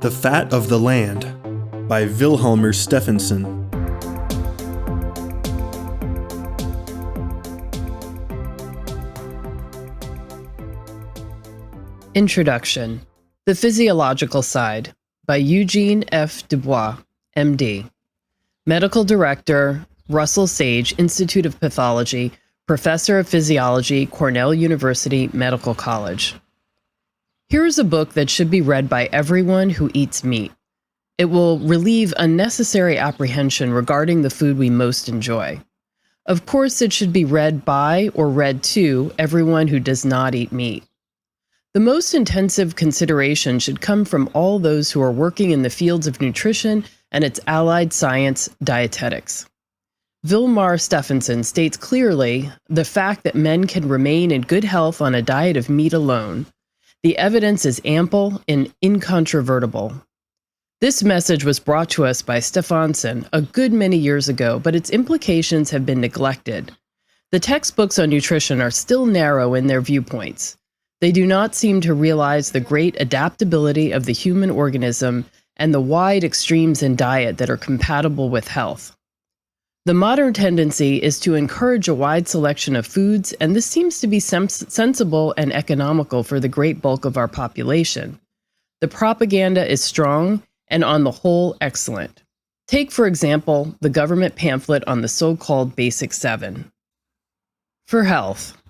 The Fat of the Land by Vilhjalmur Stefansson. Introduction. The Physiological Side by Eugene F. Dubois, M.D. Medical Director, Russell Sage Institute of Pathology, Professor of Physiology, Cornell University Medical College. Here is a book that should be read by everyone who eats meat. It will relieve unnecessary apprehension regarding the food we most enjoy. Of course, it should be read by or read to everyone who does not eat meat. The most intensive consideration should come from all those who are working in the fields of nutrition and its allied science, dietetics. Vilhjalmur Stefansson states clearly the fact that men can remain in good health on a diet of meat alone. The evidence is ample and incontrovertible. This message was brought to us by Stefansson a good many years ago, but its implications have been neglected. The textbooks on nutrition are still narrow in their viewpoints. They do not seem to realize the great adaptability of the human organism and the wide extremes in diet that are compatible with health. The modern tendency is to encourage a wide selection of foods, and this seems to be sensible and economical for the great bulk of our population. The propaganda is strong and on the whole excellent. Take, for example, the government pamphlet on the so-called Basic 7. For health.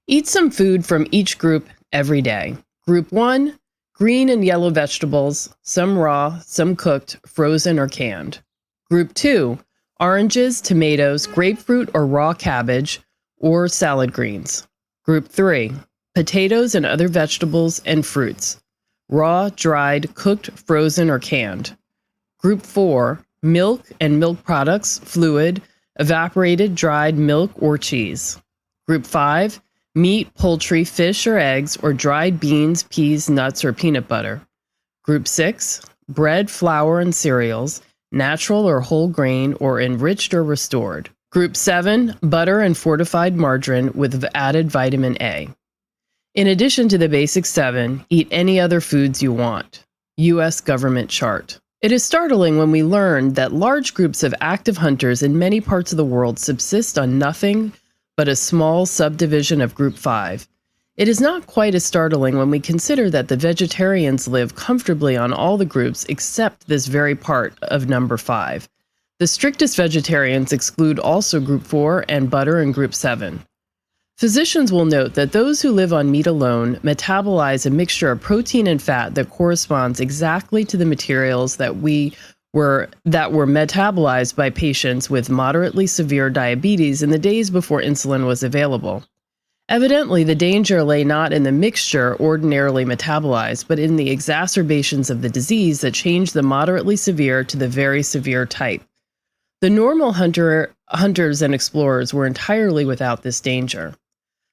Eat some food from each group every day. Group 1, green and yellow vegetables, some raw, some cooked, frozen or canned. Group 2, oranges, tomatoes, grapefruit or raw cabbage, or salad greens. Group 3, potatoes and other vegetables and fruits, raw, dried, cooked, frozen, or canned. Group 4, milk and milk products, fluid, evaporated, dried milk or cheese. Group 5, meat, poultry, fish or eggs, or dried beans, peas, nuts, or peanut butter. Group 6, bread, flour, and cereals, natural or whole grain, or enriched or restored. Group 7, butter and fortified margarine with added vitamin A. In addition to the basic 7, eat any other foods you want. U.S. government chart. It is startling when we learn that large groups of active hunters in many parts of the world subsist on nothing but a small subdivision of Group 5. It is not quite as startling when we consider that the vegetarians live comfortably on all the groups except this very part of number 5. The strictest vegetarians exclude also Group 4 and butter in Group 7. Physicians will note that those who live on meat alone metabolize a mixture of protein and fat that corresponds exactly to the materials that were metabolized by patients with moderately severe diabetes in the days before insulin was available. Evidently, the danger lay not in the mixture ordinarily metabolized, but in the exacerbations of the disease that changed the moderately severe to the very severe type. The normal hunters and explorers were entirely without this danger.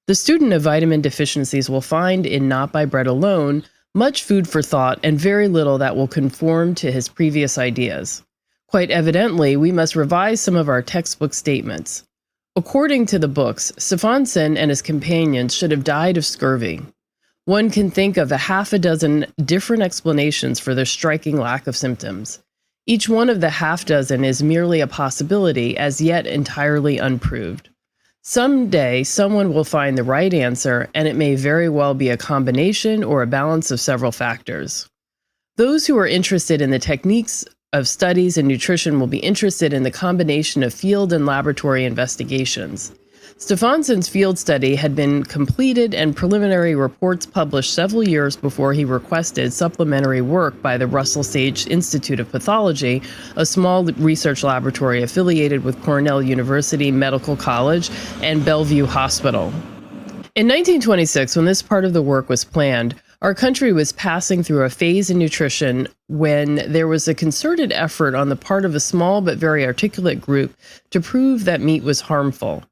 The student of vitamin deficiencies will find in Not by Bread Alone much food for thought and very little that will conform to his previous ideas. Quite evidently, we must revise some of our textbook statements. According to the books, Stefansson and his companions should have died of scurvy. One can think of a half a dozen different explanations for their striking lack of symptoms. Each one of the half dozen is merely a possibility, as yet entirely unproved. Someday, someone will find the right answer, and it may very well be a combination or a balance of several factors. Those who are interested in the techniques of studies in nutrition will be interested in the combination of field and laboratory investigations. Stefansson's field study had been completed and preliminary reports published several years before he requested supplementary work by the Russell Sage Institute of Pathology, a small research laboratory affiliated with Cornell University Medical College and Bellevue Hospital. In 1926, when this part of the work was planned, our country was passing through a phase in nutrition when there was a concerted effort on the part of a small but very articulate group to prove that meat was harmful.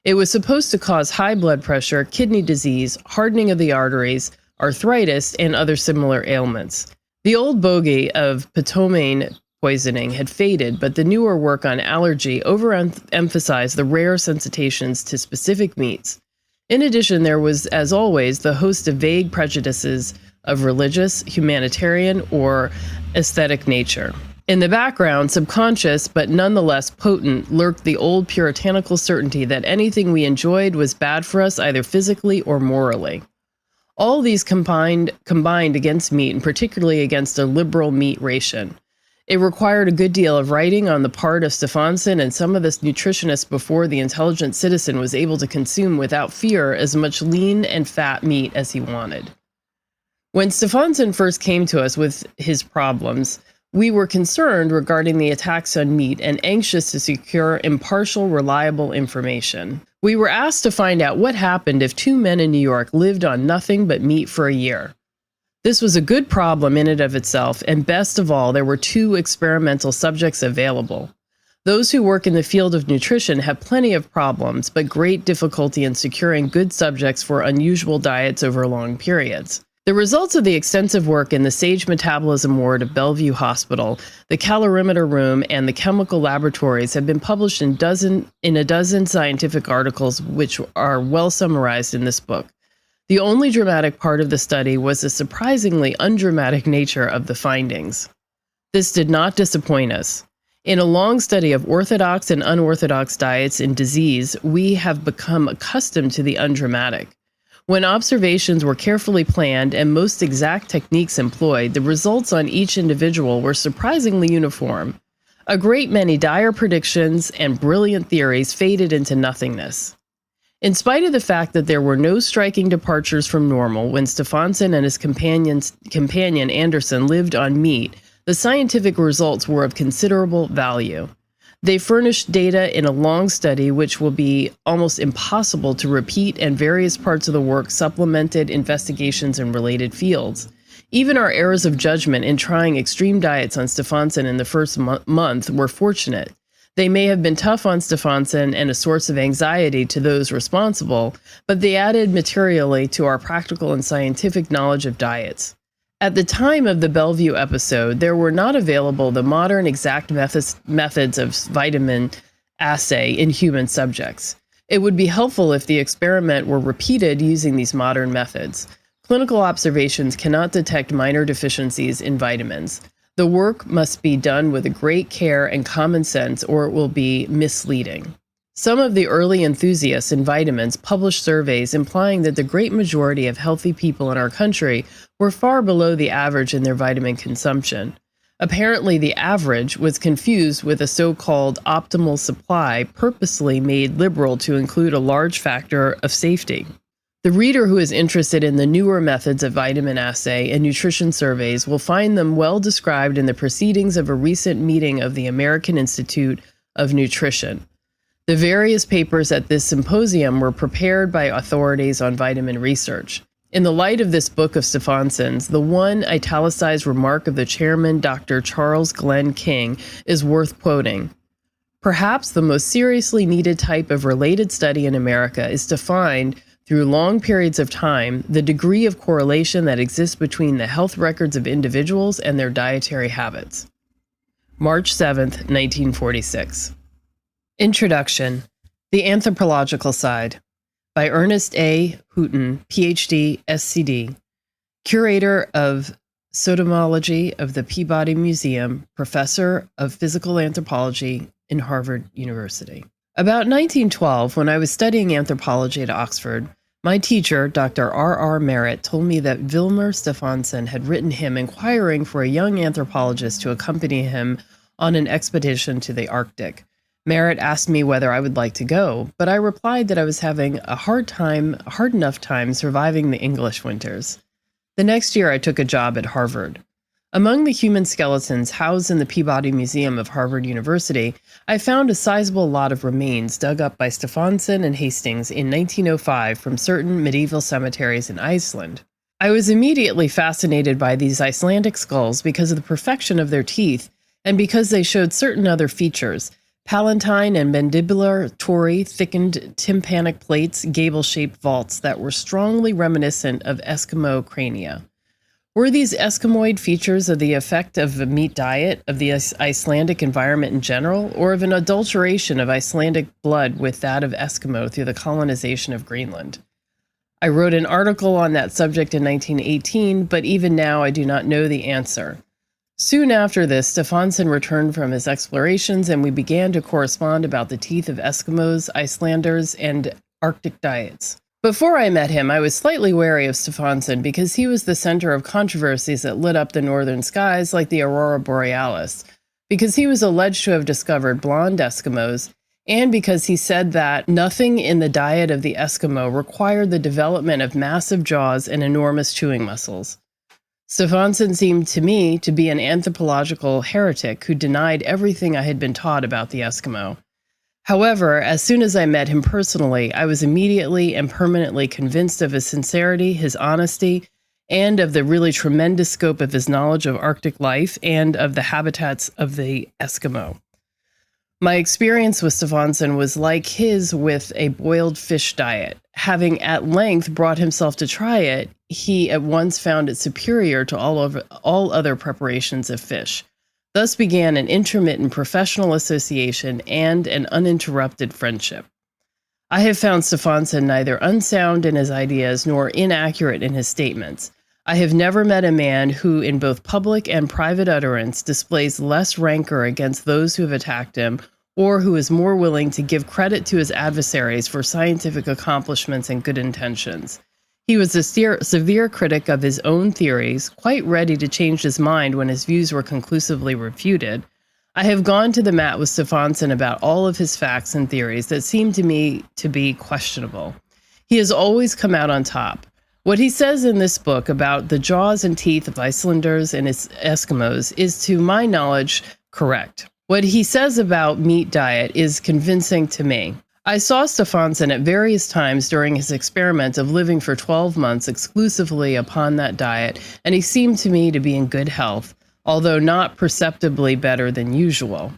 It was supposed to cause high blood pressure, kidney disease, hardening of the arteries, arthritis, and other similar ailments. The old bogey of potamoine poisoning had faded, but the newer work on allergy overemphasized the rare sensitations to specific meats. In addition, there was, as always, the host of vague prejudices of religious, humanitarian, or aesthetic nature. In the background, subconscious but nonetheless potent, lurked the old puritanical certainty that anything we enjoyed was bad for us either physically or morally. All these combined against meat, and particularly against a liberal meat ration. It required a good deal of writing on the part of Stefansson and some of the nutritionists before the intelligent citizen was able to consume without fear as much lean and fat meat as he wanted. When Stefansson first came to us with his problems, we were concerned regarding the attacks on meat and anxious to secure impartial, reliable information. We were asked to find out what happened if 2 men in New York lived on nothing but meat for a year. This was a good problem in and of itself, and best of all, there were 2 experimental subjects available. Those who work in the field of nutrition have plenty of problems, but great difficulty in securing good subjects for unusual diets over long periods. The results of the extensive work in the Sage Metabolism Ward of Bellevue Hospital, the calorimeter room, and the chemical laboratories have been published in a dozen scientific articles, which are well summarized in this book. The only dramatic part of the study was the surprisingly undramatic nature of the findings. This did not disappoint us. In a long study of orthodox and unorthodox diets in disease, we have become accustomed to the undramatic. When observations were carefully planned and most exact techniques employed, the results on each individual were surprisingly uniform. A great many dire predictions and brilliant theories faded into nothingness. In spite of the fact that there were no striking departures from normal when Stefansson and his companion Anderson lived on meat, the scientific results were of considerable value. They furnished data in a long study which will be almost impossible to repeat, and various parts of the work supplemented investigations in related fields. Even our errors of judgment in trying extreme diets on Stefansson in the first month were fortunate. They may have been tough on Stefansson and a source of anxiety to those responsible, but they added materially to our practical and scientific knowledge of diets. At the time of the Bellevue episode, there were not available the modern exact methods of vitamin assay in human subjects. It would be helpful if the experiment were repeated using these modern methods. Clinical observations cannot detect minor deficiencies in vitamins. The work must be done with great care and common sense, or it will be misleading. Some of the early enthusiasts in vitamins published surveys implying that the great majority of healthy people in our country were far below the average in their vitamin consumption. Apparently, the average was confused with a so-called optimal supply purposely made liberal to include a large factor of safety. The reader who is interested in the newer methods of vitamin assay and nutrition surveys will find them well described in the proceedings of a recent meeting of the American Institute of Nutrition. The various papers at this symposium were prepared by authorities on vitamin research. In the light of this book of Stefansson's, the one italicized remark of the chairman, Dr. Charles Glenn King, is worth quoting. Perhaps the most seriously needed type of related study in America is to find, through long periods of time, the degree of correlation that exists between the health records of individuals and their dietary habits. March 7th, 1946. Introduction. The Anthropological Side by Ernest A. Houghton, Ph.D., SCD, Curator of Sodomology of the Peabody Museum, Professor of Physical Anthropology in Harvard University. About 1912, when I was studying anthropology at Oxford, my teacher, Dr. R.R. Merritt, told me that Vilhjalmur Stefansson had written him inquiring for a young anthropologist to accompany him on an expedition to the Arctic. Merritt asked me whether I would like to go, but I replied that I was having a hard enough time surviving the English winters. The next year, I took a job at Harvard. Among the human skeletons housed in the Peabody Museum of Harvard University, I found a sizable lot of remains dug up by Stefansson and Hastings in 1905 from certain medieval cemeteries in Iceland. I was immediately fascinated by these Icelandic skulls because of the perfection of their teeth and because they showed certain other features: palatine and mandibular tori, thickened tympanic plates, gable-shaped vaults that were strongly reminiscent of Eskimo crania. Were these Eskimoid features of the effect of a meat diet, of the Icelandic environment in general, or of an adulteration of Icelandic blood with that of Eskimo through the colonization of Greenland? I wrote an article on that subject in 1918, but even now I do not know the answer. Soon after this, Stefansson returned from his explorations, and we began to correspond about the teeth of Eskimos, Icelanders, and Arctic diets. Before I met him, I was slightly wary of Stefansson because he was the center of controversies that lit up the northern skies like the aurora borealis, because he was alleged to have discovered blonde Eskimos, and because he said that nothing in the diet of the Eskimo required the development of massive jaws and enormous chewing muscles. Stefansson seemed to me to be an anthropological heretic who denied everything I had been taught about the Eskimo. However, as soon as I met him personally, I was immediately and permanently convinced of his sincerity, his honesty, and of the really tremendous scope of his knowledge of Arctic life and of the habitats of the Eskimo. My experience with Stefansson was like his with a boiled fish diet. Having at length brought himself to try it, he at once found it superior to all other preparations of fish. Thus began an intermittent professional association and an uninterrupted friendship. I have found Stefansson neither unsound in his ideas nor inaccurate in his statements. I have never met a man who, in both public and private utterance, displays less rancor against those who have attacked him, or who is more willing to give credit to his adversaries for scientific accomplishments and good intentions. He was a severe critic of his own theories, quite ready to change his mind when his views were conclusively refuted. I have gone to the mat with Stefansson about all of his facts and theories that seem to me to be questionable. He has always come out on top. What he says in this book about the jaws and teeth of Icelanders and Eskimos is, to my knowledge, correct. What he says about meat diet is convincing to me. I saw Stefansson at various times during his experiment of living for 12 months exclusively upon that diet, and he seemed to me to be in good health, although not perceptibly better than usual.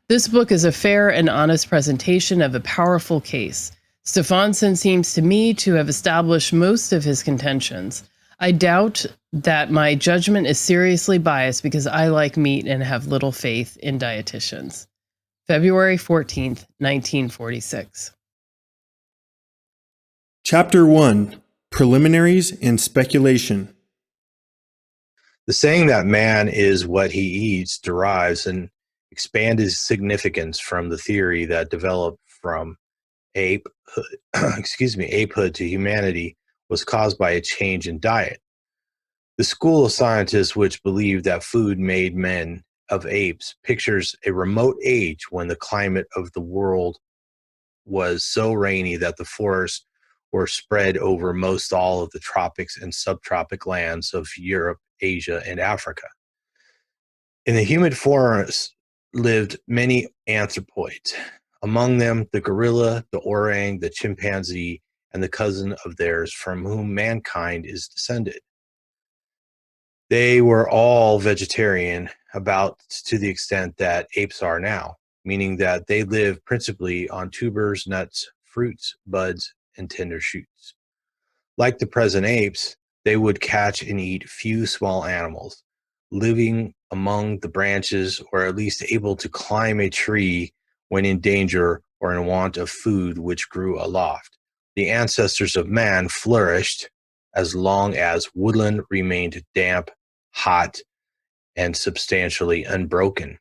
This book is a fair and honest presentation of a powerful case. Stefansson seems to me to have established most of his contentions. I doubt that my judgment is seriously biased because I like meat and have little faith in dietitians. February 14th, 1946. Chapter 1: Preliminaries and Speculation. The saying that man is what he eats derives and expanded significance from the theory that developed from apehood to humanity was caused by a change in diet. The school of scientists which believed that food made men of apes pictures a remote age when the climate of the world was so rainy that the forests were spread over most all of the tropics and subtropic lands of Europe, Asia, and Africa. In the humid forests lived many anthropoids, among them the gorilla, the orang, the chimpanzee, and the cousin of theirs from whom mankind is descended. They were all vegetarian, about to the extent that apes are now, meaning that they live principally on tubers, nuts, fruits, buds, and tender shoots. Like the present apes, they would catch and eat few small animals, living among the branches or at least able to climb a tree when in danger or in want of food which grew aloft. The ancestors of man flourished as long as woodland remained damp, hot, and substantially unbroken.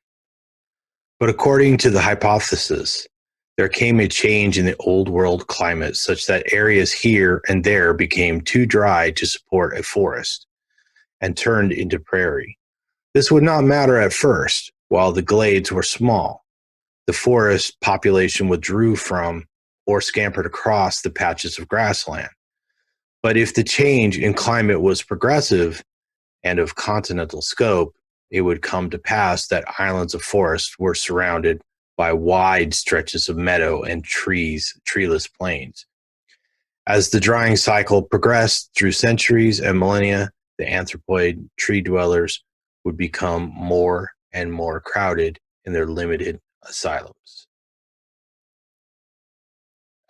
But according to the hypothesis, there came a change in the old world climate such that areas here and there became too dry to support a forest and turned into prairie. This would not matter at first, while the glades were small. The forest population withdrew from or scampered across the patches of grassland. But if the change in climate was progressive and of continental scope, it would come to pass that islands of forest were surrounded by wide stretches of meadow and treeless plains. As the drying cycle progressed through centuries and millennia, the anthropoid tree dwellers would become more and more crowded in their limited asylums.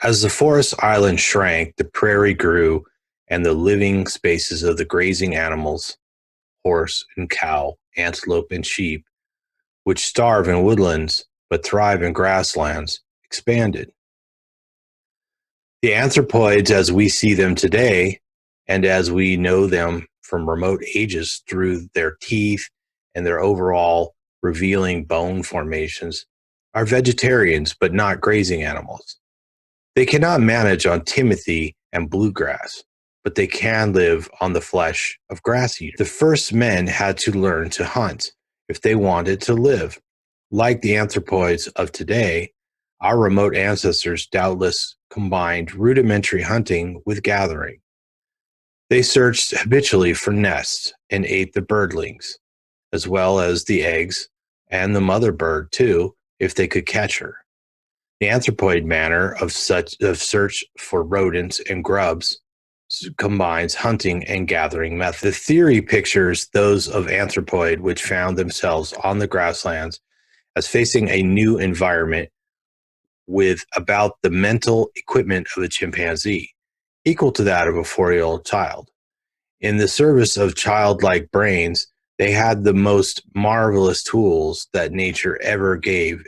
As the forest island shrank, the prairie grew, and the living spaces of the grazing animals, horse and cow, antelope and sheep, which starve in woodlands but thrive in grasslands, expanded. The anthropoids as we see them today, and as we know them from remote ages through their teeth and their overall revealing bone formations, are vegetarians but not grazing animals. They cannot manage on timothy and bluegrass, but they can live on the flesh of grass eaters. The first men had to learn to hunt if they wanted to live. Like the anthropoids of today, our remote ancestors doubtless combined rudimentary hunting with gathering. They searched habitually for nests and ate the birdlings, as well as the eggs and the mother bird too, if they could catch her. The anthropoid manner of search for rodents and grubs combines hunting and gathering methods. The theory pictures those of anthropoid which found themselves on the grasslands as facing a new environment with about the mental equipment of a chimpanzee, equal to that of a 4-year-old child. In the service of childlike brains, they had the most marvelous tools that nature ever gave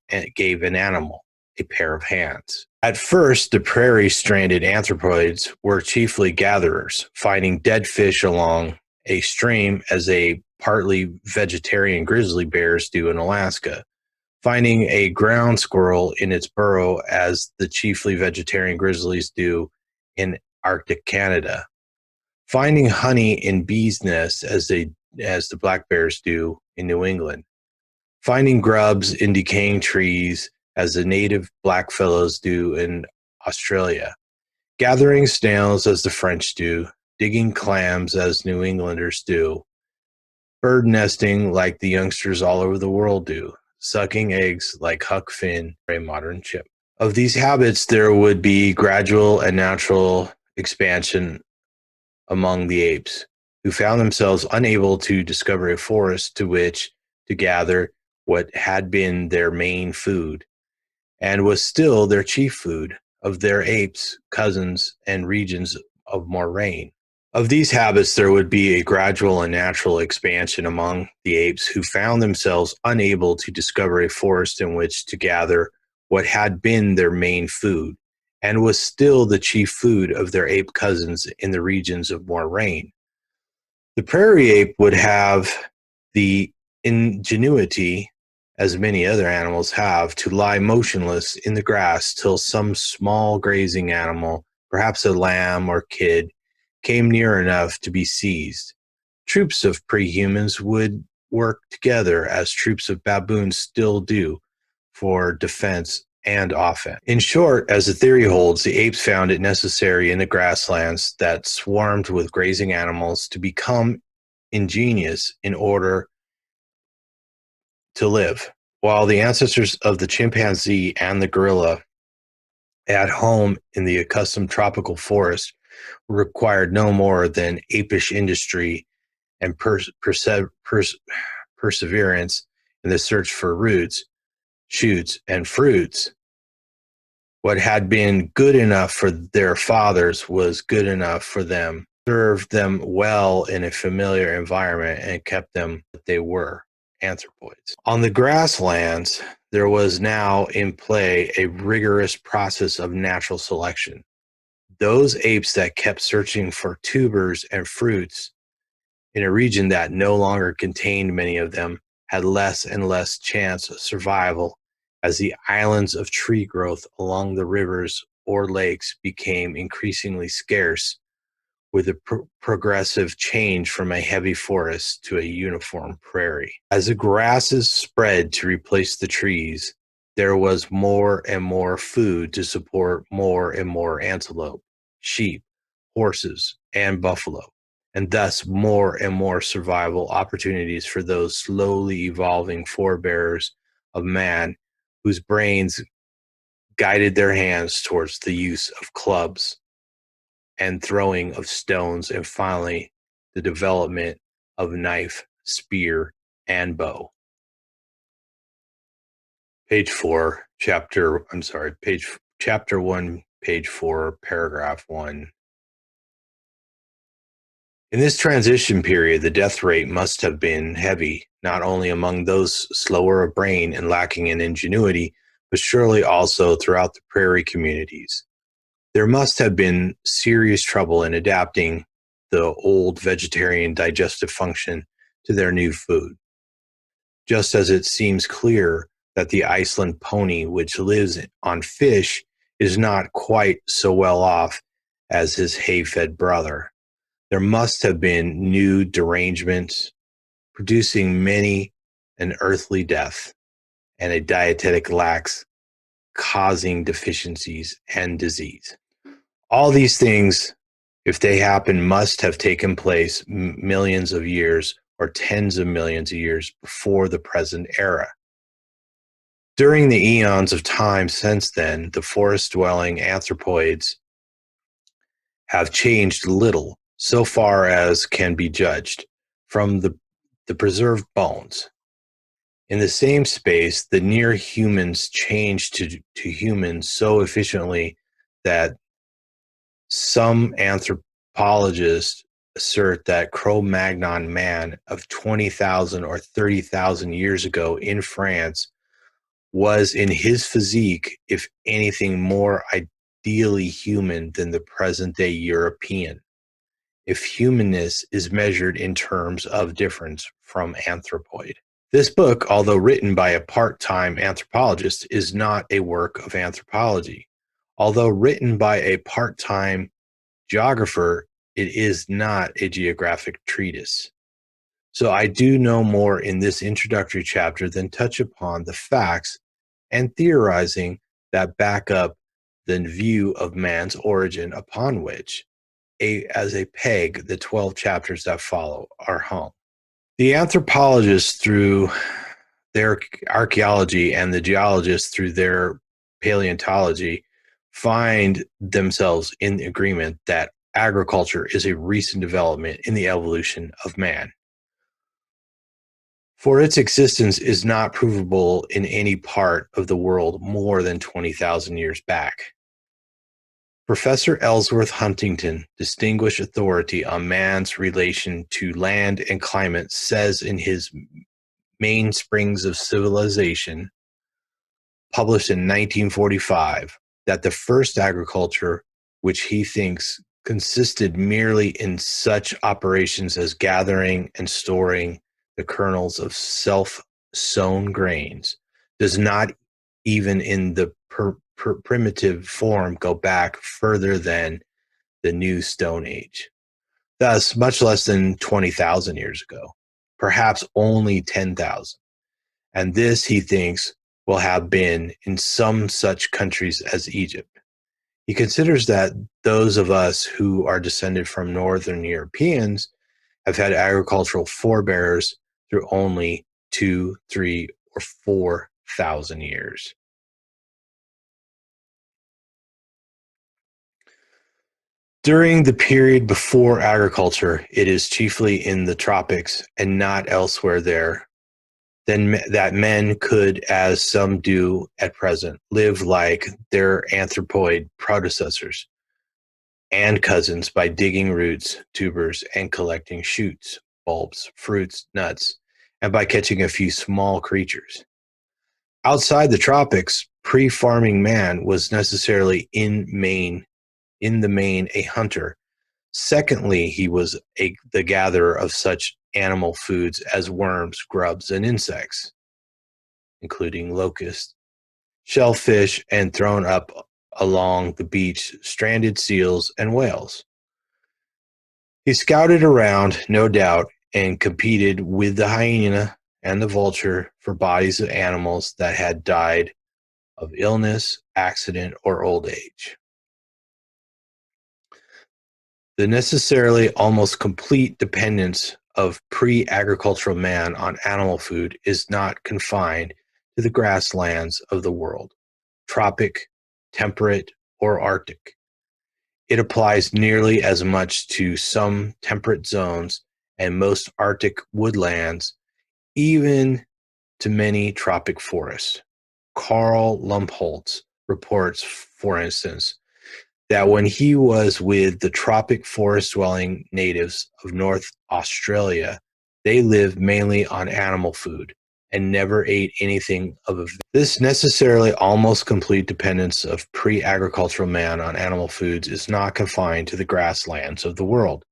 an animal, a pair of hands. At first, the prairie-stranded anthropoids were chiefly gatherers, finding dead fish along a stream as a partly vegetarian grizzly bears do in Alaska, finding a ground squirrel in its burrow as the chiefly vegetarian grizzlies do in Arctic Canada, finding honey in bees' nests as the black bears do in New England, finding grubs in decaying trees as the native blackfellows do in Australia, gathering snails as the French do, digging clams as New Englanders do, bird nesting like the youngsters all over the world do, sucking eggs like Huck Finn, a modern chip. Of these habits, there would be gradual and natural expansion among the apes, who found themselves unable to discover a forest to which to gather what had been their main food, and was still their chief food, of their apes, cousins, and regions of more rain. Of these habits, there would be a gradual and natural expansion among the apes who found themselves unable to discover a forest in which to gather what had been their main food, and was still the chief food of their ape cousins in the regions of more rain. The prairie ape would have the ingenuity, as many other animals have, to lie motionless in the grass till some small grazing animal, perhaps a lamb or kid, came near enough to be seized. Troops of pre-humans would work together as troops of baboons still do for defense and offense. In short, as the theory holds, the apes found it necessary in the grasslands that swarmed with grazing animals to become ingenious in order to live, while the ancestors of the chimpanzee and the gorilla at home in the accustomed tropical forest required no more than apish industry and perseverance in the search for roots, shoots, and fruits. What had been good enough for their fathers was good enough for them, served them well in a familiar environment, and kept them what they were, anthropoids. On the grasslands, there was now in play a rigorous process of natural selection. Those apes that kept searching for tubers and fruits in a region that no longer contained many of them had less and less chance of survival as the islands of tree growth along the rivers or lakes became increasingly scarce with a progressive change from a heavy forest to a uniform prairie. As the grasses spread to replace the trees, there was more and more food to support more and more antelope, sheep, horses, and buffalo, and thus more and more survival opportunities for those slowly evolving forebears of man whose brains guided their hands towards the use of clubs and throwing of stones, and finally the development of knife, spear, and bow. Chapter 1, page 4, paragraph 1. In this transition period, the death rate must have been heavy, not only among those slower of brain and lacking in ingenuity, but surely also throughout the prairie communities. There must have been serious trouble in adapting the old vegetarian digestive function to their new food. Just as it seems clear that the Iceland pony, which lives on fish, is not quite so well off as his hay-fed brother. There must have been new derangements, producing many an earthly death, and a dietetic lax, causing deficiencies and disease. All these things, if they happen, must have taken place millions of years or tens of millions of years before the present era. During the eons of time since then, the forest-dwelling anthropoids have changed little, so far as can be judged, from the preserved bones. In the same space, the near humans changed to humans so efficiently that some anthropologists assert that Cro-Magnon man of 20,000 or 30,000 years ago in France was in his physique, if anything, more ideally human than the present-day European, if humanness is measured in terms of difference from anthropoid. This book, although written by a part-time anthropologist, is not a work of anthropology. Although written by a part-time geographer, it is not a geographic treatise. So I do no more in this introductory chapter than touch upon the facts and theorizing that back up the view of man's origin upon which, as a peg, the 12 chapters that follow are hung. The anthropologists, through their archaeology, and the geologists, through their paleontology, find themselves in agreement that agriculture is a recent development in the evolution of man. For its existence is not provable in any part of the world more than 20,000 years back. Professor Ellsworth Huntington, distinguished authority on man's relation to land and climate, says in his Mainsprings of Civilization, published in 1945, that the first agriculture, which he thinks consisted merely in such operations as gathering and storing the kernels of self-sown grains, does not even in the primitive form go back further than the New Stone Age. Thus, much less than 20,000 years ago, perhaps only 10,000. And this, he thinks, will have been in some such countries as Egypt. He considers that those of us who are descended from Northern Europeans have had agricultural forebears through only 2, 3, or 4,000 years. During the period before agriculture, it is chiefly in the tropics and not elsewhere there that men could, as some do at present, live like their anthropoid predecessors and cousins by digging roots, tubers, and collecting shoots, bulbs, fruits, nuts, and by catching a few small creatures. Outside the tropics, pre-farming man was necessarily in the main a hunter. Secondly, he was the gatherer of such animal foods as worms, grubs, and insects, including locusts, shellfish, and thrown up along the beach stranded seals and whales. He scouted around, no doubt, and competed with the hyena and the vulture for bodies of animals that had died of illness, accident, or old age. The necessarily almost complete dependence of pre-agricultural man on animal food is not confined to the grasslands of the world, tropic, temperate, or Arctic. It applies nearly as much to some temperate zones and most Arctic woodlands, even to many tropic forests. Carl Lumholtz reports, for instance, that when he was with the tropic forest-dwelling natives of North Australia, they lived mainly on animal food, and never ate anything of this necessarily almost complete dependence of pre-agricultural man on animal foods is not confined to the grasslands of the world.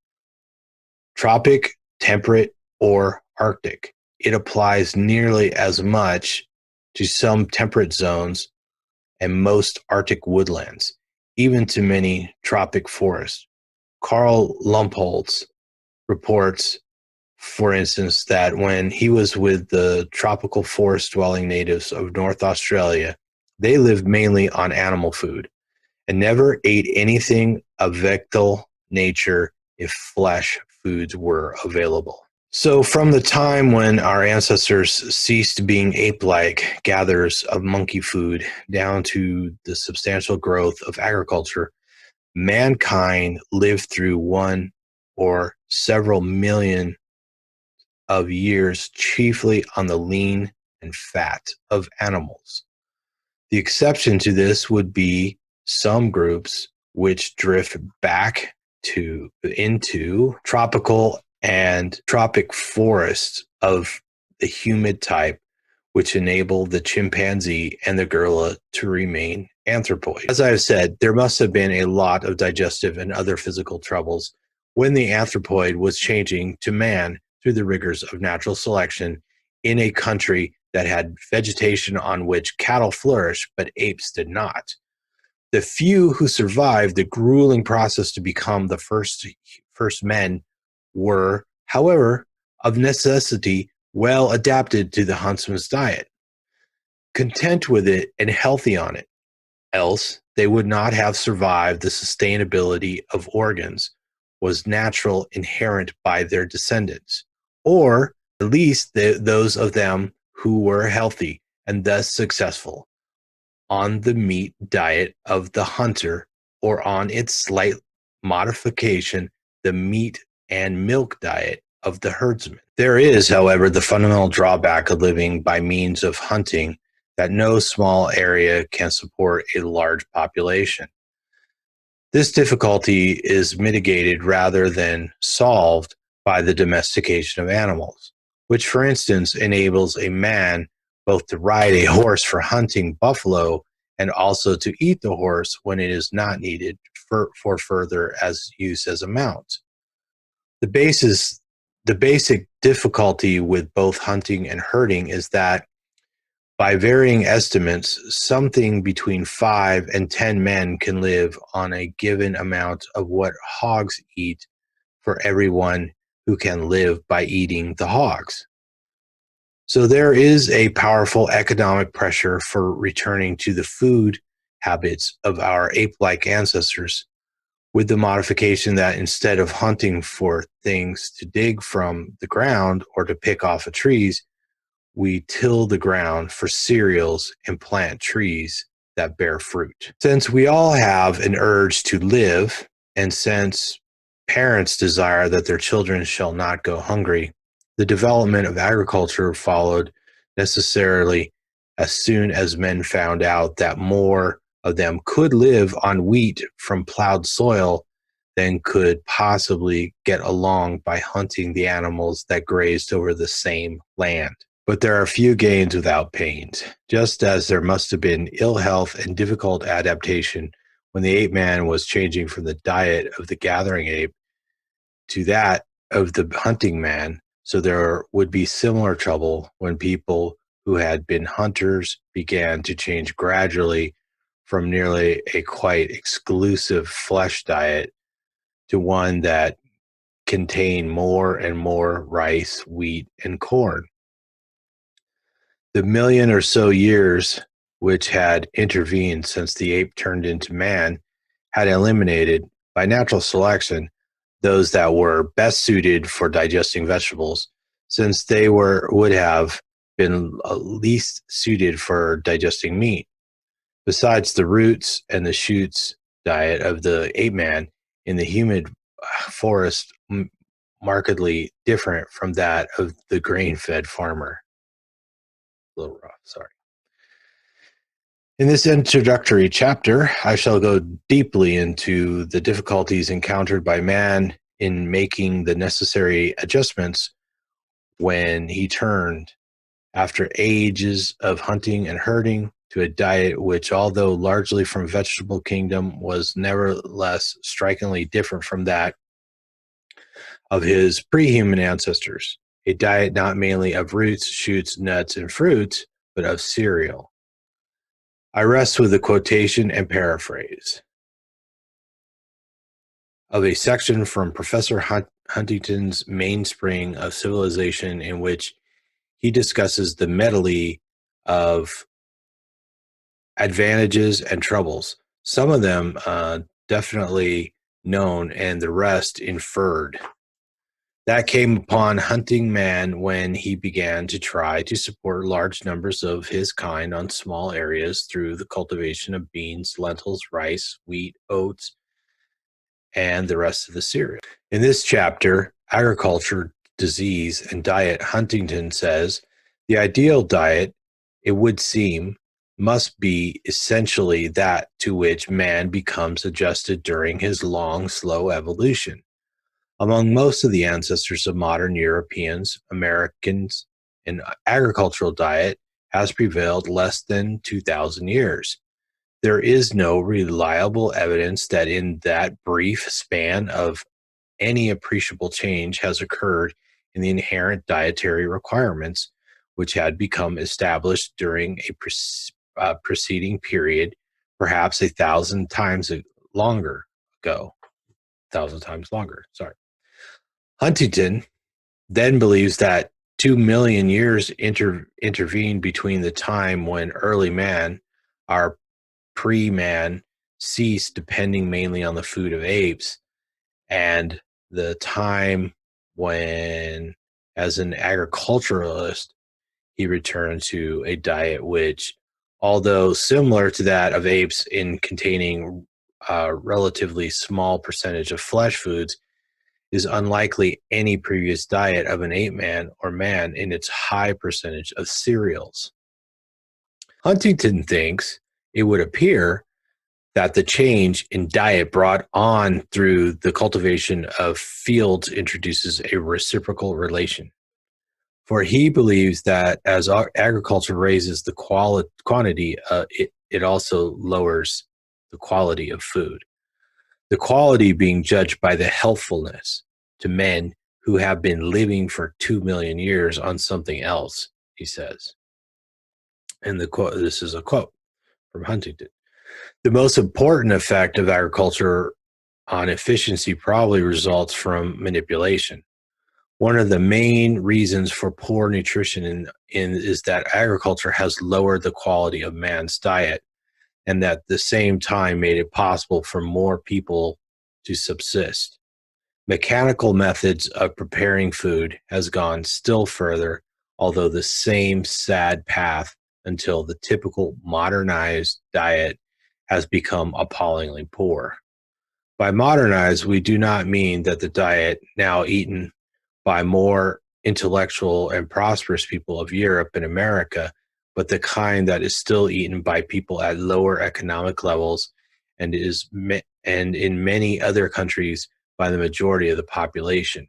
Tropic, temperate, or Arctic. It applies nearly as much to some temperate zones and most Arctic woodlands, even to many tropic forests. Carl Lumholtz reports, for instance, that when he was with the tropical forest-dwelling natives of North Australia, they lived mainly on animal food and never ate anything of vegetal nature if flesh foods were available. So from the time when our ancestors ceased being ape-like gatherers of monkey food down to the substantial growth of agriculture, mankind lived through one or several million of years chiefly on the lean and fat of animals. The exception to this would be some groups which drift back into tropical and tropic forests of the humid type, which enable the chimpanzee and the gorilla to remain anthropoid. As I have said, there must have been a lot of digestive and other physical troubles when the anthropoid was changing to man through the rigors of natural selection in a country that had vegetation on which cattle flourished, but apes did not. The few who survived the grueling process to become the first men were, however, of necessity well adapted to the huntsman's diet, content with it and healthy on it. Else, they would not have survived. The sustainability of organs was natural, inherent by their descendants, or at least those of them who were healthy and thus successful, on the meat diet of the hunter, or on its slight modification, the meat and milk diet of the herdsman. There is, however, the fundamental drawback of living by means of hunting, that no small area can support a large population. This difficulty is mitigated rather than solved by the domestication of animals, which, for instance, enables a man both to ride a horse for hunting buffalo and also to eat the horse when it is not needed for further use as a mount. The basic difficulty with both hunting and herding is that, by varying estimates, something between 5 and 10 men can live on a given amount of what hogs eat for everyone who can live by eating the hogs. So there is a powerful economic pressure for returning to the food habits of our ape-like ancestors, with the modification that instead of hunting for things to dig from the ground or to pick off of trees, we till the ground for cereals and plant trees that bear fruit. Since we all have an urge to live, and since parents desire that their children shall not go hungry, the development of agriculture followed necessarily as soon as men found out that more of them could live on wheat from plowed soil than could possibly get along by hunting the animals that grazed over the same land. But there are few gains without pains, just as there must have been ill health and difficult adaptation when the ape man was changing from the diet of the gathering ape to that of the hunting man. So there would be similar trouble when people who had been hunters began to change gradually from nearly a quite exclusive flesh diet to one that contained more and more rice, wheat, and corn. The million or so years which had intervened since the ape turned into man had eliminated, by natural selection, those that were best suited for digesting vegetables, since they would have been least suited for digesting meat. Besides, the roots and the shoots diet of the ape man in the humid forest markedly different from that of the grain-fed farmer. A little rough, sorry. In this introductory chapter, I shall go deeply into the difficulties encountered by man in making the necessary adjustments when he turned after ages of hunting and herding, to a diet which, although largely from vegetable kingdom, was nevertheless strikingly different from that of his pre-human ancestors. A diet not mainly of roots, shoots, nuts, and fruits, but of cereal. I rest with a quotation and paraphrase of a section from Professor Huntington's Mainspring of Civilization, in which he discusses the medley of advantages and troubles, some of them definitely known and the rest inferred, that came upon hunting man when he began to try to support large numbers of his kind on small areas through the cultivation of beans, lentils, rice, wheat, oats, and the rest of the cereal. In this chapter, Agriculture, Disease, and Diet, Huntington says, the ideal diet, it would seem, must be essentially that to which man becomes adjusted during his long, slow evolution. Among most of the ancestors of modern Europeans, Americans, an agricultural diet has prevailed less than 2,000 years. There is no reliable evidence that in that brief span of any appreciable change has occurred in the inherent dietary requirements which had become established during a preceding period, perhaps 1,000 times longer. Huntington then believes that 2 million years intervened between the time when early man, our pre-man, ceased depending mainly on the food of apes, and the time when, as an agriculturalist, he returned to a diet which, although similar to that of apes in containing a relatively small percentage of flesh foods, is unlikely any previous diet of an ape man or man in its high percentage of cereals. Huntington thinks it would appear that the change in diet brought on through the cultivation of fields introduces a reciprocal relation. For he believes that as agriculture raises the quantity, it also lowers the quality of food. The quality being judged by the healthfulness to men who have been living for 2 million years on something else, he says. And this is a quote from Huntington. The most important effect of agriculture on efficiency probably results from manipulation. One of the main reasons for poor nutrition is that agriculture has lowered the quality of man's diet, and at the same time made it possible for more people to subsist. Mechanical methods of preparing food has gone still further, although the same sad path, until the typical modernized diet has become appallingly poor. By modernized, we do not mean that the diet now eaten by more intellectual and prosperous people of Europe and America, but the kind that is still eaten by people at lower economic levels and in many other countries by the majority of the population.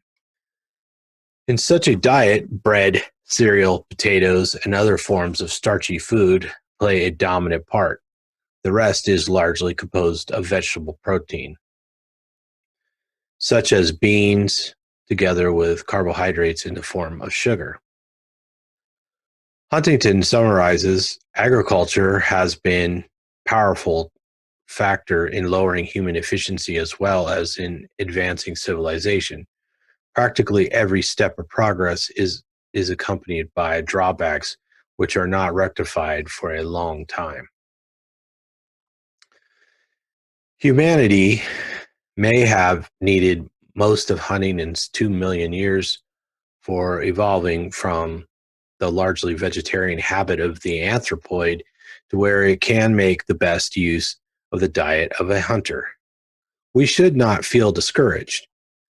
In such a diet, bread, cereal, potatoes, and other forms of starchy food play a dominant part. The rest is largely composed of vegetable protein, such as beans, together with carbohydrates in the form of sugar. Huntington summarizes, agriculture has been a powerful factor in lowering human efficiency as well as in advancing civilization. Practically every step of progress is accompanied by drawbacks which are not rectified for a long time. Humanity may have needed most of Huntington's 2 million years for evolving from the largely vegetarian habit of the anthropoid to where it can make the best use of the diet of a hunter. We should not feel discouraged.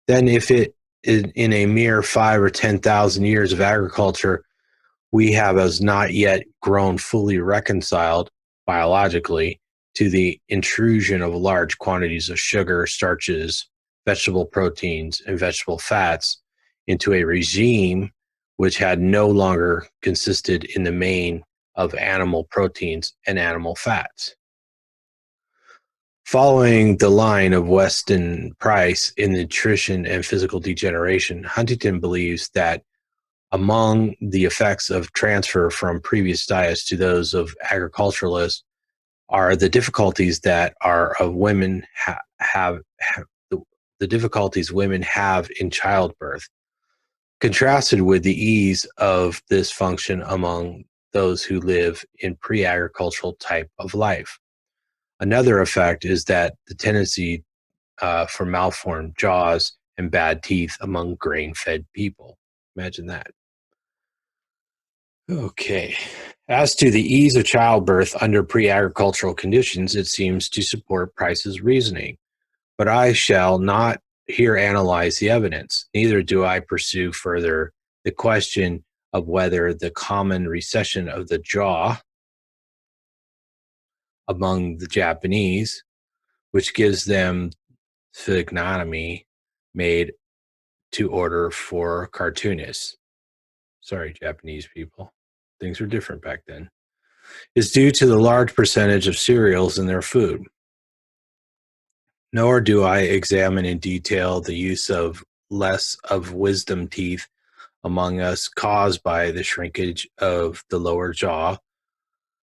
Then if it in a mere 5 or 10,000 years of agriculture, we have as not yet grown fully reconciled biologically to the intrusion of large quantities of sugar, starches, vegetable proteins, and vegetable fats into a regime which had no longer consisted in the main of animal proteins and animal fats. Following the line of Weston Price in Nutrition and Physical Degeneration, Huntington believes that among the effects of transfer from previous diets to those of agriculturalists are the difficulties that are of women the difficulties women have in childbirth, contrasted with the ease of this function among those who live in pre-agricultural type of life. Another effect is that the tendency for malformed jaws and bad teeth among grain-fed people. Imagine that. Okay. As to the ease of childbirth under pre-agricultural conditions, it seems to support Price's reasoning. But I shall not here analyze the evidence. Neither do I pursue further the question of whether the common recession of the jaw among the Japanese, which gives them physiognomy made to order for cartoonists. Sorry, Japanese people. Things were different back then. Is due to the large percentage of cereals in their food. Nor do I examine in detail the use of less of wisdom teeth among us caused by the shrinkage of the lower jaw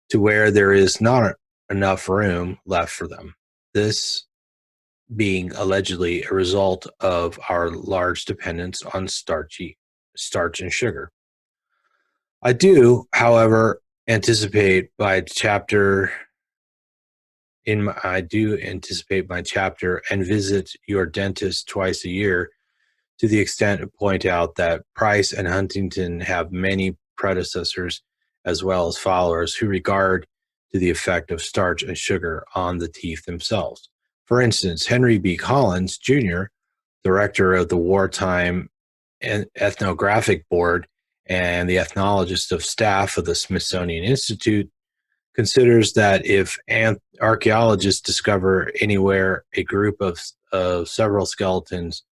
to where there is not enough room left for them. This being allegedly a result of our large dependence on starch and sugar. I do, however, anticipate my chapter and visit your dentist twice a year to the extent to point out that Price and Huntington have many predecessors as well as followers who regard to the effect of starch and sugar on the teeth themselves. For instance, Henry B. Collins, Jr., director of the Wartime Ethnographic Board and the ethnologist of staff of the Smithsonian Institute, considers that if archaeologists discover anywhere a group of several skeletons,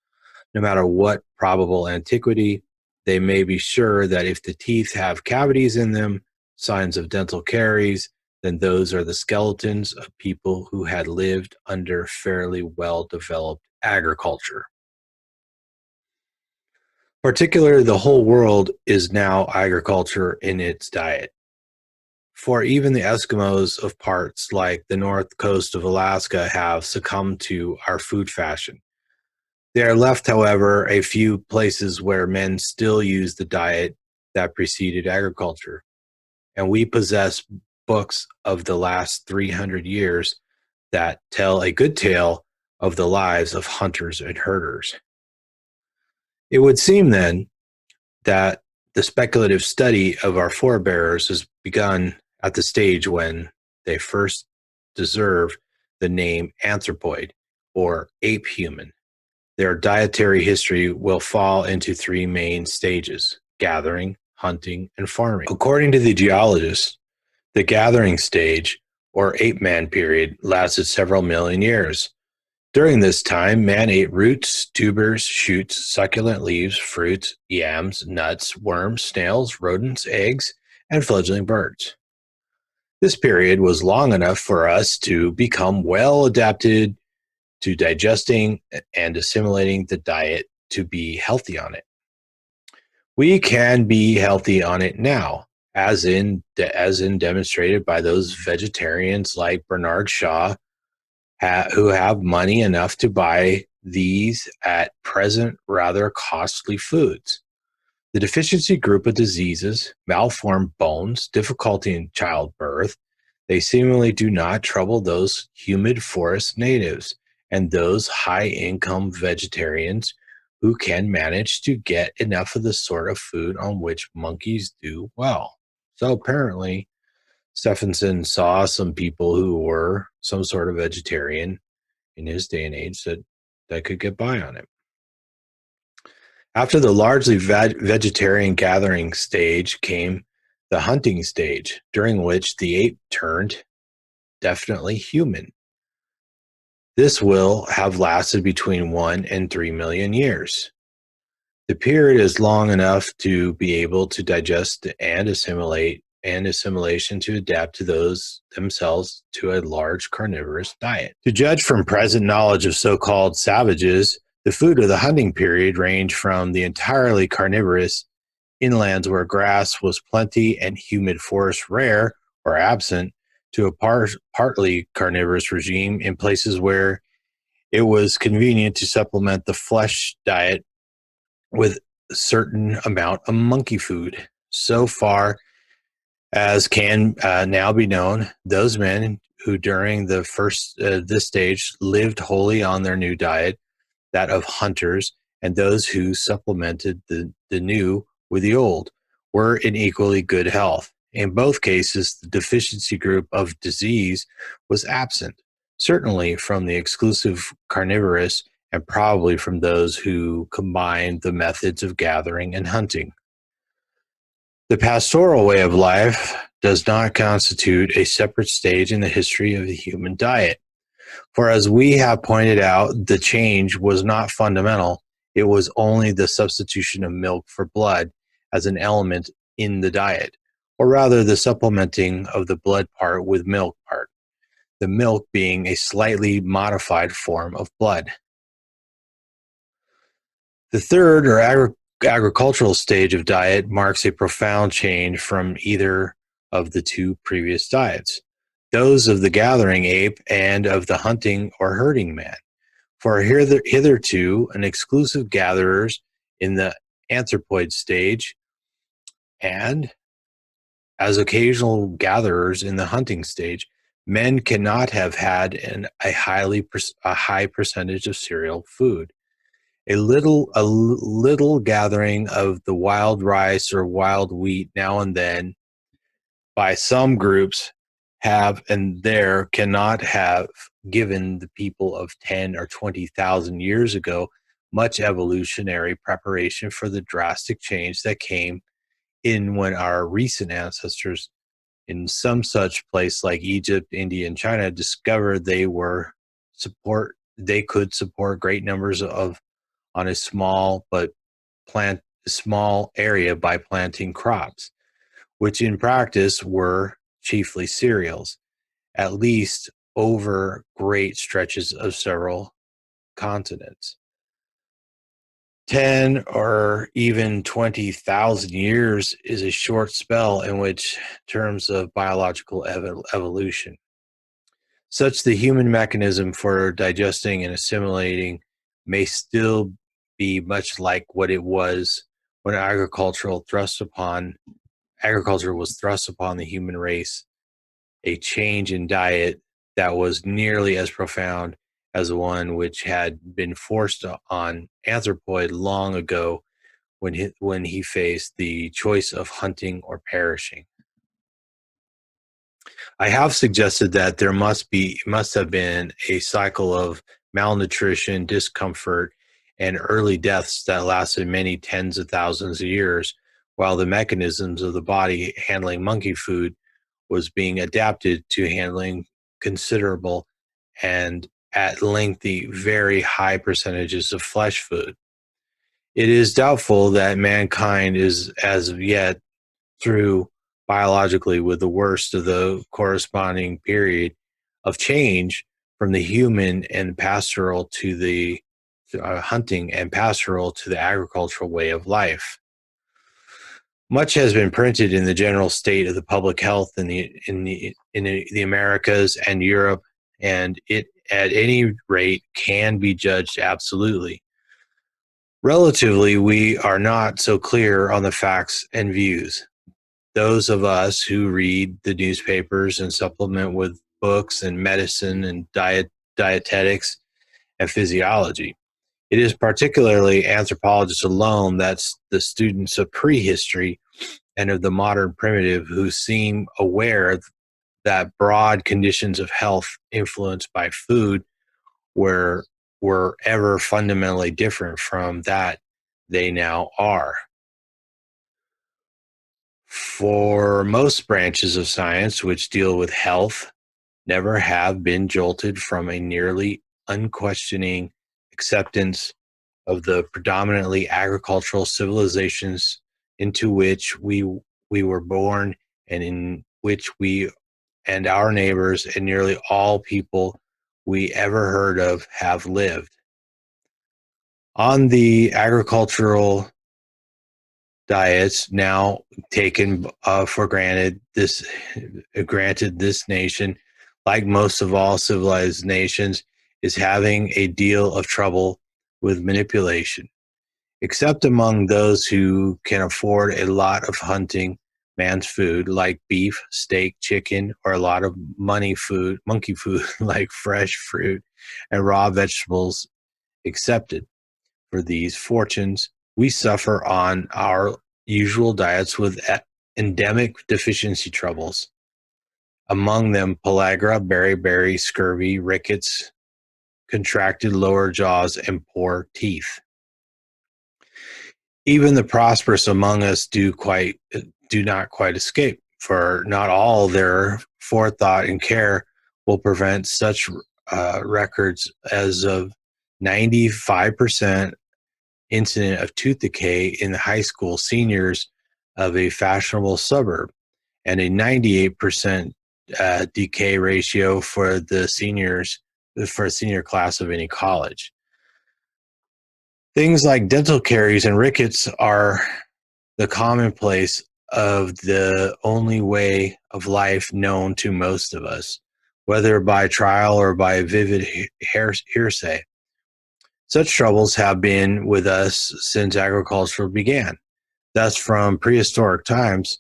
no matter what probable antiquity, they may be sure that if the teeth have cavities in them, signs of dental caries, then those are the skeletons of people who had lived under fairly well-developed agriculture. Particularly, the whole world is now agriculture in its diet. For even the Eskimos of parts like the north coast of Alaska have succumbed to our food fashion. There are left, however, a few places where men still use the diet that preceded agriculture, and we possess books of the last 300 years that tell a good tale of the lives of hunters and herders. It would seem then that the speculative study of our forebears has begun at the stage when they first deserve the name anthropoid or ape human. Their dietary history will fall into three main stages: gathering, hunting, and farming. According to the geologists, the gathering stage or ape man period lasted several million years. During this time, man ate roots, tubers, shoots, succulent leaves, fruits, yams, nuts, worms, snails, rodents, eggs, and fledgling birds. This period was long enough for us to become well adapted to digesting and assimilating the diet to be healthy on it. We can be healthy on it now, as in demonstrated by those vegetarians like Bernard Shaw, who have money enough to buy these at present rather costly foods. The deficiency group of diseases, malformed bones, difficulty in childbirth, they seemingly do not trouble those humid forest natives and those high-income vegetarians who can manage to get enough of the sort of food on which monkeys do well. So apparently, Stefansson saw some people who were some sort of vegetarian in his day and age that could get by on it. After the largely vegetarian gathering stage came the hunting stage, during which the ape turned definitely human. This will have lasted between 1 and 3 million years. The period is long enough to be able to digest and assimilate, and assimilation to adapt to those themselves to a large carnivorous diet. To judge from present knowledge of so-called savages, the food of the hunting period ranged from the entirely carnivorous inlands where grass was plenty and humid forests rare or absent, to a partly carnivorous regime in places where it was convenient to supplement the flesh diet with a certain amount of monkey food. So far as can now be known, those men who during the first this stage lived wholly on their new diet, that of hunters, and those who supplemented the new with the old, were in equally good health. In both cases, the deficiency group of disease was absent, certainly from the exclusive carnivorous, and probably from those who combined the methods of gathering and hunting. The pastoral way of life does not constitute a separate stage in the history of the human diet. For as we have pointed out, the change was not fundamental. It was only the substitution of milk for blood as an element in the diet, or rather the supplementing of the blood part with milk part, the milk being a slightly modified form of blood. The third, or agricultural stage of diet, marks a profound change from either of the two previous diets, those of the gathering ape and of the hunting or herding man. For hitherto an exclusive gatherers in the anthropoid stage, and as occasional gatherers in the hunting stage, men cannot have had a high percentage of cereal food. A little gathering of the wild rice or wild wheat now and then by some groups have and there cannot have given the people of 10 or 20,000 years ago much evolutionary preparation for the drastic change that came in when our recent ancestors in some such place like Egypt, India, and China discovered they could support great numbers of on a small area by planting crops, which in practice were chiefly cereals, at least over great stretches of several continents. 10 or even 20,000 years is a short spell in which terms of biological evolution. Such the human mechanism for digesting and assimilating may still be much like what it was when agriculture was thrust upon the human race, a change in diet that was nearly as profound as the one which had been forced on anthropoid long ago when he faced the choice of hunting or perishing. I have suggested that there must have been a cycle of malnutrition, discomfort, and early deaths that lasted many tens of thousands of years, while the mechanisms of the body handling monkey food was being adapted to handling considerable and at lengthy, very high percentages of flesh food. It is doubtful that mankind is as of yet through biologically with the worst of the corresponding period of change from the human and pastoral to the hunting and pastoral to the agricultural way of life. Much has been printed in the general state of the public health in the Americas and Europe, and it at any rate can be judged absolutely. Relatively, we are not so clear on the facts and views. Those of us who read the newspapers and supplement with books and medicine and dietetics and physiology. It is particularly anthropologists alone, that's the students of prehistory and of the modern primitive, who seem aware that broad conditions of health influenced by food were ever fundamentally different from that they now are. For most branches of science which deal with health, never have been jolted from a nearly unquestioning acceptance of the predominantly agricultural civilizations into which we were born, and in which we and our neighbors and nearly all people we ever heard of have lived. On the agricultural diets now taken for granted, this nation, like most of all civilized nations, is having a deal of trouble with manipulation, except among those who can afford a lot of hunting man's food like beef, steak, chicken, or a lot of monkey food like fresh fruit and raw vegetables accepted. For these fortunes, we suffer on our usual diets with endemic deficiency troubles. Among them, pellagra, beriberi, scurvy, rickets, contracted lower jaws, and poor teeth. Even the prosperous among us do not quite escape, for not all their forethought and care will prevent such records as of 95% incident of tooth decay in the high school seniors of a fashionable suburb, and a 98% decay ratio for the for a senior class of any college. Things like dental caries and rickets are the commonplace of the only way of life known to most of us, whether by trial or by vivid hearsay. Such troubles have been with us since agriculture began. Thus, from prehistoric times,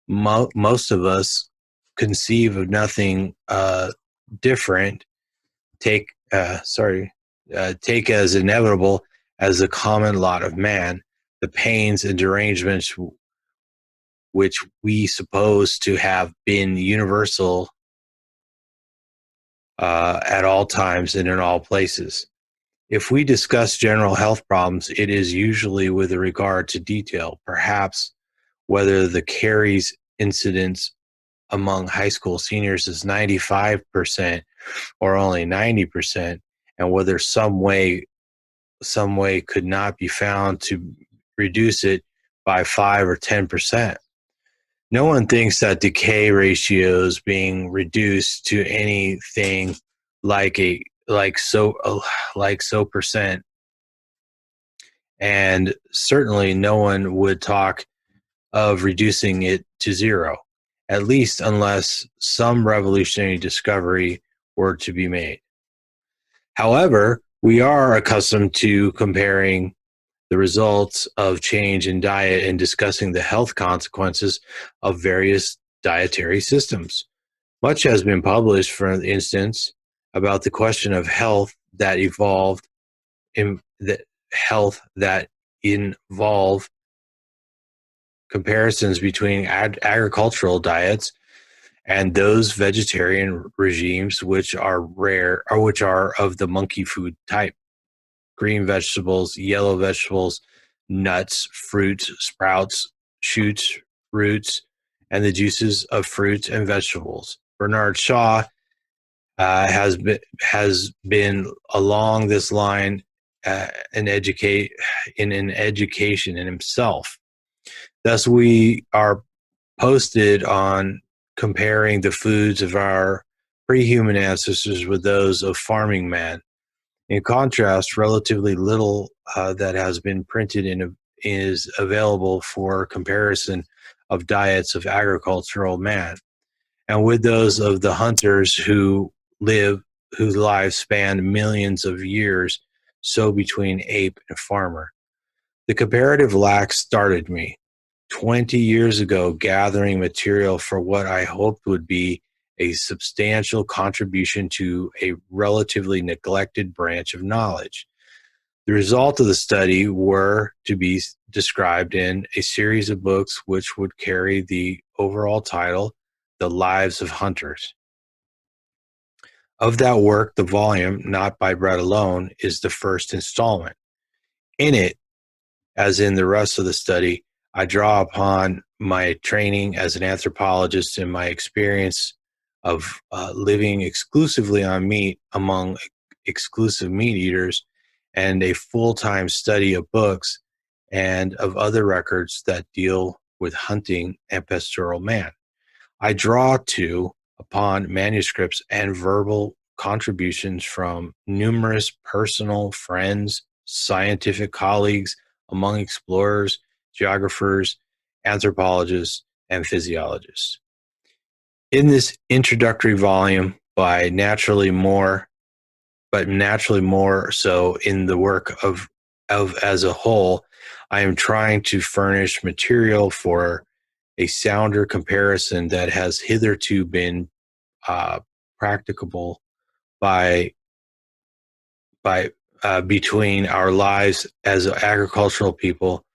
most of us conceive of nothing different, take as inevitable as the common lot of man, the pains and derangements which we suppose to have been universal at all times and in all places. If we discuss general health problems, it is usually with regard to detail, perhaps whether the caries incidence among high school seniors is 95% or only 90%, and whether some way could not be found to reduce it by 5 or 10%. No one thinks that decay ratios being reduced to anything like so percent, and certainly no one would talk of reducing it to zero, at least unless some revolutionary discovery were to be made. However, we are accustomed to comparing the results of change in diet and discussing the health consequences of various dietary systems. Much has been published, for instance, about the question of health that involve comparisons between agricultural diets and those vegetarian regimes which are rare, or which are of the monkey food type. Green vegetables, yellow vegetables, nuts, fruits, sprouts, shoots, roots, and the juices of fruits and vegetables. Bernard Shaw has been along this line in education in himself. Thus, we are posted on comparing the foods of our pre-human ancestors with those of farming man. In contrast, relatively little that has been printed is available for comparison of diets of agricultural man, and with those of the hunters whose lives span millions of years, so between ape and farmer. The comparative lack started me 20 years ago gathering material for what I hoped would be a substantial contribution to a relatively neglected branch of knowledge. The result of the study were to be described in a series of books which would carry the overall title, The Lives of Hunters. Of that work, the volume, Not by Bread Alone, is the first installment. In it, as in the rest of the study, I draw upon my training as an anthropologist and my experience of living exclusively on meat among exclusive meat eaters, and a full-time study of books and of other records that deal with hunting and pastoral man. I draw upon manuscripts and verbal contributions from numerous personal friends, scientific colleagues among explorers, geographers, anthropologists, and physiologists. In this introductory volume, but naturally more so in the work of as a whole, I am trying to furnish material for a sounder comparison that has hitherto been practicable between our lives as agricultural people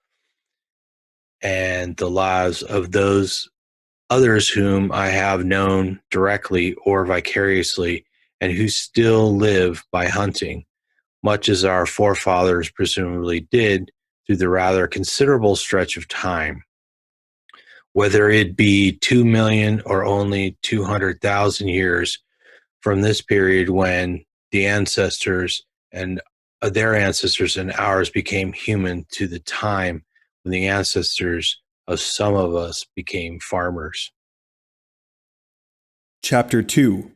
and the lives of those others whom I have known directly or vicariously and who still live by hunting, much as our forefathers presumably did through the rather considerable stretch of time. Whether it be 2 million or only 200,000 years from this period when the ancestors and their ancestors and ours became human to the time when the ancestors of some of us became farmers. Chapter 2: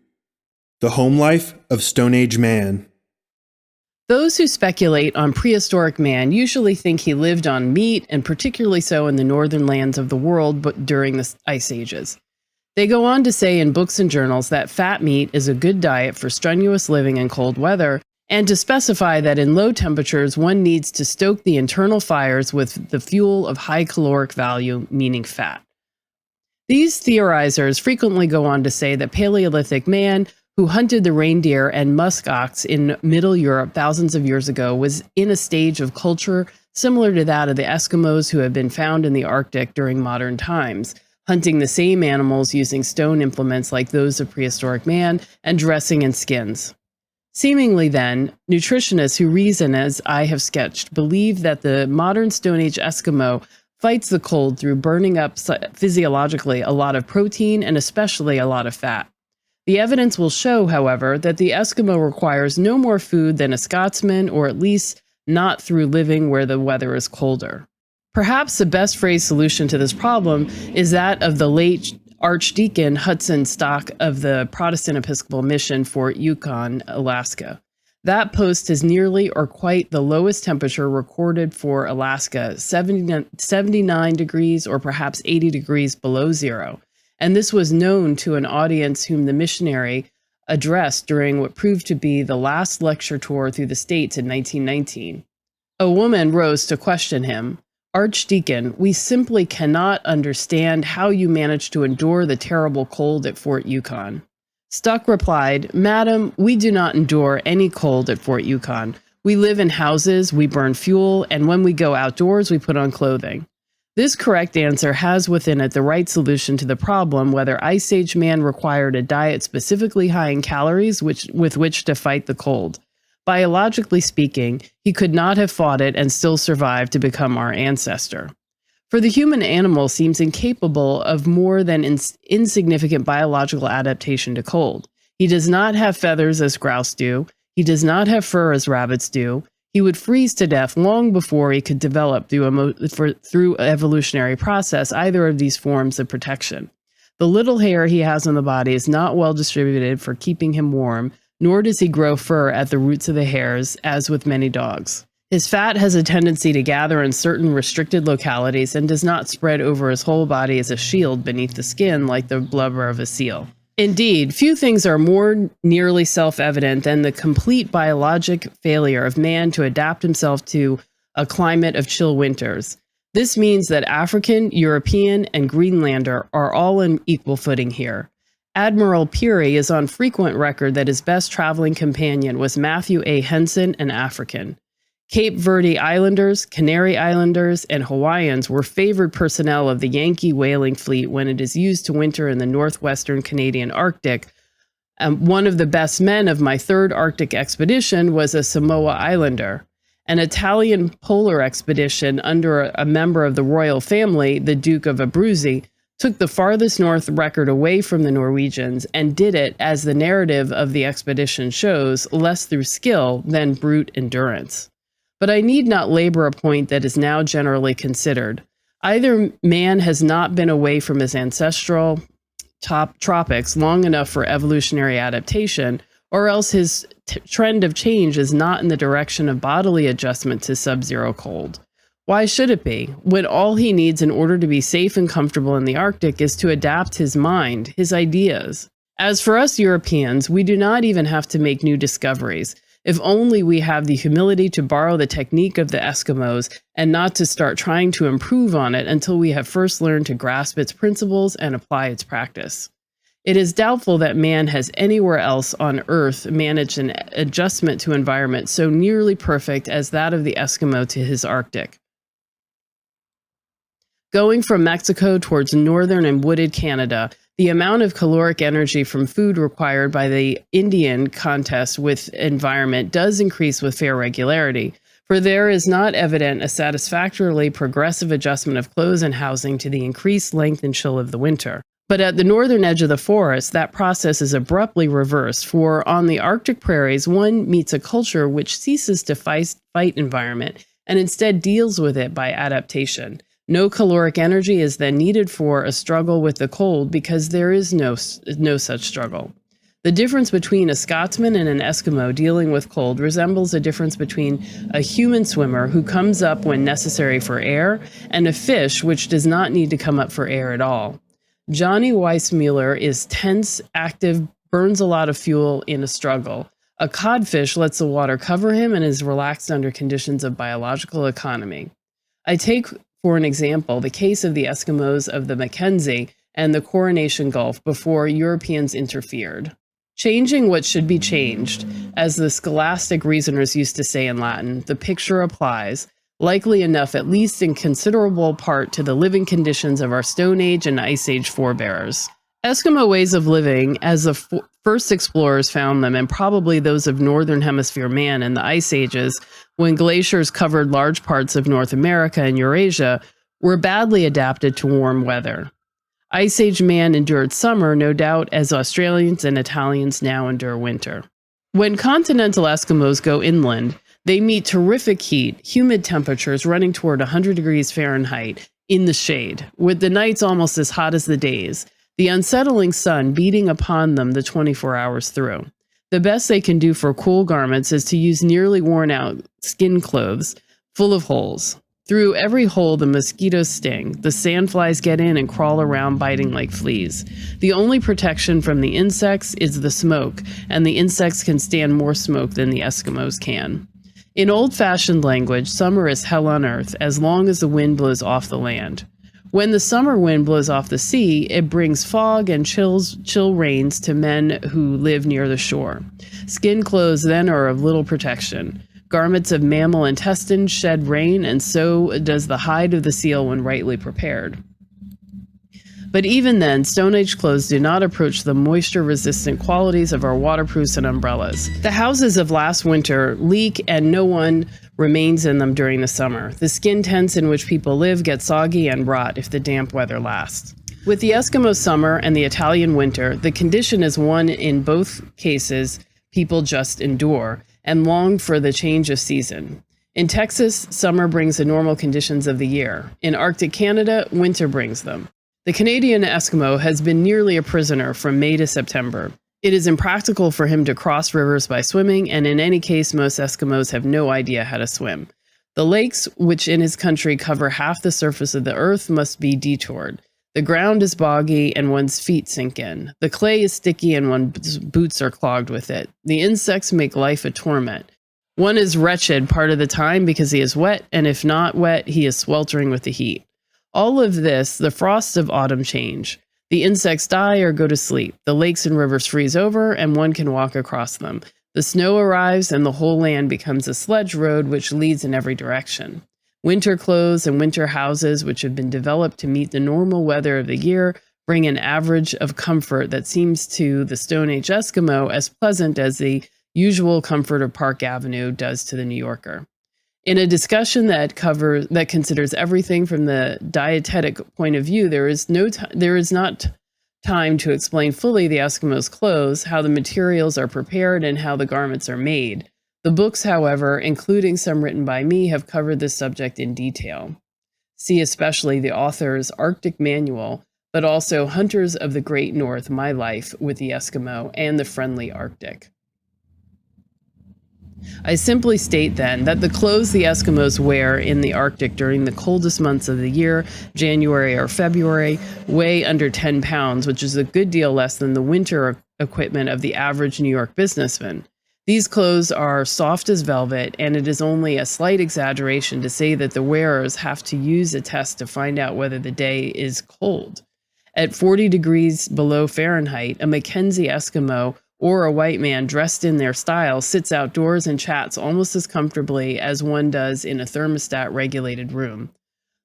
The Home Life of Stone Age Man. Those who speculate on prehistoric man usually think he lived on meat, and particularly so in the northern lands of the world but during the ice ages. They go on to say in books and journals that fat meat is a good diet for strenuous living in cold weather, and to specify that in low temperatures one needs to stoke the internal fires with the fuel of high caloric value, meaning fat. These theorizers frequently go on to say that Paleolithic man, who hunted the reindeer and musk ox in Middle Europe thousands of years ago, was in a stage of culture similar to that of the Eskimos who have been found in the Arctic during modern times, hunting the same animals using stone implements like those of prehistoric man and dressing in skins. Seemingly then, nutritionists who reason as I have sketched believe that the modern Stone Age Eskimo fights the cold through burning up physiologically a lot of protein and especially a lot of fat. The evidence will show, however, that the Eskimo requires no more food than a Scotsman, or at least not through living where the weather is colder. Perhaps the best phrased solution to this problem is that of the late Archdeacon Hudson Stock of the Protestant Episcopal Mission, Fort Yukon, Alaska. That post is nearly or quite the lowest temperature recorded for Alaska, 79 degrees or perhaps 80 degrees below zero. And this was known to an audience whom the missionary addressed during what proved to be the last lecture tour through the States in 1919. A woman rose to question him. "Archdeacon, we simply cannot understand how you managed to endure the terrible cold at Fort Yukon." Stuck replied, "Madam, we do not endure any cold at Fort Yukon. We live in houses, we burn fuel, and when we go outdoors, we put on clothing." This correct answer has within it the right solution to the problem whether Ice Age man required a diet specifically high in calories with which to fight the cold. Biologically speaking, he could not have fought it and still survived to become our ancestor. For the human animal seems incapable of more than insignificant biological adaptation to cold. He does not have feathers as grouse do. He does not have fur as rabbits do. He would freeze to death long before he could develop through evolutionary process either of these forms of protection. The little hair he has on the body is not well distributed for keeping him warm, nor does he grow fur at the roots of the hairs, as with many dogs. His fat has a tendency to gather in certain restricted localities and does not spread over his whole body as a shield beneath the skin like the blubber of a seal. Indeed, few things are more nearly self-evident than the complete biologic failure of man to adapt himself to a climate of chill winters. This means that African, European, and Greenlander are all on equal footing here. Admiral Peary is on frequent record that his best traveling companion was Matthew A. Henson, an African. Cape Verde Islanders, Canary Islanders, and Hawaiians were favored personnel of the Yankee whaling fleet when it is used to winter in the northwestern Canadian Arctic. One of the best men of my third Arctic expedition was a Samoa Islander. An Italian polar expedition under a member of the royal family, the Duke of Abruzzi, took the farthest north record away from the Norwegians and did it, as the narrative of the expedition shows, less through skill than brute endurance. But I need not labor a point that is now generally considered. Either man has not been away from his ancestral tropics long enough for evolutionary adaptation, or else his trend of change is not in the direction of bodily adjustment to sub-zero cold. Why should it be, when all he needs in order to be safe and comfortable in the Arctic is to adapt his mind, his ideas? As for us Europeans, we do not even have to make new discoveries, if only we have the humility to borrow the technique of the Eskimos and not to start trying to improve on it until we have first learned to grasp its principles and apply its practice. It is doubtful that man has anywhere else on Earth managed an adjustment to environment so nearly perfect as that of the Eskimo to his Arctic. Going from Mexico towards northern and wooded Canada, the amount of caloric energy from food required by the Indian contest with environment does increase with fair regularity, for there is not evident a satisfactorily progressive adjustment of clothes and housing to the increased length and chill of the winter. But at the northern edge of the forest, that process is abruptly reversed, for on the Arctic prairies, one meets a culture which ceases to fight environment and instead deals with it by adaptation. No caloric energy is then needed for a struggle with the cold because there is no such struggle. The difference between a Scotsman and an Eskimo dealing with cold resembles a difference between a human swimmer who comes up when necessary for air and a fish which does not need to come up for air at all. Johnny Weissmuller is tense, active, burns a lot of fuel in a struggle. A codfish lets the water cover him and is relaxed under conditions of biological economy. I take for an example, the case of the Eskimos of the Mackenzie and the Coronation Gulf before Europeans interfered. Changing what should be changed, as the scholastic reasoners used to say in Latin, the picture applies, likely enough at least in considerable part to the living conditions of our Stone Age and Ice Age forebears. Eskimo ways of living, as the first explorers found them, and probably those of Northern Hemisphere man in the Ice Ages, when glaciers covered large parts of North America and Eurasia, were badly adapted to warm weather. Ice Age man endured summer, no doubt, as Australians and Italians now endure winter. When continental Eskimos go inland, they meet terrific heat, humid temperatures running toward 100 degrees Fahrenheit in the shade, with the nights almost as hot as the days, the unsettling sun beating upon them the 24 hours through. The best they can do for cool garments is to use nearly worn-out skin clothes full of holes. Through every hole, the mosquitoes sting. The sandflies get in and crawl around, biting like fleas. The only protection from the insects is the smoke, and the insects can stand more smoke than the Eskimos can. In old-fashioned language, summer is hell on earth as long as the wind blows off the land. When the summer wind blows off the sea, it brings fog and chill rains to men who live near the shore. Skin clothes then are of little protection. Garments of mammal intestines shed rain, and so does the hide of the seal when rightly prepared. But even then, Stone Age clothes do not approach the moisture-resistant qualities of our waterproofs and umbrellas. The houses of last winter leak, and no one remains in them during the summer. The skin tents in which people live get soggy and rot if the damp weather lasts. With the Eskimo summer and the Italian winter, the condition is one in both cases people just endure and long for the change of season. In Texas, summer brings the normal conditions of the year. In Arctic Canada, winter brings them. The Canadian Eskimo has been nearly a prisoner from May to September. It is impractical for him to cross rivers by swimming, and in any case, most Eskimos have no idea how to swim. The lakes, which in his country cover half the surface of the earth, must be detoured. The ground is boggy and one's feet sink in. The clay is sticky and one's boots are clogged with it. The insects make life a torment. One is wretched part of the time because he is wet, and if not wet, he is sweltering with the heat. All of this, the frosts of autumn change. The insects die or go to sleep. The lakes and rivers freeze over, and one can walk across them. The snow arrives, and the whole land becomes a sledge road which leads in every direction. Winter clothes and winter houses, which have been developed to meet the normal weather of the year, bring an average of comfort that seems to the Stone Age Eskimo as pleasant as the usual comfort of Park Avenue does to the New Yorker. In a discussion that considers everything from the dietetic point of view, there is not time to explain fully the Eskimos' clothes, how the materials are prepared, and how the garments are made. The books, however, including some written by me, have covered this subject in detail. See especially the author's Arctic Manual, but also Hunters of the Great North, My Life with the Eskimo, and The Friendly Arctic. I simply state then that the clothes the Eskimos wear in the Arctic during the coldest months of the year, January or February, weigh under 10 pounds, which is a good deal less than the winter equipment of the average New York businessman. These clothes are soft as velvet, and it is only a slight exaggeration to say that the wearers have to use a test to find out whether the day is cold. At 40 degrees below Fahrenheit, a Mackenzie Eskimo or a white man dressed in their style sits outdoors and chats almost as comfortably as one does in a thermostat-regulated room.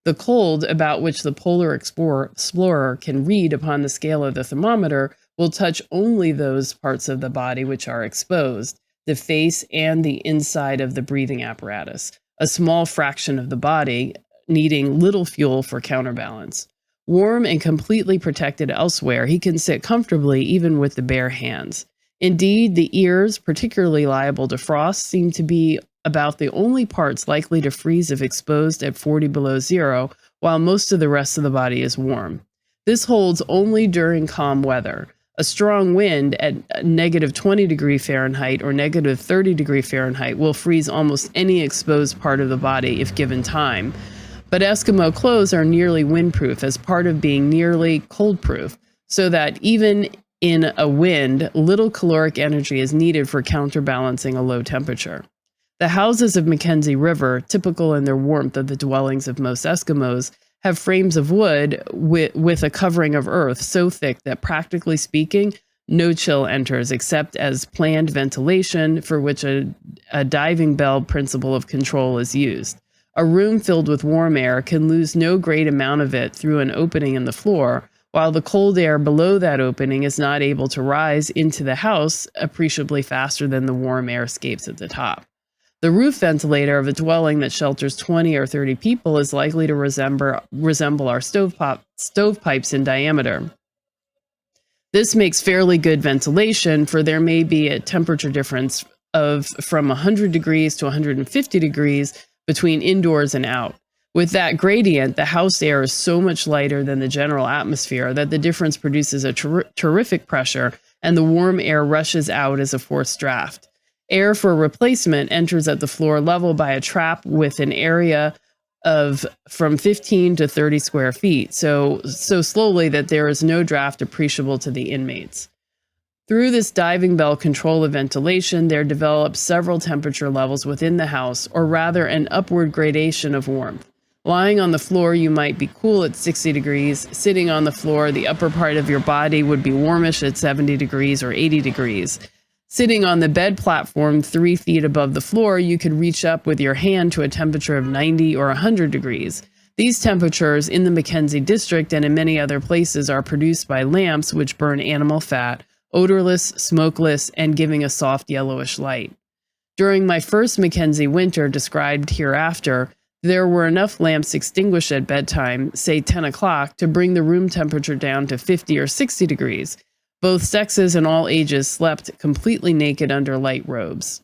The cold, about which the polar explorer can read upon the scale of the thermometer, will touch only those parts of the body which are exposed, the face and the inside of the breathing apparatus, a small fraction of the body needing little fuel for counterbalance. Warm and completely protected elsewhere, he can sit comfortably even with the bare hands. Indeed, the ears, particularly liable to frost, seem to be about the only parts likely to freeze if exposed at 40 below zero, while most of the rest of the body is warm. This holds only during calm weather. A strong wind at negative 20 degree Fahrenheit or negative 30 degree Fahrenheit will freeze almost any exposed part of the body if given time. But Eskimo clothes are nearly windproof as part of being nearly cold-proof, so that even in a wind, little caloric energy is needed for counterbalancing a low temperature. The houses of Mackenzie River, typical in their warmth of the dwellings of most Eskimos, have frames of wood with a covering of earth so thick that, practically speaking, no chill enters except as planned ventilation, for which a diving bell principle of control is used. A room filled with warm air can lose no great amount of it through an opening in the floor, while the cold air below that opening is not able to rise into the house appreciably faster than the warm air escapes at the top. The roof ventilator of a dwelling that shelters 20 or 30 people is likely to resemble our stovepipes in diameter. This makes fairly good ventilation, for there may be a temperature difference of from 100 degrees to 150 degrees between indoors and out. With that gradient, the house air is so much lighter than the general atmosphere that the difference produces a terrific pressure, and the warm air rushes out as a forced draft. Air for replacement enters at the floor level by a trap with an area of from 15 to 30 square feet, so slowly that there is no draft appreciable to the inmates. Through this diving bell control of ventilation, there develops several temperature levels within the house, or rather an upward gradation of warmth. Lying on the floor, you might be cool at 60 degrees. Sitting on the floor, the upper part of your body would be warmish at 70 degrees or 80 degrees. Sitting on the bed platform 3 feet above the floor, you could reach up with your hand to a temperature of 90 or 100 degrees. These temperatures in the Mackenzie district and in many other places are produced by lamps which burn animal fat, odorless, smokeless, and giving a soft yellowish light. During my first Mackenzie winter, described hereafter, there were enough lamps extinguished at bedtime, say 10 o'clock, to bring the room temperature down to 50 or 60 degrees. Both sexes and all ages slept completely naked under light robes.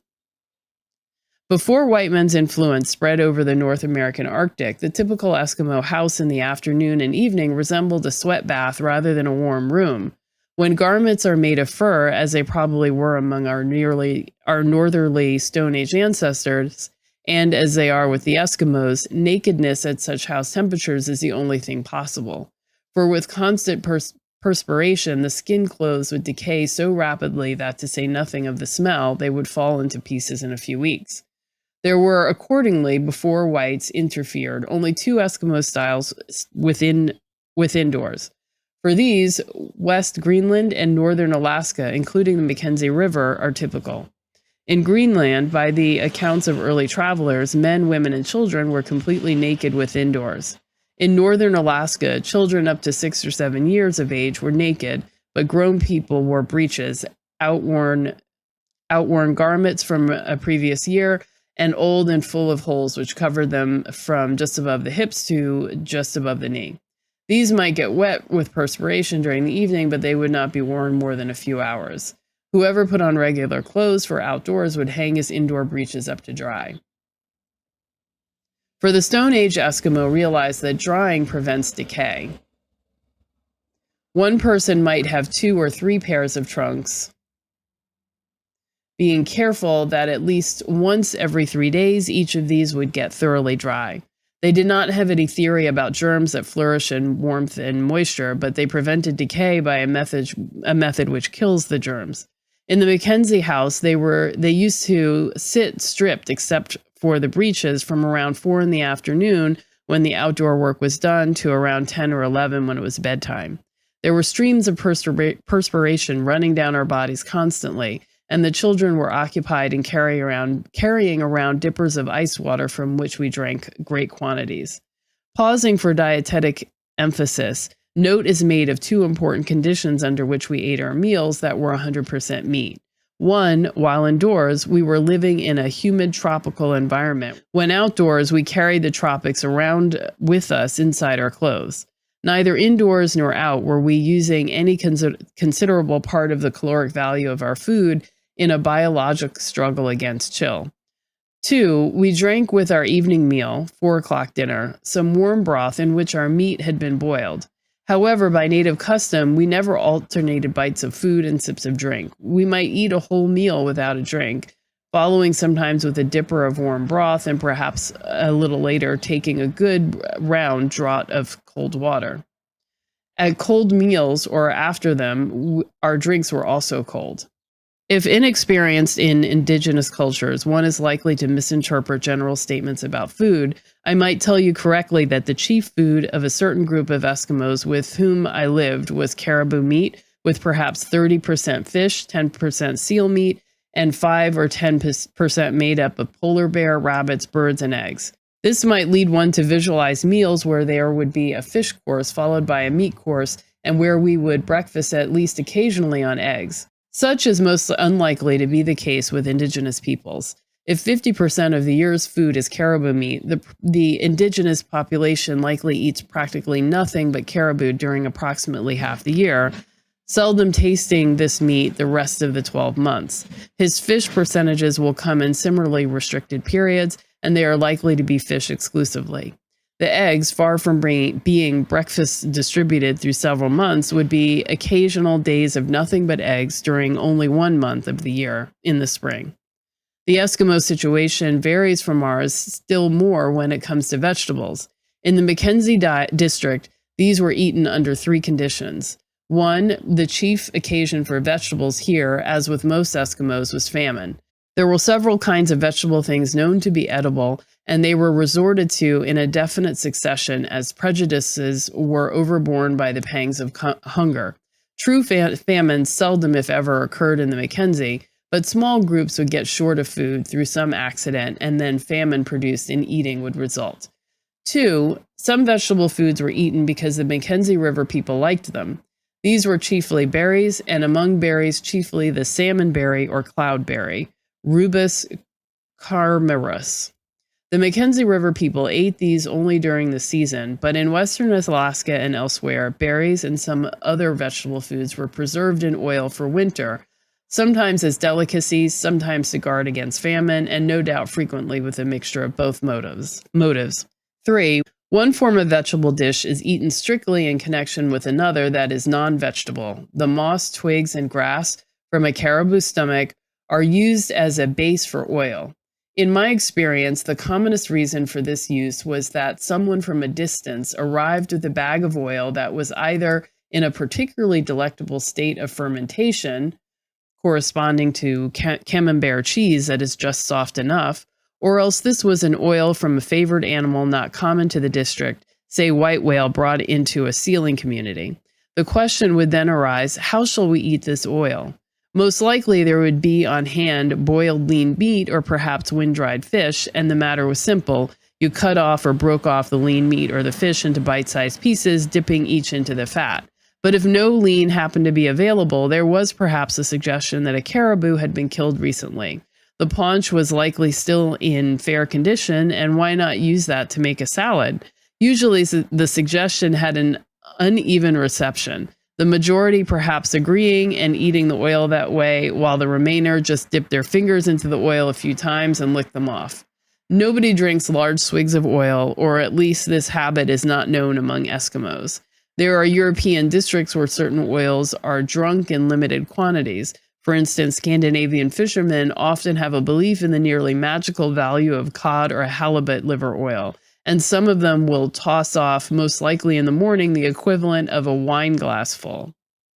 Before white men's influence spread over the North American Arctic, the typical Eskimo house in the afternoon and evening resembled a sweat bath rather than a warm room. When garments are made of fur, as they probably were among our northerly Stone Age ancestors, and as they are with the Eskimos, nakedness at such house temperatures is the only thing possible. For with constant perspiration, the skin clothes would decay so rapidly that, to say nothing of the smell, they would fall into pieces in a few weeks. There were accordingly, before whites interfered, only 2 Eskimo styles within doors. For these, West Greenland and Northern Alaska, including the Mackenzie River, are typical. In Greenland, by the accounts of early travelers, men, women, and children were completely naked within doors. In Northern Alaska, children up to 6 or 7 years of age were naked, but grown people wore breeches, outworn garments from a previous year, and old and full of holes which covered them from just above the hips to just above the knee. These might get wet with perspiration during the evening, but they would not be worn more than a few hours. Whoever put on regular clothes for outdoors would hang his indoor breeches up to dry. For the Stone Age Eskimo realized that drying prevents decay. One person might have 2 or 3 pairs of trunks, being careful that at least once every 3 days each of these would get thoroughly dry. They did not have any theory about germs that flourish in warmth and moisture, but they prevented decay by a method which kills the germs. In the Mackenzie house, they used to sit stripped except for the breeches from around 4 in the afternoon when the outdoor work was done to around 10 or 11 when it was bedtime. There were streams of perspiration running down our bodies constantly, and the children were occupied in carrying around dippers of ice water from which we drank great quantities. Pausing for dietetic emphasis, note is made of 2 important conditions under which we ate our meals that were 100% meat. One, while indoors, we were living in a humid tropical environment. When outdoors, we carried the tropics around with us inside our clothes. Neither indoors nor out were we using any considerable part of the caloric value of our food in a biologic struggle against chill. 2, we drank with our evening meal, 4 o'clock dinner, some warm broth in which our meat had been boiled. However, by native custom, we never alternated bites of food and sips of drink. We might eat a whole meal without a drink, following sometimes with a dipper of warm broth and perhaps a little later taking a good round draught of cold water. At cold meals or after them, our drinks were also cold. If inexperienced in indigenous cultures, one is likely to misinterpret general statements about food, I might tell you correctly that the chief food of a certain group of Eskimos with whom I lived was caribou meat, with perhaps 30% fish, 10% seal meat, and 5 or 10% made up of polar bear, rabbits, birds, and eggs. This might lead one to visualize meals where there would be a fish course followed by a meat course, and where we would breakfast at least occasionally on eggs. Such is most unlikely to be the case with indigenous peoples. If 50% of the year's food is caribou meat, the indigenous population likely eats practically nothing but caribou during approximately half the year, seldom tasting this meat the rest of the 12 months. His fish percentages will come in similarly restricted periods, and they are likely to be fish exclusively. The eggs, far from being breakfast distributed through several months, would be occasional days of nothing but eggs during only 1 month of the year, in the spring. The Eskimo situation varies from ours still more when it comes to vegetables. In the Mackenzie district, these were eaten under 3 conditions. 1, the chief occasion for vegetables here, as with most Eskimos, was famine. There were several kinds of vegetable things known to be edible, and they were resorted to in a definite succession as prejudices were overborne by the pangs of hunger. True famine seldom, if ever, occurred in the Mackenzie, but small groups would get short of food through some accident, and then famine produced in eating would result. 2, some vegetable foods were eaten because the Mackenzie River people liked them. These were chiefly berries, and among berries chiefly the salmonberry or cloudberry, Rubus carnivorus. The Mackenzie River people ate these only during the season, but in western Alaska and elsewhere, berries and some other vegetable foods were preserved in oil for winter, sometimes as delicacies, sometimes to guard against famine, and no doubt frequently with a mixture of both motives. 3, one form of vegetable dish is eaten strictly in connection with another that is non-vegetable. The moss, twigs, and grass from a caribou stomach are used as a base for oil. In my experience, the commonest reason for this use was that someone from a distance arrived with a bag of oil that was either in a particularly delectable state of fermentation, corresponding to camembert cheese that is just soft enough, or else this was an oil from a favored animal not common to the district, say white whale brought into a sealing community. The question would then arise, how shall we eat this oil? Most likely there would be on hand boiled lean meat or perhaps wind-dried fish, and the matter was simple. You cut off or broke off the lean meat or the fish into bite-sized pieces, dipping each into the fat. But if no lean happened to be available, there was perhaps a suggestion that a caribou had been killed recently. The paunch was likely still in fair condition, and why not use that to make a salad? Usually the suggestion had an uneven reception. the majority perhaps agreeing and eating the oil that way, while the remainder just dip their fingers into the oil a few times and lick them off. Nobody drinks large swigs of oil, or at least this habit is not known among Eskimos. There are European districts where certain oils are drunk in limited quantities. For instance, Scandinavian fishermen often have a belief in the nearly magical value of cod or halibut liver oil, and some of them will toss off, most likely in the morning, the equivalent of a wine glass full.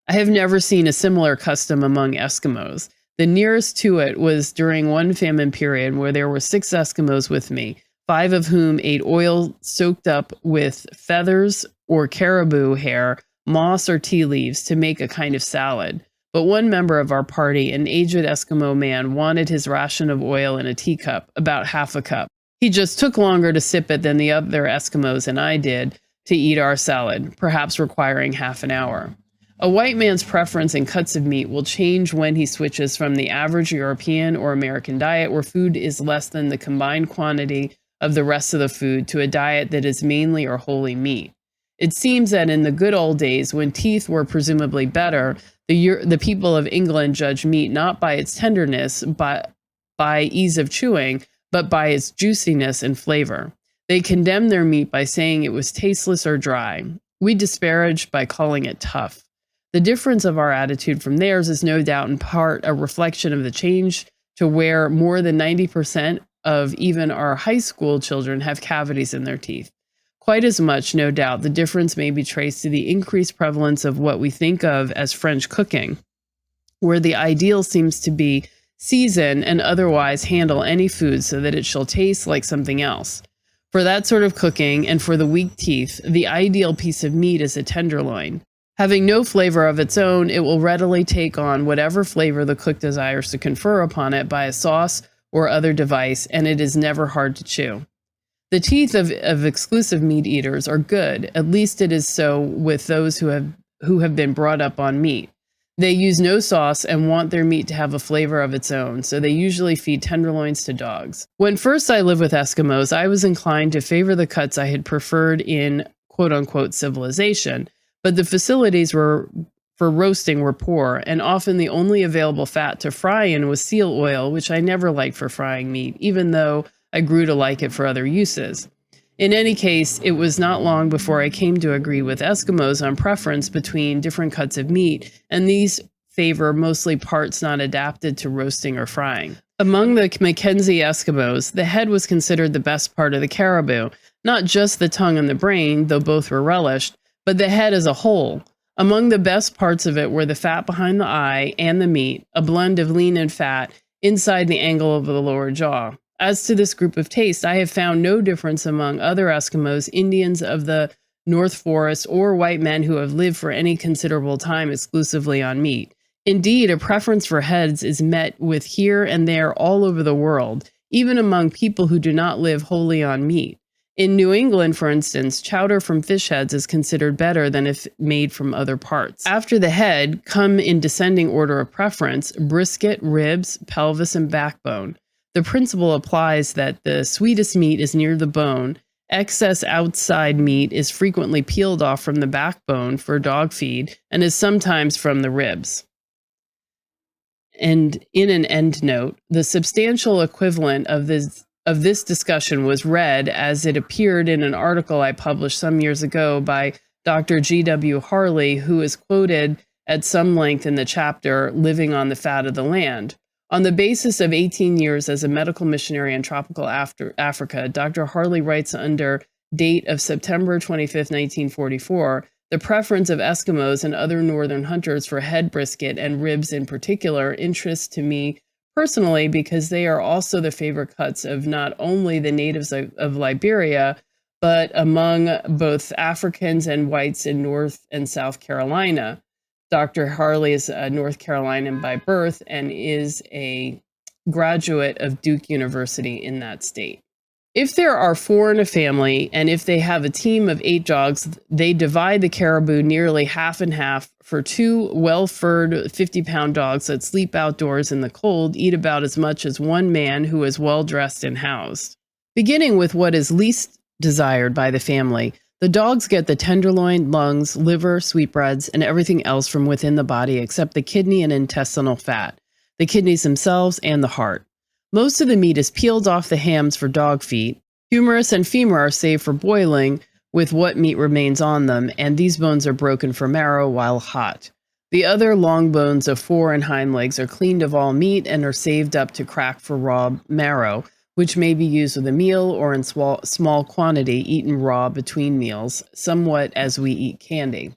I have never seen a similar custom among Eskimos. The nearest to it was during one famine period where there were 6 Eskimos with me, 5 of whom ate oil soaked up with feathers or caribou hair, moss or tea leaves to make a kind of salad. But one member of our party, an aged Eskimo man, wanted his ration of oil in a teacup, about half a cup. He just took longer to sip it than the other Eskimos and I did to eat our salad, perhaps requiring half an hour. A white man's preference in cuts of meat will change when he switches from the average European or American diet, where food is less than the combined quantity of the rest of the food, to a diet that is mainly or wholly meat. It seems that in the good old days, when teeth were presumably better, the people of England judged meat not by its tenderness, but by ease of chewing, but by its juiciness and flavor. They condemned their meat by saying it was tasteless or dry. We disparaged by calling it tough. The difference of our attitude from theirs is no doubt in part a reflection of the change to where more than 90% of even our high school children have cavities in their teeth. Quite as much, no doubt, the difference may be traced to the increased prevalence of what we think of as French cooking, where the ideal seems to be season and otherwise handle any food so that it shall taste like something else. For that sort of cooking and for the weak teeth, the ideal piece of meat is a tenderloin. Having no flavor of its own, it will readily take on whatever flavor the cook desires to confer upon it by a sauce or other device, and it is never hard to chew. The teeth of exclusive meat eaters are good, at least it is so with those who have been brought up on meat. They use no sauce and want their meat to have a flavor of its own, so they usually feed tenderloins to dogs. When first I lived with Eskimos, I was inclined to favor the cuts I had preferred in quote-unquote civilization, but the facilities for roasting were poor, and often the only available fat to fry in was seal oil, which I never liked for frying meat, even though I grew to like it for other uses. In any case, it was not long before I came to agree with Eskimos on preference between different cuts of meat, and these favor mostly parts not adapted to roasting or frying. Among the Mackenzie Eskimos, the head was considered the best part of the caribou, not just the tongue and the brain, though both were relished, but the head as a whole. Among the best parts of it were the fat behind the eye and the meat, a blend of lean and fat inside the angle of the lower jaw. As to this group of taste, I have found no difference among other Eskimos, Indians of the North Forest, or white men who have lived for any considerable time exclusively on meat. Indeed, a preference for heads is met with here and there all over the world, even among people who do not live wholly on meat. In New England, for instance, chowder from fish heads is considered better than if made from other parts. After the head come in descending order of preference, brisket, ribs, pelvis, and backbone. The principle applies that the sweetest meat is near the bone. Excess outside meat is frequently peeled off from the backbone for dog feed and is sometimes from the ribs. And in an endnote, the substantial equivalent of this discussion was read as it appeared in an article I published some years ago by Dr. G.W. Harley, who is quoted at some length in the chapter Living on the Fat of the Land. On the basis of 18 years as a medical missionary in tropical Africa, Dr. Harley writes under date of September 25, 1944, the preference of Eskimos and other northern hunters for head brisket and ribs in particular interests to me personally because they are also the favorite cuts of not only the natives of Liberia, but among both Africans and whites in North and South Carolina. Dr. Harley is a North Carolinian by birth and is a graduate of Duke University in that state. If there are 4 in a family, and if they have a team of 8 dogs, they divide the caribou nearly half and half for 2 well-furred 50-pound dogs that sleep outdoors in the cold, eat about as much as one man who is well-dressed and housed. Beginning with what is least desired by the family, The dogs get the tenderloin, lungs, liver, sweetbreads, and everything else from within the body except the kidney and intestinal fat, the kidneys themselves, and the heart. Most of the meat is peeled off the hams for dog feet. Humerus and femur are saved for boiling with what meat remains on them, and these bones are broken for marrow while hot. The other long bones of fore and hind legs are cleaned of all meat and are saved up to crack for raw marrow, which may be used with a meal or in small quantity eaten raw between meals, somewhat as we eat candy.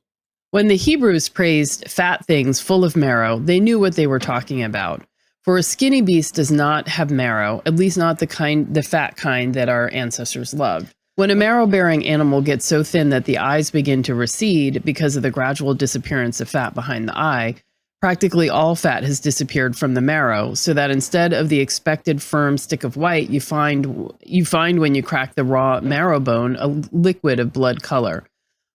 When the Hebrews praised fat things full of marrow, they knew what they were talking about. For a skinny beast does not have marrow, at least not the fat kind that our ancestors loved. When a marrow-bearing animal gets so thin that the eyes begin to recede because of the gradual disappearance of fat behind the eye, practically all fat has disappeared from the marrow, so that instead of the expected firm stick of white you find when you crack the raw marrow bone a liquid of blood color.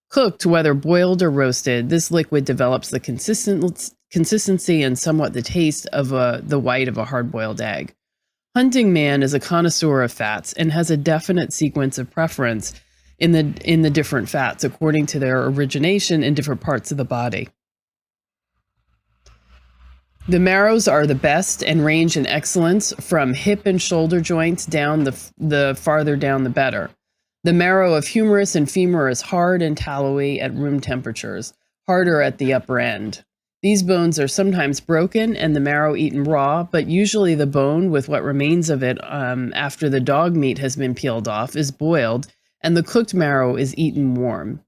Cooked, whether boiled or roasted, this liquid develops the consistency and somewhat the taste of the white of a hard-boiled egg. Hunting man is a connoisseur of fats and has a definite sequence of preference in the different fats according to their origination in different parts of the body. The marrows are the best and range in excellence from hip and shoulder joints down the farther down the better. The marrow of humerus and femur is hard and tallowy at room temperatures, harder at the upper end. These bones are sometimes broken and the marrow eaten raw, but usually the bone, with what remains of it after the dog meat has been peeled off, is boiled, and the cooked marrow is eaten warm.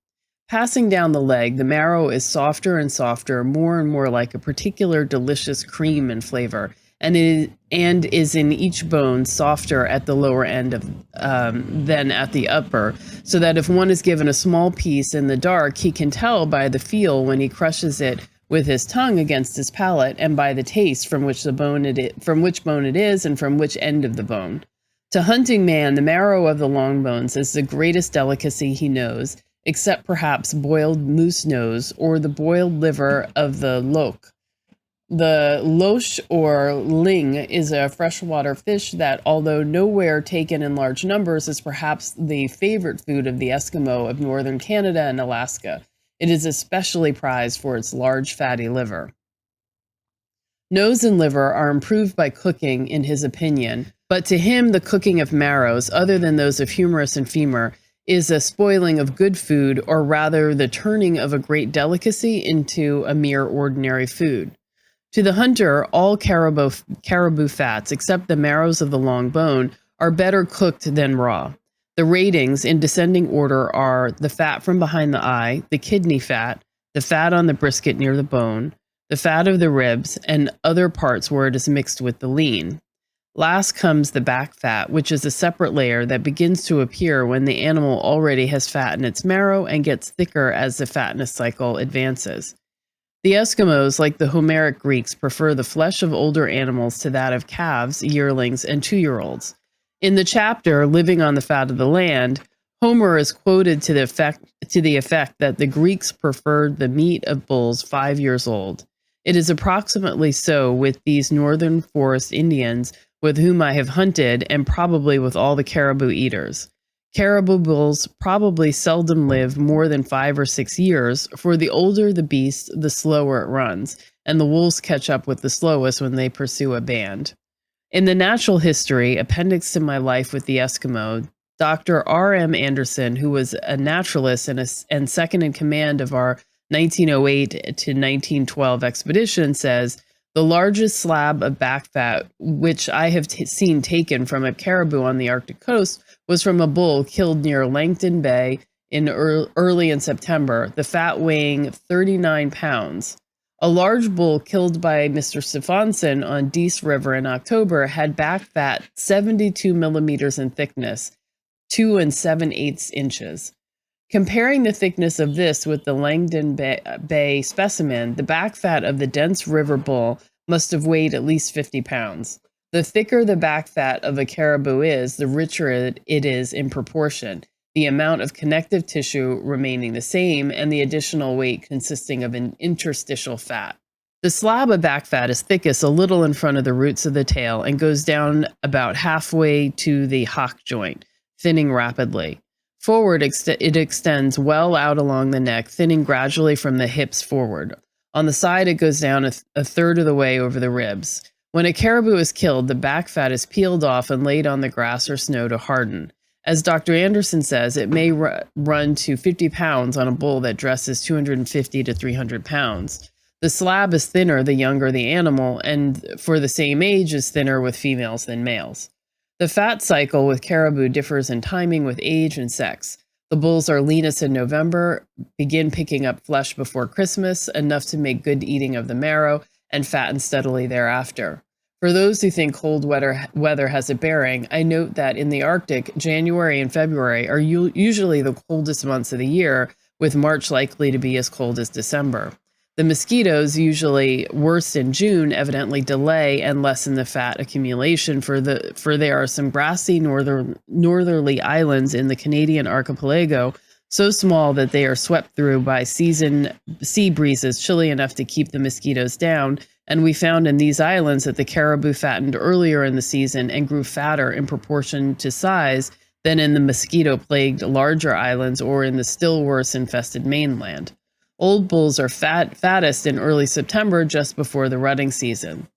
Passing down the leg, the marrow is softer and softer, more and more like a particular delicious cream in flavor, and is in each bone softer at the lower end than at the upper, so that if one is given a small piece in the dark, he can tell by the feel when he crushes it with his tongue against his palate, and by the taste from which bone it is and from which end of the bone. To hunting man, the marrow of the long bones is the greatest delicacy he knows, except perhaps boiled moose nose or the boiled liver of the loch. The loch or ling is a freshwater fish that, although nowhere taken in large numbers, is perhaps the favorite food of the Eskimo of northern Canada and Alaska. It is especially prized for its large fatty liver. Nose and liver are improved by cooking, in his opinion, but to him the cooking of marrows, other than those of humerus and femur, is a spoiling of good food, or rather the turning of a great delicacy into a mere ordinary food. To the hunter, all caribou fats, except the marrows of the long bone, are better cooked than raw. The ratings, in descending order, are the fat from behind the eye, the kidney fat, the fat on the brisket near the bone, the fat of the ribs, and other parts where it is mixed with the lean. Last comes the back fat, which is a separate layer that begins to appear when the animal already has fat in its marrow and gets thicker as the fatness cycle advances. The Eskimos, like the Homeric Greeks, prefer the flesh of older animals to that of calves, yearlings, and 2-year-olds. In the chapter, Living on the Fat of the Land, Homer is quoted to the effect that the Greeks preferred the meat of bulls 5 years old. It is approximately so with these northern forest Indians with whom I have hunted, and probably with all the caribou eaters. Caribou bulls probably seldom live more than 5 or 6 years, for the older the beast, the slower it runs, and the wolves catch up with the slowest when they pursue a band. In the Natural History, appendix to my life with the Eskimo, Dr. R.M. Anderson, who was a naturalist and second in command of our 1908 to 1912 expedition, says, the largest slab of back fat which I have seen taken from a caribou on the Arctic coast was from a bull killed near Langton Bay early in September, the fat weighing 39 pounds. A large bull killed by Mr. Stefansson on Dease River in October had back fat 72 millimeters in thickness, 2 7/8 inches. Comparing the thickness of this with the Langdon Bay specimen, the back fat of the dense river bull must have weighed at least 50 pounds. The thicker the back fat of a caribou is, the richer it is in proportion, the amount of connective tissue remaining the same, and the additional weight consisting of an interstitial fat. The slab of back fat is thickest a little in front of the roots of the tail and goes down about halfway to the hock joint, thinning rapidly. Forward, it extends well out along the neck, thinning gradually from the hips forward. On the side, it goes down a third of the way over the ribs. When a caribou is killed, the back fat is peeled off and laid on the grass or snow to harden. As Dr. Anderson says, it may run to 50 pounds on a bull that dresses 250 to 300 pounds. The slab is thinner the younger the animal, and for the same age is thinner with females than males. The fat cycle with caribou differs in timing with age and sex. The bulls are leanest in November, begin picking up flesh before Christmas, enough to make good eating of the marrow, and fatten steadily thereafter. For those who think cold weather has a bearing, I note that in the Arctic, January and February are usually the coldest months of the year, with March likely to be as cold as December. The mosquitoes, usually worst in June, evidently delay and lessen the fat accumulation, for there are some grassy northerly islands in the Canadian archipelago so small that they are swept through by sea breezes chilly enough to keep the mosquitoes down, and we found in these islands that the caribou fattened earlier in the season and grew fatter in proportion to size than in the mosquito-plagued larger islands or in the still worse infested mainland. Old bulls are fattest in early September, just before the rutting season.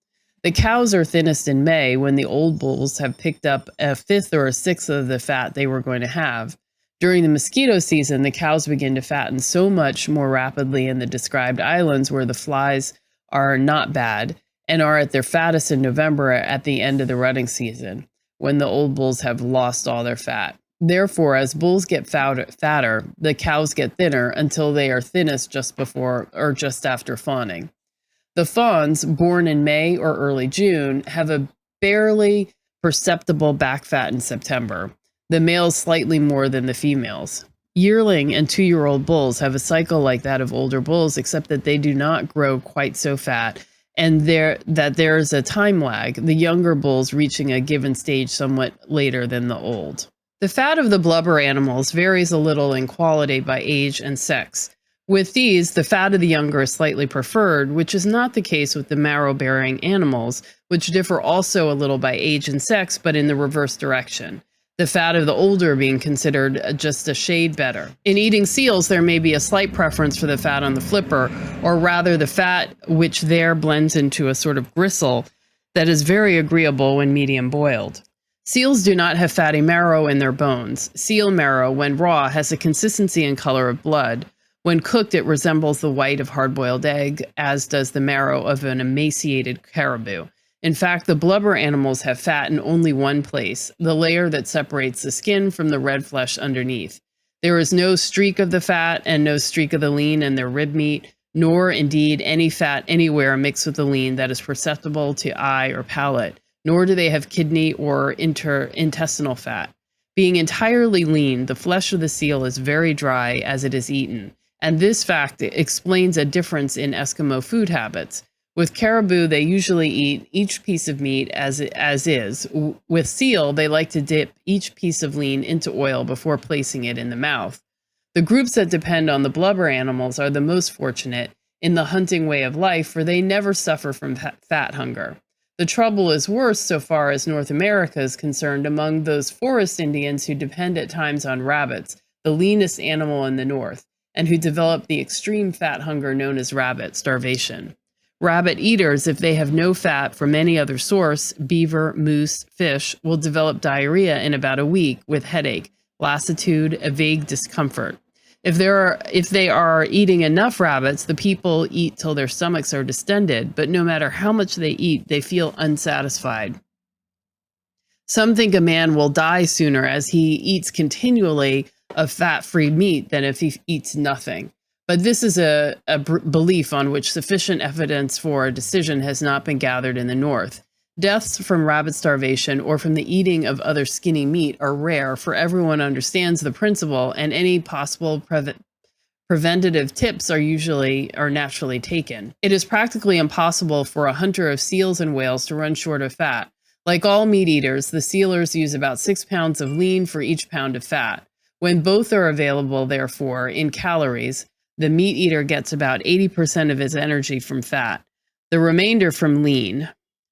The cows are thinnest in May, when the old bulls have picked up a fifth or a sixth of the fat they were going to have. During the mosquito season, the cows begin to fatten so much more rapidly in the described islands where the flies are not bad, and are at their fattest in November at the end of the rutting season, when the old bulls have lost all their fat. Therefore, as bulls get fatter, the cows get thinner until they are thinnest just before or just after fawning. The fawns, born in May or early June, have a barely perceptible back fat in September, the males slightly more than the females. Yearling and 2-year-old bulls have a cycle like that of older bulls, except that they do not grow quite so fat, and there is a time lag, the younger bulls reaching a given stage somewhat later than the old. The fat of the blubber animals varies a little in quality by age and sex. With these, the fat of the younger is slightly preferred, which is not the case with the marrow-bearing animals, which differ also a little by age and sex, but in the reverse direction. The fat of the older being considered just a shade better. In eating seals, there may be a slight preference for the fat on the flipper, or rather the fat which there blends into a sort of gristle that is very agreeable when medium boiled. Seals do not have fatty marrow in their bones. Seal marrow, when raw, has a consistency and color of blood. When cooked, it resembles the white of hard-boiled egg, as does the marrow of an emaciated caribou. In fact, the blubber animals have fat in only one place, the layer that separates the skin from the red flesh underneath. There is no streak of the fat and no streak of the lean in their rib meat, nor indeed any fat anywhere mixed with the lean that is perceptible to eye or palate, nor do they have kidney or intestinal fat. Being entirely lean, the flesh of the seal is very dry as it is eaten, and this fact explains a difference in Eskimo food habits. With caribou, they usually eat each piece of meat as is. With seal, they like to dip each piece of lean into oil before placing it in the mouth. The groups that depend on the blubber animals are the most fortunate in the hunting way of life, for they never suffer from fat hunger. The trouble is worse so far as North America is concerned among those forest Indians who depend at times on rabbits, the leanest animal in the north, and who develop the extreme fat hunger known as rabbit starvation. Rabbit eaters, if they have no fat from any other source, beaver, moose, fish, will develop diarrhea in about a week with headache, lassitude, a vague discomfort. If they are eating enough rabbits, the people eat till their stomachs are distended, but no matter how much they eat, they feel unsatisfied. Some think a man will die sooner as he eats continually of fat-free meat than if he eats nothing. But this is a belief on which sufficient evidence for a decision has not been gathered in the North. Deaths from rabbit starvation or from the eating of other skinny meat are rare, for everyone understands the principle, and any possible preventative tips are naturally taken. It is practically impossible for a hunter of seals and whales to run short of fat. Like all meat eaters, the sealers use about 6 pounds of lean for each pound of fat. When both are available, therefore, in calories, the meat eater gets about 80% of his energy from fat, the remainder from lean.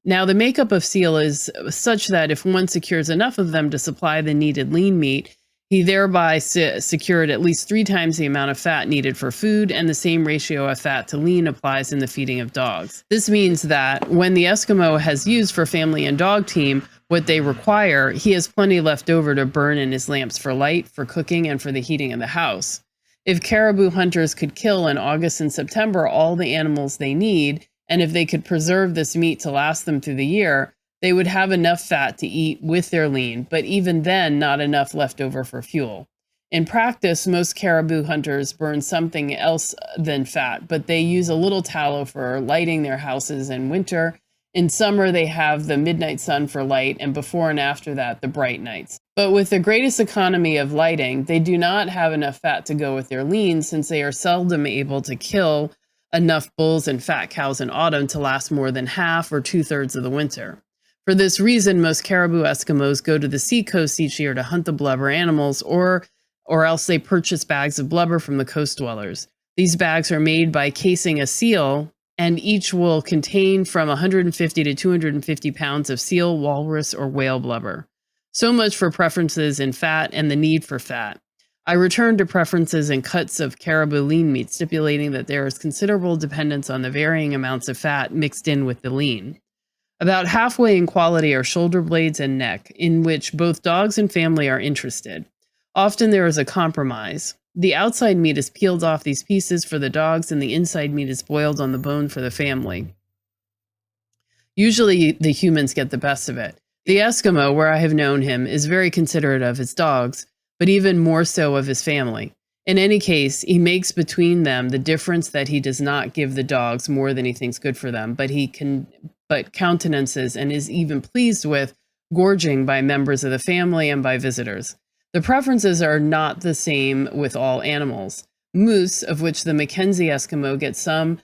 Now, the makeup of seal is such that if one secures enough of them to supply the needed lean meat, He thereby secured at least 3 times the amount of fat needed for food, and the same ratio of fat to lean applies in the feeding of dogs. This means that when the Eskimo has used for family and dog team what they require, he has plenty left over to burn in his lamps for light, for cooking, and for the heating of the house. If caribou hunters could kill in August and September all the animals they need, and if they could preserve this meat to last them through the year, they would have enough fat to eat with their lean, but even then not enough left over for fuel. In practice, most caribou hunters burn something else than fat, but they use a little tallow for lighting their houses in winter. In summer, they have the midnight sun for light, and before and after that, the bright nights. But with the greatest economy of lighting, they do not have enough fat to go with their lean, since they are seldom able to kill enough bulls and fat cows in autumn to last more than half or 2/3 of the winter. For this reason, most caribou Eskimos go to the seacoast each year to hunt the blubber animals, or else they purchase bags of blubber from the coast dwellers. These bags are made by casing a seal, and each will contain from 150 to 250 pounds of seal, walrus, or whale blubber. So much for preferences in fat and the need for fat. I return to preferences in cuts of caribou lean meat, stipulating that there is considerable dependence on the varying amounts of fat mixed in with the lean. About halfway in quality are shoulder blades and neck, in which both dogs and family are interested. Often there is a compromise. The outside meat is peeled off these pieces for the dogs, and the inside meat is boiled on the bone for the family. Usually the humans get the best of it. The Eskimo, where I have known him, is very considerate of his dogs, but even more so of his family. In any case, he makes between them the difference that he does not give the dogs more than he thinks good for them, but countenances and is even pleased with gorging by members of the family and by visitors. The preferences are not the same with all animals. Moose, of which the Mackenzie Eskimo gets some,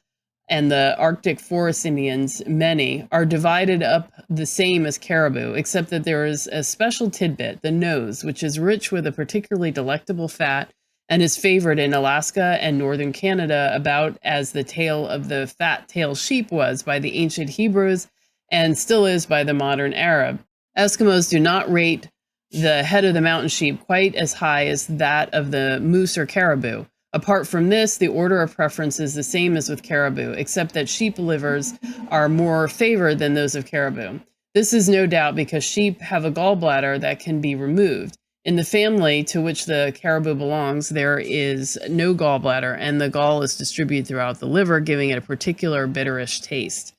and the Arctic Forest Indians many, are divided up the same as caribou, except that there is a special tidbit, the nose, which is rich with a particularly delectable fat and is favored in Alaska and northern Canada about as the tail of the fat-tailed sheep was by the ancient Hebrews and still is by the modern Arab. Eskimos do not rate the head of the mountain sheep quite as high as that of the moose or caribou. Apart from this, the order of preference is the same as with caribou, except that sheep livers are more favored than those of caribou. This is no doubt because sheep have a gallbladder that can be removed. In the family to which the caribou belongs, there is no gallbladder, and the gall is distributed throughout the liver, giving it a particular bitterish taste.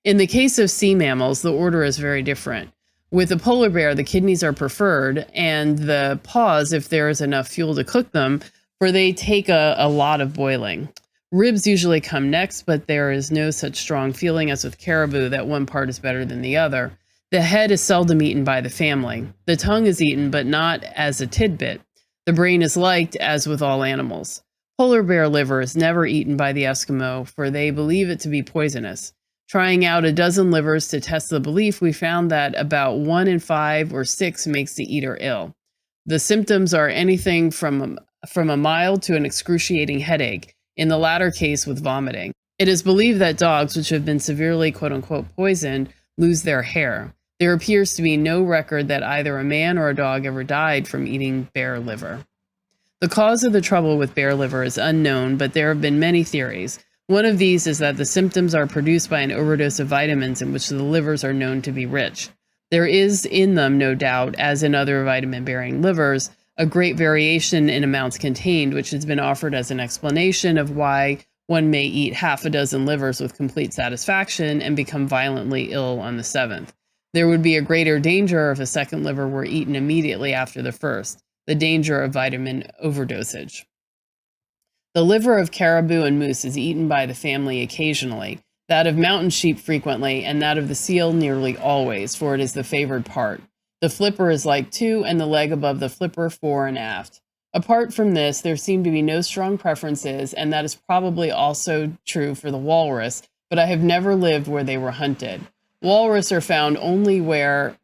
In the case of sea mammals, the order is very different. With the polar bear, the kidneys are preferred, and the paws if there is enough fuel to cook them, for they take a lot of boiling. Ribs usually come next, but there is no such strong feeling as with caribou that one part is better than the other. The head is seldom eaten by the family. The tongue is eaten, but not as a tidbit. The brain is liked, as with all animals. Polar bear liver is never eaten by the Eskimo, for they believe it to be poisonous. Trying out a dozen livers to test the belief, we found that about 1 in 5 or 6 makes the eater ill. The symptoms are anything from a mild to an excruciating headache, in the latter case with vomiting. It is believed that dogs which have been severely quote-unquote poisoned lose their hair. There appears to be no record that either a man or a dog ever died from eating bear liver. The cause of the trouble with bear liver is unknown, but there have been many theories. One of these is that the symptoms are produced by an overdose of vitamins in which the livers are known to be rich. There is in them, no doubt, as in other vitamin-bearing livers, a great variation in amounts contained, which has been offered as an explanation of why one may eat half a dozen livers with complete satisfaction and become violently ill on the 7th. There would be a greater danger if a second liver were eaten immediately after the first, the danger of vitamin overdosage. The liver of caribou and moose is eaten by the family occasionally, that of mountain sheep frequently, and that of the seal nearly always, for it is the favored part. The flipper is like 2, and the leg above the flipper 4 and aft. Apart from this, there seem to be no strong preferences, and that is probably also true for the walrus, but I have never lived where they were hunted. Walrus are found only where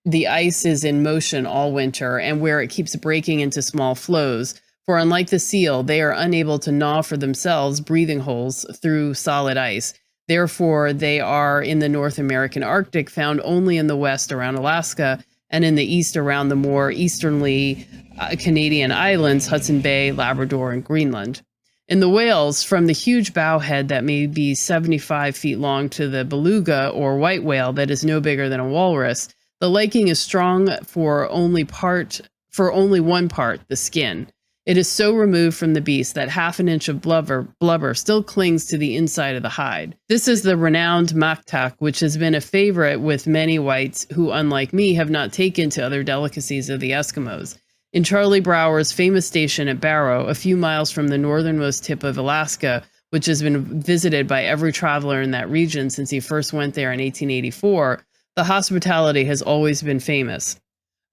the ice is in motion all winter and where it keeps breaking into small floes, for unlike the seal, they are unable to gnaw for themselves breathing holes through solid ice. Therefore, they are in the North American Arctic found only in the west around Alaska and in the east around the more easternly Canadian islands, Hudson Bay, Labrador, and Greenland. In the whales, from the huge bowhead that may be 75 feet long to the beluga or white whale that is no bigger than a walrus, the liking is strong for only one part, the skin. It is so removed from the beast that half an inch of blubber still clings to the inside of the hide. This is the renowned maktak, which has been a favorite with many whites who, unlike me, have not taken to other delicacies of the Eskimos. In Charlie Brower's famous station at Barrow, a few miles from the northernmost tip of Alaska, which has been visited by every traveler in that region since he first went there in 1884, the hospitality has always been famous.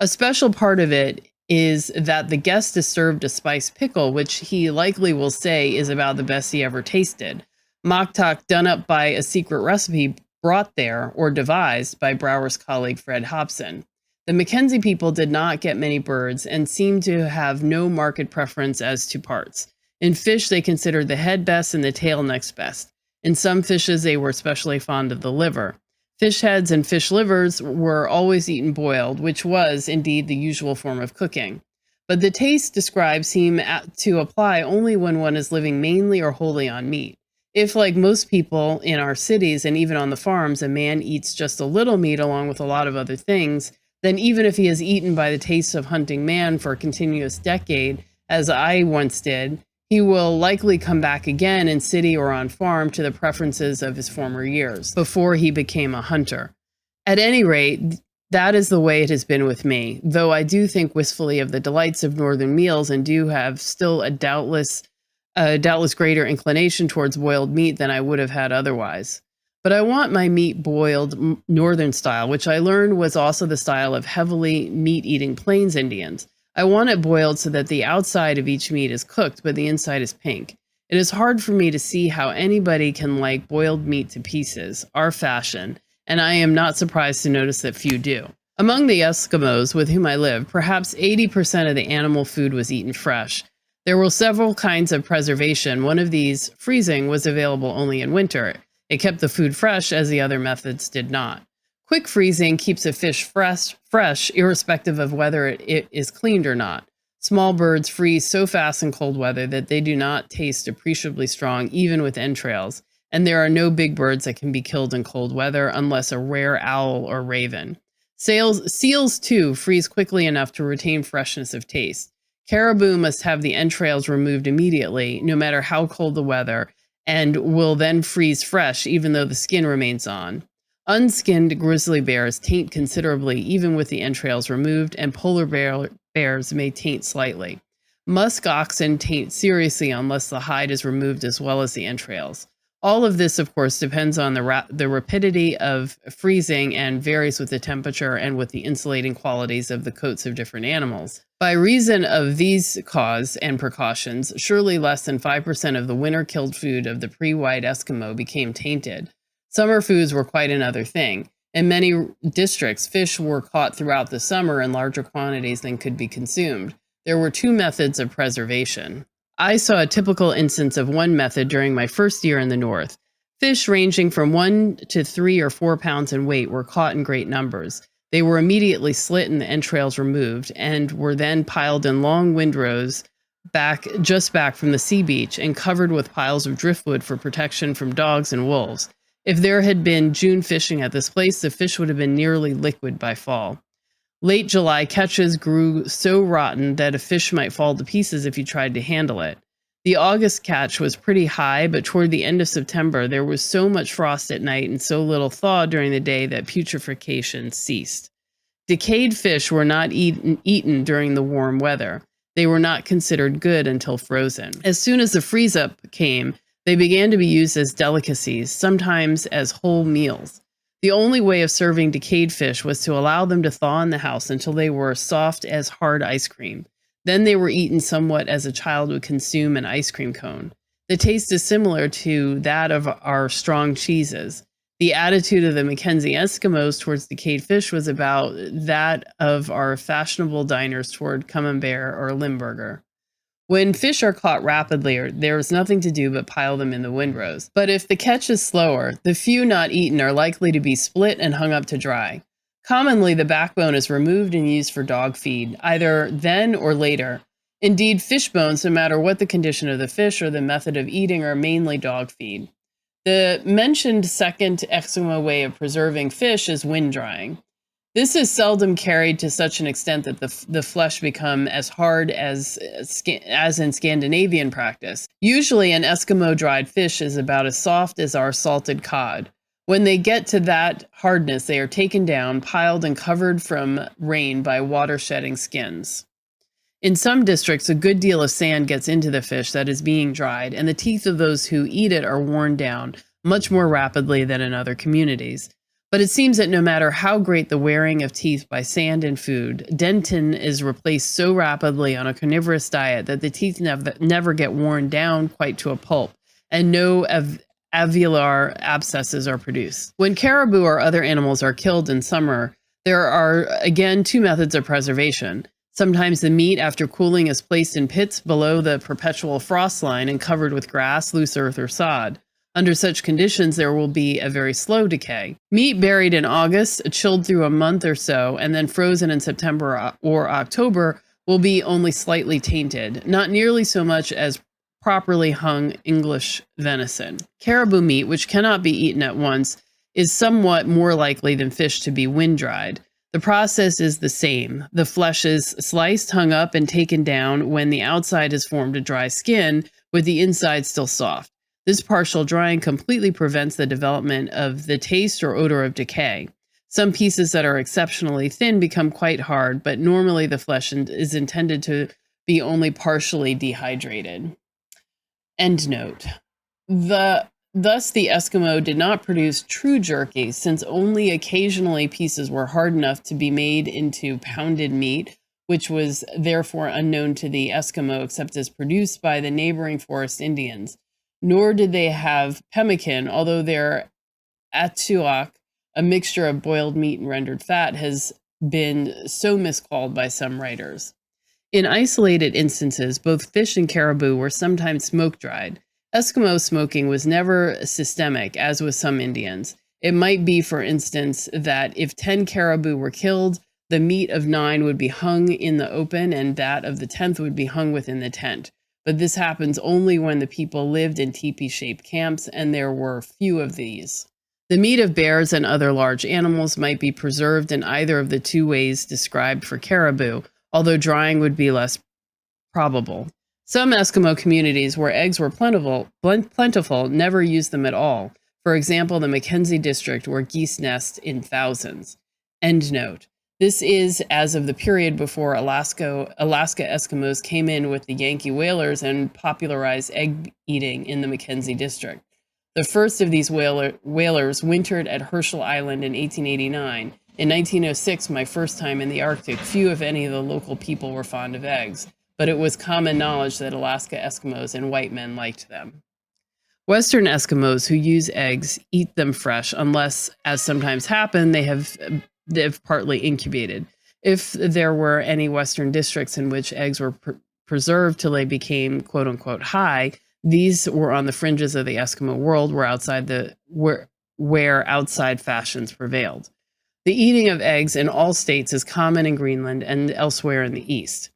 A special part of it is that the guest is served a spiced pickle, which he likely will say is about the best he ever tasted. Maktak, done up by a secret recipe brought there or devised by Brower's colleague Fred Hobson. The Mackenzie people did not get many birds and seemed to have no marked preference as to parts. In fish, they considered the head best and the tail next best. In some fishes, they were especially fond of the liver. Fish heads and fish livers were always eaten boiled, which was indeed the usual form of cooking. But the tastes described seem to apply only when one is living mainly or wholly on meat. If, like most people in our cities and even on the farms, a man eats just a little meat along with a lot of other things, then even if he is eaten by the taste of hunting man for a continuous decade, as I once did, he will likely come back again in city or on farm to the preferences of his former years, before he became a hunter. At any rate, that is the way it has been with me, though I do think wistfully of the delights of northern meals and do have still a doubtless greater inclination towards boiled meat than I would have had otherwise. But I want my meat boiled northern style, which I learned was also the style of heavily meat-eating Plains Indians. I want it boiled so that the outside of each meat is cooked, but the inside is pink. It is hard for me to see how anybody can like boiled meat to pieces, our fashion, and I am not surprised to notice that few do. Among the Eskimos with whom I lived, perhaps 80% of the animal food was eaten fresh. There were several kinds of preservation. One of these, freezing, was available only in winter. It kept the food fresh, as the other methods did not. Quick freezing keeps a fish fresh, irrespective of whether it is cleaned or not. Small birds freeze so fast in cold weather that they do not taste appreciably strong, even with entrails, and there are no big birds that can be killed in cold weather unless a rare owl or raven. Seals, too, freeze quickly enough to retain freshness of taste. Caribou must have the entrails removed immediately, no matter how cold the weather, and will then freeze fresh even though the skin remains on. Unskinned grizzly bears taint considerably even with the entrails removed, and polar bears may taint slightly. Musk oxen taint seriously unless the hide is removed as well as the entrails. All of this, of course, depends on the rapidity of freezing and varies with the temperature and with the insulating qualities of the coats of different animals. By reason of these cause and precautions, surely less than 5% of the winter-killed food of the pre-white Eskimo became tainted. Summer foods were quite another thing. In many districts, fish were caught throughout the summer in larger quantities than could be consumed. There were two methods of preservation. I saw a typical instance of one method during my first year in the North. Fish ranging from 1 to 3 or 4 pounds in weight were caught in great numbers. They were immediately slit and the entrails removed, and were then piled in long windrows back from the sea beach and covered with piles of driftwood for protection from dogs and wolves. If there had been June fishing at this place, the fish would have been nearly liquid by fall. Late July catches grew so rotten that a fish might fall to pieces if you tried to handle it. The August catch was pretty high, but toward the end of September, there was so much frost at night and so little thaw during the day that putrefaction ceased. Decayed fish were not eaten during the warm weather. They were not considered good until frozen. As soon as the freeze-up came, they began to be used as delicacies, sometimes as whole meals. The only way of serving decayed fish was to allow them to thaw in the house until they were soft as hard ice cream. Then they were eaten somewhat as a child would consume an ice cream cone. The taste is similar to that of our strong cheeses. The attitude of the Mackenzie Eskimos towards decayed fish was about that of our fashionable diners toward camembert or limburger. When fish are caught rapidly, there is nothing to do but pile them in the windrows. But if the catch is slower, the few not eaten are likely to be split and hung up to dry. Commonly, the backbone is removed and used for dog feed, either then or later. Indeed, fish bones, no matter what the condition of the fish or the method of eating, are mainly dog feed. The mentioned second Eskimo way of preserving fish is wind drying. This is seldom carried to such an extent that the flesh become as hard as in Scandinavian practice. Usually, an Eskimo dried fish is about as soft as our salted cod. When they get to that hardness, they are taken down, piled, and covered from rain by water-shedding skins. In some districts, a good deal of sand gets into the fish that is being dried, and the teeth of those who eat it are worn down much more rapidly than in other communities. But it seems that no matter how great the wearing of teeth by sand and food, dentin is replaced so rapidly on a carnivorous diet that the teeth never get worn down quite to a pulp, and no alveolar abscesses are produced. When caribou or other animals are killed in summer, there are again two methods of preservation. Sometimes the meat, after cooling, is placed in pits below the perpetual frost line and covered with grass, loose earth, or sod. Under such conditions, there will be a very slow decay. Meat buried in August, chilled through a month or so, and then frozen in September or October will be only slightly tainted, not nearly so much as properly hung English venison. Caribou meat, which cannot be eaten at once, is somewhat more likely than fish to be wind-dried. The process is the same. The flesh is sliced, hung up, and taken down when the outside has formed a dry skin, with the inside still soft. This partial drying completely prevents the development of the taste or odor of decay. Some pieces that are exceptionally thin become quite hard, but normally the flesh is intended to be only partially dehydrated. End note. Thus, the Eskimo did not produce true jerky, since only occasionally pieces were hard enough to be made into pounded meat, which was therefore unknown to the Eskimo except as produced by the neighboring forest Indians. Nor did they have pemmican, although their atuak, a mixture of boiled meat and rendered fat, has been so miscalled by some writers. In isolated instances, both fish and caribou were sometimes smoke-dried. Eskimo smoking was never systemic, as with some Indians. It might be, for instance, that if 10 caribou were killed, the meat of 9 would be hung in the open and that of the 10th would be hung within the tent. But this happens only when the people lived in teepee-shaped camps, and there were few of these. The meat of bears and other large animals might be preserved in either of the two ways described for caribou, although drying would be less probable. Some Eskimo communities where eggs were plentiful never used them at all. For example, the Mackenzie district, where geese nest in thousands. End note. This is as of the period before Alaska Eskimos came in with the Yankee whalers and popularized egg eating in the Mackenzie district. The first of these whalers wintered at Herschel Island in 1889. In 1906, my first time in the Arctic, few, if any, of the local people were fond of eggs, but it was common knowledge that Alaska Eskimos and white men liked them. Western Eskimos who use eggs eat them fresh unless, as sometimes happen, they've partly incubated. If there were any Western districts in which eggs were preserved till they became quote-unquote high, these were on the fringes of the Eskimo world where outside fashions prevailed. The eating of eggs in all states is common in Greenland and elsewhere in the East.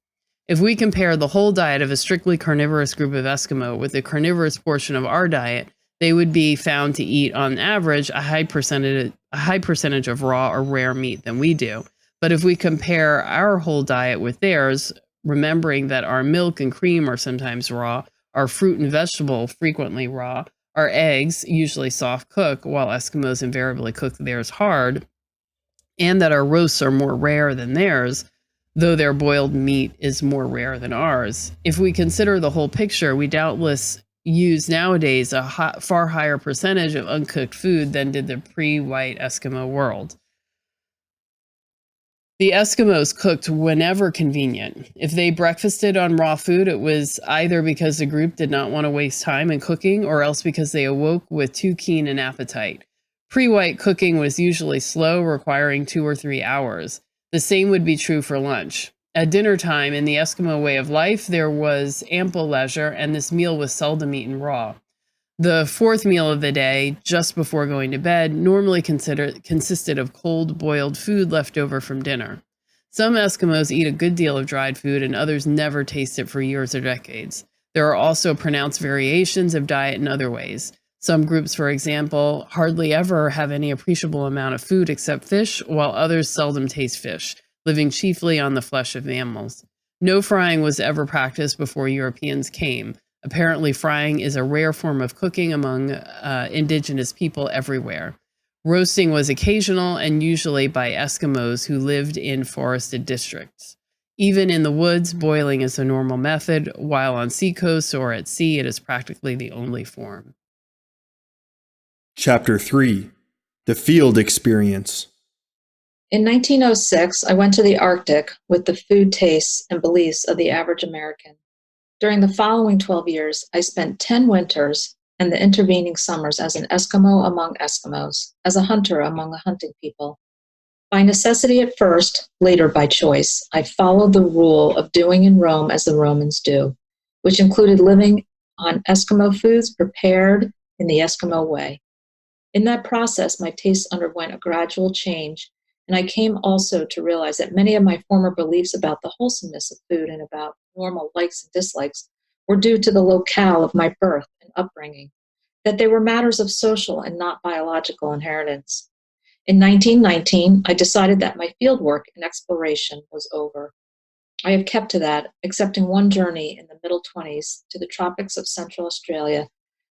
If we compare the whole diet of a strictly carnivorous group of Eskimo with the carnivorous portion of our diet, they would be found to eat, on average, a high percentage of raw or rare meat than we do. But if we compare our whole diet with theirs, remembering that our milk and cream are sometimes raw, our fruit and vegetable frequently raw, our eggs usually soft cook, while Eskimos invariably cook theirs hard, and that our roasts are more rare than theirs, though their boiled meat is more rare than ours. If we consider the whole picture, we doubtless use nowadays a far higher percentage of uncooked food than did the pre-white Eskimo world. The Eskimos cooked whenever convenient. If they breakfasted on raw food, it was either because the group did not want to waste time in cooking, or else because they awoke with too keen an appetite. Pre-white cooking was usually slow, requiring 2 or 3 hours. The same would be true for lunch. At dinner time, in the Eskimo way of life, there was ample leisure, and this meal was seldom eaten raw. The fourth meal of the day, just before going to bed, normally consisted of cold boiled food left over from dinner. Some Eskimos eat a good deal of dried food and others never taste it for years or decades. There are also pronounced variations of diet in other ways. Some groups, for example, hardly ever have any appreciable amount of food except fish, while others seldom taste fish, living chiefly on the flesh of mammals. No frying was ever practiced before Europeans came. Apparently, frying is a rare form of cooking among indigenous people everywhere. Roasting was occasional and usually by Eskimos who lived in forested districts. Even in the woods, boiling is a normal method, while on seacoasts or at sea, it is practically the only form. Chapter 3: The Field Experience. In 1906, I went to the Arctic with the food tastes and beliefs of the average American. During the following 12 years, I spent 10 winters and the intervening summers as an Eskimo among Eskimos, as a hunter among a hunting people. By necessity at first, later by choice, I followed the rule of doing in Rome as the Romans do, which included living on Eskimo foods prepared in the Eskimo way. In that process, my tastes underwent a gradual change, and I came also to realize that many of my former beliefs about the wholesomeness of food and about normal likes and dislikes were due to the locale of my birth and upbringing, that they were matters of social and not biological inheritance. In 1919, I decided that my field work and exploration was over. I have kept to that, excepting one journey in the middle 20s to the tropics of Central Australia,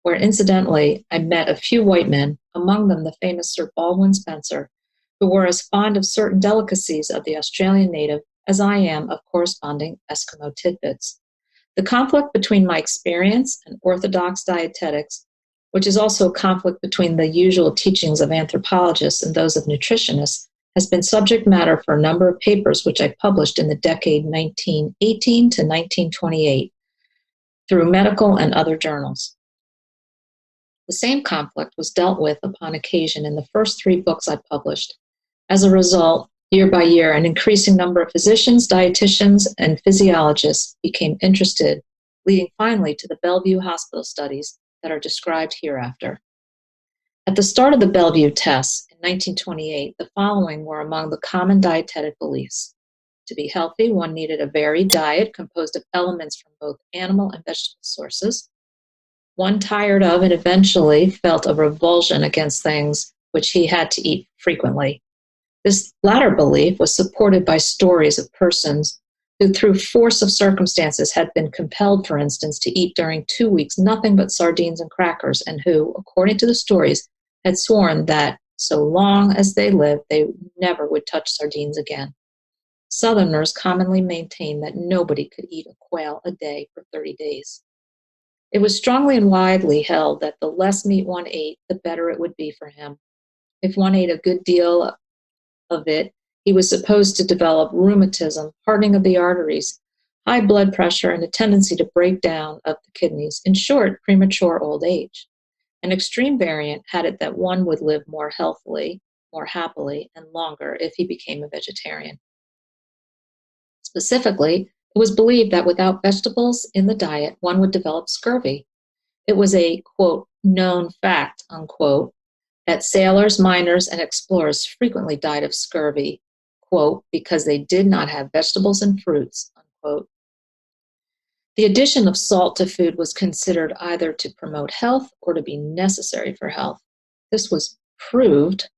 where incidentally I met a few white men, among them the famous Sir Baldwin Spencer, who were as fond of certain delicacies of the Australian native as I am of corresponding Eskimo tidbits. The conflict between my experience and orthodox dietetics, which is also a conflict between the usual teachings of anthropologists and those of nutritionists, has been subject matter for a number of papers which I published in the decade 1918 to 1928 through medical and other journals. The same conflict was dealt with upon occasion in the first 3 books I published. As a result, year by year, an increasing number of physicians, dietitians, and physiologists became interested, leading finally to the Bellevue hospital studies that are described hereafter. At the start of the Bellevue tests in 1928, the following were among the common dietetic beliefs. To be healthy, one needed a varied diet composed of elements from both animal and vegetable sources. One tired of and eventually felt a revulsion against things which he had to eat frequently. This latter belief was supported by stories of persons who, through force of circumstances, had been compelled, for instance, to eat during 2 weeks nothing but sardines and crackers, and who, according to the stories, had sworn that so long as they lived, they never would touch sardines again. Southerners commonly maintained that nobody could eat a quail a day for 30 days. It was strongly and widely held that the less meat one ate, the better it would be for him. If one ate a good deal of it, he was supposed to develop rheumatism, hardening of the arteries, high blood pressure, and a tendency to break down of the kidneys. In short, premature old age. An extreme variant had it that one would live more healthily, more happily, and longer if he became a vegetarian. Specifically, it was believed that without vegetables in the diet, one would develop scurvy. It was a, quote, known fact, unquote, that sailors, miners, and explorers frequently died of scurvy, quote, because they did not have vegetables and fruits, unquote. The addition of salt to food was considered either to promote health or to be necessary for health. This was proved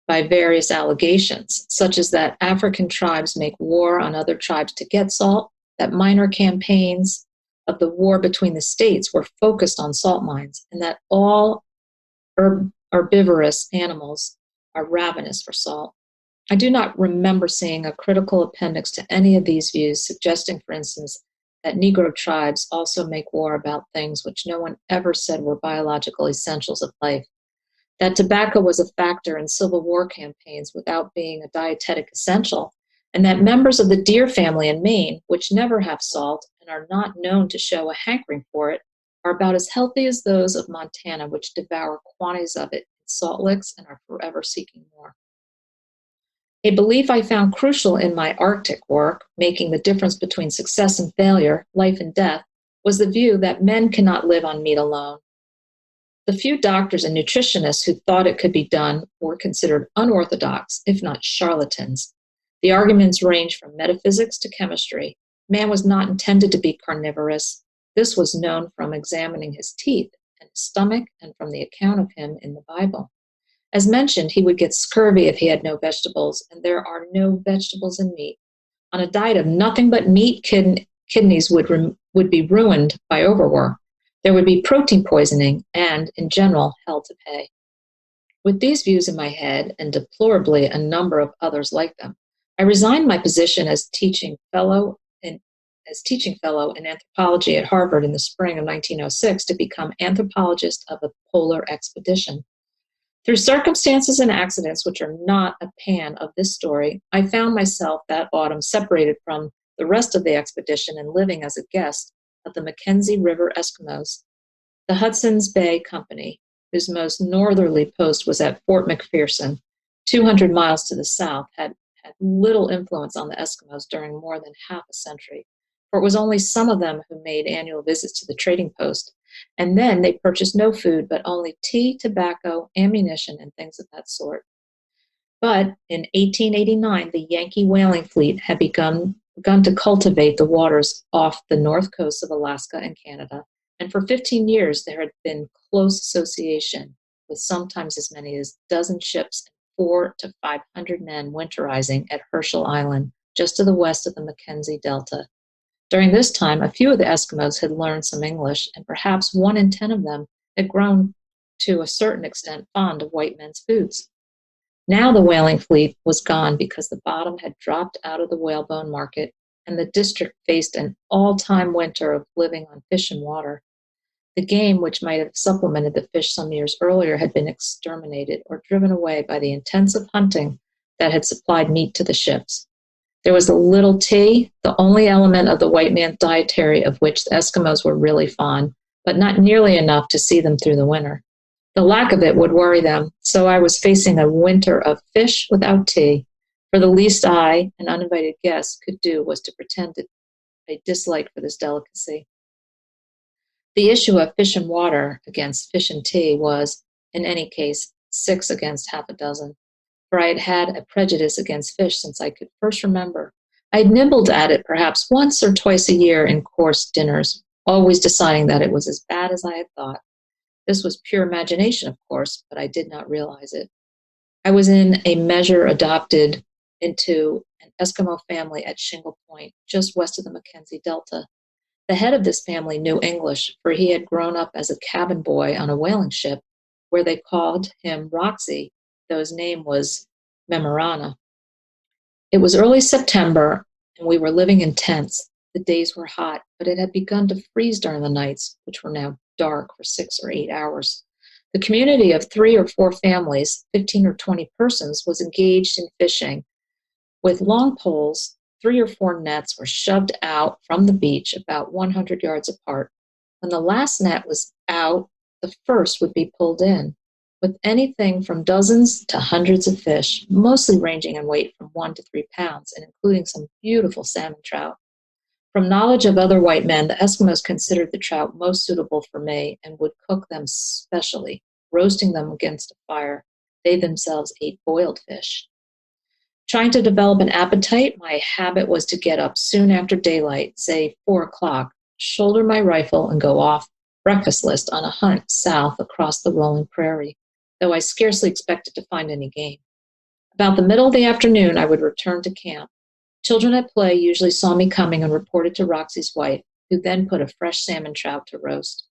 by various allegations, such as that African tribes make war on other tribes to get salt, that minor campaigns of the war between the states were focused on salt mines, and that all herbivorous animals are ravenous for salt. I do not remember seeing a critical appendix to any of these views, suggesting, for instance, that Negro tribes also make war about things which no one ever said were biological essentials of life, that tobacco was a factor in Civil War campaigns without being a dietetic essential, and that members of the deer family in Maine, which never have salt and are not known to show a hankering for it, are about as healthy as those of Montana, which devour quantities of it in salt licks and are forever seeking more. A belief I found crucial in my Arctic work, making the difference between success and failure, life and death, was the view that men cannot live on meat alone. The few doctors and nutritionists who thought it could be done were considered unorthodox, if not charlatans. The arguments ranged from metaphysics to chemistry. Man was not intended to be carnivorous. This was known from examining his teeth and his stomach and from the account of him in the Bible. As mentioned, he would get scurvy if he had no vegetables, and there are no vegetables in meat. On a diet of nothing but meat, kidneys would be ruined by overwork. There would be protein poisoning and, in general, hell to pay. With these views in my head, and deplorably a number of others like them, I resigned my position as teaching fellow in anthropology at Harvard in the spring of 1906 to become anthropologist of a polar expedition. Through circumstances and accidents which are not a pan of this story, I found myself that autumn separated from the rest of the expedition and living as a guest of the Mackenzie River Eskimos. The Hudson's Bay Company, whose most northerly post was at Fort McPherson, 200 miles to the south, had little influence on the Eskimos during more than half a century, for it was only some of them who made annual visits to the trading post, and then they purchased no food but only tea, tobacco, ammunition, and things of that sort. But in 1889, the Yankee whaling fleet had begun to cultivate the waters off the north coast of Alaska and Canada, and for 15 years there had been close association with sometimes as many as a dozen ships and 400 to 500 men winterizing at Herschel Island, just to the west of the Mackenzie Delta. During this time, a few of the Eskimos had learned some English, and perhaps 1 in 10 of them had grown to a certain extent fond of white men's foods. Now the whaling fleet was gone because the bottom had dropped out of the whalebone market, and the district faced an all-time winter of living on fish and water. The game, which might have supplemented the fish some years earlier, had been exterminated or driven away by the intensive hunting that had supplied meat to the ships. There was a little tea, the only element of the white man's dietary of which the Eskimos were really fond, but not nearly enough to see them through the winter. The lack of it would worry them, so I was facing a winter of fish without tea, for the least I, an uninvited guest, could do was to pretend a dislike for this delicacy. The issue of fish and water against fish and tea was, in any case, 6 against half a dozen, for I had had a prejudice against fish since I could first remember. I had nibbled at it perhaps once or twice a year in course dinners, always deciding that it was as bad as I had thought. This was pure imagination, of course, but I did not realize it. I was in a measure adopted into an Eskimo family at Shingle Point, just west of the Mackenzie Delta. The head of this family knew English, for he had grown up as a cabin boy on a whaling ship, where they called him Roxy, though his name was Memorana. It was early September, and we were living in tents. The days were hot, but it had begun to freeze during the nights, which were now dark for 6 or 8 hours. The community of 3 or 4 families, 15 or 20 persons, was engaged in fishing. With long poles, 3 or 4 nets were shoved out from the beach about 100 yards apart. When the last net was out, the first would be pulled in, with anything from dozens to hundreds of fish, mostly ranging in weight from 1 to 3 pounds, and including some beautiful salmon trout. From knowledge of other white men, the Eskimos considered the trout most suitable for me and would cook them specially, roasting them against a fire. They themselves ate boiled fish. Trying to develop an appetite, my habit was to get up soon after daylight, say 4 o'clock, shoulder my rifle, and go off breakfastless on a hunt south across the rolling prairie, though I scarcely expected to find any game. About the middle of the afternoon, I would return to camp. Children at play usually saw me coming and reported to Roxy's wife, who then put a fresh salmon trout to roast.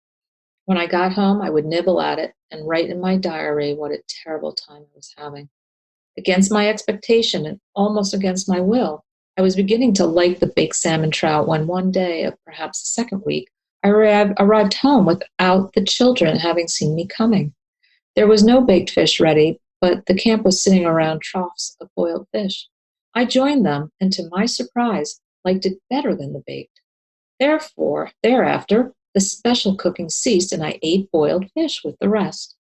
When I got home, I would nibble at it and write in my diary what a terrible time I was having. Against my expectation and almost against my will, I was beginning to like the baked salmon trout when one day of perhaps the second week, I arrived home without the children having seen me coming. There was no baked fish ready, but the camp was sitting around troughs of boiled fish. I joined them, and to my surprise, liked it better than the baked. Thereafter, the special cooking ceased, and I ate boiled fish with the rest.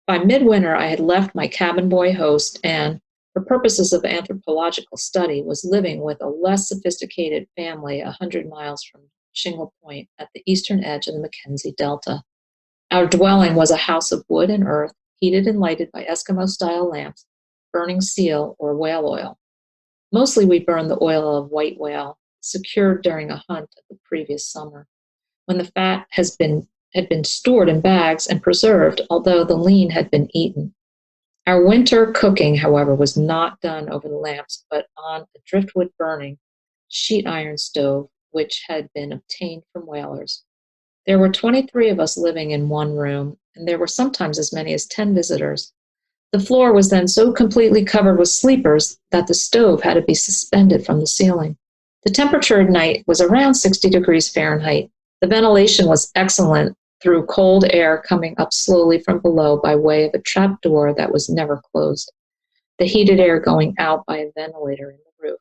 By midwinter, I had left my cabin boy host and, for purposes of anthropological study, was living with a less sophisticated family 100 miles from Shingle Point at the eastern edge of the Mackenzie Delta. Our dwelling was a house of wood and earth, heated and lighted by Eskimo-style lamps, burning seal or whale oil. Mostly we burned the oil of white whale, secured during a hunt of the previous summer, when the fat had been stored in bags and preserved, although the lean had been eaten. Our winter cooking, however, was not done over the lamps, but on a driftwood burning sheet iron stove, which had been obtained from whalers. There were 23 of us living in one room, and there were sometimes as many as 10 visitors. The floor was then so completely covered with sleepers that the stove had to be suspended from the ceiling. The temperature at night was around 60 degrees Fahrenheit. The ventilation was excellent through cold air coming up slowly from below by way of a trap door that was never closed, the heated air going out by a ventilator in the roof.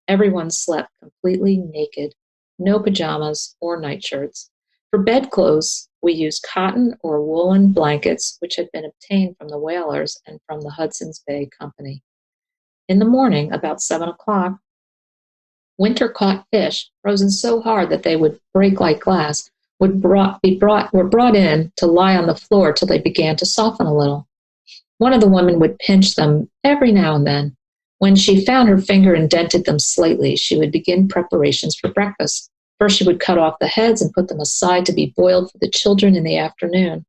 Everyone slept completely naked, no pajamas or nightshirts. For bedclothes, we used cotton or woolen blankets, which had been obtained from the whalers and from the Hudson's Bay Company. In the morning, about 7 o'clock, winter-caught fish, frozen so hard that they would break like glass, were brought in to lie on the floor till they began to soften a little. One of the women would pinch them every now and then. When she found her finger indented them slightly, she would begin preparations for breakfast. First, she would cut off the heads and put them aside to be boiled for the children in the afternoon.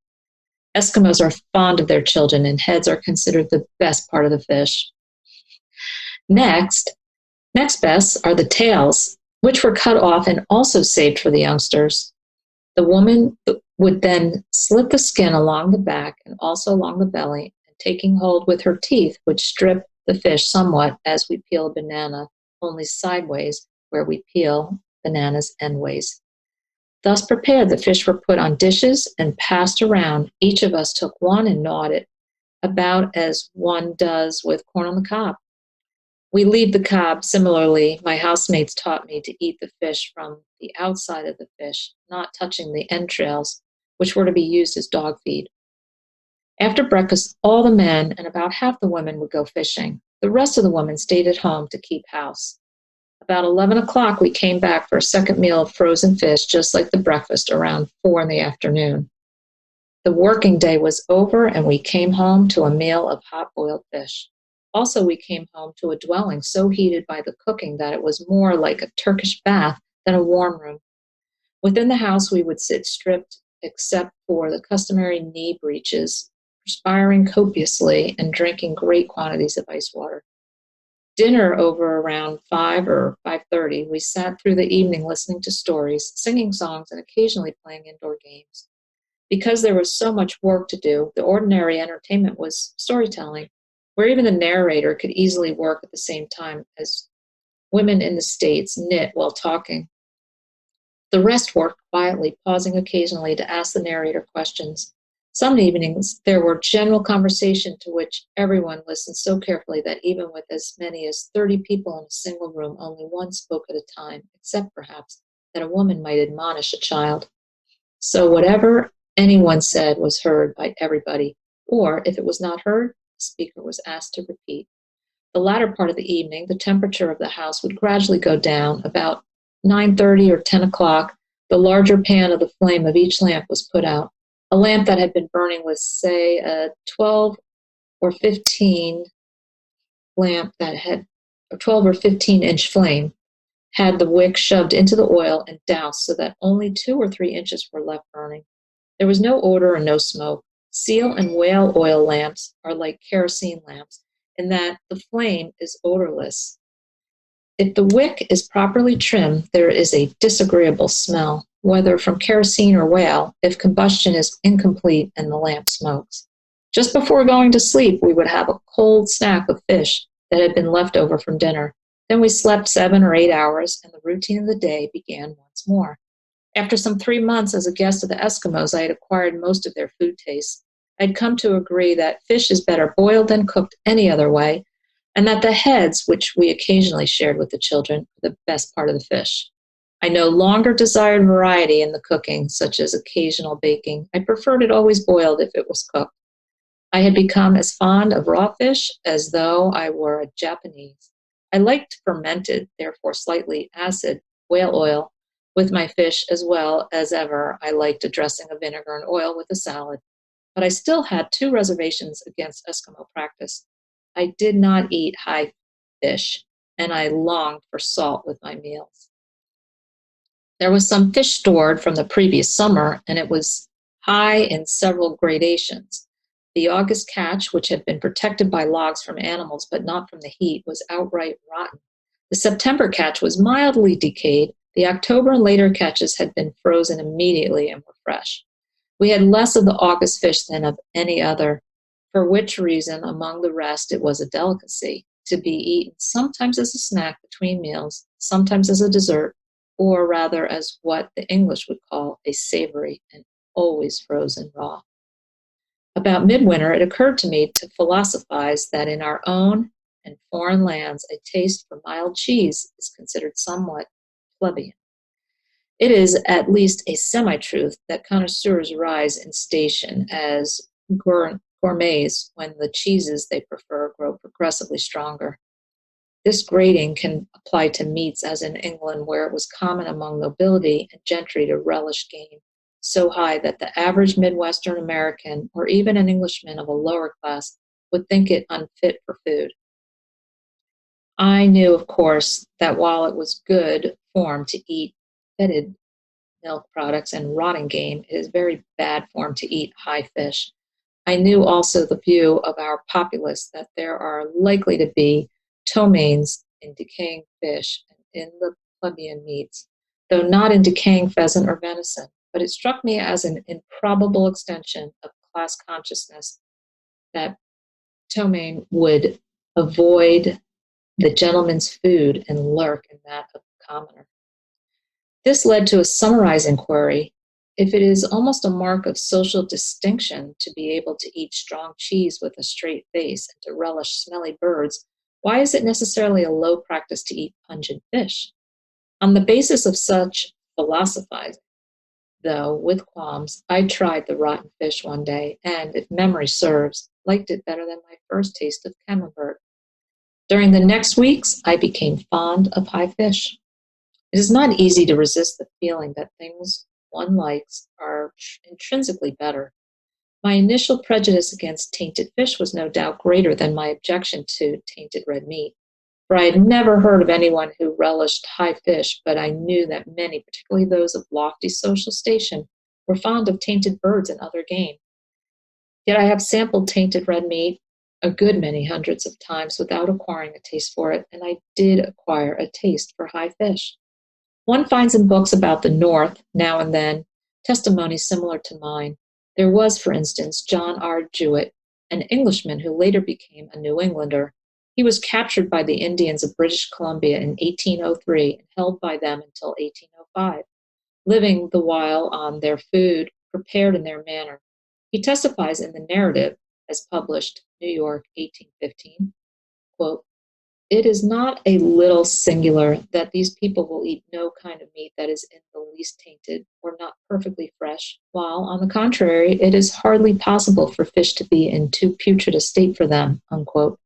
Eskimos are fond of their children, and heads are considered the best part of the fish. Next best are the tails, which were cut off and also saved for the youngsters. The woman would then slit the skin along the back and also along the belly, and taking hold with her teeth, would strip the fish somewhat as we peel a banana, only sideways, where we peel bananas endways. Thus prepared, the fish were put on dishes and passed around. Each of us took one and gnawed it, about as one does with corn on the cob. We leave the cob. Similarly, my housemates taught me to eat the fish from the outside of the fish, not touching the entrails, which were to be used as dog feed. After breakfast, all the men and about half the women would go fishing. The rest of the women stayed at home to keep house. About 11 o'clock, we came back for a second meal of frozen fish, just like the breakfast, around 4 in the afternoon. The working day was over, and we came home to a meal of hot-boiled fish. Also, we came home to a dwelling so heated by the cooking that it was more like a Turkish bath than a warm room. Within the house, we would sit stripped, except for the customary knee breeches, perspiring copiously and drinking great quantities of ice water. Dinner over around 5 or 5:30, we sat through the evening listening to stories, singing songs, and occasionally playing indoor games. Because there was so much work to do, the ordinary entertainment was storytelling, where even the narrator could easily work at the same time as women in the States knit while talking. The rest worked quietly, pausing occasionally to ask the narrator questions. Some evenings, there were general conversation to which everyone listened so carefully that even with as many as 30 people in a single room, only one spoke at a time, except perhaps that a woman might admonish a child. So whatever anyone said was heard by everybody, or if it was not heard, the speaker was asked to repeat. The latter part of the evening, the temperature of the house would gradually go down. About 9:30 or 10 o'clock, the larger pan of the flame of each lamp was put out. A lamp that had been burning with, say, a 12 or 15 lamp that had a 12 or 15-inch flame had the wick shoved into the oil and doused so that only 2 or 3 inches were left burning. There was no odor and no smoke. Seal and whale oil lamps are like kerosene lamps in that the flame is odorless. If the wick is properly trimmed, there is a disagreeable smell, whether from kerosene or whale, if combustion is incomplete and the lamp smokes. Just before going to sleep, we would have a cold snack of fish that had been left over from dinner. Then we slept 7 or 8 hours, and the routine of the day began once more. After some 3 months as a guest of the Eskimos, I had acquired most of their food tastes. I had come to agree that fish is better boiled than cooked any other way, and that the heads, which we occasionally shared with the children, were the best part of the fish. I no longer desired variety in the cooking, such as occasional baking. I preferred it always boiled if it was cooked. I had become as fond of raw fish as though I were a Japanese. I liked fermented, therefore slightly acid, whale oil, With my fish as well as ever, I liked a dressing of vinegar and oil with a salad. But I still had 2 reservations against Eskimo practice. I did not eat high fish, and I longed for salt with my meals. There was some fish stored from the previous summer, and it was high in several gradations. The August catch, which had been protected by logs from animals but not from the heat, was outright rotten. The September catch was mildly decayed. The October and later catches had been frozen immediately and were fresh. We had less of the August fish than of any other, for which reason, among the rest, it was a delicacy to be eaten sometimes as a snack between meals, sometimes as a dessert, or rather as what the English would call a savory, and always frozen raw. About midwinter, it occurred to me to philosophize that in our own and foreign lands, a taste for mild cheese is considered somewhat plebeian. It is at least a semi-truth that connoisseurs rise in station as gourmets when the cheeses they prefer grow progressively stronger. This grading can apply to meats, as in England, where it was common among nobility and gentry to relish game so high that the average Midwestern American, or even an Englishman of a lower class, would think it unfit for food. I knew, of course, that while it was good form to eat fetid milk products and rotting game, it is very bad form to eat high fish. I knew also the view of our populace that there are likely to be ptomaines in decaying fish and in the plebeian meats, though not in decaying pheasant or venison. But it struck me as an improbable extension of class consciousness that ptomaine would avoid the gentleman's food and lurk in that of the commoner. This led to a summarizing query. If it is almost a mark of social distinction to be able to eat strong cheese with a straight face and to relish smelly birds, why is it necessarily a low practice to eat pungent fish? On the basis of such philosophizing, though with qualms, I tried the rotten fish one day, and, if memory serves, liked it better than my first taste of camembert. During the next weeks, I became fond of high fish. It is not easy to resist the feeling that things one likes are intrinsically better. My initial prejudice against tainted fish was no doubt greater than my objection to tainted red meat, for I had never heard of anyone who relished high fish, but I knew that many, particularly those of lofty social station, were fond of tainted birds and other game. Yet I have sampled tainted red meat a good many hundreds of times without acquiring a taste for it, and I did acquire a taste for high fish. One finds in books about the North, now and then, testimonies similar to mine. There was, for instance, John R. Jewett, an Englishman who later became a New Englander. He was captured by the Indians of British Columbia in 1803 and held by them until 1805, living the while on their food prepared in their manner. He testifies in the narrative, as published, New York, 1815, quote, "It is not a little singular that these people will eat no kind of meat that is in the least tainted or not perfectly fresh, while, on the contrary, it is hardly possible for fish to be in too putrid a state for them," unquote.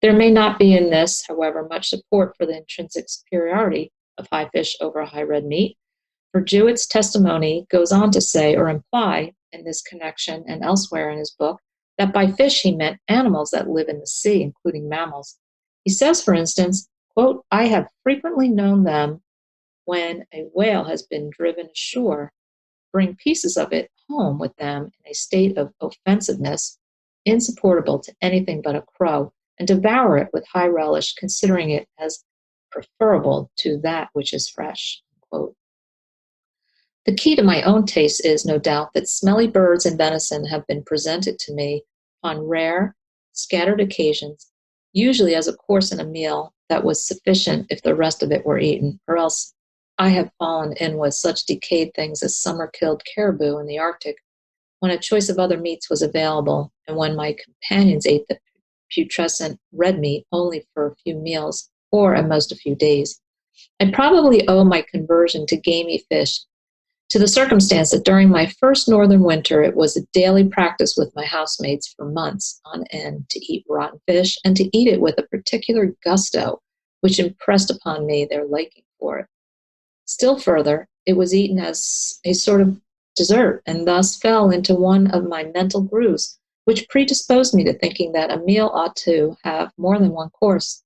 There may not be in this, however, much support for the intrinsic superiority of high fish over high red meat, for Jewett's testimony goes on to say or imply, in this connection and elsewhere in his book, that by fish he meant animals that live in the sea, including mammals. He says, for instance, quote, "I have frequently known them, when a whale has been driven ashore, bring pieces of it home with them in a state of offensiveness insupportable to anything but a crow, and devour it with high relish, considering it as preferable to that which is fresh." Quote. The key to my own taste is, no doubt, that smelly birds and venison have been presented to me on rare, scattered occasions, usually as a course in a meal that was sufficient if the rest of it were eaten, or else I have fallen in with such decayed things as summer-killed caribou in the Arctic, when a choice of other meats was available, and when my companions ate the putrescent red meat only for a few meals, or at most a few days. I probably owe my conversion to gamey fish to the circumstance that during my first northern winter, it was a daily practice with my housemates for months on end to eat rotten fish, and to eat it with a particular gusto, which impressed upon me their liking for it. Still further, it was eaten as a sort of dessert and thus fell into one of my mental grooves, which predisposed me to thinking that a meal ought to have more than one course.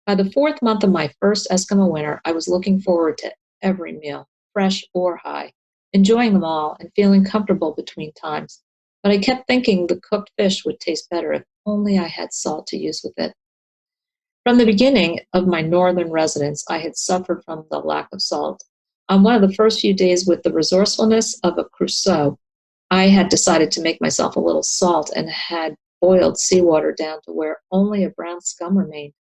By the 4th month of my first Eskimo winter, I was looking forward to every meal, fresh or high, enjoying them all and feeling comfortable between times. But I kept thinking the cooked fish would taste better if only I had salt to use with it. From the beginning of my northern residence, I had suffered from the lack of salt. On one of the first few days, with the resourcefulness of a Crusoe, I had decided to make myself a little salt and had boiled seawater down to where only a brown scum remained.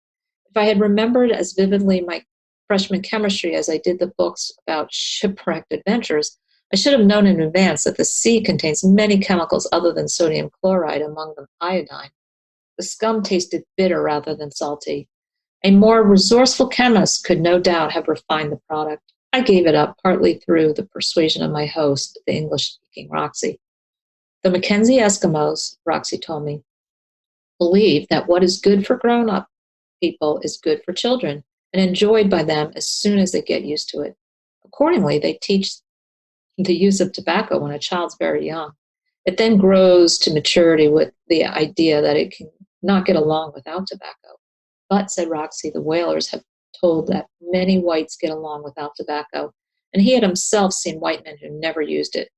If I had remembered as vividly my freshman chemistry as I did the books about shipwrecked adventures, I should have known in advance that the sea contains many chemicals other than sodium chloride, among them iodine. The scum tasted bitter rather than salty. A more resourceful chemist could no doubt have refined the product. I gave it up, partly through the persuasion of my host, the English-speaking Roxy. The Mackenzie Eskimos, Roxy told me, believe that what is good for grown-up people is good for children and enjoyed by them as soon as they get used to it. Accordingly, they teach the use of tobacco when a child's very young. It then grows to maturity with the idea that it can not get along without tobacco. But, said Roxy, the whalers have told that many whites get along without tobacco, and he had himself seen white men who never used it,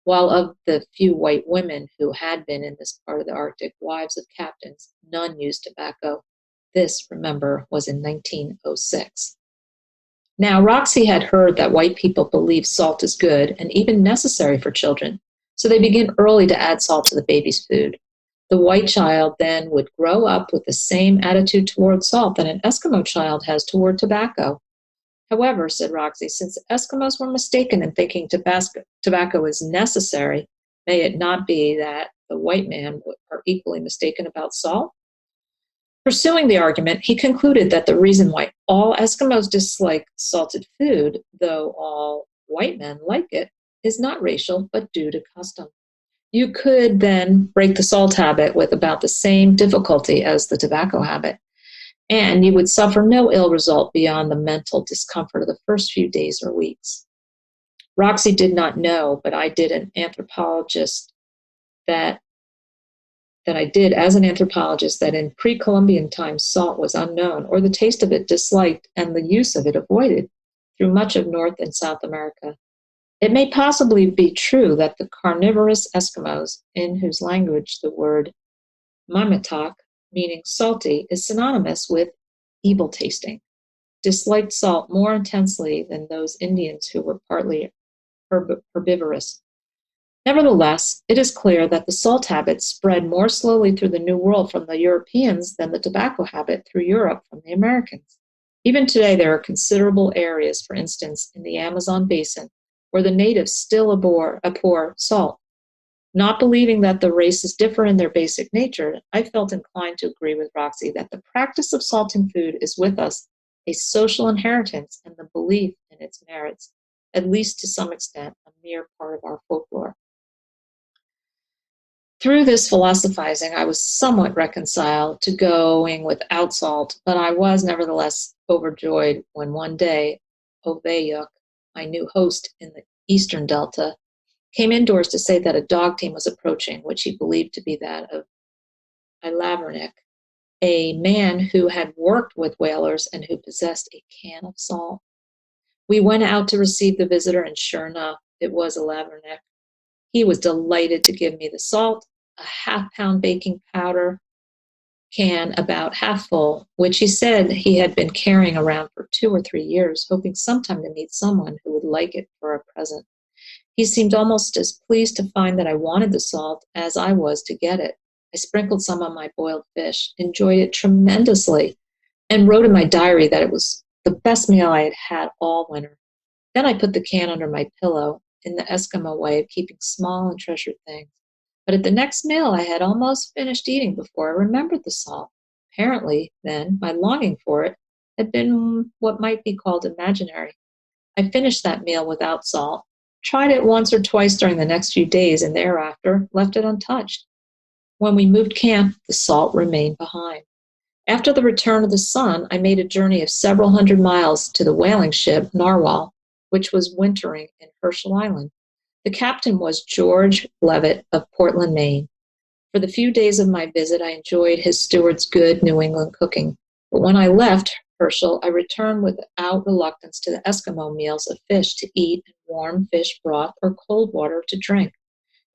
while of the few white women who had been in this part of the Arctic, wives of captains, none used tobacco. This, remember, was in 1906. Now, Roxy had heard that white people believe salt is good and even necessary for children, so they begin early to add salt to the baby's food. The white child then would grow up with the same attitude toward salt that an Eskimo child has toward tobacco. However, said Roxy, since Eskimos were mistaken in thinking tobacco is necessary, may it not be that the white men are equally mistaken about salt? Pursuing the argument, he concluded that the reason why all Eskimos dislike salted food, though all white men like it, is not racial, but due to custom. You could then break the salt habit with about the same difficulty as the tobacco habit, and you would suffer no ill result beyond the mental discomfort of the first few days or weeks. Roxy did not know, but I did as an anthropologist that in pre-Columbian times salt was unknown, or the taste of it disliked and the use of it avoided through much of North and South America. It may possibly be true that the carnivorous Eskimos, in whose language the word mamitak, meaning salty, is synonymous with evil tasting, disliked salt more intensely than those Indians who were partly herbivorous. Nevertheless, it is clear that the salt habit spread more slowly through the New World from the Europeans than the tobacco habit through Europe from the Americans. Even today, there are considerable areas, for instance, in the Amazon basin, where the natives still abhor salt. Not believing that the races differ in their basic nature, I felt inclined to agree with Roxy that the practice of salting food is with us a social inheritance, and the belief in its merits, at least to some extent, a mere part of our folklore. Through this philosophizing, I was somewhat reconciled to going without salt, but I was nevertheless overjoyed when one day Oveyuk, my new host in the Eastern Delta, came indoors to say that a dog team was approaching, which he believed to be that of Ilavernick, a man who had worked with whalers and who possessed a can of salt. We went out to receive the visitor, and sure enough, it was Ilavernick. He was delighted to give me the salt, a half-pound baking powder can about half full, which he said he had been carrying around for 2 or 3 years, hoping sometime to meet someone who would like it for a present. He seemed almost as pleased to find that I wanted the salt as I was to get it. I sprinkled some on my boiled fish, enjoyed it tremendously, and wrote in my diary that it was the best meal I had had all winter. Then I put the can under my pillow, in the Eskimo way of keeping small and treasured things. But at the next meal, I had almost finished eating before I remembered the salt. Apparently, then, my longing for it had been what might be called imaginary. I finished that meal without salt, tried it once or twice during the next few days, and thereafter left it untouched. When we moved camp, the salt remained behind. After the return of the sun, I made a journey of several hundred miles to the whaling ship Narwhal, which was wintering in Herschel Island. The captain was George Levitt of Portland, Maine. For the few days of my visit, I enjoyed his steward's good New England cooking. But when I left Herschel, I returned without reluctance to the Eskimo meals of fish to eat and warm fish broth or cold water to drink.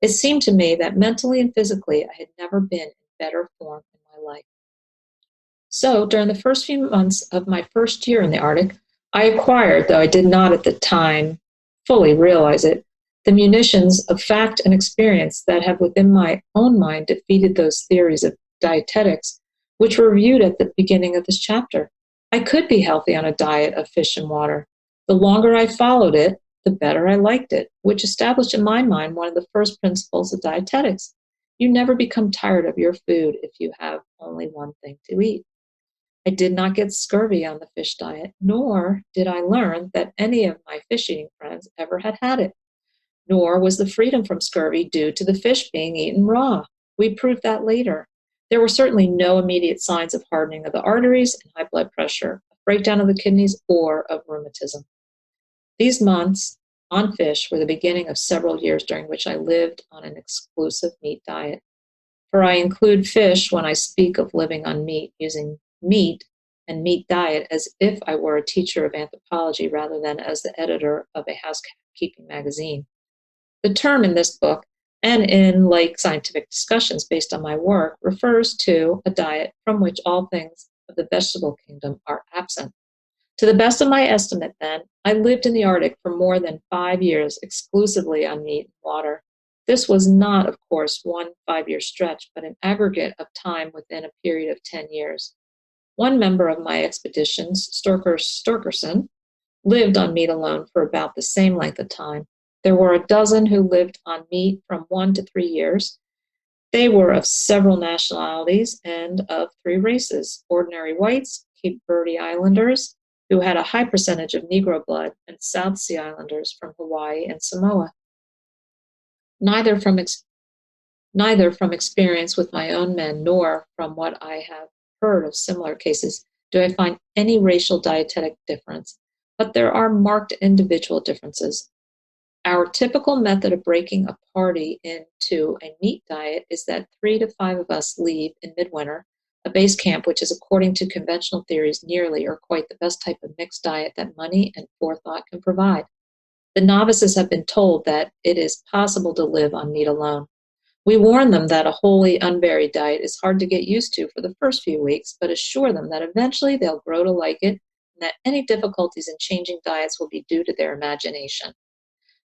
It seemed to me that mentally and physically I had never been in better form in my life. So during the first few months of my first year in the Arctic, I acquired, though I did not at the time fully realize it, the munitions of fact and experience that have within my own mind defeated those theories of dietetics which were reviewed at the beginning of this chapter. I could be healthy on a diet of fish and water. The longer I followed it, the better I liked it, which established in my mind one of the first principles of dietetics. You never become tired of your food if you have only one thing to eat. I did not get scurvy on the fish diet, nor did I learn that any of my fish-eating friends ever had it. Nor was the freedom from scurvy due to the fish being eaten raw. We proved that later. There were certainly no immediate signs of hardening of the arteries and high blood pressure, breakdown of the kidneys, or of rheumatism. These months on fish were the beginning of several years during which I lived on an exclusive meat diet. For I include fish when I speak of living on meat, using meat and meat diet as if I were a teacher of anthropology rather than as the editor of a housekeeping magazine. The term in this book, and in like scientific discussions based on my work, refers to a diet from which all things of the vegetable kingdom are absent. To the best of my estimate, then, I lived in the Arctic for more than 5 years exclusively on meat and water. This was not, of course, one 5-year stretch, but an aggregate of time within a period of 10 years. One member of my expeditions, Storkerson, lived on meat alone for about the same length of time. There were a dozen who lived on meat from 1 to 3 years. They were of several nationalities and of 3 races: ordinary whites, Cape Verde Islanders, who had a high percentage of Negro blood, and South Sea Islanders from Hawaii and Samoa. Neither from experience with my own men nor from what I have heard of similar cases do I find any racial dietetic difference, but there are marked individual differences. Our typical method of breaking a party into a meat diet is that 3 to 5 of us leave in midwinter, a base camp which is, according to conventional theories, nearly or quite the best type of mixed diet that money and forethought can provide. The novices have been told that it is possible to live on meat alone. We warn them that a wholly unvaried diet is hard to get used to for the first few weeks, but assure them that eventually they'll grow to like it and that any difficulties in changing diets will be due to their imagination.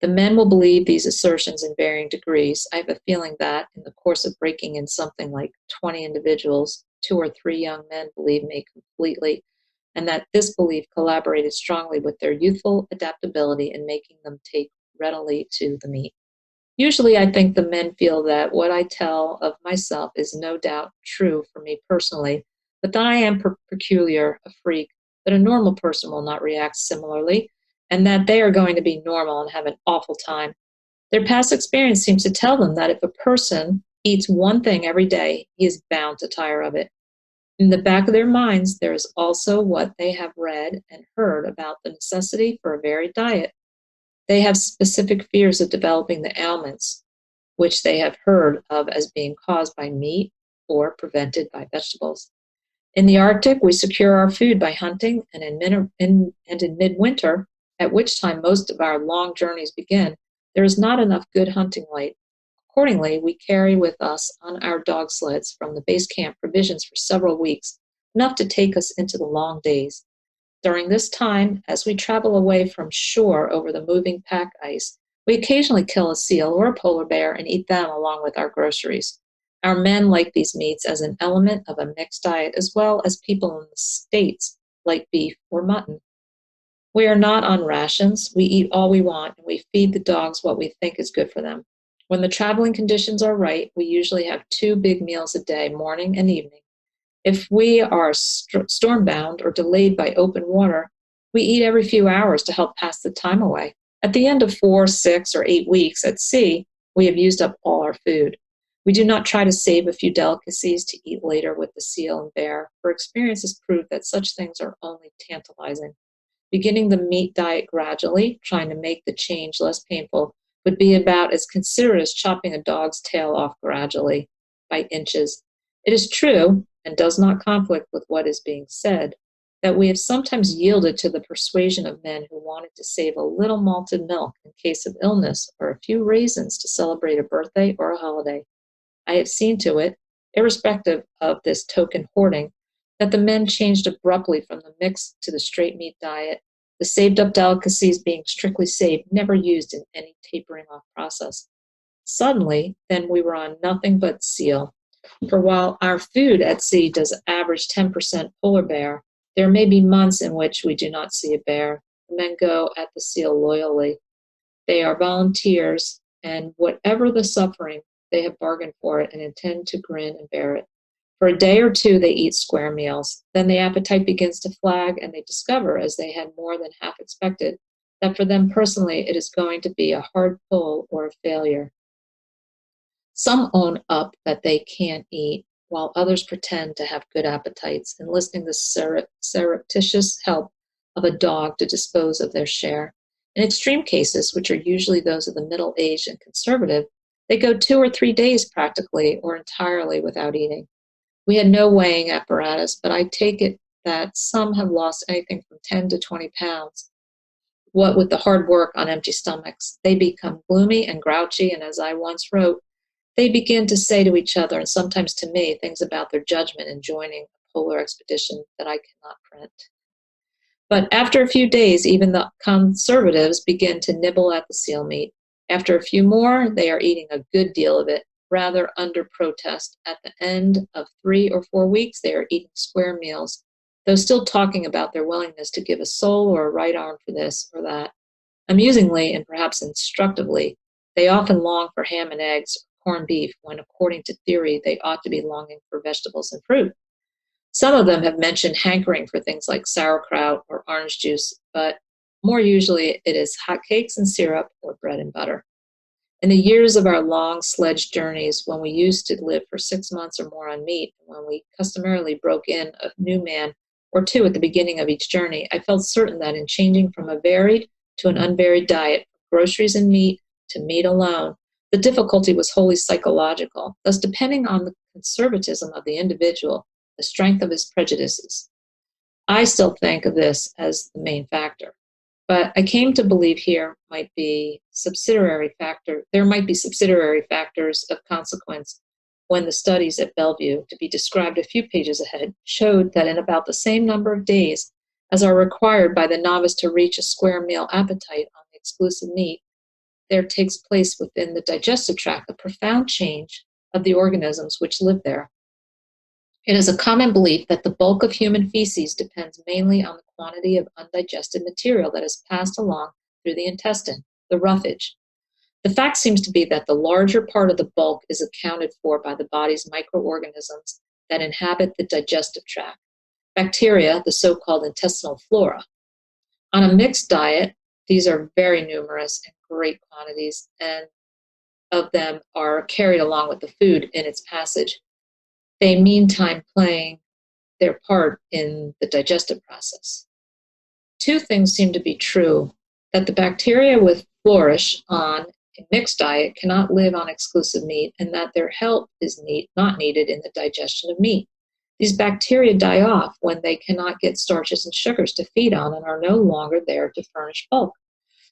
The men will believe these assertions in varying degrees. I have a feeling that, in the course of breaking in something like 20 individuals, 2 or 3 young men believe me completely, and that this belief collaborated strongly with their youthful adaptability in making them take readily to the meat. Usually I think the men feel that what I tell of myself is no doubt true for me personally, but that I am peculiar, a freak, that a normal person will not react similarly, and that they are going to be normal and have an awful time. Their past experience seems to tell them that if a person eats one thing every day, he is bound to tire of it. In the back of their minds, there is also what they have read and heard about the necessity for a varied diet. They have specific fears of developing the ailments, which they have heard of as being caused by meat or prevented by vegetables. In the Arctic, we secure our food by hunting, and in midwinter, at which time most of our long journeys begin, there is not enough good hunting light. Accordingly, we carry with us on our dog sleds from the base camp provisions for several weeks, enough to take us into the long days. During this time, as we travel away from shore over the moving pack ice, we occasionally kill a seal or a polar bear and eat them along with our groceries. Our men like these meats as an element of a mixed diet, as well as people in the States like beef or mutton. We are not on rations. We eat all we want, and we feed the dogs what we think is good for them. When the traveling conditions are right, we usually have 2 big meals a day, morning and evening. If we are stormbound or delayed by open water, we eat every few hours to help pass the time away. At the end of 4, 6, or 8 weeks at sea, we have used up all our food. We do not try to save a few delicacies to eat later with the seal and bear, for experience has proved that such things are only tantalizing. Beginning the meat diet gradually, trying to make the change less painful, would be about as considerate as chopping a dog's tail off gradually by inches. It is true, and does not conflict with what is being said, that we have sometimes yielded to the persuasion of men who wanted to save a little malted milk in case of illness or a few raisins to celebrate a birthday or a holiday. I have seen to it, irrespective of this token hoarding, that the men changed abruptly from the mixed to the straight meat diet, the saved-up delicacies being strictly saved, never used in any tapering off process. Suddenly, then we were on nothing but seal. For while our food at sea does average 10% polar bear, there may be months in which we do not see a bear. The men go at the seal loyally. They are volunteers, and whatever the suffering, they have bargained for it and intend to grin and bear it. For a day or two, they eat square meals. Then the appetite begins to flag, and they discover, as they had more than half expected, that for them personally it is going to be a hard pull or a failure. Some own up that they can't eat, while others pretend to have good appetites, enlisting the surreptitious help of a dog to dispose of their share. In extreme cases, which are usually those of the middle-aged and conservative, they go 2 or 3 days practically or entirely without eating. We had no weighing apparatus, but I take it that some have lost anything from 10 to 20 pounds. What with the hard work on empty stomachs, they become gloomy and grouchy, and as I once wrote, they begin to say to each other, and sometimes to me, things about their judgment in joining a polar expedition that I cannot print. But after a few days, even the conservatives begin to nibble at the seal meat. After a few more, they are eating a good deal of it, rather under protest. At the end of 3 or 4 weeks, they are eating square meals, though still talking about their willingness to give a soul or a right arm for this or that. Amusingly, and perhaps instructively, they often long for ham and eggs, corned beef, when according to theory they ought to be longing for vegetables and fruit. Some of them have mentioned hankering for things like sauerkraut or orange juice, but more usually it is hotcakes and syrup or bread and butter. In the years of our long sledge journeys, when we used to live for 6 months or more on meat, and when we customarily broke in a new man or two at the beginning of each journey, I felt certain that in changing from a varied to an unvaried diet, groceries and meat to meat alone, the difficulty was wholly psychological, thus depending on the conservatism of the individual, the strength of his prejudices. I still think of this as the main factor, but I came to believe there might be subsidiary factors of consequence when the studies at Bellevue, to be described a few pages ahead, showed that in about the same number of days as are required by the novice to reach a square meal appetite on the exclusive meat, there takes place within the digestive tract a profound change of the organisms which live there. It is a common belief that the bulk of human feces depends mainly on the quantity of undigested material that is passed along through the intestine, the roughage. The fact seems to be that the larger part of the bulk is accounted for by the body's microorganisms that inhabit the digestive tract, bacteria, the so-called intestinal flora. On a mixed diet, these are very numerous and great quantities, and of them are carried along with the food in its passage. They meantime playing their part in the digestive process. 2 things seem to be true: that the bacteria which flourish on a mixed diet cannot live on exclusive meat, and that their help is not needed in the digestion of meat. These bacteria die off when they cannot get starches and sugars to feed on and are no longer there to furnish bulk.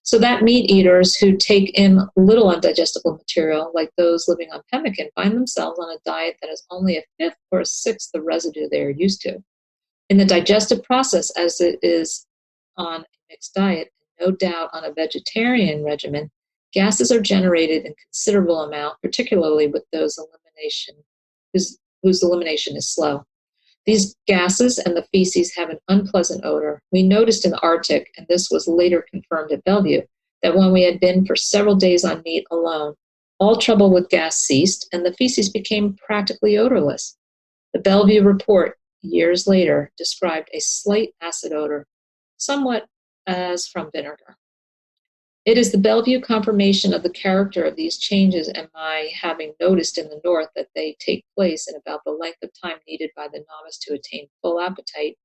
So that meat eaters who take in little undigestible material, like those living on pemmican, find themselves on a diet that is only a fifth or a sixth the residue they are used to. In the digestive process, as it is on a mixed diet, and no doubt on a vegetarian regimen, gases are generated in considerable amount, particularly with those whose elimination is slow. These gases and the feces have an unpleasant odor. We noticed in the Arctic, and this was later confirmed at Bellevue, that when we had been for several days on meat alone, all trouble with gas ceased, and the feces became practically odorless. The Bellevue report, years later, described a slight acid odor, somewhat as from vinegar. It is the Bellevue confirmation of the character of these changes and my having noticed in the North that they take place in about the length of time needed by the novice to attain full appetite,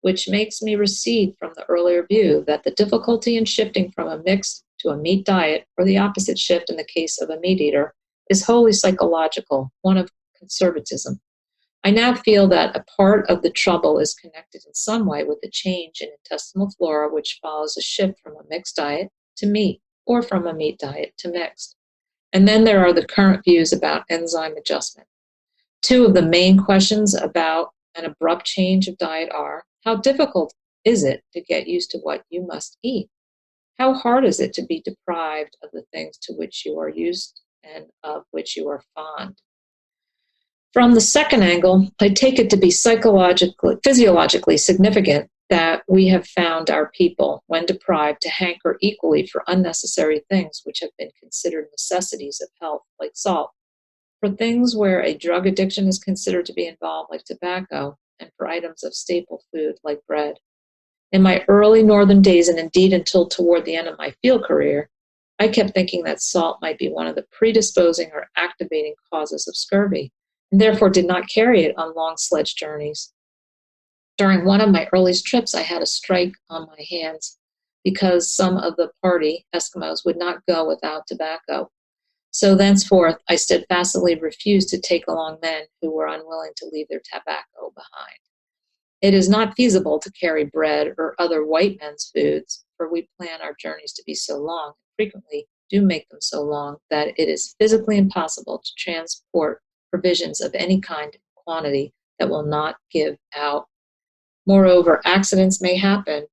which makes me recede from the earlier view that the difficulty in shifting from a mixed to a meat diet, or the opposite shift in the case of a meat eater, is wholly psychological, one of conservatism. I now feel that a part of the trouble is connected in some way with the change in intestinal flora which follows a shift from a mixed diet to meat, or from a meat diet to mixed. And then there are the current views about enzyme adjustment. Two of the main questions about an abrupt change of diet are, how difficult is it to get used to what you must eat? How hard is it to be deprived of the things to which you are used and of which you are fond? From the second angle, I take it to be physiologically significant that we have found our people, when deprived, to hanker equally for unnecessary things which have been considered necessities of health, like salt, for things where a drug addiction is considered to be involved, like tobacco, and for items of staple food, like bread. In my early northern days, and indeed until toward the end of my field career, I kept thinking that salt might be one of the predisposing or activating causes of scurvy, and therefore did not carry it on long sledge journeys. During one of my earliest trips, I had a strike on my hands because some of the party, Eskimos, would not go without tobacco. So thenceforth, I steadfastly refused to take along men who were unwilling to leave their tobacco behind. It is not feasible to carry bread or other white men's foods, for we plan our journeys to be so long, and frequently do make them so long, that it is physically impossible to transport provisions of any kind and quantity that will not give out. Moreover, accidents may happen.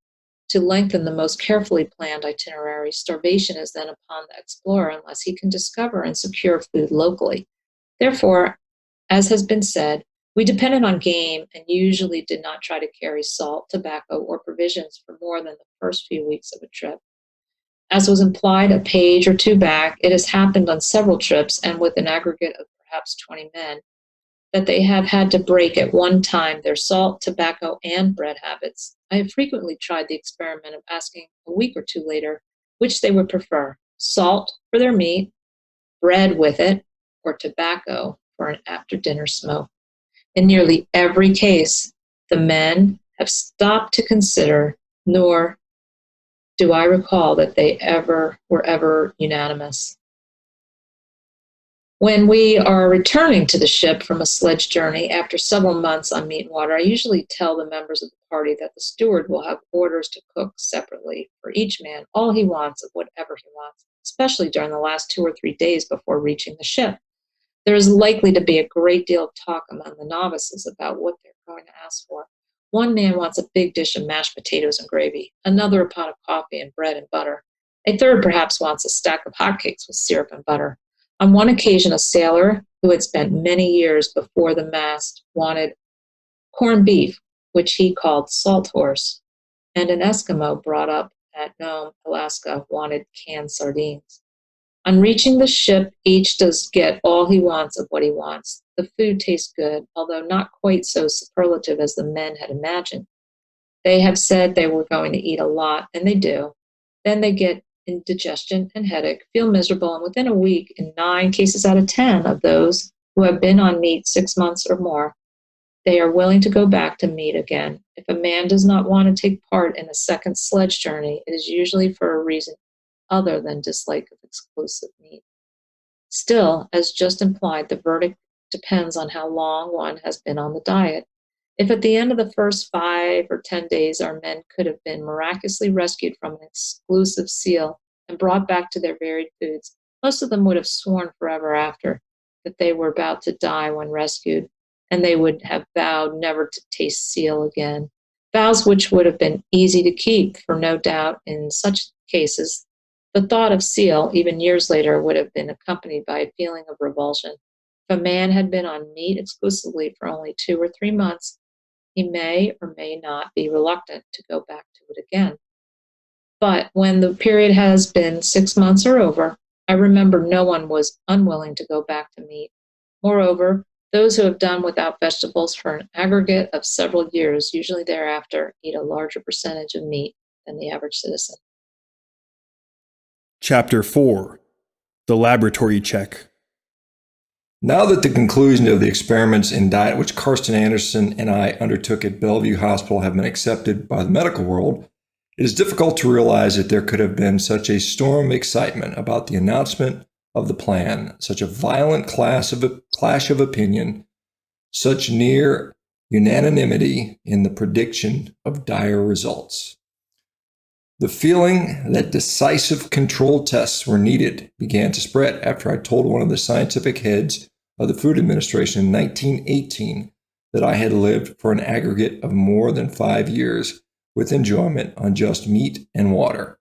To lengthen the most carefully planned itinerary, starvation is then upon the explorer unless he can discover and secure food locally. Therefore, as has been said, we depended on game and usually did not try to carry salt, tobacco, or provisions for more than the first few weeks of a trip. As was implied a page or two back, it has happened on several trips, and with an aggregate of perhaps 20 men, that they have had to break at one time their salt, tobacco, and bread habits. I have frequently tried the experiment of asking a week or two later which they would prefer, salt for their meat, bread with it, or tobacco for an after-dinner smoke. In nearly every case, the men have stopped to consider, nor do I recall that they were ever unanimous. When we are returning to the ship from a sledge journey after several months on meat and water, I usually tell the members of the party that the steward will have orders to cook separately for each man all he wants of whatever he wants, especially during the last 2 or 3 days before reaching the ship. There is likely to be a great deal of talk among the novices about what they're going to ask for. One man wants a big dish of mashed potatoes and gravy, another a pot of coffee and bread and butter. A third perhaps wants a stack of hotcakes with syrup and butter. On one occasion, a sailor who had spent many years before the mast wanted corned beef, which he called salt horse, and an Eskimo brought up at Nome, Alaska, wanted canned sardines. On reaching the ship, each does get all he wants of what he wants. The food tastes good, although not quite so superlative as the men had imagined. They have said they were going to eat a lot, and they do. Then they get indigestion and headache, feel miserable, and within a week, in 9 cases out of 10 of those who have been on meat 6 months or more, they are willing to go back to meat again. If a man does not want to take part in a second sledge journey, it is usually for a reason other than dislike of exclusive meat. Still, as just implied, the verdict depends on how long one has been on the diet. If at the end of the first 5 or 10 days our men could have been miraculously rescued from an exclusive seal and brought back to their varied foods, most of them would have sworn forever after that they were about to die when rescued, and they would have vowed never to taste seal again. Vows which would have been easy to keep, for no doubt in such cases the thought of seal, even years later, would have been accompanied by a feeling of revulsion. If a man had been on meat exclusively for only 2 or 3 months, he may or may not be reluctant to go back to it again. But when the period has been 6 months or over, I remember no one was unwilling to go back to meat. Moreover, those who have done without vegetables for an aggregate of several years usually thereafter eat a larger percentage of meat than the average citizen. Chapter 4: The Laboratory Check. Now that the conclusion of the experiments in diet which Karsten Anderson and I undertook at Bellevue Hospital have been accepted by the medical world, it is difficult to realize that there could have been such a storm of excitement about the announcement of the plan, such a violent clash of opinion, such near unanimity in the prediction of dire results. The feeling that decisive control tests were needed began to spread after I told one of the scientific heads of the Food Administration in 1918 that I had lived for an aggregate of more than 5 years with enjoyment on just meat and water.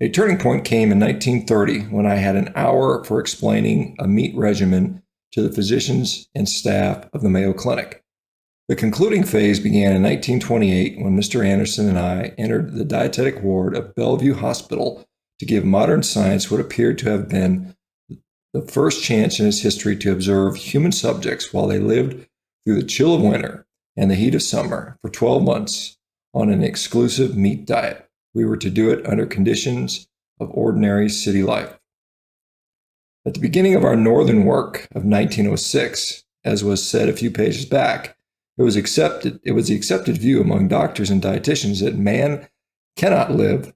A turning point came in 1930 when I had an hour for explaining a meat regimen to the physicians and staff of the Mayo Clinic. The concluding phase began in 1928 when Mr. Anderson and I entered the dietetic ward of Bellevue Hospital to give modern science what appeared to have been the first chance in its history to observe human subjects while they lived through the chill of winter and the heat of summer for 12 months on an exclusive meat diet. We were to do it under conditions of ordinary city life. At the beginning of our northern work of 1906, as was said a few pages back, it was the accepted view among doctors and dietitians that man cannot live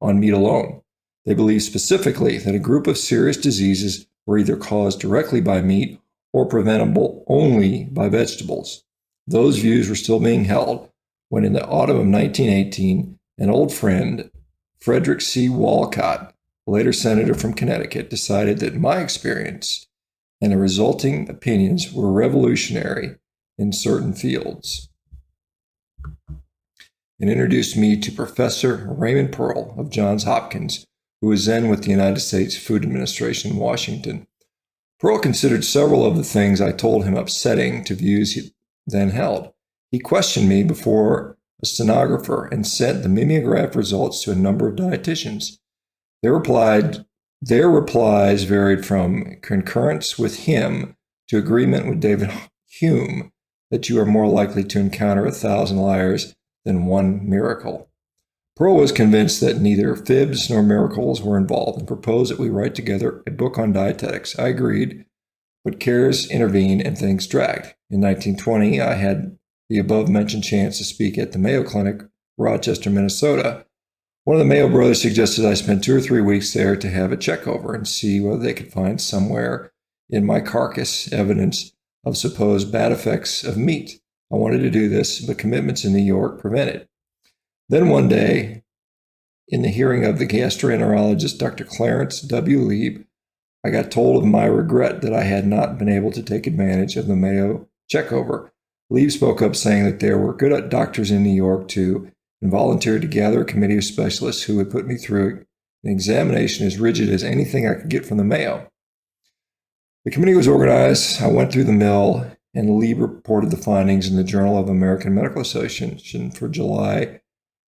on meat alone. They believed specifically that a group of serious diseases were either caused directly by meat or preventable only by vegetables. Those views were still being held when in the autumn of 1918, an old friend, Frederick C. Walcott, later senator from Connecticut, decided that my experience and the resulting opinions were revolutionary in certain fields, and introduced me to Professor Raymond Pearl of Johns Hopkins, who was then with the United States Food Administration in Washington. Pearl considered several of the things I told him upsetting to views he then held. He questioned me before a stenographer and sent the mimeograph results to a number of dietitians. Their replies varied from concurrence with him to agreement with David Hume that you are more likely to encounter 1,000 liars than one miracle. Pearl was convinced that neither fibs nor miracles were involved and proposed that we write together a book on dietetics. I agreed, but cares intervened and things dragged. In 1920, I had the above-mentioned chance to speak at the Mayo Clinic, Rochester, Minnesota. One of the Mayo brothers suggested I spend 2 or 3 weeks there to have a check-over and see whether they could find somewhere in my carcass evidence of supposed bad effects of meat. I wanted to do this, but commitments in New York prevented. Then one day, in the hearing of the gastroenterologist Dr. Clarence W. Lieb, I got told of my regret that I had not been able to take advantage of the Mayo checkover. Lieb spoke up saying that there were good doctors in New York too, and volunteered to gather a committee of specialists who would put me through an examination as rigid as anything I could get from the Mayo. The committee was organized. I went through the mill, and Lieb reported the findings in the Journal of the American Medical Association for July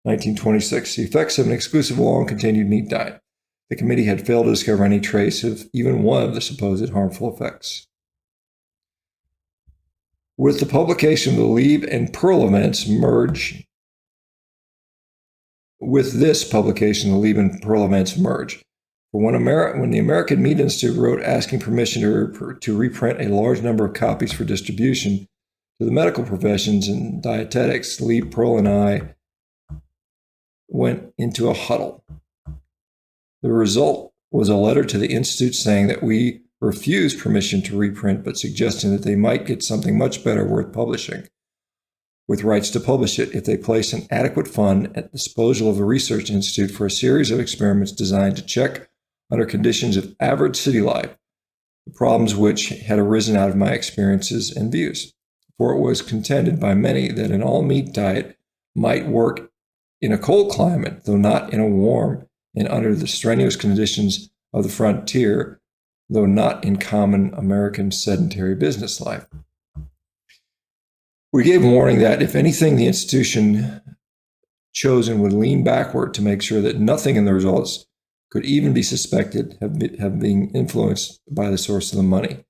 1926, the effects of an exclusive long-continued meat diet. The committee had failed to discover any trace of even one of the supposed harmful effects. With the publication of the Lieb and Pearl events merge. With this publication, the Lieb and Pearl events merge. For when the American Meat Institute wrote asking permission to reprint a large number of copies for distribution to the medical professions and dietetics, Lieb, Pearl, and I went into a huddle. The result was a letter to the Institute saying that we refused permission to reprint, but suggesting that they might get something much better worth publishing, with rights to publish it if they placed an adequate fund at the disposal of the Research Institute for a series of experiments designed to check, under conditions of average city life, the problems which had arisen out of my experiences and views. For it was contended by many that an all-meat diet might work in a cold climate, though not in a warm, and under the strenuous conditions of the frontier, though not in common American sedentary business life. We gave warning that, if anything, the institution chosen would lean backward to make sure that nothing in the results could even be suspected of being influenced by the source of the money.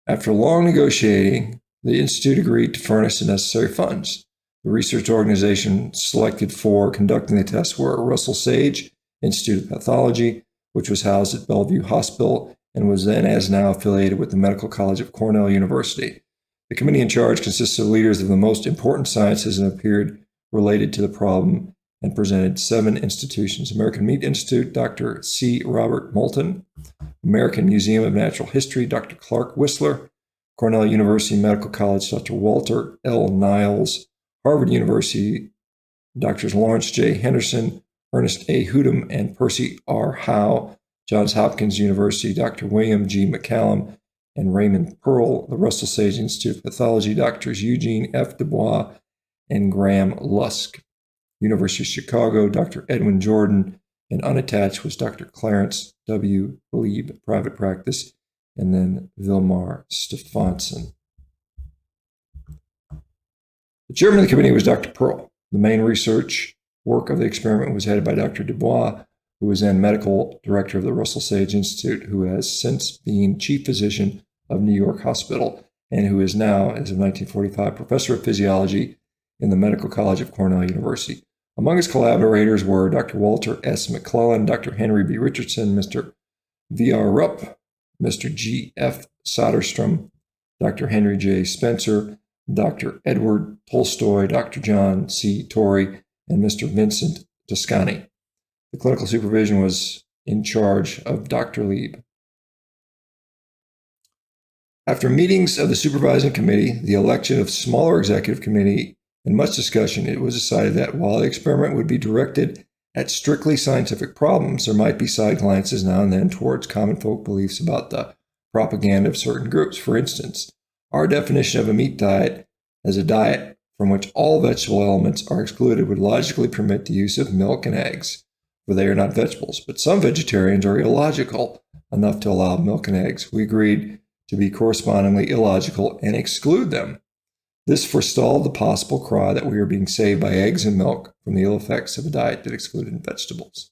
After long negotiating, the Institute agreed to furnish the necessary funds. The research organization selected for conducting the tests were Russell Sage Institute of Pathology, which was housed at Bellevue Hospital, and was then as now affiliated with the Medical College of Cornell University. The committee in charge consists of leaders of the most important sciences and appeared related to the problem and presented 7 institutions: American Meat Institute, Dr. C. Robert Moulton; American Museum of Natural History, Dr. Clark Whistler; Cornell University Medical College, Dr. Walter L. Niles; Harvard University, Drs. Lawrence J. Henderson, Ernest A. Hudum, and Percy R. Howe; Johns Hopkins University, Dr. William G. McCallum and Raymond Pearl; the Russell Sage Institute of Pathology, Drs. Eugene F. Dubois and Graham Lusk; University of Chicago, Dr. Edwin Jordan, and unattached was Dr. Clarence W. Lieb, private practice, and then Vilhjalmur Stefansson. The chairman of the committee was Dr. Pearl. The main research work of the experiment was headed by Dr. Dubois, who was then medical director of the Russell Sage Institute, who has since been chief physician of New York Hospital, and who is now, as of 1945, professor of physiology in the Medical College of Cornell University. Among his collaborators were Dr. Walter S. McClellan, Dr. Henry B. Richardson, Mr. V.R. Rupp, Mr. G.F. Soderstrom, Dr. Henry J. Spencer, Dr. Edward Tolstoy, Dr. John C. Torrey, and Mr. Vincent Toscani. The clinical supervision was in charge of Dr. Lieb. After meetings of the supervising committee, the election of smaller executive committee, and much discussion, it was decided that while the experiment would be directed at strictly scientific problems, there might be side glances now and then towards common folk beliefs about the propaganda of certain groups. For instance, our definition of a meat diet as a diet from which all vegetable elements are excluded would logically permit the use of milk and eggs, for they are not vegetables. But some vegetarians are illogical enough to allow milk and eggs. We agreed to be correspondingly illogical and exclude them. This forestalled the possible cry that we were being saved by eggs and milk from the ill effects of a diet that excluded vegetables.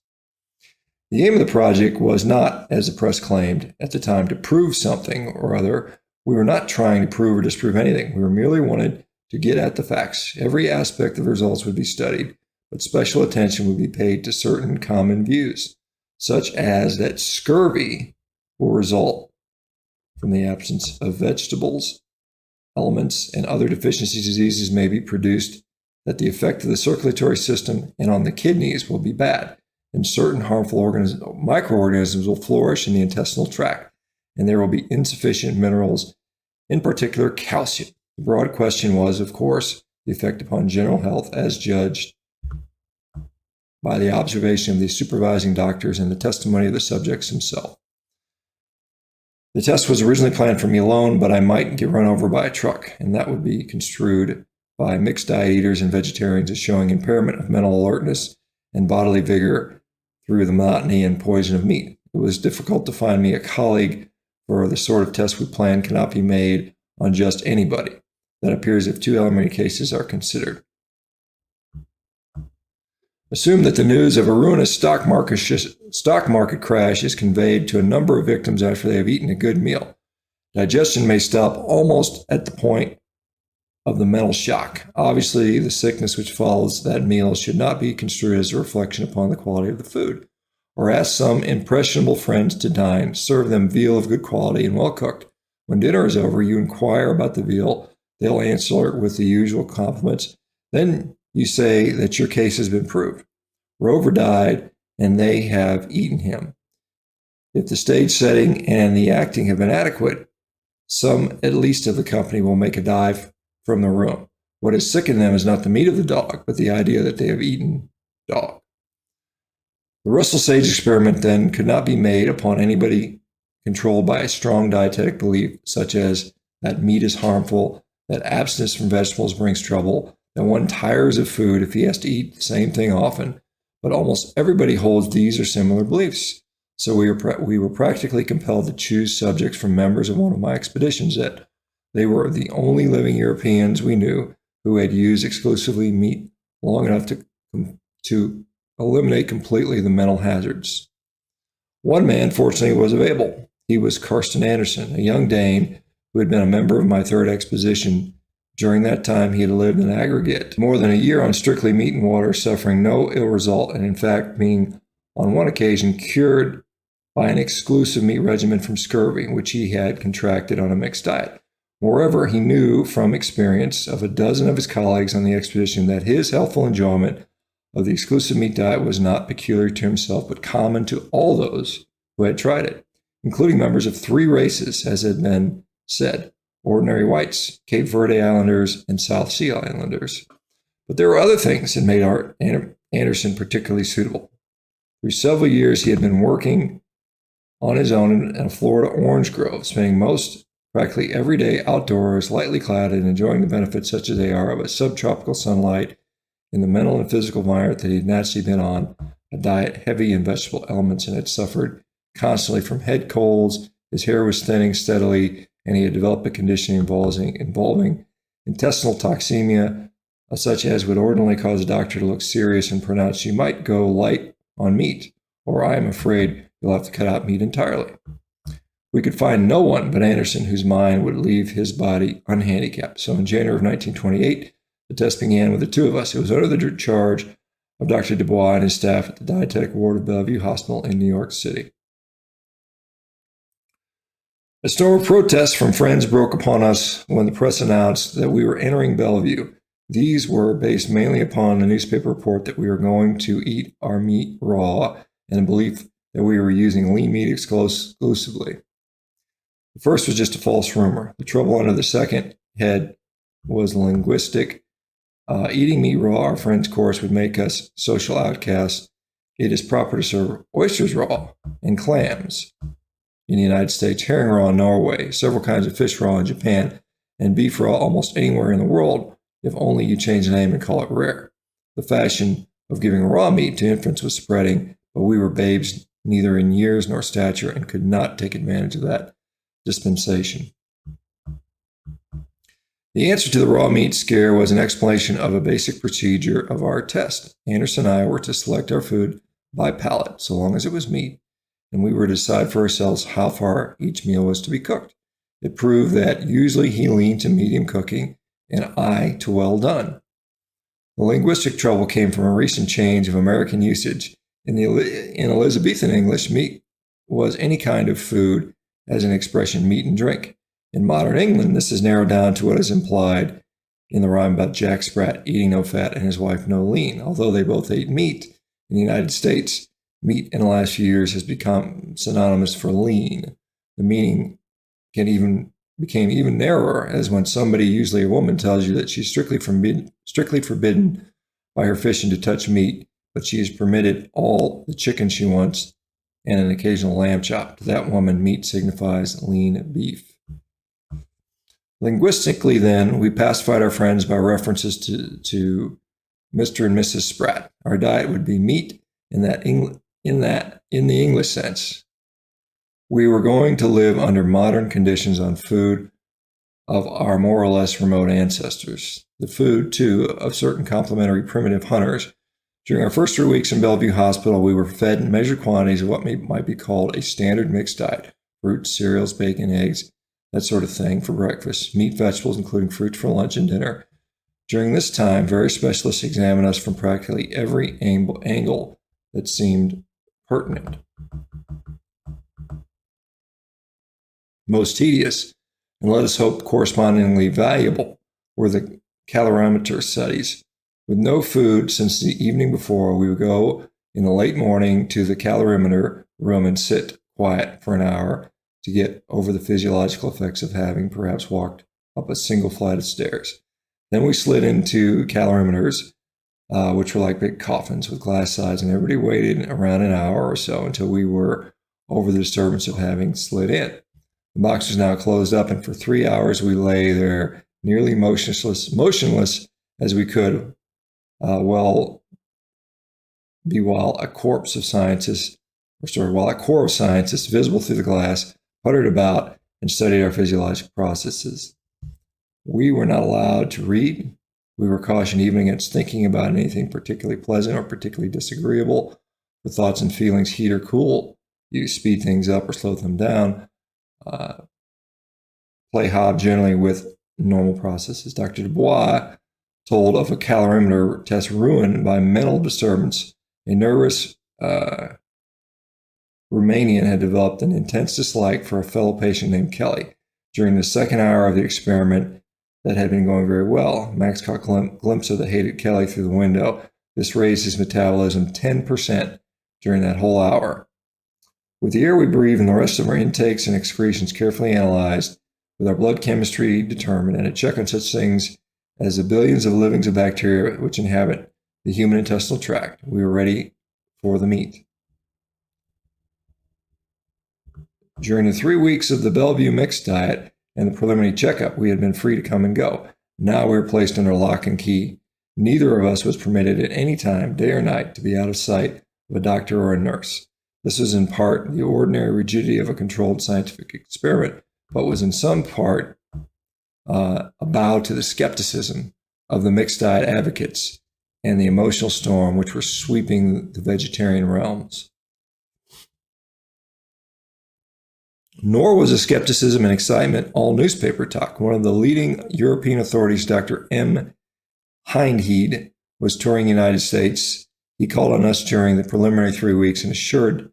The aim of the project was not, as the press claimed at the time, to prove something or other. We were not trying to prove or disprove anything. We were merely wanted to get at the facts. Every aspect of the results would be studied, but special attention would be paid to certain common views, such as that scurvy will result from the absence of vegetables, elements, and other deficiency diseases may be produced, that the effect of the circulatory system and on the kidneys will be bad, and certain harmful microorganisms will flourish in the intestinal tract, and there will be insufficient minerals, in particular calcium. The broad question was, of course, the effect upon general health as judged by the observation of the supervising doctors and the testimony of the subjects himself. The test was originally planned for me alone, but I might get run over by a truck, and that would be construed by mixed diet eaters and vegetarians as showing impairment of mental alertness and bodily vigor through the monotony and poison of meat. It was difficult to find me a colleague, for the sort of test we planned cannot be made on just anybody. That appears if 2 elementary cases are considered. Assume that the news of a ruinous stock market crash is conveyed to a number of victims after they have eaten a good meal. Digestion may stop almost at the point of the mental shock. Obviously, the sickness which follows that meal should not be construed as a reflection upon the quality of the food. Or ask some impressionable friends to dine, serve them veal of good quality and well cooked. When dinner is over, you inquire about the veal. They'll answer with the usual compliments. Then you say that your case has been proved. Rover died, and they have eaten him. If the stage setting and the acting have been adequate, some at least of the company will make a dive from the room. What has sickened them is not the meat of the dog, but the idea that they have eaten dog. The Russell Sage experiment, then, could not be made upon anybody controlled by a strong dietetic belief, such as that meat is harmful, that abstinence from vegetables brings trouble, that one tires of food if he has to eat the same thing often. But almost everybody holds these or similar beliefs. So we were practically compelled to choose subjects from members of one of my expeditions that they were the only living Europeans we knew who had used exclusively meat long enough to eliminate completely the mental hazards. One man, fortunately, was available. He was Carsten Andersen, a young Dane who had been a member of my third expedition. During that time, he had lived in aggregate more than a year on strictly meat and water, suffering no ill result, and in fact being on one occasion cured by an exclusive meat regimen from scurvy, which he had contracted on a mixed diet. Moreover, he knew from experience of a dozen of his colleagues on the expedition that his healthful enjoyment of the exclusive meat diet was not peculiar to himself, but common to all those who had tried it, including members of 3 races, as had been said: ordinary whites, Cape Verde Islanders, and South Sea Islanders. But there were other things that made Anderson particularly suitable. For several years, he had been working on his own in a Florida orange grove, spending practically every day outdoors, lightly clad, and enjoying the benefits such as they are of a subtropical sunlight in the mental and physical environment that he had naturally been on, a diet heavy in vegetable elements, and had suffered constantly from head colds. His hair was thinning steadily, and he had developed a condition involving intestinal toxemia, such as would ordinarily cause a doctor to look serious and pronounce, "You might go light on meat, or I am afraid you'll have to cut out meat entirely." We could find no one but Anderson whose mind would leave his body unhandicapped. So in January of 1928, the test began with the 2 of us. It was under the charge of Dr. Dubois and his staff at the dietetic ward of Bellevue Hospital in New York City. A storm of protests from friends broke upon us when the press announced that we were entering Bellevue. These were based mainly upon the newspaper report that we were going to eat our meat raw and the belief that we were using lean meat exclusively. The first was just a false rumor. The trouble under the second head was linguistic. Eating meat raw, our friends' course, would make us social outcasts. It is proper to serve oysters raw and clams in the United States, herring raw in Norway, several kinds of fish raw in Japan, and beef raw almost anywhere in the world, if only you change the name and call it rare. The fashion of giving raw meat to infants was spreading, but we were babes neither in years nor stature and could not take advantage of that dispensation. The answer to the raw meat scare was an explanation of a basic procedure of our test. Anderson and I were to select our food by palate, so long as it was meat, and we were to decide for ourselves how far each meal was to be cooked. It proved that usually he leaned to medium cooking and I to well done. The linguistic trouble came from a recent change of American usage. In Elizabethan English, meat was any kind of food, as an expression, meat and drink. In modern England, this is narrowed down to what is implied in the rhyme about Jack Sprat eating no fat and his wife no lean. Although they both ate meat, in the United States, meat in the last few years has become synonymous for lean. The meaning became even narrower, as when somebody, usually a woman, tells you that she's strictly forbidden by her fishing to touch meat, but she is permitted all the chicken she wants and an occasional lamb chop. To that woman, meat signifies lean beef. Linguistically, then, we pacified our friends by references to Mr. and Mrs. Sprat. Our diet would be meat in the English sense. We were going to live under modern conditions on food of our more or less remote ancestors. The food, too, of certain complementary primitive hunters. During our first 3 weeks in Bellevue Hospital, we were fed measured quantities of what might be called a standard mixed diet: fruits, cereals, bacon, eggs, that sort of thing for breakfast, meat, vegetables, including fruit for lunch and dinner. During this time, various specialists examined us from practically every angle that seemed pertinent. Most tedious, and let us hope correspondingly valuable, were the calorimeter studies. With no food since the evening before, we would go in the late morning to the calorimeter room and sit quiet for an hour to get over the physiological effects of having perhaps walked up a single flight of stairs. Then we slid into calorimeters, which were like big coffins with glass sides, and everybody waited around an hour or so until we were over the disturbance of having slid in. The box was now closed up, and for 3 hours we lay there nearly motionless as we could, while a core of scientists visible through the glass puttered about and studied our physiological processes. We were not allowed to read. We were cautioned even against thinking about anything particularly pleasant or particularly disagreeable. For thoughts and feelings heat or cool, you speed things up or slow them down. Play hob generally with normal processes. Dr. Dubois told of a calorimeter test ruined by mental disturbance. A nervous Romanian had developed an intense dislike for a fellow patient named Kelly. During the second hour of the experiment that had been going very well, Max caught a glimpse of the hated Kelly through the window. This raised his metabolism 10% during that whole hour. With the air we breathe and the rest of our intakes and excretions carefully analyzed, with our blood chemistry determined, and a check on such things as the billions of livings of bacteria which inhabit the human intestinal tract, we were ready for the meat. During the 3 weeks of the Bellevue mixed diet and the preliminary checkup, we had been free to come and go. Now we were placed under lock and key. Neither of us was permitted at any time, day or night, to be out of sight of a doctor or a nurse. This was in part the ordinary rigidity of a controlled scientific experiment, but was in some part a bow to the skepticism of the mixed diet advocates and the emotional storm which were sweeping the vegetarian realms. Nor was the skepticism and excitement all newspaper talk. One of the leading European authorities, Dr. M. Hindhead, was touring the United States. He called on us during the preliminary 3 weeks and assured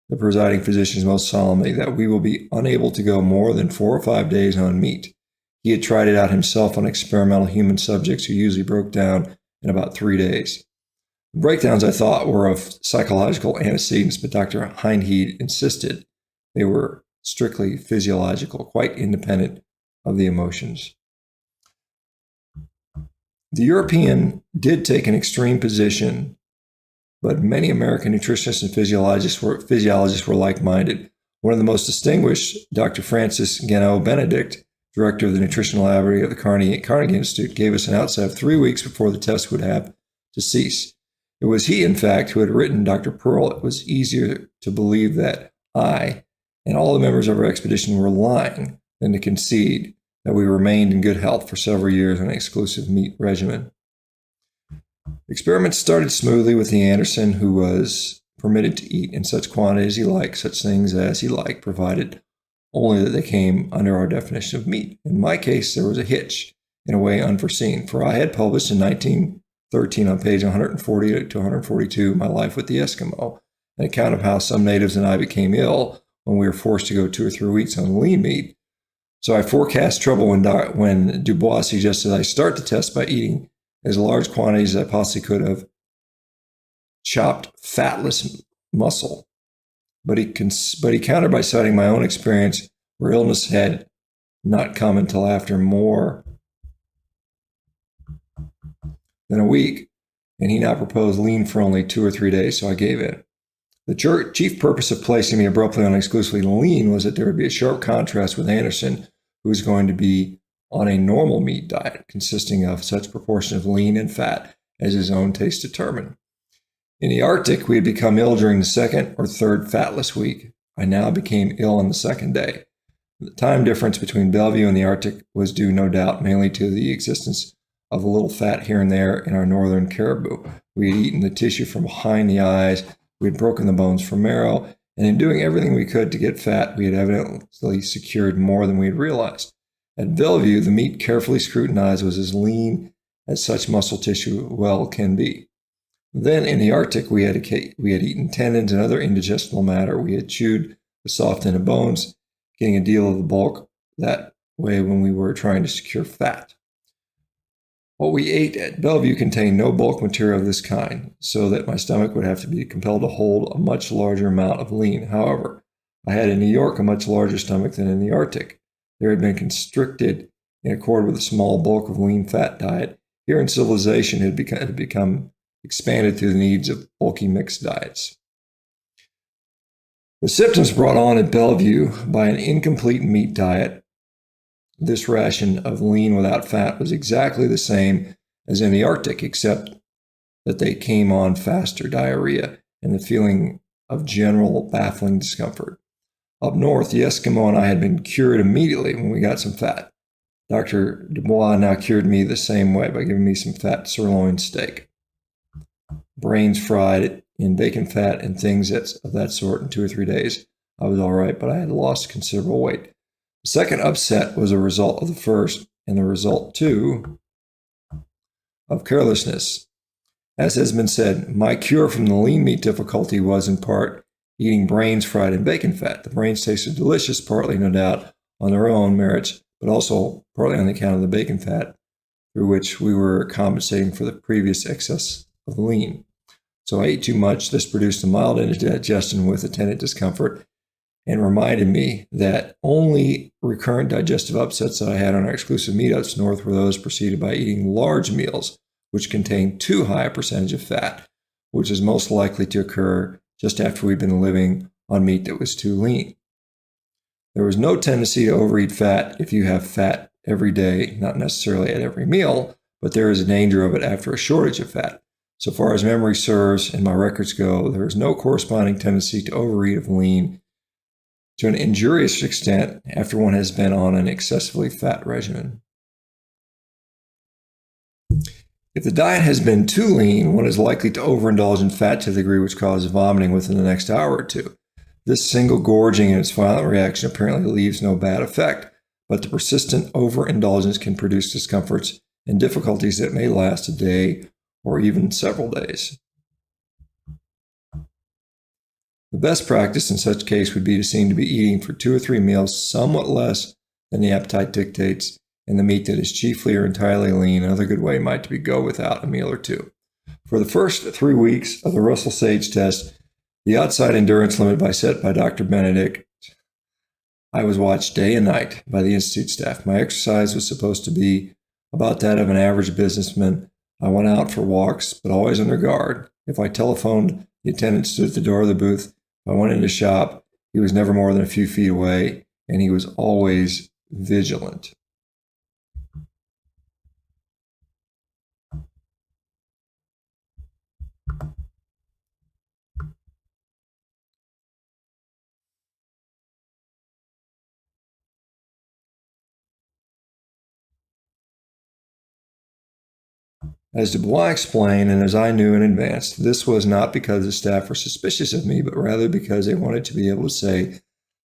the presiding physicians most solemnly that we will be unable to go more than 4 or 5 days on meat. He had tried it out himself on experimental human subjects who usually broke down in about 3 days. The breakdowns, I thought, were of psychological antecedents, but Dr. Hindhead insisted they were strictly physiological, quite independent of the emotions. The European did take an extreme position, but many American nutritionists and physiologists were like-minded. One of the most distinguished, Dr. Francis Gano-Benedict, director of the nutritional laboratory of the Carnegie Institute, gave us an outset of 3 weeks before the test would have to cease. It was he, in fact, who had written Dr. Pearl. It was easier to believe that I and all the members of our expedition were lying than to concede that we remained in good health for several years on an exclusive meat regimen. Experiments started smoothly with the Anderson, who was permitted to eat in such quantities he liked, such things as he liked, provided only that they came under our definition of meat. In my case, there was a hitch, in a way unforeseen, for I had published in 1913 on page 140 to 142, My Life with the Eskimo, an account of how some natives and I became ill when we were forced to go 2 or 3 weeks on lean meat. So I forecast trouble when Dubois suggested I start the test by eating as large quantities as I possibly could of chopped, fatless muscle. But he countered by citing my own experience where illness had not come until after more than a week, and he now proposed lean for only 2 or 3 days, so I gave in. The chief purpose of placing me abruptly on exclusively lean was that there would be a sharp contrast with Anderson, who was going to be on a normal meat diet consisting of such proportion of lean and fat as his own taste determined. In the Arctic, we had become ill during the second or third fatless week. I now became ill on the second day. The time difference between Bellevue and the Arctic was due, no doubt, mainly to the existence of a little fat here and there in our northern caribou. We had eaten the tissue from behind the eyes, we had broken the bones from marrow, and in doing everything we could to get fat, we had evidently secured more than we had realized. At Bellevue, the meat carefully scrutinized was as lean as such muscle tissue well can be. Then in the Arctic, we had eaten tendons and other indigestible matter. We had chewed the soft end of bones, getting a deal of the bulk that way when we were trying to secure fat. What we ate at Bellevue contained no bulk material of this kind, so that my stomach would have to be compelled to hold a much larger amount of lean. However, I had in New York a much larger stomach than in the Arctic. There had been constricted in accord with a small bulk of lean fat diet. Here in civilization, it had become expanded through the needs of bulky mixed diets. The symptoms brought on at Bellevue by an incomplete meat diet, this ration of lean without fat, was exactly the same as in the Arctic, except that they came on faster: diarrhea and the feeling of general baffling discomfort. Up north, the Eskimo and I had been cured immediately when we got some fat. Dr. Dubois now cured me the same way by giving me some fat sirloin steak, brains fried in bacon fat, and things of that sort in 2 or 3 days. I was all right, but I had lost considerable weight. The second upset was a result of the first, and the result, too, of carelessness. As has been said, my cure from the lean meat difficulty was, in part, eating brains fried in bacon fat. The brains tasted delicious, partly, no doubt, on their own merits, but also partly on account of the bacon fat, through which we were compensating for the previous excess of lean. So I ate too much. This produced a mild indigestion with attendant discomfort and reminded me that only recurrent digestive upsets that I had on our exclusive meetups north were those preceded by eating large meals, which contained too high a percentage of fat, which is most likely to occur just after we've been living on meat that was too lean. There was no tendency to overeat fat if you have fat every day, not necessarily at every meal, but there is a danger of it after a shortage of fat. So far as memory serves and my records go, there is no corresponding tendency to overeat of lean to an injurious extent after one has been on an excessively fat regimen. If the diet has been too lean, one is likely to overindulge in fat to the degree which causes vomiting within the next hour or two. This single gorging and its violent reaction apparently leaves no bad effect, but the persistent overindulgence can produce discomforts and difficulties that may last a day or even several days. The best practice in such case would be to seem to be eating for 2 or 3 meals somewhat less than the appetite dictates, and the meat that is chiefly or entirely lean. Another good way might be to go without a meal or two. For the first 3 weeks of the Russell Sage test, the outside endurance limit set by Dr. Benedict, I was watched day and night by the Institute staff. My exercise was supposed to be about that of an average businessman. I went out for walks, but always under guard. If I telephoned, the attendant stood at the door of the booth. If I went into shop, he was never more than a few feet away, and he was always vigilant. As Dubois explained, and as I knew in advance, this was not because the staff were suspicious of me, but rather because they wanted to be able to say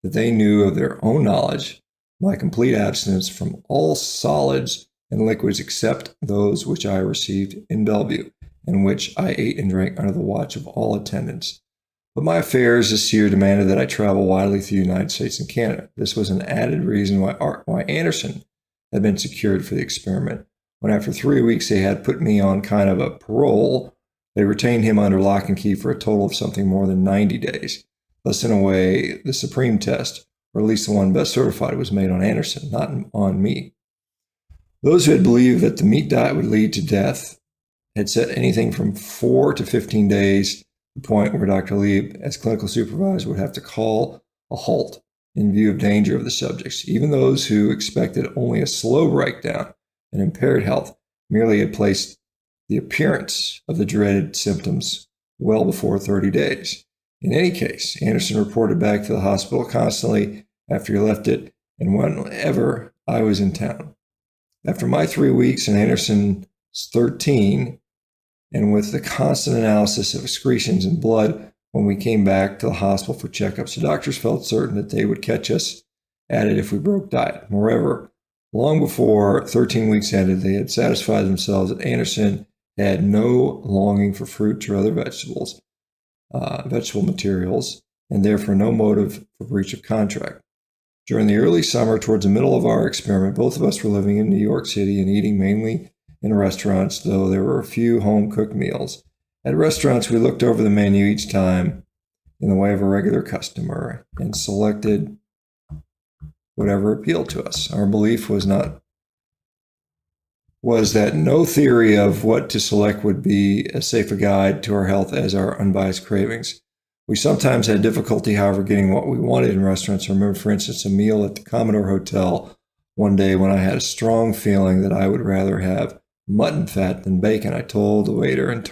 that they knew of their own knowledge my complete abstinence from all solids and liquids except those which I received in Bellevue, and which I ate and drank under the watch of all attendants. But my affairs this year demanded that I travel widely through the United States and Canada. This was an added reason why Anderson had been secured for the experiment. When after 3 weeks they had put me on kind of a parole, they retained him under lock and key for a total of something more than 90 days. Thus, in a way, the supreme test, or at least the one best certified, was made on Anderson, not on me. Those who had believed that the meat diet would lead to death had set anything from 4 to 15 days, the point where Dr. Lieb, as clinical supervisor, would have to call a halt in view of danger of the subjects. Even those who expected only a slow breakdown and impaired health merely had placed the appearance of the dreaded symptoms well before 30 days. In any case, Anderson reported back to the hospital constantly after he left it and whenever I was in town. After my 3 weeks and Anderson's 13, and with the constant analysis of excretions and blood when we came back to the hospital for checkups, the doctors felt certain that they would catch us at it if we broke diet. Moreover, long before 13 weeks ended, they had satisfied themselves that Anderson had no longing for fruits or other vegetable materials, and therefore no motive for breach of contract. During the early summer, towards the middle of our experiment, both of us were living in New York City and eating mainly in restaurants, though there were a few home-cooked meals. At restaurants, we looked over the menu each time in the way of a regular customer and selected whatever appealed to us. Our belief was that no theory of what to select would be as safe a guide to our health as our unbiased cravings. We sometimes had difficulty, however, getting what we wanted in restaurants. I remember, for instance, a meal at the Commodore Hotel one day when I had a strong feeling that I would rather have mutton fat than bacon. I told the waiter in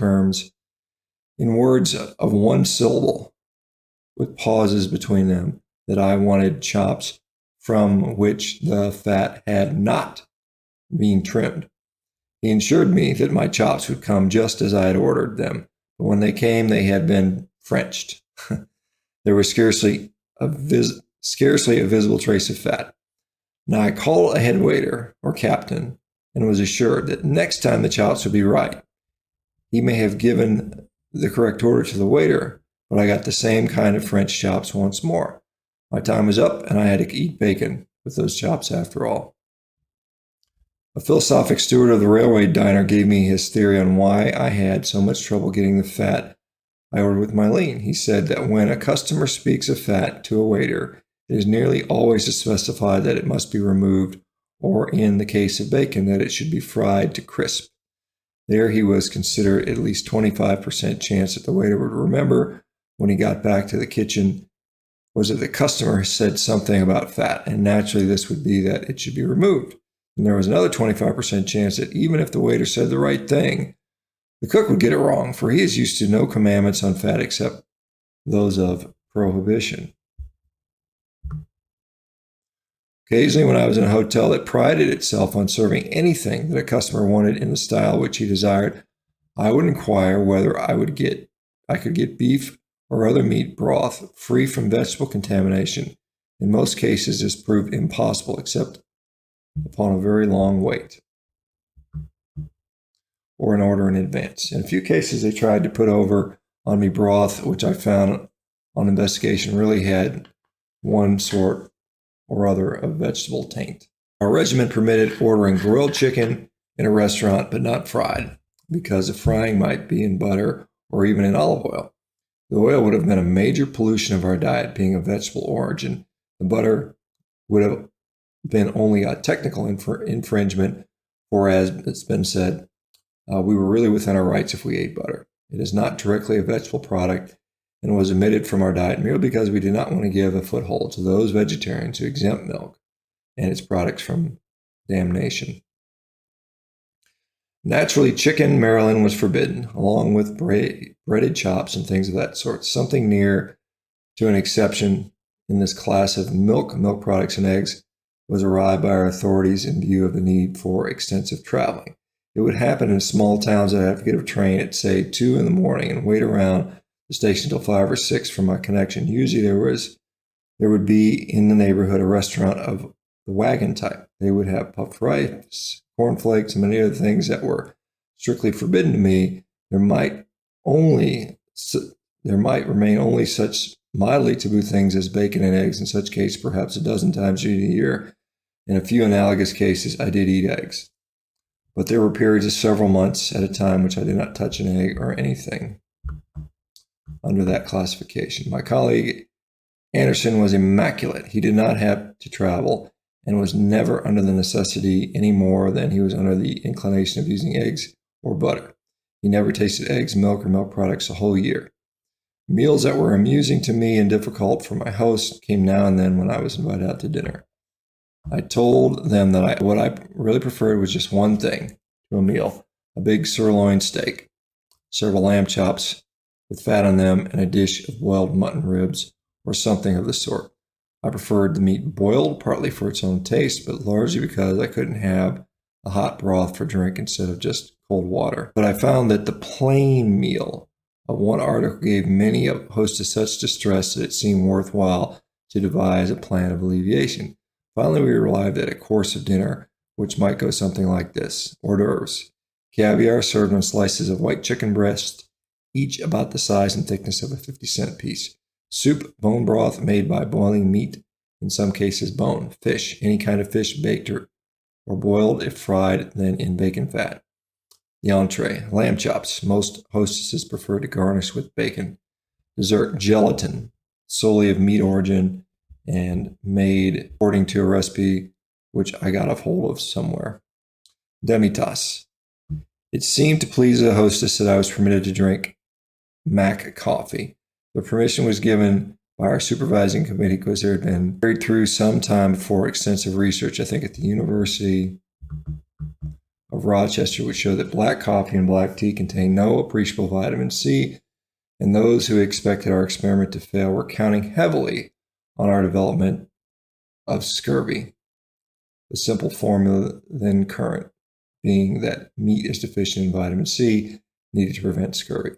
words of one syllable, with pauses between them, that I wanted chops from which the fat had not been trimmed. He assured me that my chops would come just as I had ordered them, but when they came, they had been Frenched. There was scarcely a visible trace of fat. Now I called a head waiter or captain and was assured that next time the chops would be right. He may have given the correct order to the waiter, but I got the same kind of French chops once more. My time was up, and I had to eat bacon with those chops after all. A philosophic steward of the railway diner gave me his theory on why I had so much trouble getting the fat I ordered with my lean. He said that when a customer speaks of fat to a waiter, it is nearly always to specify that it must be removed, or in the case of bacon, that it should be fried to crisp. There he was considered at least 25% chance that the waiter would remember when he got back to the kitchen was that the customer said something about fat, and naturally this would be that it should be removed. And there was another 25% chance that even if the waiter said the right thing, the cook would get it wrong, for he is used to no commandments on fat except those of prohibition. Occasionally, when I was in a hotel that prided itself on serving anything that a customer wanted in the style which he desired, I would inquire whether I could get beef or other meat broth free from vegetable contamination. In most cases, this proved impossible except upon a very long wait or an order in advance. In a few cases, they tried to put over on me broth, which I found on investigation really had one sort or other of vegetable taint. Our regimen permitted ordering grilled chicken in a restaurant, but not fried, because the frying might be in butter or even in olive oil. The oil would have been a major pollution of our diet, being of vegetable origin. The butter would have been only a technical infringement, for as it's been said, we were really within our rights if we ate butter. It is not directly a vegetable product and was omitted from our diet merely because we did not want to give a foothold to those vegetarians who exempt milk and its products from damnation. Naturally, chicken Maryland was forbidden, along with breaded chops and things of that sort. Something near to an exception in this class of milk products, and eggs was arrived by our authorities in view of the need for extensive traveling. It would happen in small towns that I'd have to get a train at, say, 2 in the morning and wait around the station until 5 or 6 for my connection. Usually there would be in the neighborhood a restaurant of the wagon type. They would have puffed rice, cornflakes, and many other things that were strictly forbidden to me. There might remain only such mildly taboo things as bacon and eggs. In such case, perhaps a dozen times a year. In a few analogous cases, I did eat eggs. But there were periods of several months at a time which I did not touch an egg or anything under that classification. My colleague Anderson was immaculate. He did not have to travel and was never under the necessity any more than he was under the inclination of using eggs or butter. He never tasted eggs, milk, or milk products a whole year. Meals that were amusing to me and difficult for my host came now and then when I was invited out to dinner. I told them that what I really preferred was just one thing to a meal: a big sirloin steak, several lamb chops with fat on them, and a dish of boiled mutton ribs or something of the sort. I preferred the meat boiled, partly for its own taste, but largely because I couldn't have a hot broth for drink instead of just cold water. But I found that the plain meal of one article gave many a hostess such distress that it seemed worthwhile to devise a plan of alleviation. Finally, we arrived at a course of dinner, which might go something like this: hors d'oeuvres, caviar served on slices of white chicken breast, each about the size and thickness of a 50-cent piece. Soup, bone broth made by boiling meat, in some cases bone. Fish, any kind of fish baked or boiled if fried, then in bacon fat. The entree, lamb chops. Most hostesses prefer to garnish with bacon. Dessert, gelatin, solely of meat origin and made according to a recipe which I got a hold of somewhere. Demitasse. It seemed to please the hostess that I was permitted to drink Mac coffee. The permission was given by our supervising committee because there had been carried through some time before extensive research, I think at the University of Rochester, which showed that black coffee and black tea contain no appreciable vitamin C, and those who expected our experiment to fail were counting heavily on our development of scurvy. The simple formula then current being that meat is deficient in vitamin C needed to prevent scurvy.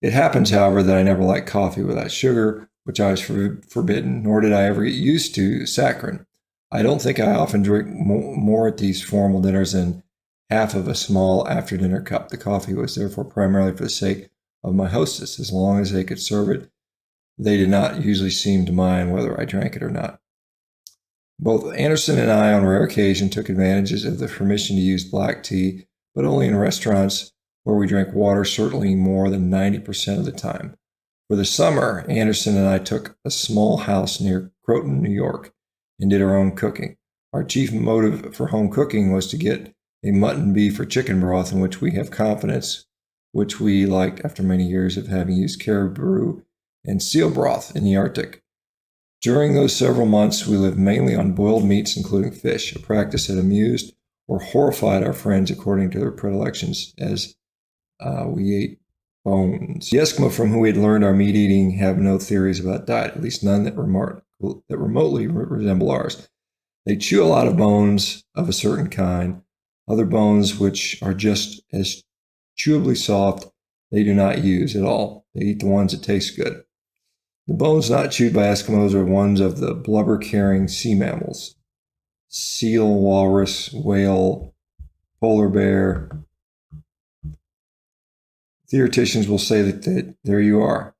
It happens, however, that I never liked coffee without sugar, which I was forbidden, nor did I ever get used to saccharin. I don't think I often drink more at these formal dinners than half of a small after-dinner cup. The coffee was therefore primarily for the sake of my hostess. As long as they could serve it, they did not usually seem to mind whether I drank it or not. Both Anderson and I, on rare occasion, took advantages of the permission to use black tea, but only in restaurants where we drank water, certainly more than 90% of the time. For the summer, Anderson and I took a small house near Croton, New York, and did our own cooking. Our chief motive for home cooking was to get a mutton, beef, or chicken broth in which we have confidence, which we liked after many years of having used caribou and seal broth in the Arctic. During those several months, we lived mainly on boiled meats, including fish, a practice that amused or horrified our friends according to their predilections, as we ate bones. The Eskimo from whom we had learned our meat eating have no theories about diet, at least none that remotely resemble ours. They chew a lot of bones of a certain kind. Other bones, which are just as chewably soft, they do not use at all. They eat the ones that taste good. The bones not chewed by Eskimos are ones of the blubber-carrying sea mammals: seal, walrus, whale, polar bear. Theoreticians will say that there you are,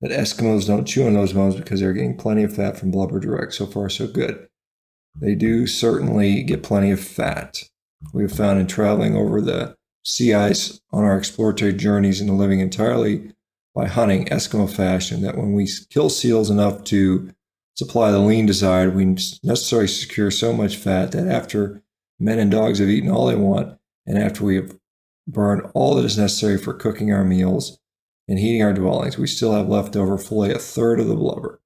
that Eskimos don't chew on those bones because they're getting plenty of fat from blubber direct. So far, so good. They do certainly get plenty of fat. We have found in traveling over the sea ice on our exploratory journeys and living entirely by hunting Eskimo fashion that when we kill seals enough to supply the lean desired, we necessarily secure so much fat that after men and dogs have eaten all they want, and after we have burned all that is necessary for cooking our meals and heating our dwellings, we still have left over fully a third of the blubber.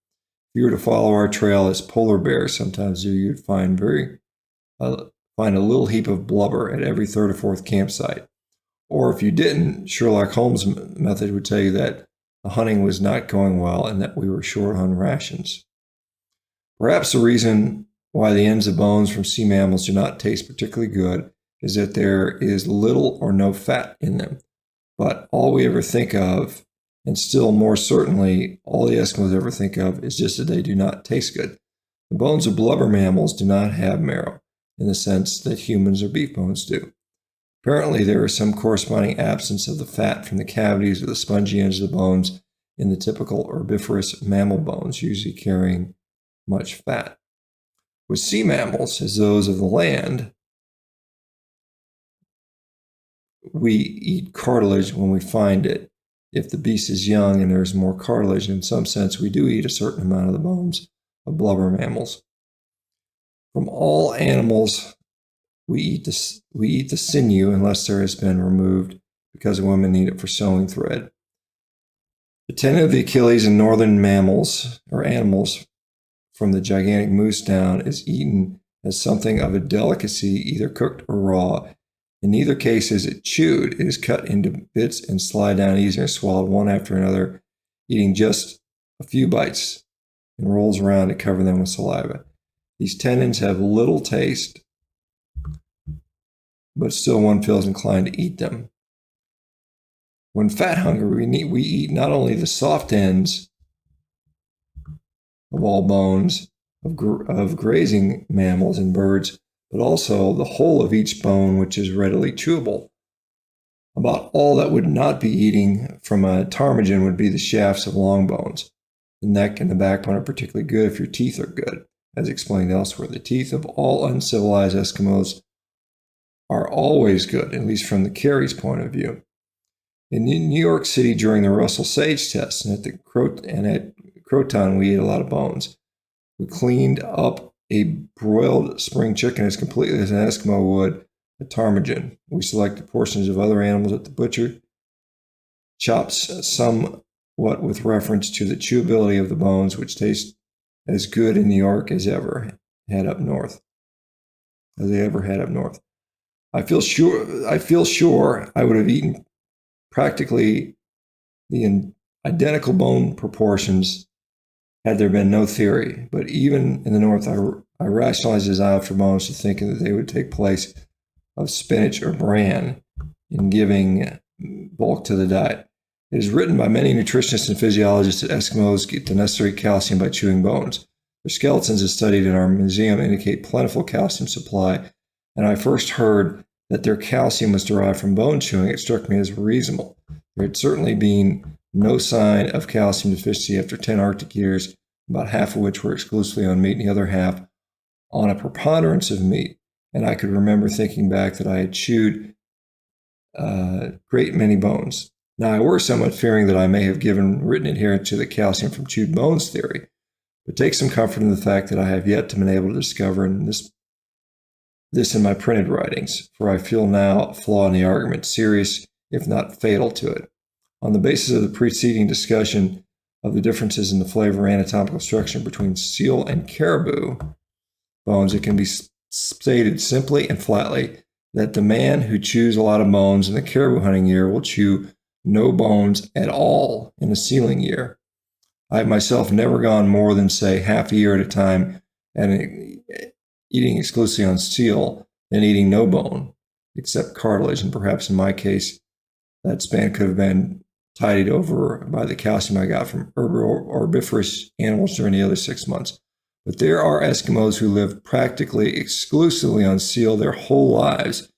If you were to follow our trail as polar bears sometimes do, you'd find a little heap of blubber at every third or fourth campsite. Or if you didn't, Sherlock Holmes' method would tell you that the hunting was not going well and that we were short on rations. Perhaps the reason why the ends of bones from sea mammals do not taste particularly good is that there is little or no fat in them. But all we ever think of, and still more certainly all the Eskimos ever think of, is just that they do not taste good. The bones of blubber mammals do not have marrow in the sense that humans or beef bones do. Apparently, there is some corresponding absence of the fat from the cavities of the spongy ends of the bones in the typical herbivorous mammal bones, usually carrying much fat. With sea mammals, as those of the land, we eat cartilage when we find it. If the beast is young and there's more cartilage, in some sense, we do eat a certain amount of the bones of blubber mammals. From all animals, we eat the sinew unless there has been removed because women need it for sewing thread. The tendon of the Achilles in northern mammals or animals from the gigantic moose down is eaten as something of a delicacy, either cooked or raw. In neither case is it chewed. It is cut into bits and slid down easier, swallowed one after another, eating just a few bites and rolls around to cover them with saliva. These tendons have little taste, but still one feels inclined to eat them. When fat hungry, we eat not only the soft ends of all bones of grazing mammals and birds, but also the whole of each bone, which is readily chewable. About all that would not be eating from a ptarmigan would be the shafts of long bones. The neck and the backbone are particularly good if your teeth are good. As explained elsewhere, the teeth of all uncivilized Eskimos are always good, at least from the Carey's point of view. In New York City during the Russell Sage test and at Croton, we ate a lot of bones. We cleaned up a broiled spring chicken as completely as an Eskimo would a ptarmigan. We selected portions of other animals at the butcher, chopped somewhat with reference to the chewability of the bones, which taste as good in New York as they ever had up north. I feel sure I would have eaten practically the identical bone proportions had there been no theory. But even in the north, I rationalized desire for bones to thinking that they would take place of spinach or bran in giving bulk to the diet. It is written by many nutritionists and physiologists that Eskimos get the necessary calcium by chewing bones. Their skeletons, as studied in our museum, indicate plentiful calcium supply, and I first heard that their calcium was derived from bone chewing. It struck me as reasonable. There had certainly been no sign of calcium deficiency after 10 Arctic years, about half of which were exclusively on meat and the other half on a preponderance of meat. And I could remember thinking back that I had chewed a great many bones. Now, I worry somewhat fearing that I may have given written adherence to the calcium from chewed bones theory, but take some comfort in the fact that I have yet to been able to discover in this in my printed writings, for I feel now a flaw in the argument, serious if not fatal to it. On the basis of the preceding discussion of the differences in the flavor and anatomical structure between seal and caribou bones, it can be stated simply and flatly that the man who chews a lot of bones in the caribou hunting year will chew no bones at all in the sealing year. I have myself never gone more than, say, half a year at a time and eating exclusively on seal than eating no bone, except cartilage, and perhaps in my case, that span could have been tidied over by the calcium I got from herbivorous animals during the other 6 months. But there are Eskimos who live practically exclusively on seal their whole lives,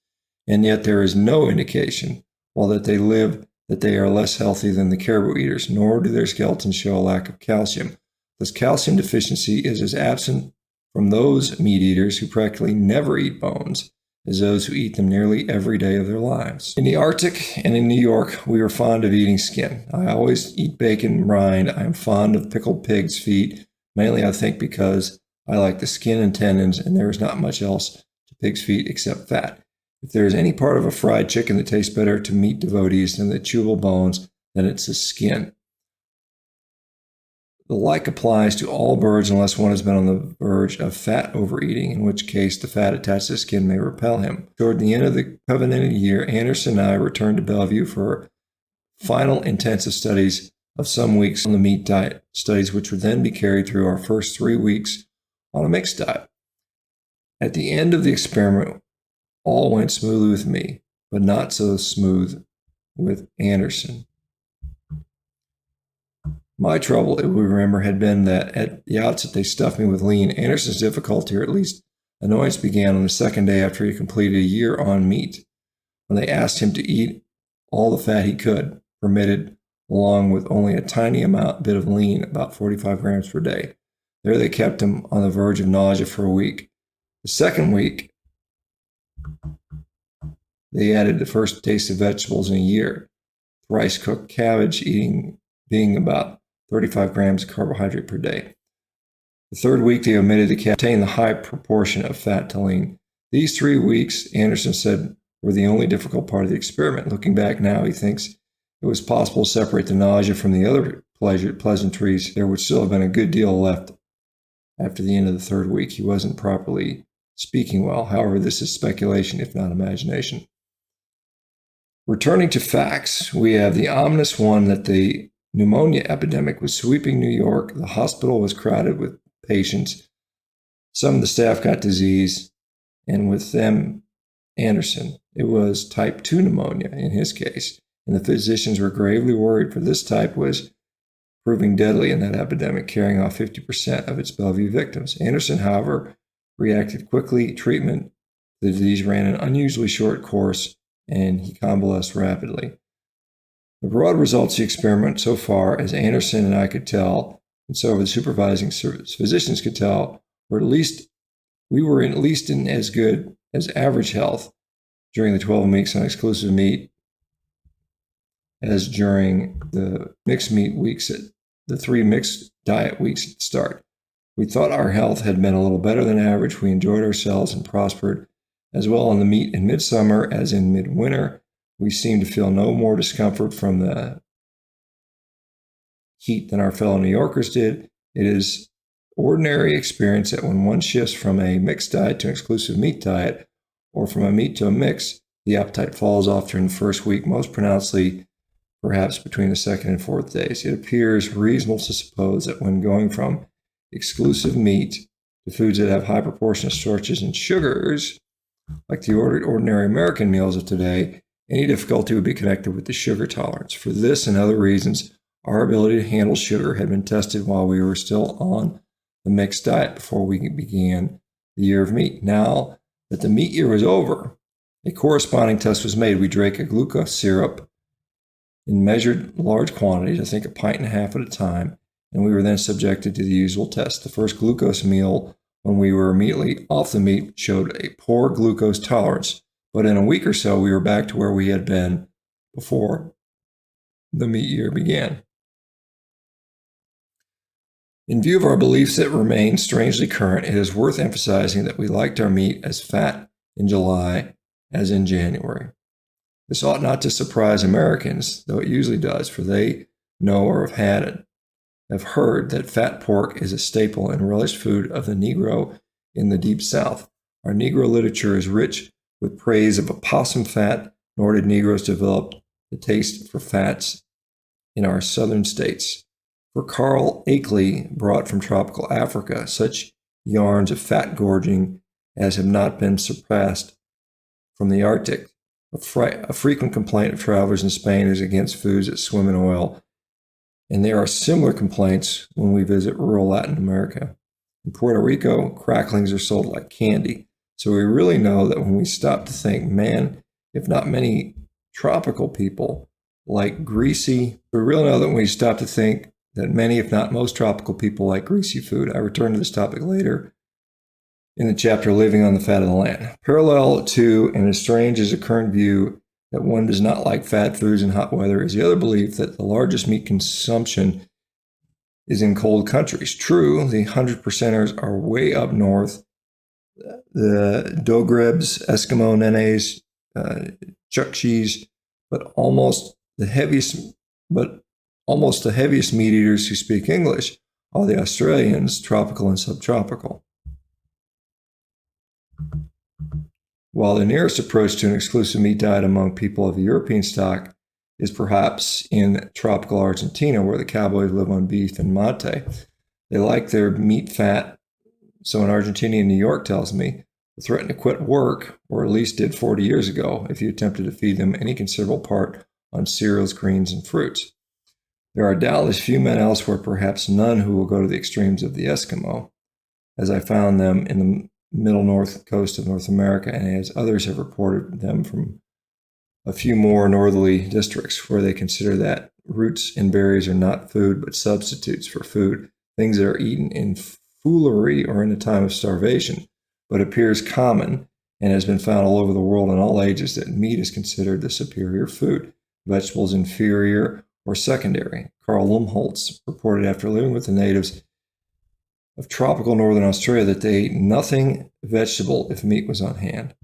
and yet there is no indication, while that they live, that they are less healthy than the caribou eaters, nor do their skeletons show a lack of calcium. Thus, calcium deficiency is as absent from those meat eaters who practically never eat bones as those who eat them nearly every day of their lives. In the Arctic and in New York, we are fond of eating skin. I always eat bacon and rind. I am fond of pickled pig's feet, mainly I think because I like the skin and tendons, and there is not much else to pig's feet except fat. If there is any part of a fried chicken that tastes better to meat devotees than the chewable bones, then it's the skin. The like applies to all birds unless one has been on the verge of fat overeating, in which case the fat attached to the skin may repel him. Toward the end of the covenanted year, Anderson and I returned to Bellevue for final intensive studies of some weeks on the meat diet, studies which would then be carried through our first 3 weeks on a mixed diet. At the end of the experiment, all went smoothly with me, but not so smooth with Anderson. My trouble, if we remember, had been that at the outset they stuffed me with lean. Anderson's difficulty, or at least annoyance, began on the second day after he completed a year on meat, when they asked him to eat all the fat he could, permitted, along with only a tiny bit of lean, about 45 grams per day. There they kept him on the verge of nausea for a week. The second week, they added the first taste of vegetables in a year, rice cooked cabbage being about 35 grams of carbohydrate per day. The third week, they omitted to contain the high proportion of fat to lean. These 3 weeks, Anderson said, were the only difficult part of the experiment. Looking back now, he thinks it was possible to separate the nausea from the other pleasantries. There would still have been a good deal left after the end of the third week. He wasn't properly speaking well. However, this is speculation, if not imagination. Returning to facts, we have the ominous one that the pneumonia epidemic was sweeping New York. The hospital was crowded with patients. Some of the staff got disease, and with them, Anderson. It was type 2 pneumonia in his case, and the physicians were gravely worried, for this type was proving deadly in that epidemic, carrying off 50% of its Bellevue victims. Anderson, however, reacted quickly. Treatment, the disease ran an unusually short course, and he convalesced rapidly. The broad results of the experiment so far, as Anderson and I could tell, and so the supervising physicians could tell, we were at least in as good as average health during the 12 weeks on exclusive meat as during the mixed meat weeks, at the 3 mixed diet weeks at the start. We thought our health had been a little better than average. We enjoyed ourselves and prospered as well on the meat in midsummer as in midwinter. We seemed to feel no more discomfort from the heat than our fellow New Yorkers did. It is ordinary experience that when one shifts from a mixed diet to an exclusive meat diet, or from a meat to a mix, the appetite falls off during the first week, most pronouncedly perhaps between the second and fourth days. It appears reasonable to suppose that when going from exclusive meat to foods that have high proportion of starches and sugars, like the ordinary American meals of today, any difficulty would be connected with the sugar tolerance. For this and other reasons, our ability to handle sugar had been tested while we were still on the mixed diet before we began the year of meat. Now that the meat year was over, a corresponding test was made. We drank a glucose syrup in measured large quantities, I think a pint and a half at a time, and we were then subjected to the usual test. The first glucose meal, when we were immediately off the meat, showed a poor glucose tolerance, but in a week or so, we were back to where we had been before the meat year began. In view of our beliefs that remain strangely current, it is worth emphasizing that we liked our meat as fat in July as in January. This ought not to surprise Americans, though it usually does, for they know or have heard that fat pork is a staple and relished food of the Negro in the Deep South. Our Negro literature is rich with praise of opossum fat, nor did Negroes develop the taste for fats in our southern states. For Carl Akeley brought from tropical Africa such yarns of fat gorging as have not been surpassed from the Arctic. A frequent complaint of travelers in Spain is against foods that swim in oil, and there are similar complaints when we visit rural Latin America. In Puerto Rico, cracklings are sold like candy, so we really know that when we stop to think, man, if not many tropical people like greasy, we really know that when we stop to think that many, if not most tropical people like greasy food. I return to this topic later in the chapter Living on the Fat of the Land. Parallel to and as strange as the current view that one does not like fat foods in hot weather is the other belief that the largest meat consumption is in cold countries. True, the 100%ers are way up north. The Dogrebs, Eskimo Nenes, Chukchis, but almost the heaviest meat eaters who speak English are the Australians, tropical and subtropical. While the nearest approach to an exclusive meat diet among people of European stock is perhaps in tropical Argentina, where the cowboys live on beef and mate. They like their meat fat. So an Argentinian in New York tells me, threatened to quit work, or at least did 40 years ago, if you attempted to feed them any considerable part on cereals, greens, and fruits. There are doubtless few men elsewhere, perhaps none, who will go to the extremes of the Eskimo, as I found them in the middle north coast of North America, and as others have reported them from a few more northerly districts, where they consider that roots and berries are not food, but substitutes for food, things that are eaten in foolery or in a time of starvation, but appears common and has been found all over the world in all ages that meat is considered the superior food, vegetables inferior or secondary. Carl Lumholtz reported after living with the natives of tropical northern Australia that they ate nothing vegetable if meat was on hand.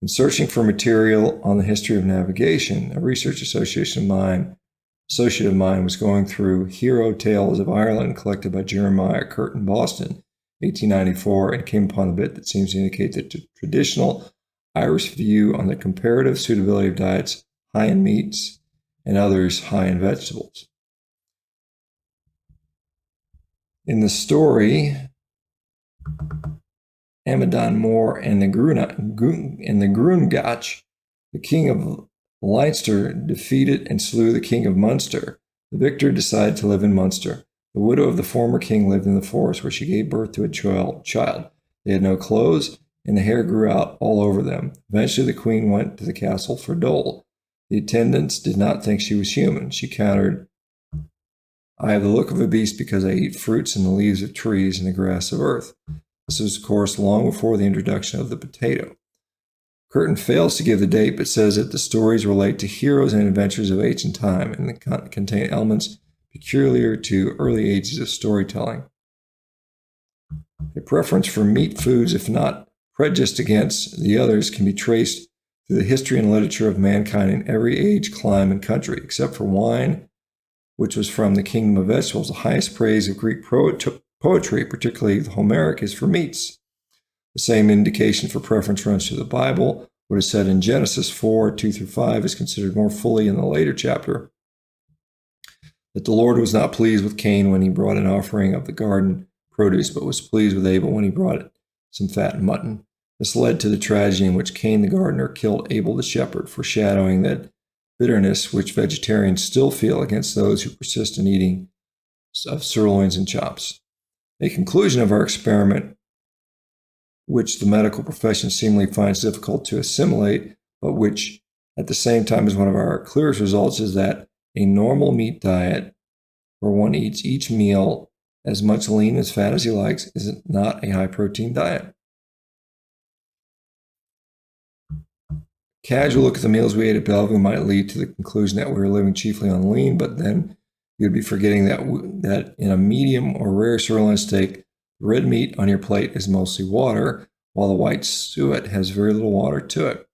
In searching for material on the history of navigation, a research associate of mine was going through Hero Tales of Ireland collected by Jeremiah Curt in Boston, 1894, and came upon a bit that seems to indicate that the traditional Irish view on the comparative suitability of diets high in meats and others high in vegetables. In the story, Amadon Moore and the Gruungach, the king of Leinster defeated and slew the king of Munster. The victor decided to live in Munster. The widow of the former king lived in the forest where she gave birth to a child. They had no clothes, and the hair grew out all over them. Eventually, the queen went to the castle for dole. The attendants did not think she was human. She countered, "I have the look of a beast because I eat fruits and the leaves of trees and the grass of earth." This was, of course, long before the introduction of the potato. Curtin fails to give the date, but says that the stories relate to heroes and adventures of ancient time and contain elements peculiar to early ages of storytelling. A preference for meat foods, if not prejudiced against the others, can be traced through the history and literature of mankind in every age, clime, and country, except for wine, which was from the kingdom of vegetables. The highest praise of Greek poetry, particularly the Homeric, is for meats. The same indication for preference runs through the Bible. What is said in Genesis 4:2-5 is considered more fully in the later chapter, that the Lord was not pleased with Cain when he brought an offering of the garden produce, but was pleased with Abel when he brought some fat mutton. This led to the tragedy in which Cain the gardener killed Abel the shepherd, foreshadowing that bitterness which vegetarians still feel against those who persist in eating of sirloins and chops. A conclusion of our experiment, which the medical profession seemingly finds difficult to assimilate, but which At the same time, as one of our clearest results is that a normal meat diet where one eats each meal as much lean as fat as he likes is not a high-protein diet. Casual look at the meals we ate at Bellevue might lead to the conclusion that we were living chiefly on lean, but then you'd be forgetting that in a medium or rare sirloin steak, red meat on your plate is mostly water, while the white suet has very little water to it.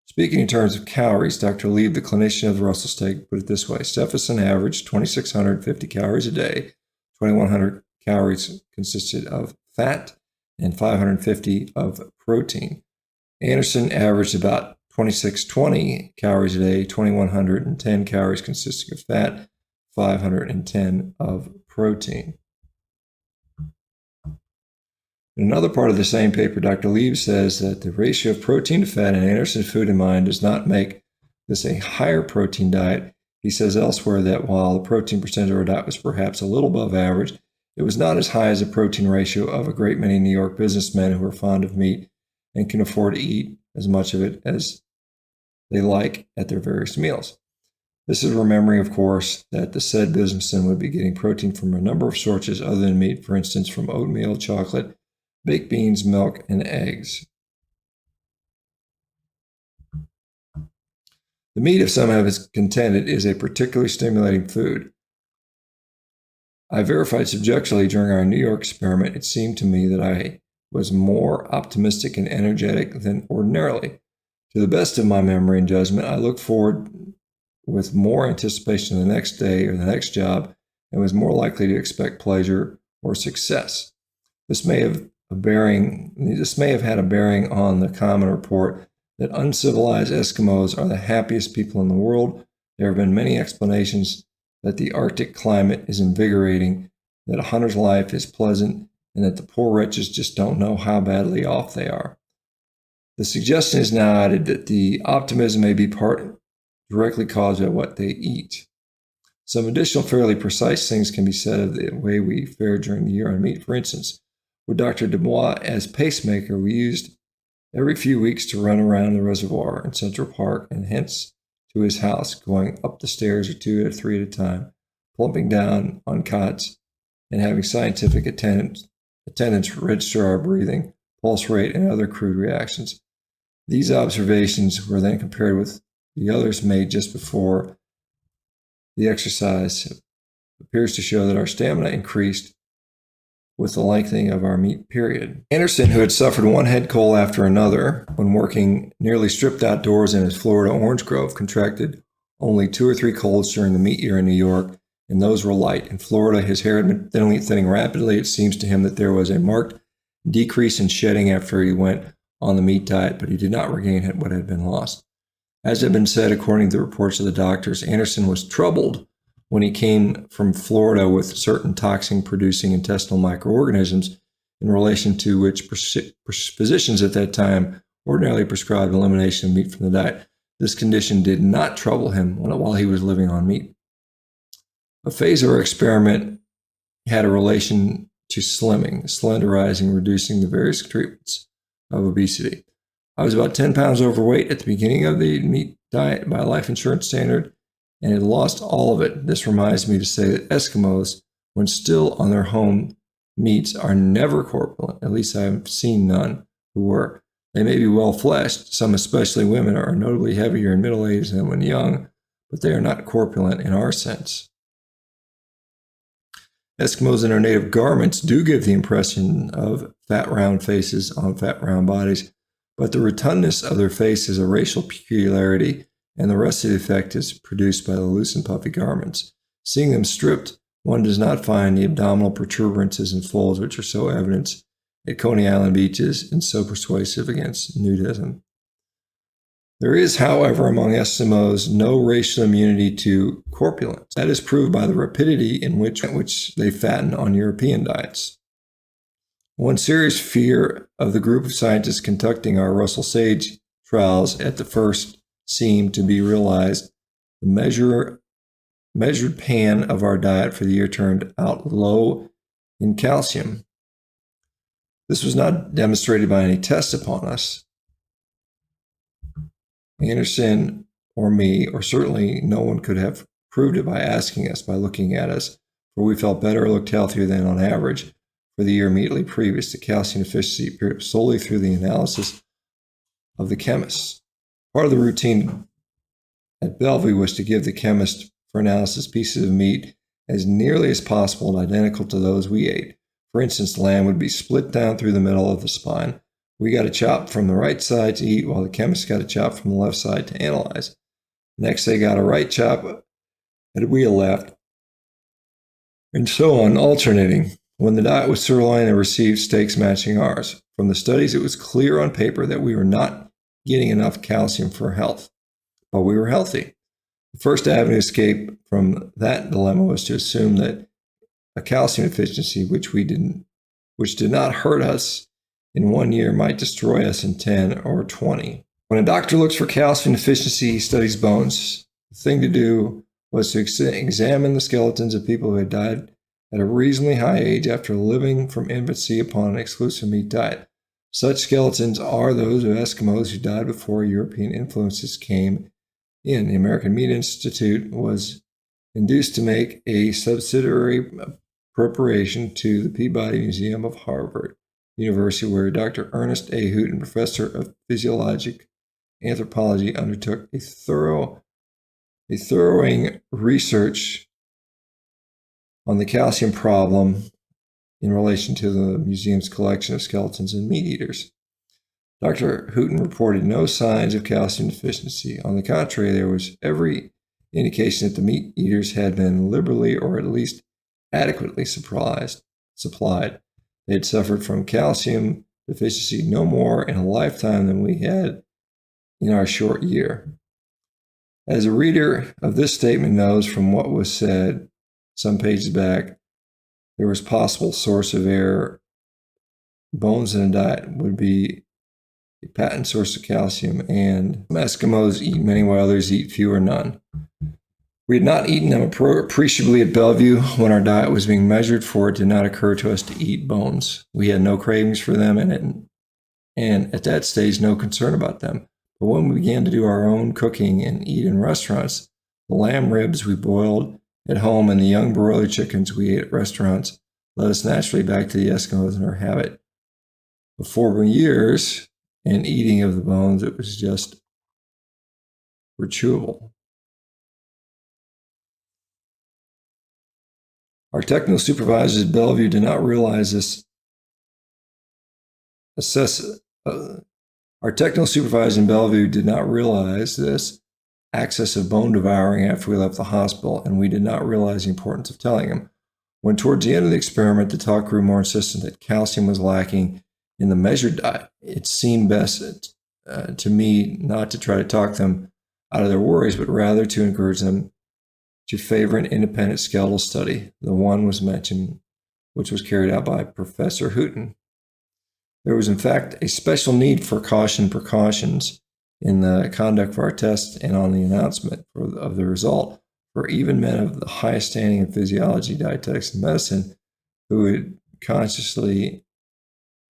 Speaking in terms of calories, Dr. Lieb, the clinician of the Russell steak, put it this way. Stephenson averaged 2,650 calories a day. 2,100 calories consisted of fat and 550 of protein. Anderson averaged about 2,620 calories a day, 2,110 calories consisting of fat, 510 of protein. In another part of the same paper, Dr. Lieb says that the ratio of protein to fat in Anderson's Food and Mind does not make this a higher protein diet. He says elsewhere that while the protein percentage of our diet was perhaps a little above average, it was not as high as the protein ratio of a great many New York businessmen who are fond of meat and can afford to eat as much of it as they like at their various meals. This is remembering, of course, that the said businessman would be getting protein from a number of sources other than meat, for instance, from oatmeal, chocolate, baked beans, milk, and eggs. The meat, if some have contended, is a particularly stimulating food. I verified subjectively during our New York experiment, it seemed to me that I was more optimistic and energetic than ordinarily. To the best of my memory and judgment, I looked forward with more anticipation the next day or the next job and was more likely to expect pleasure or success. This may have had a bearing on the common report that uncivilized Eskimos are the happiest people in the world. There have been many explanations that the Arctic climate is invigorating, that a hunter's life is pleasant, and that the poor wretches just don't know how badly off they are. The suggestion is now added that the optimism may be directly caused by what they eat. Some additional fairly precise things can be said of the way we fared during the year on meat. For instance, with Dr. Dubois as pacemaker, we used every few weeks to run around the reservoir in Central Park and hence to his house, going up the stairs or 2 or 3 at a time, plumping down on cots, and having scientific attendants register our breathing, pulse rate, and other crude reactions. These observations were then compared with the others made just before the exercise. It appears to show that our stamina increased with the lengthening of our meat period. Anderson, who had suffered one head cold after another when working nearly stripped outdoors in his Florida orange grove, contracted only 2 or 3 colds during the meat year in New York, and those were light. In Florida, his hair had been thinning rapidly. It seems to him that there was a marked decrease in shedding after he went on the meat diet, but he did not regain what had been lost. As had been said, according to the reports of the doctors, Anderson was troubled when he came from Florida with certain toxin-producing intestinal microorganisms in relation to which physicians at that time ordinarily prescribed elimination of meat from the diet. This condition did not trouble him while he was living on meat. A phase of our experiment had a relation to slimming, slenderizing, reducing the various treatments of obesity. I was about 10 pounds overweight at the beginning of the meat diet by life insurance standard, and had lost all of it. This reminds me to say that Eskimos, when still on their home meats, are never corpulent. At least I've seen none who were. They may be well-fleshed. Some, especially women, are notably heavier in middle age than when young, but they are not corpulent in our sense. Eskimos in their native garments do give the impression of fat, round faces on fat, round bodies, but the rotundness of their face is a racial peculiarity, and the rest of the effect is produced by the loose and puffy garments. Seeing them stripped, one does not find the abdominal protuberances and folds which are so evident at Coney Island beaches and so persuasive against nudism. There is, however, among Eskimos no racial immunity to corpulence. That is proved by the rapidity in which they fatten on European diets. One serious fear of the group of scientists conducting our Russell Sage trials at the first seemed to be realized. The measured pan of our diet for the year turned out low in calcium. This was not demonstrated by any test upon us. Anderson or me, or certainly no one could have proved it by asking us, by looking at us, for we felt better or looked healthier than on average for the year immediately previous. The calcium deficiency appeared solely through the analysis of the chemists. Part of the routine at Bellevue was to give the chemist for analysis pieces of meat as nearly as possible and identical to those we ate. For instance, lamb would be split down through the middle of the spine. We got a chop from the right side to eat, while the chemist got a chop from the left side to analyze. Next, they got a right chop and we a left, and so on, alternating. When the diet was sirloin, they received steaks matching ours. From the studies, it was clear on paper that we were not getting enough calcium for health, but we were healthy. The first avenue to escape from that dilemma was to assume that a calcium deficiency, which did not hurt us in 1 year, might destroy us in 10 or 20. When a doctor looks for calcium deficiency, he studies bones. The thing to do was to examine the skeletons of people who had died at a reasonably high age after living from infancy upon an exclusive meat diet. Such skeletons are those of Eskimos who died before European influences came in. The American Meat Institute was induced to make a subsidiary preparation to the Peabody Museum of Harvard University, where Dr. Ernest A. Houghton, professor of physiologic anthropology, undertook a thorough research on the calcium problem in relation to the museum's collection of skeletons and meat eaters. Dr. Houghton reported no signs of calcium deficiency. On the contrary, there was every indication that the meat eaters had been liberally or at least adequately supplied. They had suffered from calcium deficiency no more in a lifetime than we had in our short year. As a reader of this statement knows from what was said some pages back, there was possible source of error. Bones in a diet would be a patent source of calcium, and Eskimos eat many while others eat few or none. We had not eaten them appreciably at Bellevue when our diet was being measured, for it did not occur to us to eat bones. We had no cravings for them, and at that stage, no concern about them. But when we began to do our own cooking and eat in restaurants, the lamb ribs we boiled at home and the young broiler chickens we ate at restaurants led us naturally back to the Eskimos and our habit of 4 years and eating of the bones. It was just were chewable. Our technical supervisors at Bellevue did not realize this. Our technical supervisor in Bellevue did not realize this access of bone devouring after we left the hospital, and we did not realize the importance of telling him. When towards the end of the experiment, the talk grew more insistent that calcium was lacking in the measured diet, it seemed best to me not to try to talk them out of their worries, but rather to encourage them to favor an independent skeletal study. The one was mentioned, which was carried out by Professor Houghton. There was, in fact, a special need for precautions in the conduct of our tests and on the announcement of the result, for even men of the highest standing in physiology, dietetics, and medicine who would consciously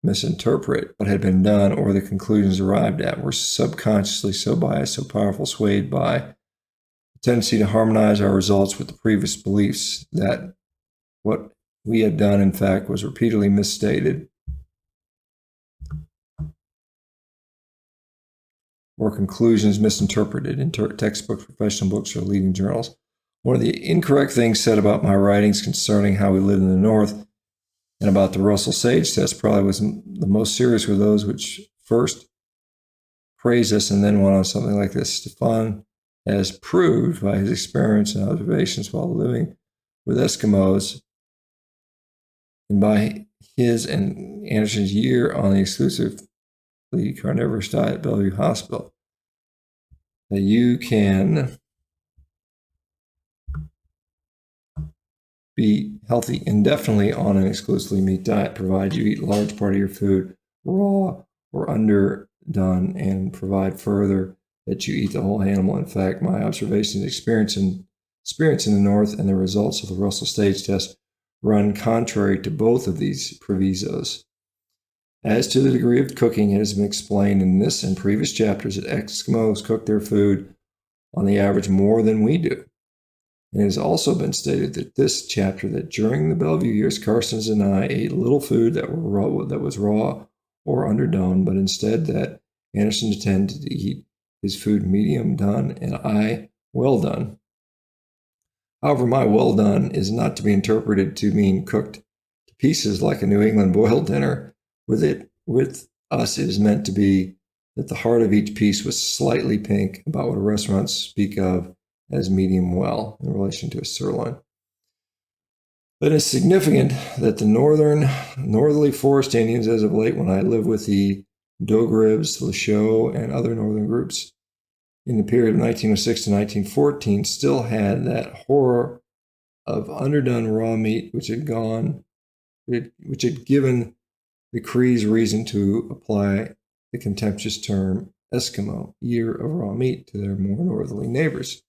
misinterpret what had been done or the conclusions arrived at were subconsciously so biased, so powerful, swayed by the tendency to harmonize our results with the previous beliefs that what we had done, in fact, was repeatedly misstated or conclusions misinterpreted in textbooks, professional books, or leading journals. One of the incorrect things said about my writings concerning how we lived in the North and about the Russell Sage test probably was the most serious were those which first praised us and then went on something like this. Stefan has proved by his experiments and observations while living with Eskimos and by his and Anderson's year on the exclusively carnivorous diet at Bellevue Hospital that you can be healthy indefinitely on an exclusively meat diet, provided you eat a large part of your food raw or underdone, and provide further that you eat the whole animal. In fact, my observations, experience in the North, and the results of the Russell Sage test run contrary to both of these provisos. As to the degree of cooking, it has been explained in this and previous chapters that Eskimos cook their food on the average more than we do. And it has also been stated that this chapter that during the Bellevue years, Carstens and I ate little food that was raw or underdone, but instead that Anderson tended to eat his food medium done and I well done. However, my well done is not to be interpreted to mean cooked to pieces like a New England boiled dinner. With us, it is meant to be that the heart of each piece was slightly pink, about what restaurants speak of as medium well in relation to a sirloin. But it's significant that the northerly forest Indians, as of late, when I lived with the Dogribs, Lachaux, and other northern groups in the period of 1906 to 1914, still had that horror of underdone raw meat, which had given the Crees reason to apply the contemptuous term Eskimo, eater of raw meat, to their more northerly neighbors.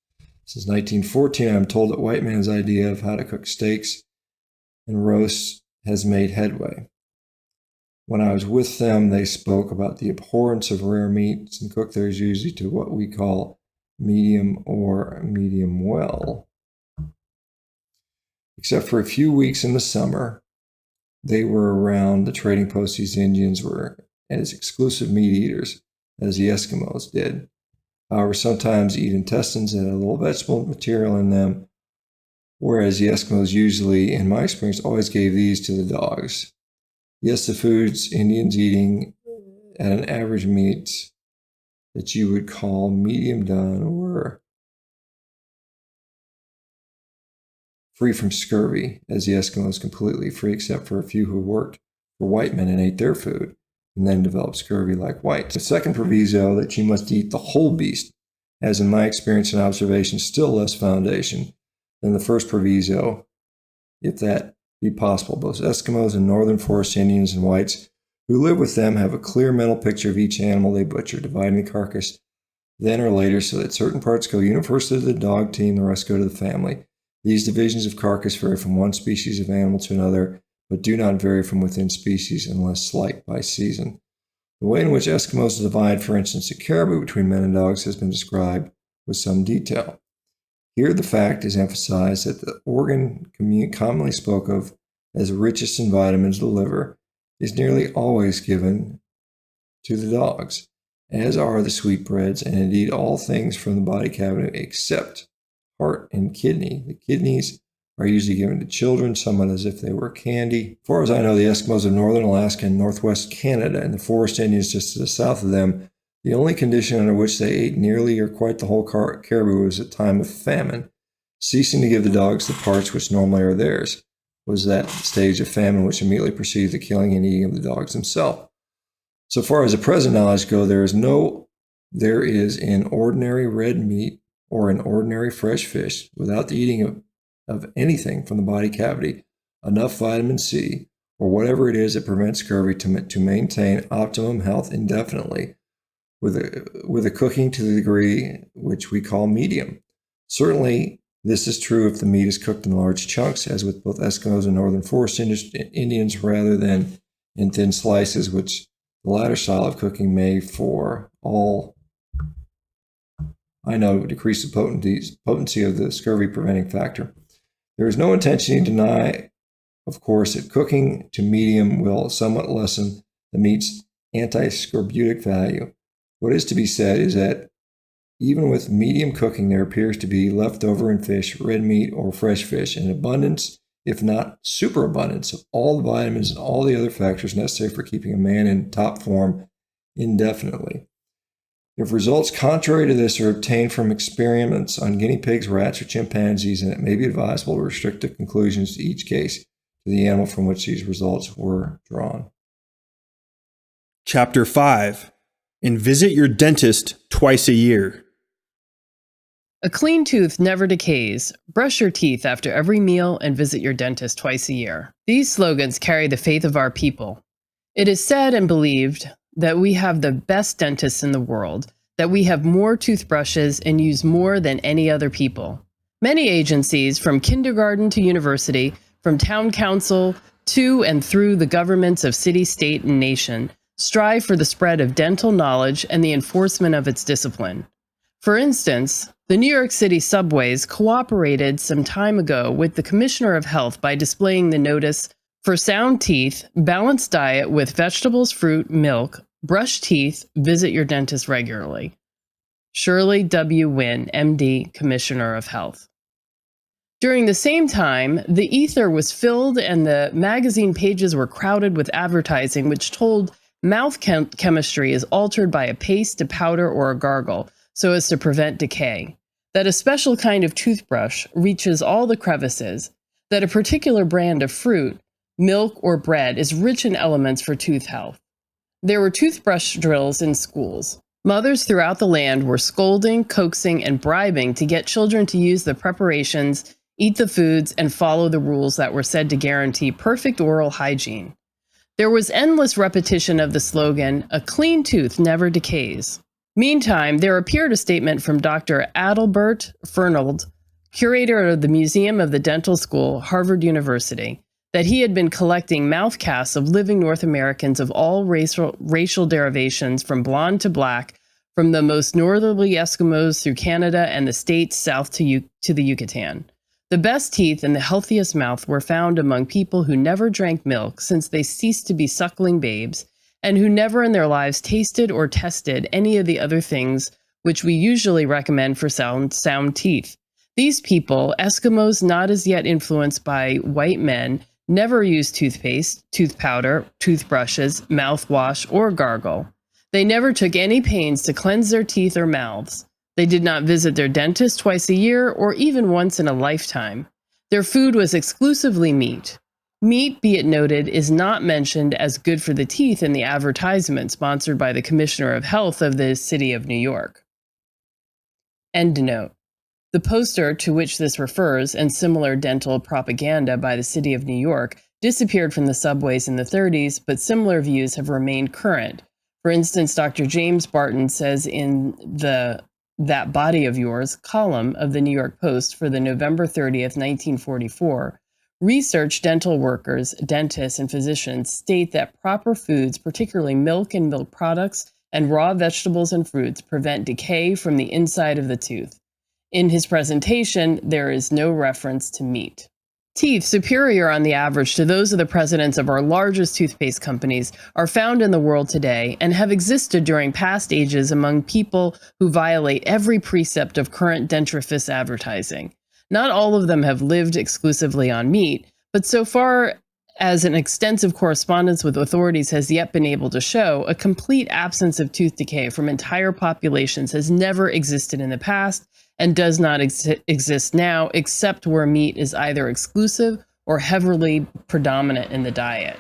Since 1914, I'm told that white man's idea of how to cook steaks and roasts has made headway. When I was with them, they spoke about the abhorrence of rare meats and cooked theirs usually to what we call medium or medium well. Except for a few weeks in the summer, they were around the trading post. These Indians were as exclusive meat eaters as the Eskimos did. However, sometimes eat intestines that had a little vegetable material in them, whereas the Eskimos usually, in my experience, always gave these to the dogs. Yes, the foods Indians eating at an average meat that you would call medium done were free from scurvy, as the Eskimos completely free, except for a few who worked for white men and ate their food and then developed scurvy like whites. The second proviso, that you must eat the whole beast, has in my experience and observation still less foundation than the first proviso, if that be possible. Both Eskimos and northern forest Indians and whites who live with them have a clear mental picture of each animal they butcher, dividing the carcass then or later so that certain parts go universally to the dog team, the rest go to the family. These divisions of carcass vary from one species of animal to another, but do not vary from within species unless slight by season. The way in which Eskimos divide, for instance, the caribou between men and dogs has been described with some detail. Here the fact is emphasized that the organ commonly spoke of as richest in vitamins, the liver, is nearly always given to the dogs, as are the sweetbreads, and indeed all things from the body cavity except heart and kidney. The kidneys are usually given to children, somewhat as if they were candy. As far as I know, the Eskimos of northern Alaska and northwest Canada and the forest Indians just to the south of them, the only condition under which they ate nearly or quite the whole caribou was at time of famine. Ceasing to give the dogs the parts which normally are theirs was that stage of famine which immediately preceded the killing and eating of the dogs themselves. So far as the present knowledge go, there is in ordinary red meat or in ordinary fresh fish, without the eating of anything from the body cavity, enough vitamin C or whatever it is that prevents scurvy to maintain optimum health indefinitely, with a cooking to the degree which we call medium. Certainly, this is true if the meat is cooked in large chunks, as with both Eskimos and northern forest Indians, rather than in thin slices, which the latter style of cooking may, for all I know, decrease the potency of the scurvy preventing factor. There is no intention to deny, of course, that cooking to medium will somewhat lessen the meat's anti-scorbutic value. What is to be said is that even with medium cooking, there appears to be leftover in fish, red meat, or fresh fish, an abundance, if not superabundance, of all the vitamins and all the other factors necessary for keeping a man in top form indefinitely. If results contrary to this are obtained from experiments on guinea pigs, rats, or chimpanzees, then it may be advisable to restrict the conclusions to each case to the animal from which these results were drawn. Chapter 5. And visit your dentist twice a year. A clean tooth never decays. Brush your teeth after every meal and visit your dentist twice a year. These slogans carry the faith of our people. It is said and believed that we have the best dentists in the world, that we have more toothbrushes and use more than any other people. Many agencies, from kindergarten to university, from town council to and through the governments of city, state, and nation, strive for the spread of dental knowledge and the enforcement of its discipline. For instance, the New York City subways cooperated some time ago with the Commissioner of Health by displaying the notice for sound teeth, balanced diet with vegetables, fruit, milk, brush teeth, visit your dentist regularly. Shirley W. Wynn, MD, Commissioner of Health. During the same time, the ether was filled and the magazine pages were crowded with advertising which told mouth chemistry is altered by a paste, a powder, or a gargle so as to prevent decay, that a special kind of toothbrush reaches all the crevices, that a particular brand of fruit, milk, or bread is rich in elements for tooth health. There were toothbrush drills in schools. Mothers throughout the land were scolding, coaxing, and bribing to get children to use the preparations, eat the foods, and follow the rules that were said to guarantee perfect oral hygiene. There was endless repetition of the slogan, "A clean tooth never decays." Meantime, there appeared a statement from Dr. Adalbert Fernald, curator of the Museum of the Dental School, Harvard University, that he had been collecting mouth casts of living North Americans of all racial derivations from blonde to black, from the most northerly Eskimos through Canada and the states south to the Yucatan. The best teeth and the healthiest mouth were found among people who never drank milk since they ceased to be suckling babes, and who never in their lives tasted or tested any of the other things which we usually recommend for sound teeth. These people, Eskimos not as yet influenced by white men, never used toothpaste, tooth powder, toothbrushes, mouthwash, or gargle. They never took any pains to cleanse their teeth or mouths. They did not visit their dentist twice a year or even once in a lifetime. Their food was exclusively meat. Meat, be it noted, is not mentioned as good for the teeth in the advertisement sponsored by the Commissioner of Health of the City of New York. End note. The poster to which this refers, and similar dental propaganda by the City of New York, disappeared from the subways in the 30s, but similar views have remained current. For instance, Dr. James Barton says in the That Body of Yours column of the New York Post for the November 30th, 1944, research dental workers, dentists, and physicians state that proper foods, particularly milk and milk products, and raw vegetables and fruits, prevent decay from the inside of the tooth. In his presentation, there is no reference to meat. Teeth superior on the average to those of the presidents of our largest toothpaste companies are found in the world today and have existed during past ages among people who violate every precept of current dentifrice advertising. Not all of them have lived exclusively on meat, but so far as an extensive correspondence with authorities has yet been able to show, a complete absence of tooth decay from entire populations has never existed in the past and does not exist now, except where meat is either exclusive or heavily predominant in the diet.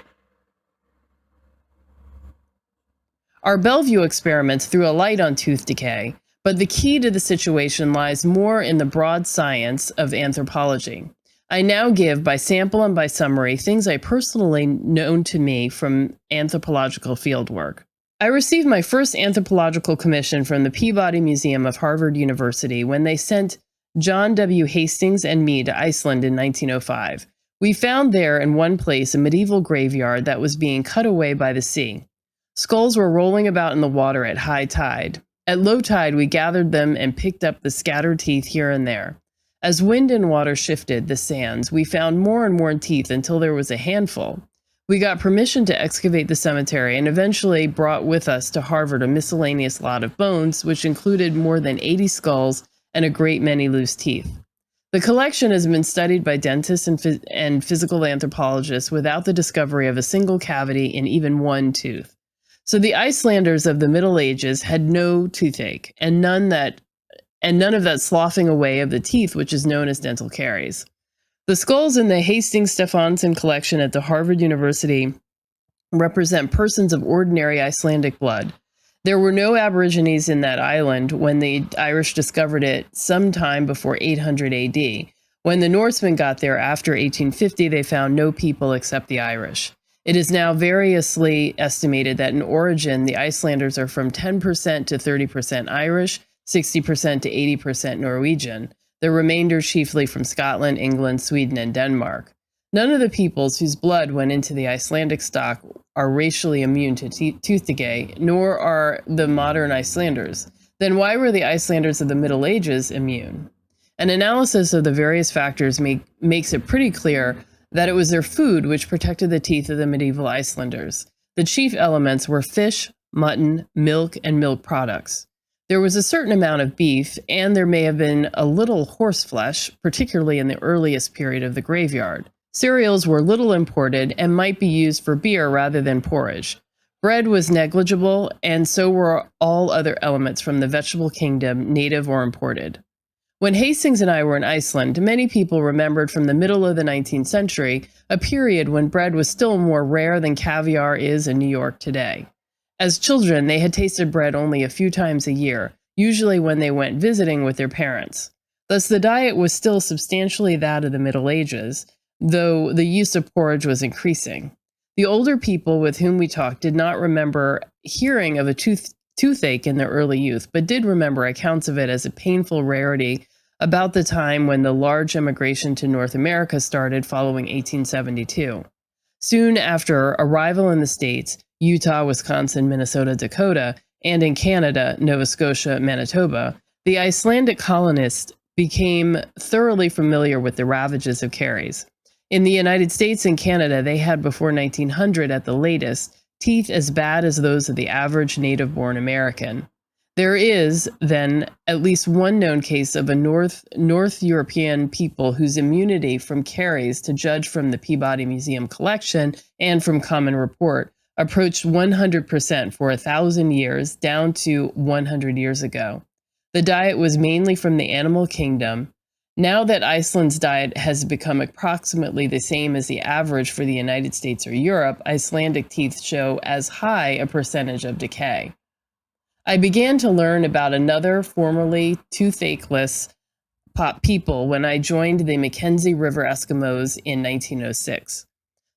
Our Bellevue experiments threw a light on tooth decay, but the key to the situation lies more in the broad science of anthropology. I now give, by sample and by summary, things I personally known to me from anthropological fieldwork. I received my first anthropological commission from the Peabody Museum of Harvard University when they sent John W. Hastings and me to Iceland in 1905. We found there in one place a medieval graveyard that was being cut away by the sea. Skulls were rolling about in the water at high tide. At low tide, we gathered them and picked up the scattered teeth here and there. As wind and water shifted the sands, we found more and more teeth until there was a handful. We got permission to excavate the cemetery and eventually brought with us to Harvard a miscellaneous lot of bones, which included more than 80 skulls and a great many loose teeth. The collection has been studied by dentists and physical anthropologists without the discovery of a single cavity in even one tooth. So the Icelanders of the Middle Ages had no toothache, and none of that sloughing away of the teeth which is known as dental caries. The skulls in the Hastings Stefansson collection at the Harvard University represent persons of ordinary Icelandic blood. There were no Aborigines in that island when the Irish discovered it sometime before 800 AD. When the Norsemen got there after 1850, they found no people except the Irish. It is now variously estimated that in origin, the Icelanders are from 10% to 30% Irish, 60% to 80% Norwegian. The remainder chiefly from Scotland, England, Sweden, and Denmark. None of the peoples whose blood went into the Icelandic stock are racially immune to tooth decay, nor are the modern Icelanders. Then why were the Icelanders of the Middle Ages immune? An analysis of the various factors makes it pretty clear that it was their food which protected the teeth of the medieval Icelanders. The chief elements were fish, mutton, milk, and milk products. There was a certain amount of beef, and there may have been a little horse flesh, particularly in the earliest period of the graveyard. Cereals were little imported and might be used for beer rather than porridge. Bread was negligible, and so were all other elements from the vegetable kingdom, native or imported. When Hastings and I were in Iceland, many people remembered from the middle of the 19th century a period when bread was still more rare than caviar is in New York today. As children, they had tasted bread only a few times a year, usually when they went visiting with their parents. Thus, the diet was still substantially that of the Middle Ages, though the use of porridge was increasing. The older people with whom we talked did not remember hearing of a toothache in their early youth, but did remember accounts of it as a painful rarity about the time when the large immigration to North America started following 1872. Soon after arrival in the States, Utah, Wisconsin, Minnesota, Dakota, and in Canada, Nova Scotia, Manitoba, the Icelandic colonists became thoroughly familiar with the ravages of caries. In the United States and Canada, they had before 1900 at the latest teeth as bad as those of the average native-born American. There is, then, at least one known case of a North European people whose immunity from caries, to judge from the Peabody Museum collection and from common report, approached 100% for 1,000 years, down to 100 years ago. The diet was mainly from the animal kingdom. Now that Iceland's diet has become approximately the same as the average for the United States or Europe, Icelandic teeth show as high a percentage of decay. I began to learn about another formerly toothache-less people when I joined the Mackenzie River Eskimos in 1906.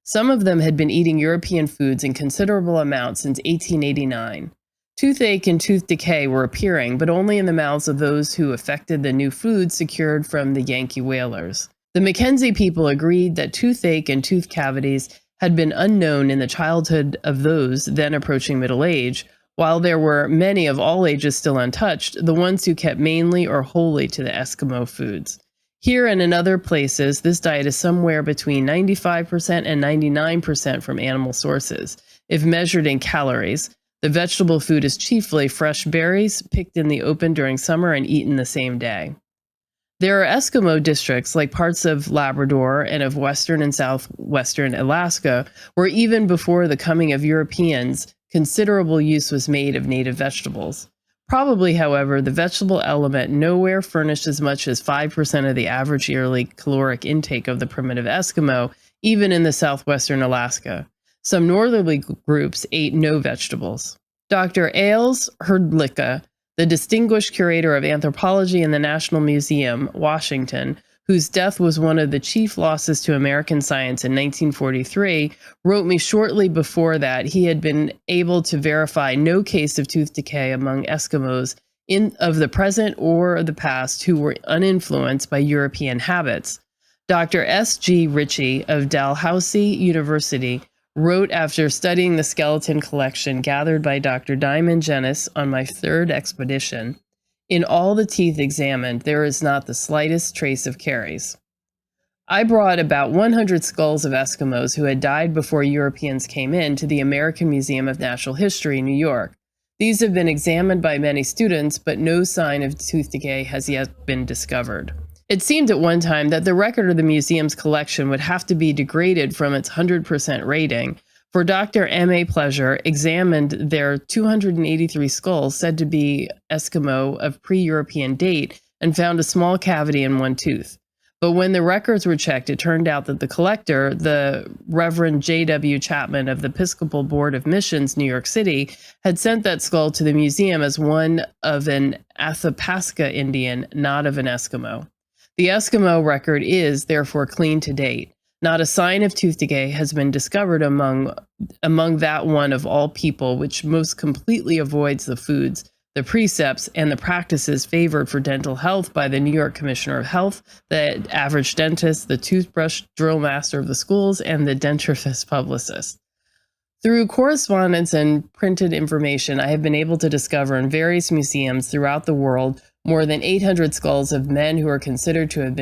Some of them had been eating European foods in considerable amounts since 1889. Toothache and tooth decay were appearing, but only in the mouths of those who affected the new food secured from the Yankee whalers. The Mackenzie people agreed that toothache and tooth cavities had been unknown in the childhood of those then approaching middle age, while there were many of all ages still untouched, the ones who kept mainly or wholly to the Eskimo foods. Here and in other places, this diet is somewhere between 95% and 99% from animal sources, if measured in calories. The vegetable food is chiefly fresh berries, picked in the open during summer and eaten the same day. There are Eskimo districts, like parts of Labrador and of western and southwestern Alaska, where even before the coming of Europeans, considerable use was made of native vegetables. Probably, however, the vegetable element nowhere furnished as much as 5% of the average yearly caloric intake of the primitive Eskimo, even in the southwestern Alaska. Some northerly groups ate no vegetables. Dr. Ailes Herdlicka, the distinguished curator of anthropology in the National Museum, Washington, whose death was one of the chief losses to American science in 1943, wrote me shortly before that he had been able to verify no case of tooth decay among Eskimos of the present or the past who were uninfluenced by European habits. Dr. S.G. Ritchie of Dalhousie University wrote after studying the skeleton collection gathered by Dr. Diamond Jennis on my third expedition, "In all the teeth examined, there is not the slightest trace of caries." I brought about 100 skulls of Eskimos who had died before Europeans came in to the American Museum of Natural History, New York. These have been examined by many students, but no sign of tooth decay has yet been discovered. It seemed at one time that the record of the museum's collection would have to be degraded from its 100% rating, for Dr. M.A. Pleasure examined their 283 skulls said to be Eskimo of pre-European date and found a small cavity in one tooth. But when the records were checked, it turned out that the collector, the Reverend J.W. Chapman of the Episcopal Board of Missions, New York City, had sent that skull to the museum as one of an Athabasca Indian, not of an Eskimo. The Eskimo record is, therefore, clean to date. Not a sign of tooth decay has been discovered among that one of all people which most completely avoids the foods, the precepts, and the practices favored for dental health by the New York Commissioner of Health, the average dentist, the toothbrush drill master of the schools, and the dentifrice publicist. Through correspondence and printed information, I have been able to discover in various museums throughout the world more than 800 skulls of men who are considered to have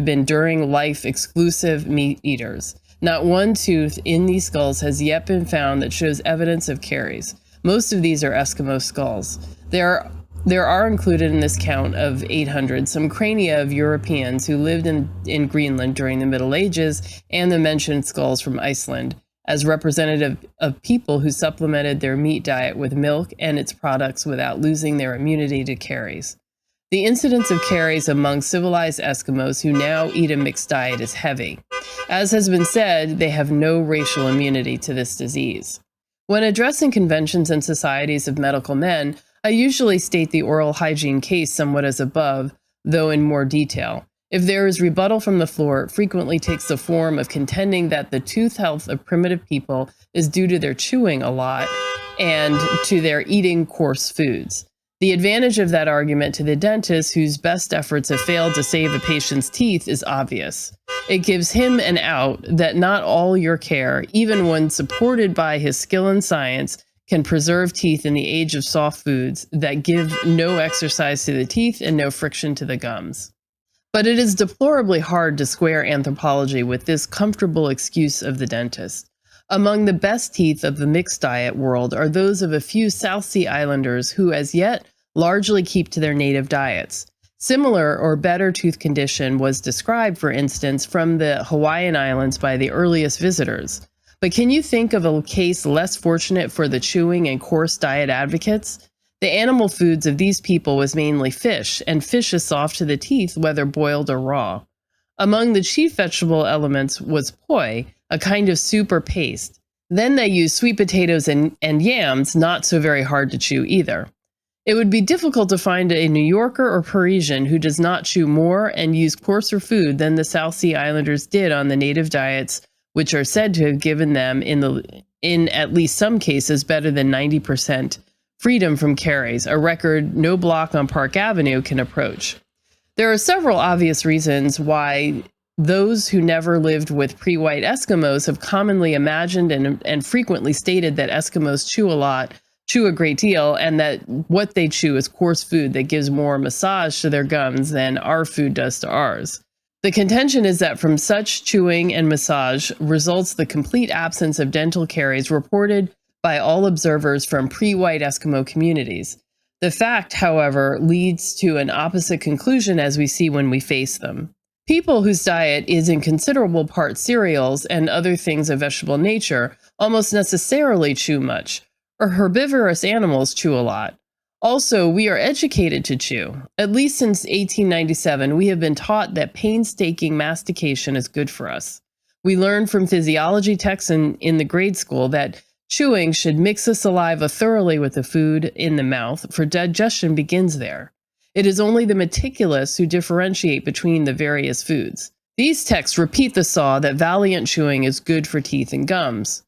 been during life exclusive meat eaters. Not one tooth in these skulls has yet been found that shows evidence of caries. Most of these are Eskimo skulls. There are included in this count of 800 some crania of Europeans who lived in Greenland during the Middle Ages, and the mentioned skulls from Iceland, as representative of people who supplemented their meat diet with milk and its products without losing their immunity to caries. The incidence of caries among civilized Eskimos who now eat a mixed diet is heavy. As has been said, they have no racial immunity to this disease. When addressing conventions and societies of medical men, I usually state the oral hygiene case somewhat as above, though in more detail. If there is rebuttal from the floor, it frequently takes the form of contending that the tooth health of primitive people is due to their chewing a lot and to their eating coarse foods. The advantage of that argument to the dentist, whose best efforts have failed to save a patient's teeth, is obvious. It gives him an out that not all your care, even when supported by his skill in science, can preserve teeth in the age of soft foods that give no exercise to the teeth and no friction to the gums. But it is deplorably hard to square anthropology with this comfortable excuse of the dentist. Among the best teeth of the mixed diet world are those of a few South Sea Islanders who as yet largely keep to their native diets. Similar or better tooth condition was described, for instance, from the Hawaiian Islands by the earliest visitors. But can you think of a case less fortunate for the chewing and coarse diet advocates? The animal foods of these people was mainly fish, and fish is soft to the teeth whether boiled or raw. Among the chief vegetable elements was poi, a kind of soup or paste. Then they used sweet potatoes and yams, not so very hard to chew either. It would be difficult to find a New Yorker or Parisian who does not chew more and use coarser food than the South Sea Islanders did on the native diets, which are said to have given them, in at least some cases, better than 90% freedom from caries, a record no block on Park Avenue can approach. There are several obvious reasons why those who never lived with pre-white Eskimos have commonly imagined and frequently stated that Eskimos chew a great deal, and that what they chew is coarse food that gives more massage to their gums than our food does to ours. The contention is that from such chewing and massage results the complete absence of dental caries reported by all observers from pre-white Eskimo communities. The fact, however, leads to an opposite conclusion as we see when we face them. People whose diet is in considerable part cereals and other things of vegetable nature almost necessarily chew much, or herbivorous animals chew a lot. Also, we are educated to chew. At least since 1897, we have been taught that painstaking mastication is good for us. We learned from physiology texts in the grade school that chewing should mix the saliva thoroughly with the food in the mouth, for digestion begins there. It is only the meticulous who differentiate between the various foods. These texts repeat the saw that valiant chewing is good for teeth and gums.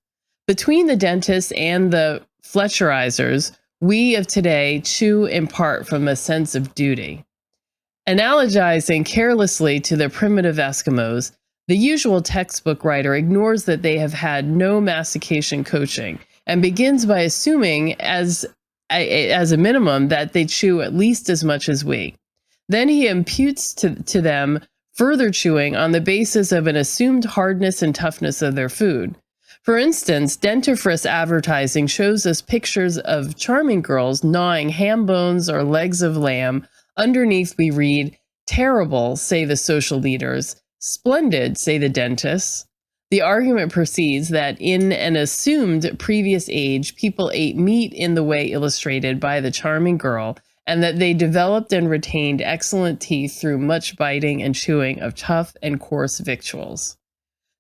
Between the dentists and the Fletcherizers, we of today chew in part from a sense of duty. Analogizing carelessly to the primitive Eskimos, the usual textbook writer ignores that they have had no mastication coaching and begins by assuming as a minimum that they chew at least as much as we. Then he imputes to them further chewing on the basis of an assumed hardness and toughness of their food. For instance, dentifrice advertising shows us pictures of charming girls gnawing ham bones or legs of lamb. Underneath we read, "Terrible," say the social leaders. "Splendid," say the dentists. The argument proceeds that in an assumed previous age, people ate meat in the way illustrated by the charming girl, and that they developed and retained excellent teeth through much biting and chewing of tough and coarse victuals.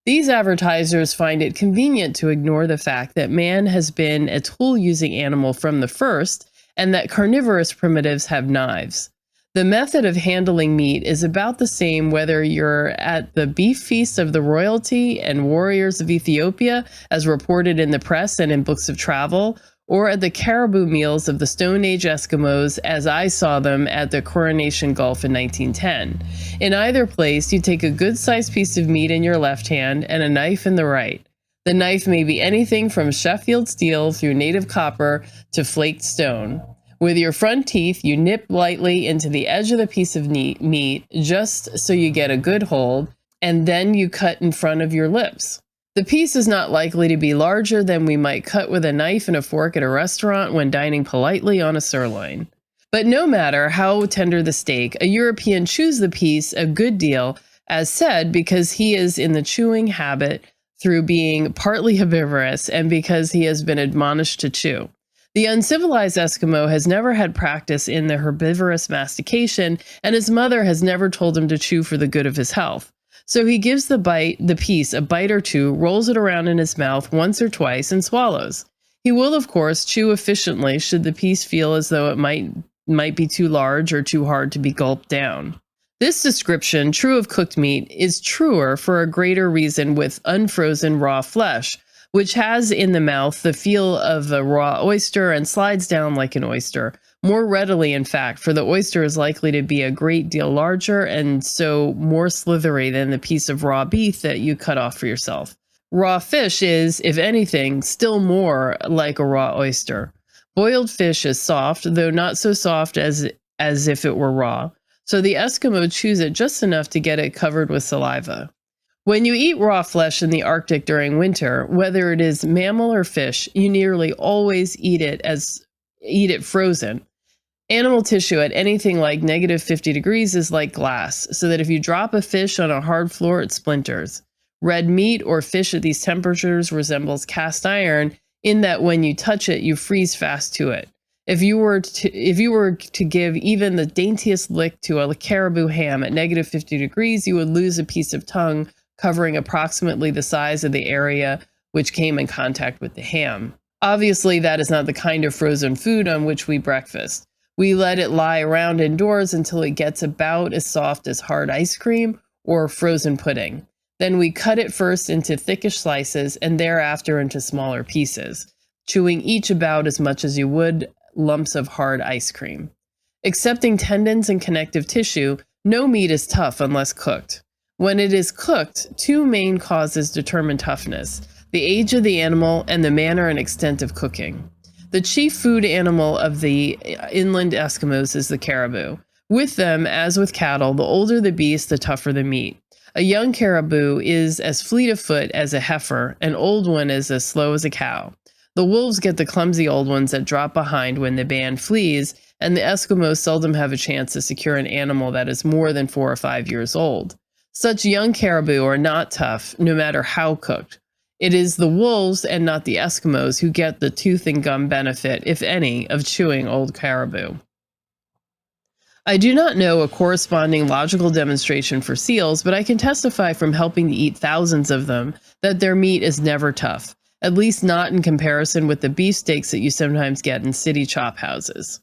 These advertisers find it convenient to ignore the fact that man has been a tool-using animal from the first, and that carnivorous primitives have knives. The method of handling meat is about the same whether you're at the beef feast of the royalty and warriors of Ethiopia, as reported in the press and in books of travel, or at the caribou meals of the Stone Age Eskimos as I saw them at the Coronation Gulf in 1910. In either place, you take a good-sized piece of meat in your left hand and a knife in the right. The knife may be anything from Sheffield steel through native copper to flaked stone. With your front teeth, you nip lightly into the edge of the piece of meat just so you get a good hold, and then you cut in front of your lips. The piece is not likely to be larger than we might cut with a knife and a fork at a restaurant when dining politely on a sirloin. But no matter how tender the steak, a European chews the piece a good deal, as said, because he is in the chewing habit through being partly herbivorous and because he has been admonished to chew. The uncivilized Eskimo has never had practice in the herbivorous mastication, and his mother has never told him to chew for the good of his health. So he gives the piece a bite or two, rolls it around in his mouth once or twice, and swallows. He will, of course, chew efficiently should the piece feel as though it might be too large or too hard to be gulped down. This description, true of cooked meat, is truer for a greater reason with unfrozen raw flesh, which has in the mouth the feel of a raw oyster and slides down like an oyster. More readily, in fact, for the oyster is likely to be a great deal larger and so more slithery than the piece of raw beef that you cut off for yourself. Raw fish is, if anything, still more like a raw oyster. Boiled fish is soft, though not so soft as if it were raw. So the Eskimo chews it just enough to get it covered with saliva. When you eat raw flesh in the Arctic during winter, whether it is mammal or fish, you nearly always eat it frozen. Animal tissue at anything like -50 degrees is like glass, so that if you drop a fish on a hard floor, it splinters. Red meat or fish at these temperatures resembles cast iron in that when you touch it, you freeze fast to it. If you were to give even the daintiest lick to a caribou ham at -50 degrees, you would lose a piece of tongue covering approximately the size of the area which came in contact with the ham. Obviously, that is not the kind of frozen food on which we breakfast. We let it lie around indoors until it gets about as soft as hard ice cream or frozen pudding. Then we cut it first into thickish slices and thereafter into smaller pieces, chewing each about as much as you would lumps of hard ice cream. Excepting tendons and connective tissue, no meat is tough unless cooked. When it is cooked, two main causes determine toughness: the age of the animal and the manner and extent of cooking. The chief food animal of the inland Eskimos is the caribou. With them, as with cattle, the older the beast, the tougher the meat. A young caribou is as fleet of foot as a heifer, an old one is as slow as a cow. The wolves get the clumsy old ones that drop behind when the band flees, and the Eskimos seldom have a chance to secure an animal that is more than 4 or 5 years old. Such young caribou are not tough, no matter how cooked. It is the wolves and not the Eskimos who get the tooth and gum benefit, if any, of chewing old caribou. I do not know a corresponding logical demonstration for seals, but I can testify from helping to eat thousands of them that their meat is never tough, at least not in comparison with the beefsteaks that you sometimes get in city chop houses.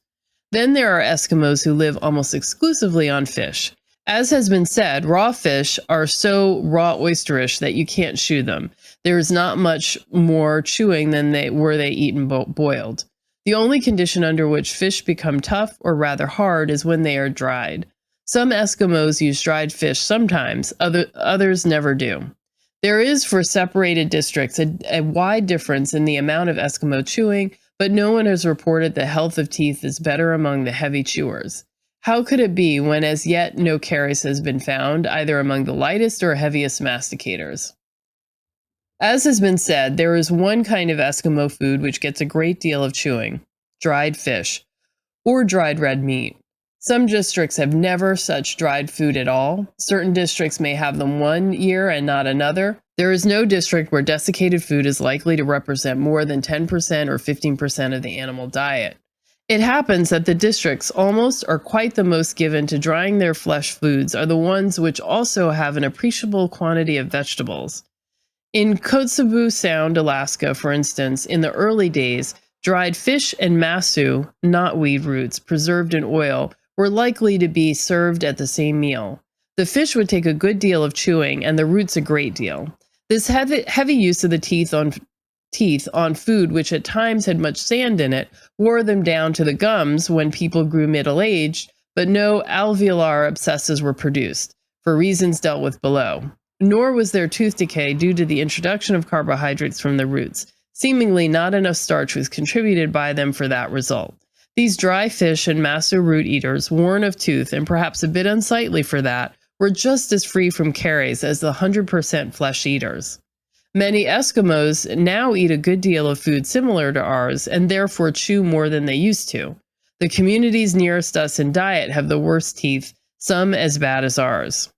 Then there are Eskimos who live almost exclusively on fish. As has been said, raw fish are so raw oysterish that you can't chew them. There is not much more chewing than were they eaten boiled. The only condition under which fish become tough, or rather hard, is when they are dried. Some Eskimos use dried fish sometimes, others never do. There is, for separated districts, a wide difference in the amount of Eskimo chewing, but no one has reported the health of teeth is better among the heavy chewers. How could it be when as yet no caries has been found, either among the lightest or heaviest masticators? As has been said, there is one kind of Eskimo food which gets a great deal of chewing: dried fish, or dried red meat. Some districts have never such dried food at all. Certain districts may have them one year and not another. There is no district where desiccated food is likely to represent more than 10% or 15% of the animal diet. It happens that the districts almost or quite the most given to drying their flesh foods are the ones which also have an appreciable quantity of vegetables. In Kotzebue Sound, Alaska, for instance, in the early days, dried fish and masu, knotweed roots, preserved in oil, were likely to be served at the same meal. The fish would take a good deal of chewing, and the roots a great deal. This heavy use of the teeth on food, which at times had much sand in it, wore them down to the gums when people grew middle-aged, but no alveolar abscesses were produced, for reasons dealt with below. nor was there tooth decay due to the introduction of carbohydrates from the roots. Seemingly not enough starch was contributed by them for that result. These dry fish and maso root eaters, worn of tooth and perhaps a bit unsightly for that, were just as free from caries as the 100% flesh eaters. Many Eskimos now eat a good deal of food similar to ours and therefore chew more than they used to. The communities nearest us in diet have the worst teeth, some as bad as ours.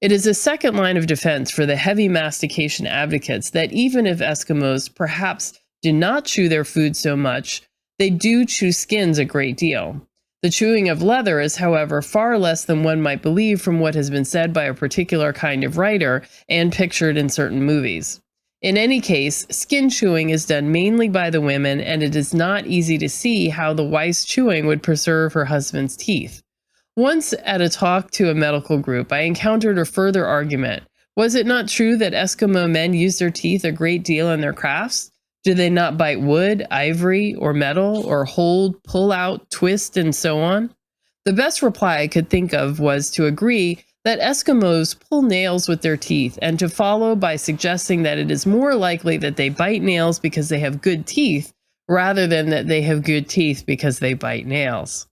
It is a second line of defense for the heavy mastication advocates that even if Eskimos perhaps do not chew their food so much, they do chew skins a great deal. The chewing of leather is, however, far less than one might believe from what has been said by a particular kind of writer and pictured in certain movies. In any case, skin chewing is done mainly by the women, and it is not easy to see how the wife's chewing would preserve her husband's teeth. Once at a talk to a medical group, I encountered a further argument. Was it not true that Eskimo men use their teeth a great deal in their crafts? Do they not bite wood, ivory, or metal, or hold, pull out, twist, and so on? The best reply I could think of was to agree that Eskimos pull nails with their teeth, and to follow by suggesting that it is more likely that they bite nails because they have good teeth, rather than that they have good teeth because they bite nails.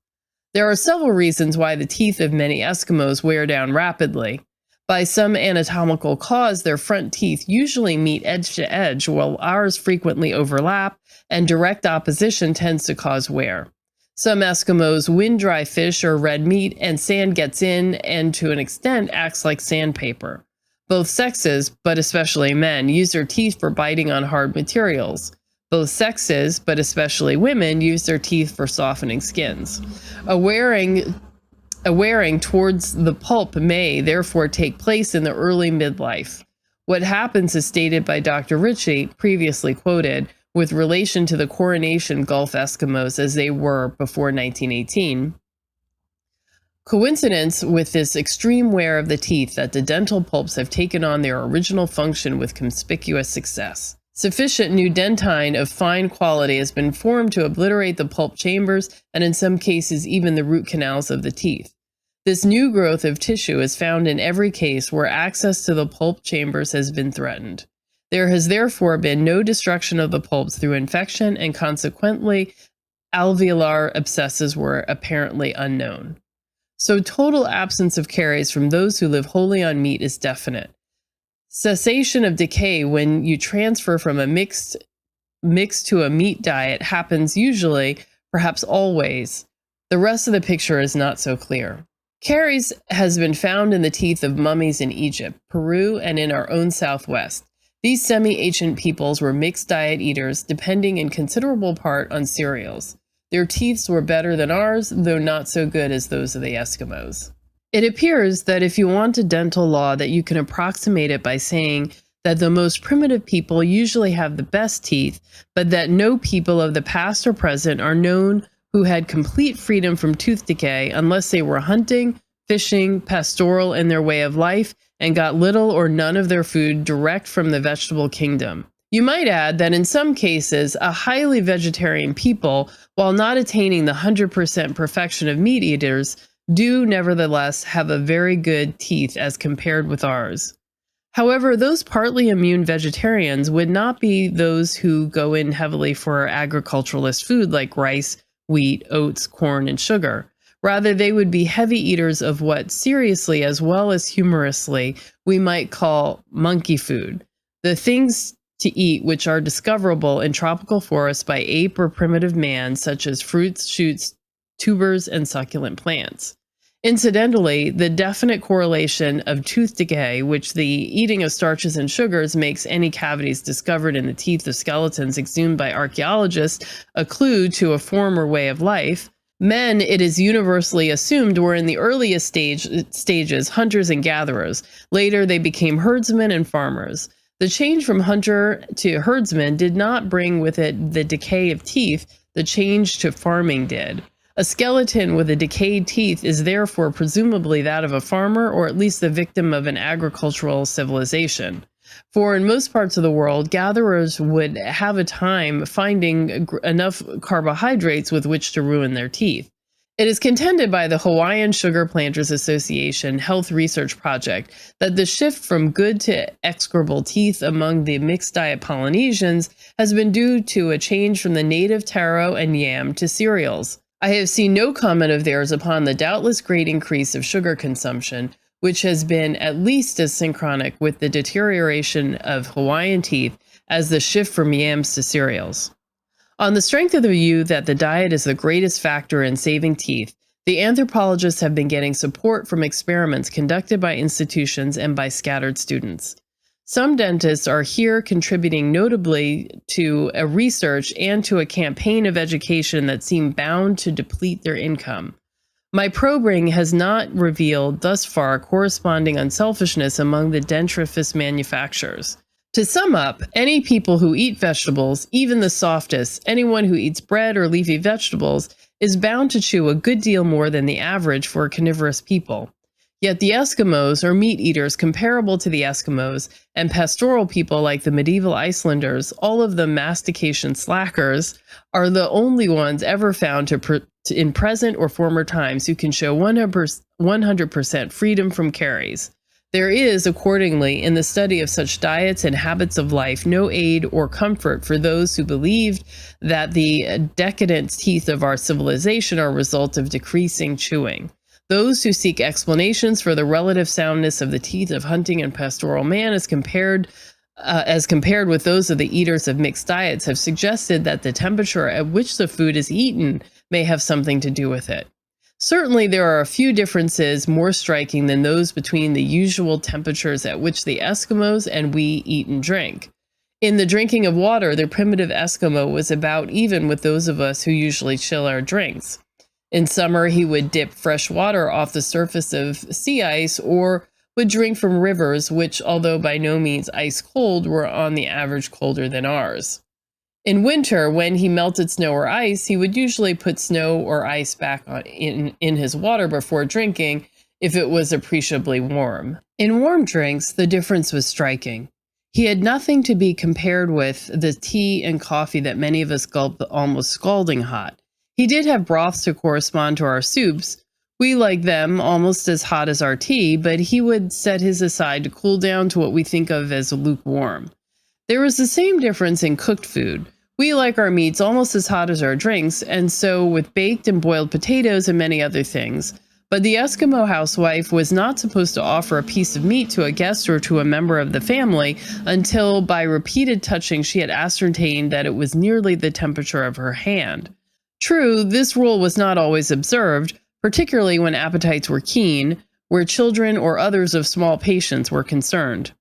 There are several reasons why the teeth of many Eskimos wear down rapidly. By some anatomical cause, their front teeth usually meet edge to edge, while ours frequently overlap, and direct opposition tends to cause wear. Some Eskimos wind dry fish or red meat, and sand gets in and to an extent acts like sandpaper. Both sexes, but especially men, use their teeth for biting on hard materials. Both sexes, but especially women, use their teeth for softening skins. A wearing towards the pulp may, therefore, take place in the early midlife. What happens is stated by Dr. Ritchie, previously quoted, with relation to the Coronation Gulf Eskimos as they were before 1918. Coincidence with this extreme wear of the teeth that the dental pulps have taken on their original function with conspicuous success. Sufficient new dentine of fine quality has been formed to obliterate the pulp chambers and in some cases even the root canals of the teeth. This new growth of tissue is found in every case where access to the pulp chambers has been threatened. There has therefore been no destruction of the pulps through infection, and consequently alveolar abscesses were apparently unknown. So total absence of caries from those who live wholly on meat is definite. Cessation of decay when you transfer from a mixed to a meat diet happens usually, perhaps always. The rest of the picture is not so clear. Caries has been found in the teeth of mummies in Egypt, Peru, and in our own Southwest. These semi-ancient peoples were mixed diet eaters, depending in considerable part on cereals. Their teeth were better than ours, though not so good as those of the Eskimos. It appears that if you want a dental law, that you can approximate it by saying that the most primitive people usually have the best teeth, but that no people of the past or present are known who had complete freedom from tooth decay unless they were hunting, fishing, pastoral in their way of life, and got little or none of their food direct from the vegetable kingdom. You might add that in some cases, a highly vegetarian people, while not attaining the 100% perfection of meat eaters, do nevertheless have a very good teeth as compared with ours. However, those partly immune vegetarians would not be those who go in heavily for agriculturalist food like rice, wheat, oats, corn, and sugar. Rather, they would be heavy eaters of what seriously as well as humorously we might call monkey food, the things to eat which are discoverable in tropical forests by ape or primitive man, such as fruits, shoots, tubers, and succulent plants. Incidentally, the definite correlation of tooth decay, which the eating of starches and sugars makes any cavities discovered in the teeth of skeletons exhumed by archaeologists a clue to a former way of life. Men, it is universally assumed, were in the earliest stages hunters and gatherers. Later, they became herdsmen and farmers. The change from hunter to herdsman did not bring with it the decay of teeth. The change to farming did. A skeleton with a decayed teeth is therefore presumably that of a farmer, or at least the victim of an agricultural civilization. For in most parts of the world, gatherers would have a time finding enough carbohydrates with which to ruin their teeth. It is contended by the Hawaiian Sugar Planters Association Health Research Project that the shift from good to execrable teeth among the mixed diet Polynesians has been due to a change from the native taro and yam to cereals. I have seen no comment of theirs upon the doubtless great increase of sugar consumption, which has been at least as synchronic with the deterioration of Hawaiian teeth as the shift from yams to cereals. On the strength of the view that the diet is the greatest factor in saving teeth, the anthropologists have been getting support from experiments conducted by institutions and by scattered students. Some dentists are here contributing notably to a research and to a campaign of education that seem bound to deplete their income. My probing has not revealed thus far corresponding unselfishness among the dentifrice manufacturers. To sum up, any people who eat vegetables, even the softest, anyone who eats bread or leafy vegetables, is bound to chew a good deal more than the average for carnivorous people. Yet the Eskimos, or meat eaters comparable to the Eskimos, and pastoral people like the medieval Icelanders, all of them mastication slackers, are the only ones ever found in present or former times who can show 100% freedom from caries. There is, accordingly, in the study of such diets and habits of life, no aid or comfort for those who believed that the decadent teeth of our civilization are a result of decreasing chewing. Those who seek explanations for the relative soundness of the teeth of hunting and pastoral man as compared with those of the eaters of mixed diets have suggested that the temperature at which the food is eaten may have something to do with it. Certainly, there are a few differences more striking than those between the usual temperatures at which the Eskimos and we eat and drink. In the drinking of water, the primitive Eskimo was about even with those of us who usually chill our drinks. In summer, he would dip fresh water off the surface of sea ice or would drink from rivers, which, although by no means ice cold, were on the average colder than ours. In winter, when he melted snow or ice, he would usually put snow or ice back in his water before drinking if it was appreciably warm. In warm drinks, the difference was striking. He had nothing to be compared with the tea and coffee that many of us gulp almost scalding hot. He did have broths to correspond to our soups. We like them almost as hot as our tea, but he would set his aside to cool down to what we think of as lukewarm. There was the same difference in cooked food. We like our meats almost as hot as our drinks, and so with baked and boiled potatoes and many other things. But the Eskimo housewife was not supposed to offer a piece of meat to a guest or to a member of the family until by repeated touching she had ascertained that it was nearly the temperature of her hand. True, this rule was not always observed, particularly when appetites were keen, where children or others of small patience were concerned.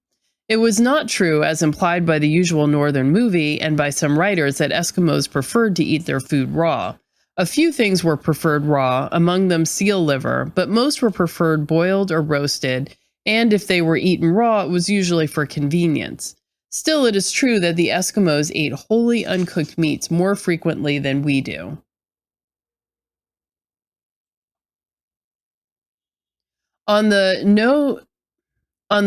It was not true, as implied by the usual northern movie and by some writers, that Eskimos preferred to eat their food raw. A few things were preferred raw, among them seal liver, but most were preferred boiled or roasted, and if they were eaten raw, it was usually for convenience. Still, it is true that the Eskimos ate wholly uncooked meats more frequently than we do. On the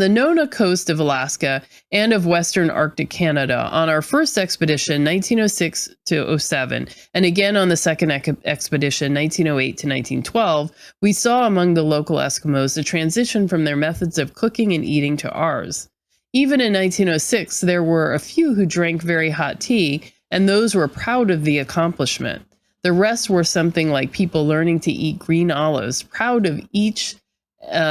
Nona coast of Alaska and of western Arctic Canada, on our first expedition, 1906 to 07, and again on the second expedition, 1908 to 1912, we saw among the local Eskimos a transition from their methods of cooking and eating to ours. Even in 1906, there were a few who drank very hot tea, and those were proud of the accomplishment. The rest were something like people learning to eat green olives, proud of each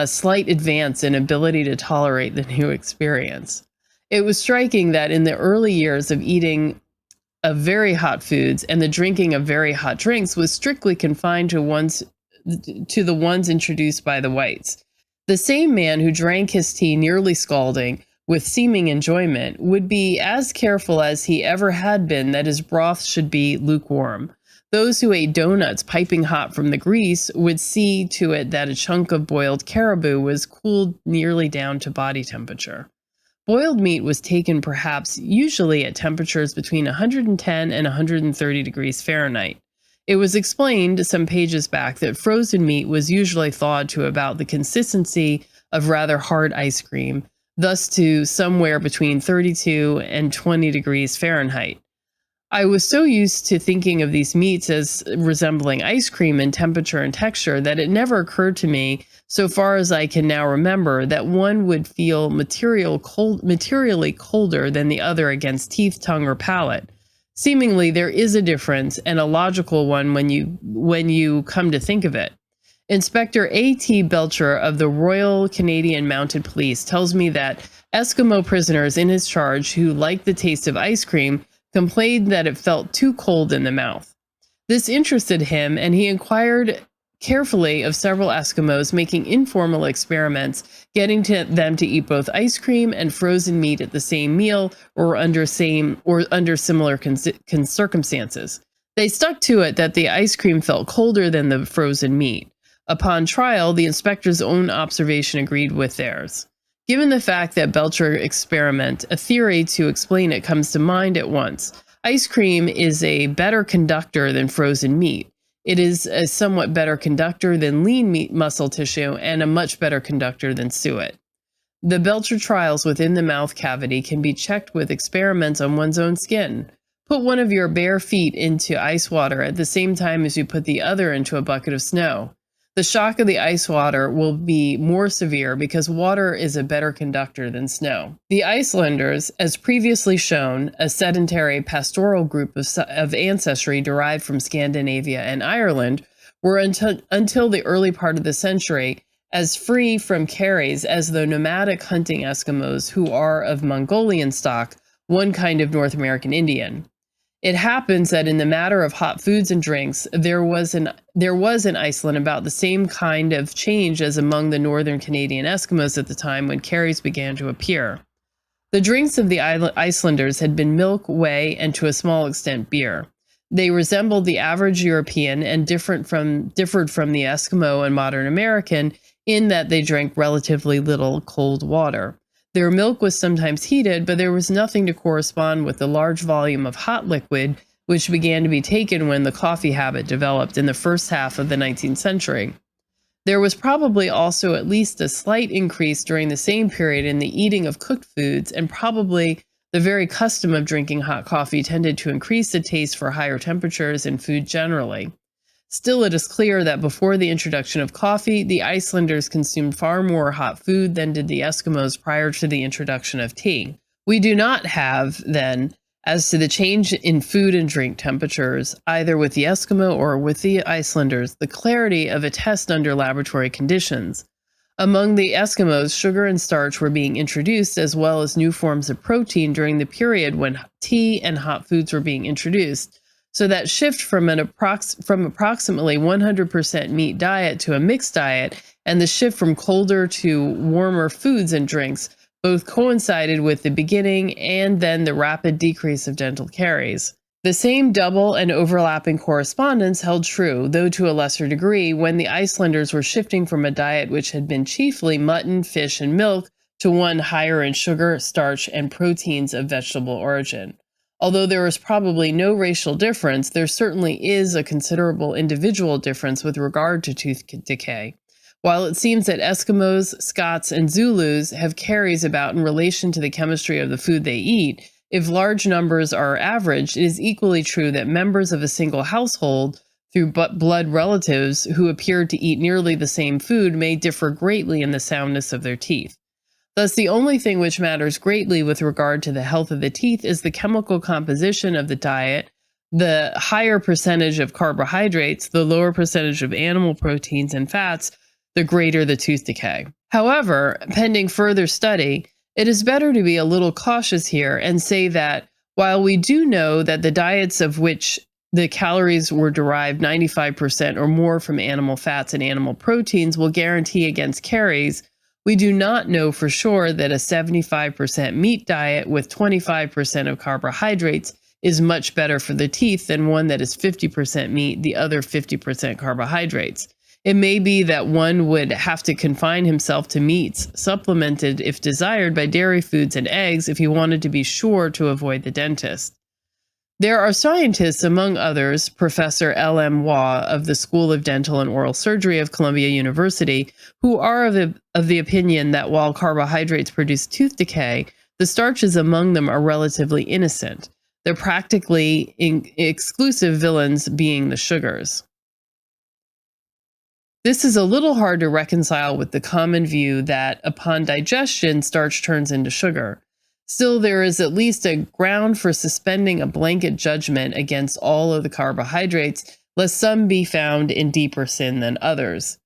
slight advance in ability to tolerate the new experience. It was striking that in the early years of eating of very hot foods and the drinking of very hot drinks was strictly confined to the ones introduced by the whites. The same man who drank his tea nearly scalding with seeming enjoyment would be as careful as he ever had been that his broth should be lukewarm. Those who ate donuts piping hot from the grease would see to it that a chunk of boiled caribou was cooled nearly down to body temperature. Boiled meat was taken perhaps usually at temperatures between 110 and 130 degrees Fahrenheit. It was explained some pages back that frozen meat was usually thawed to about the consistency of rather hard ice cream, thus to somewhere between 32 and 20 degrees Fahrenheit. I was so used to thinking of these meats as resembling ice cream in temperature and texture that it never occurred to me, so far as I can now remember, that one would feel materially colder than the other against teeth, tongue, or palate. Seemingly, there is a difference, and a logical one when you come to think of it. Inspector A.T. Belcher of the Royal Canadian Mounted Police tells me that Eskimo prisoners in his charge who liked the taste of ice cream complained that it felt too cold in the mouth. This interested him, and he inquired carefully of several Eskimos, making informal experiments, getting them to eat both ice cream and frozen meat at the same meal or under similar circumstances. They stuck to it that the ice cream felt colder than the frozen meat. Upon trial, the inspector's own observation agreed with theirs. Given the fact that Belcher experiment, a theory to explain it comes to mind at once. Ice cream is a better conductor than frozen meat. It is a somewhat better conductor than lean meat muscle tissue and a much better conductor than suet. The Belcher trials within the mouth cavity can be checked with experiments on one's own skin. Put one of your bare feet into ice water at the same time as you put the other into a bucket of snow. The shock of the ice water will be more severe because water is a better conductor than snow. The Icelanders, as previously shown, a sedentary pastoral group of ancestry derived from Scandinavia and Ireland, were until the early part of the century as free from caries as the nomadic hunting Eskimos who are of Mongolian stock, one kind of North American Indian. It happens that in the matter of hot foods and drinks, there was in Iceland about the same kind of change as among the northern Canadian Eskimos at the time when caries began to appear. The drinks of the Icelanders had been milk, whey, and to a small extent beer. They resembled the average European and differed from the Eskimo and modern American in that they drank relatively little cold water. Their milk was sometimes heated, but there was nothing to correspond with the large volume of hot liquid which began to be taken when the coffee habit developed in the first half of the 19th century. There was probably also at least a slight increase during the same period in the eating of cooked foods, and probably the very custom of drinking hot coffee tended to increase the taste for higher temperatures in food generally. Still, it is clear that before the introduction of coffee, the Icelanders consumed far more hot food than did the Eskimos prior to the introduction of tea. We do not have, then, as to the change in food and drink temperatures, either with the Eskimo or with the Icelanders, the clarity of a test under laboratory conditions. Among the Eskimos, sugar and starch were being introduced, as well as new forms of protein during the period when tea and hot foods were being introduced. So that shift from approximately 100% meat diet to a mixed diet, and the shift from colder to warmer foods and drinks, both coincided with the beginning and then the rapid decrease of dental caries. The same double and overlapping correspondence held true, though to a lesser degree, when the Icelanders were shifting from a diet which had been chiefly mutton, fish, and milk to one higher in sugar, starch, and proteins of vegetable origin. Although there is probably no racial difference, there certainly is a considerable individual difference with regard to tooth decay. While it seems that Eskimos, Scots, and Zulus have caries about in relation to the chemistry of the food they eat, if large numbers are averaged, it is equally true that members of a single household, through blood relatives who appear to eat nearly the same food, may differ greatly in the soundness of their teeth. Thus, the only thing which matters greatly with regard to the health of the teeth is the chemical composition of the diet, the higher percentage of carbohydrates, the lower percentage of animal proteins and fats, the greater the tooth decay. However, pending further study, it is better to be a little cautious here and say that while we do know that the diets of which the calories were derived 95% or more from animal fats and animal proteins will guarantee against caries, we do not know for sure that a 75% meat diet with 25% of carbohydrates is much better for the teeth than one that is 50% meat, the other 50% carbohydrates. It may be that one would have to confine himself to meats, supplemented if desired by dairy foods and eggs if he wanted to be sure to avoid the dentist. There are scientists, among others, Professor L.M. Waugh of the School of Dental and Oral Surgery of Columbia University, who are of the opinion that while carbohydrates produce tooth decay, the starches among them are relatively innocent. the practically exclusive villains being the sugars. This is a little hard to reconcile with the common view that upon digestion, starch turns into sugar. Still, there is at least a ground for suspending a blanket judgment against all of the carbohydrates, lest some be found in deeper sin than others.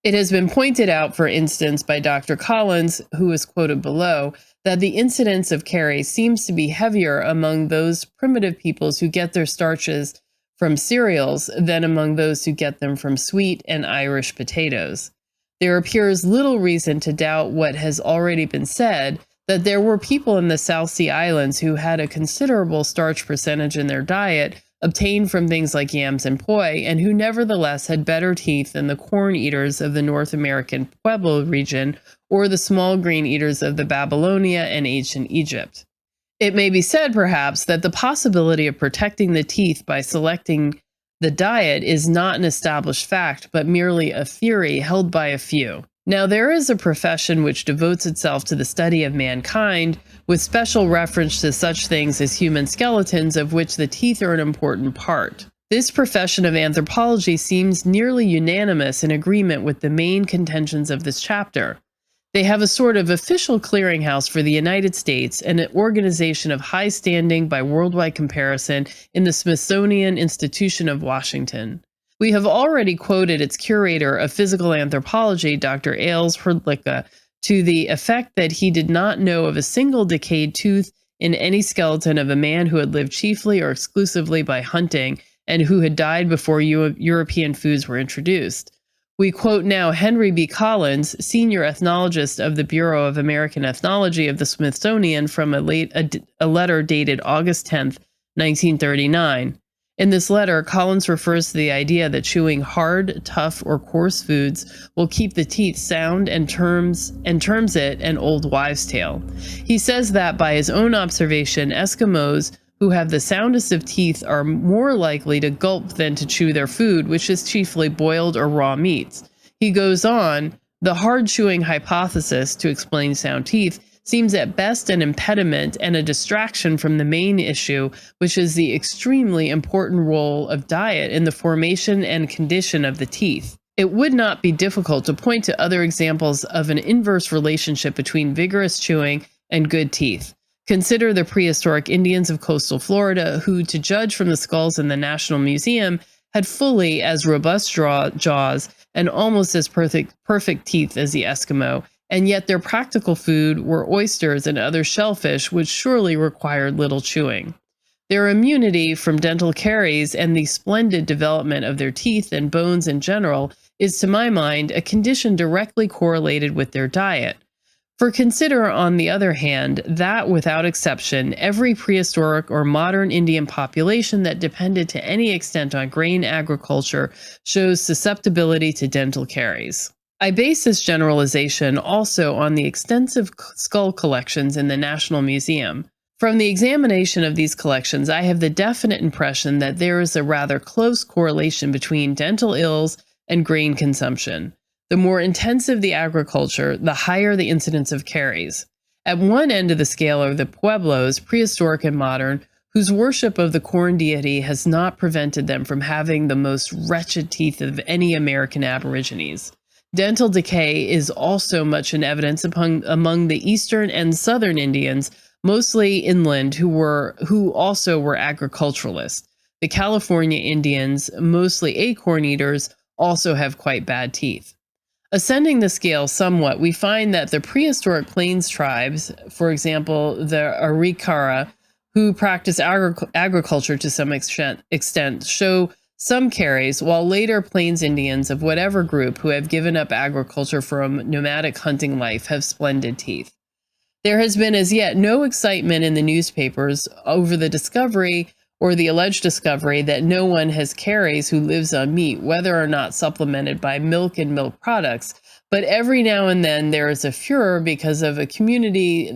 It has been pointed out, for instance, by Dr. Collins, who is quoted below, that the incidence of caries seems to be heavier among those primitive peoples who get their starches from cereals than among those who get them from sweet and Irish potatoes. There appears little reason to doubt what has already been said, that there were people in the South Sea Islands who had a considerable starch percentage in their diet obtained from things like yams and poi, and who nevertheless had better teeth than the corn eaters of the North American Pueblo region or the small grain eaters of the Babylonia and ancient Egypt. It may be said, perhaps, that the possibility of protecting the teeth by selecting the diet is not an established fact, but merely a theory held by a few. Now, there is a profession which devotes itself to the study of mankind, with special reference to such things as human skeletons, of which the teeth are an important part. This profession of anthropology seems nearly unanimous in agreement with the main contentions of this chapter. They have a sort of official clearinghouse for the United States and an organization of high standing by worldwide comparison in the Smithsonian Institution of Washington. We have already quoted its curator of physical anthropology, Dr. Ailes Hrdlicka, to the effect that he did not know of a single decayed tooth in any skeleton of a man who had lived chiefly or exclusively by hunting and who had died before European foods were introduced. We quote now Henry B. Collins, senior ethnologist of the Bureau of American Ethnology of the Smithsonian, from a letter dated August 10, 1939. In this letter, Collins refers to the idea that chewing hard, tough, or coarse foods will keep the teeth sound and terms it an old wives' tale. He says that, by his own observation, Eskimos who have the soundest of teeth are more likely to gulp than to chew their food, which is chiefly boiled or raw meats. He goes on, the hard chewing hypothesis to explain sound teeth seems at best an impediment and a distraction from the main issue, which is the extremely important role of diet in the formation and condition of the teeth. It would not be difficult to point to other examples of an inverse relationship between vigorous chewing and good teeth. Consider the prehistoric Indians of coastal Florida, who, to judge from the skulls in the National Museum, had fully as robust jaws and almost as perfect teeth as the Eskimo, and yet their practical food were oysters and other shellfish, which surely required little chewing. Their immunity from dental caries and the splendid development of their teeth and bones in general is, to my mind, a condition directly correlated with their diet. For consider, on the other hand, that without exception, every prehistoric or modern Indian population that depended to any extent on grain agriculture shows susceptibility to dental caries. I base this generalization also on the extensive skull collections in the National Museum. From the examination of these collections, I have the definite impression that there is a rather close correlation between dental ills and grain consumption. The more intensive the agriculture, the higher the incidence of caries. At one end of the scale are the Pueblos, prehistoric and modern, whose worship of the corn deity has not prevented them from having the most wretched teeth of any American aborigines. Dental decay is also much in evidence among the eastern and southern Indians, mostly inland, who also were agriculturalists. The California Indians, mostly acorn eaters, also have quite bad teeth. Ascending the scale somewhat, we find that the prehistoric plains tribes, for example, the Arikara, who practice agriculture to some extent, show some caries, while later plains Indians of whatever group who have given up agriculture for a nomadic hunting life have splendid teeth. There has been as yet no excitement in the newspapers over the discovery or the alleged discovery that no one has caries who lives on meat, whether or not supplemented by milk and milk products. But every now and then there is a furor because a community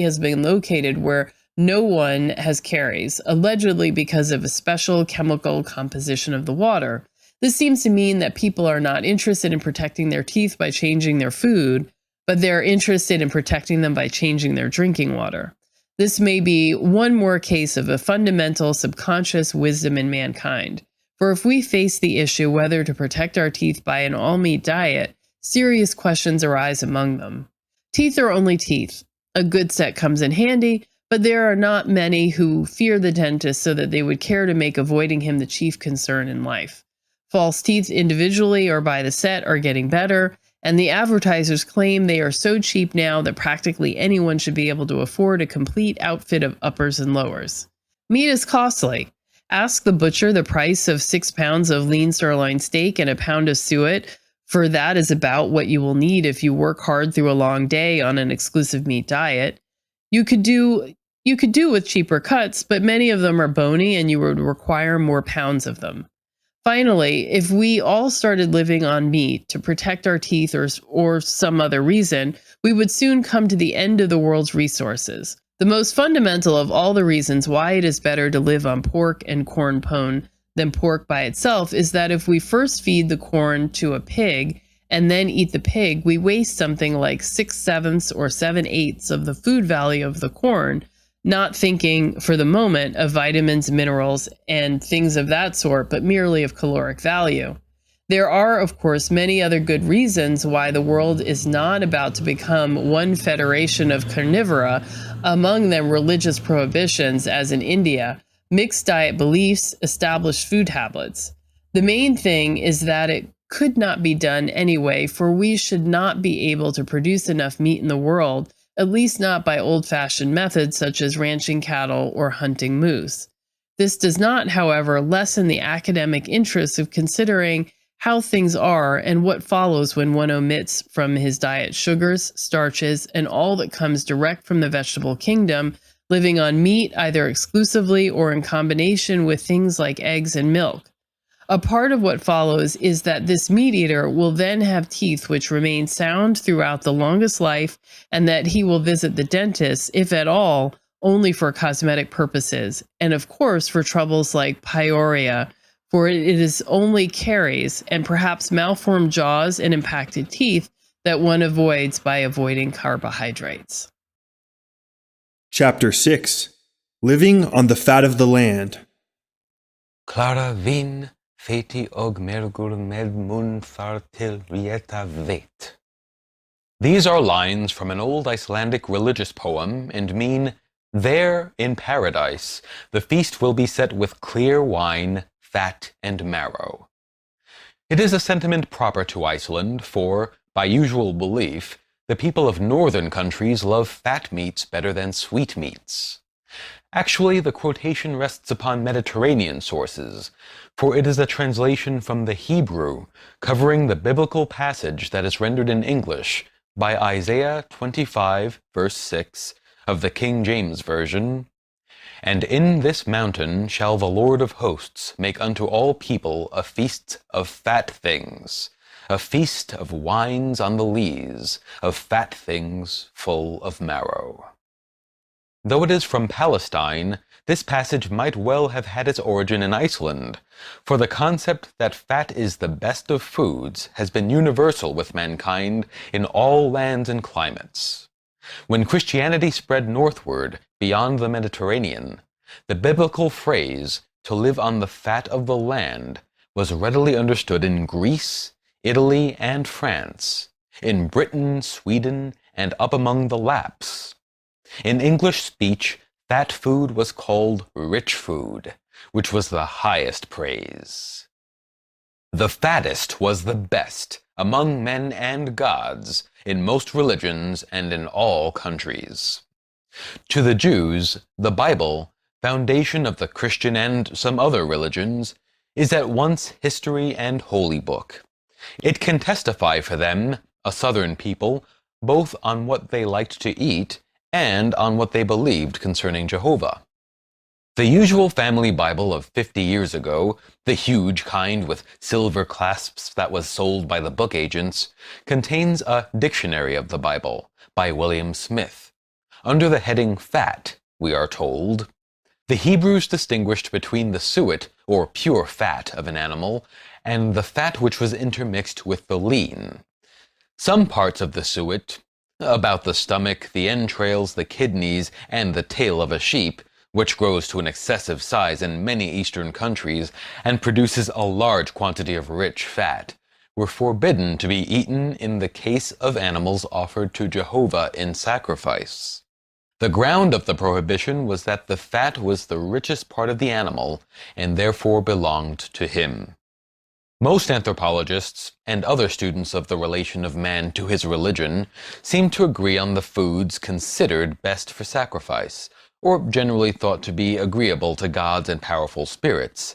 has been located where no one has caries, allegedly because of a special chemical composition of the water. This seems to mean that people are not interested in protecting their teeth by changing their food, but they're interested in protecting them by changing their drinking water. This may be one more case of a fundamental subconscious wisdom in mankind. For if we face the issue whether to protect our teeth by an all-meat diet, serious questions arise among them. Teeth are only teeth. A good set comes in handy, but there are not many who fear the dentist so that they would care to make avoiding him the chief concern in life. False teeth individually or by the set are getting better, and the advertisers claim they are so cheap now that practically anyone should be able to afford a complete outfit of uppers and lowers. Meat is costly. Ask the butcher the price of 6 pounds of lean sirloin steak and a pound of suet, for that is about what you will need if you work hard through a long day on an exclusive meat diet. You could do with cheaper cuts, but many of them are bony and you would require more pounds of them. Finally, if we all started living on meat to protect our teeth or some other reason, we would soon come to the end of the world's resources. The most fundamental of all the reasons why it is better to live on pork and corn pone than pork by itself is that if we first feed the corn to a pig and then eat the pig, we waste something like 6/7 or 7/8 of the food value of the corn, not thinking for the moment of vitamins, minerals, and things of that sort, but merely of caloric value. There are, of course, many other good reasons why the world is not about to become one federation of carnivora, among them religious prohibitions, as in India, mixed diet beliefs, established food habits. The main thing is that it could not be done anyway, for we should not be able to produce enough meat in the world, at least not by old-fashioned methods such as ranching cattle or hunting moose. This does not, however, lessen the academic interest of considering how things are and what follows when one omits from his diet sugars, starches, and all that comes direct from the vegetable kingdom, living on meat either exclusively or in combination with things like eggs and milk. A part of what follows is that this meat eater will then have teeth which remain sound throughout the longest life, and that he will visit the dentist, if at all, only for cosmetic purposes, and of course for troubles like pyorrhea, for it is only caries and perhaps malformed jaws and impacted teeth that one avoids by avoiding carbohydrates. Chapter 6. Living on the Fat of the Land. Clara vin feti og mergur med mun far til rieta vet. These are lines from an old Icelandic religious poem and mean, there in paradise, the feast will be set with clear wine, fat and marrow. It is a sentiment proper to Iceland, for, by usual belief, the people of northern countries love fat meats better than sweet meats. Actually, the quotation rests upon Mediterranean sources, for it is a translation from the Hebrew, covering the biblical passage that is rendered in English by Isaiah 25, verse 6 of the King James Version. And in this mountain shall the Lord of hosts make unto all people a feast of fat things, a feast of wines on the lees, of fat things full of marrow. Though it is from Palestine, this passage might well have had its origin in Iceland, for the concept that fat is the best of foods has been universal with mankind in all lands and climates. When Christianity spread northward beyond the Mediterranean, the biblical phrase, to live on the fat of the land, was readily understood in Greece, Italy, and France, in Britain, Sweden, and up among the Lapps. In English speech, fat food was called rich food, which was the highest praise. The fattest was the best among men and gods in most religions and in all countries. To the Jews, the Bible, foundation of the Christian and some other religions, is at once history and holy book. It can testify for them, a southern people, both on what they liked to eat and on what they believed concerning Jehovah. The usual family Bible of 50 years ago, the huge kind with silver clasps that was sold by the book agents, contains a Dictionary of the Bible by William Smith. Under the heading Fat, we are told, the Hebrews distinguished between the suet, or pure fat of an animal, and the fat which was intermixed with the lean. Some parts of the suet, about the stomach, the entrails, the kidneys, and the tail of a sheep, which grows to an excessive size in many Eastern countries and produces a large quantity of rich fat, were forbidden to be eaten in the case of animals offered to Jehovah in sacrifice. The ground of the prohibition was that the fat was the richest part of the animal and therefore belonged to him. Most anthropologists and other students of the relation of man to his religion seem to agree on the foods considered best for sacrifice, or generally thought to be agreeable to gods and powerful spirits,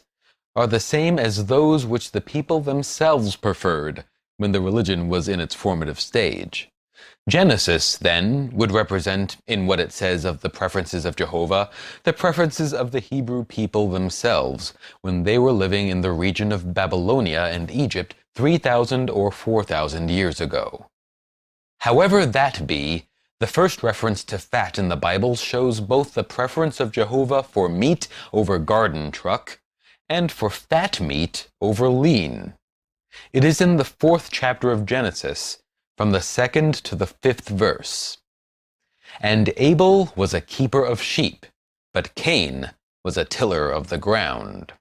are the same as those which the people themselves preferred when the religion was in its formative stage. Genesis, then, would represent, in what it says of the preferences of Jehovah, the preferences of the Hebrew people themselves when they were living in the region of Babylonia and Egypt 3,000 or 4,000 years ago. However that be, the first reference to fat in the Bible shows both the preference of Jehovah for meat over garden truck and for fat meat over lean. It is in the 4th chapter of Genesis, from the 2nd to the 5th verse. And Abel was a keeper of sheep, but Cain was a tiller of the ground.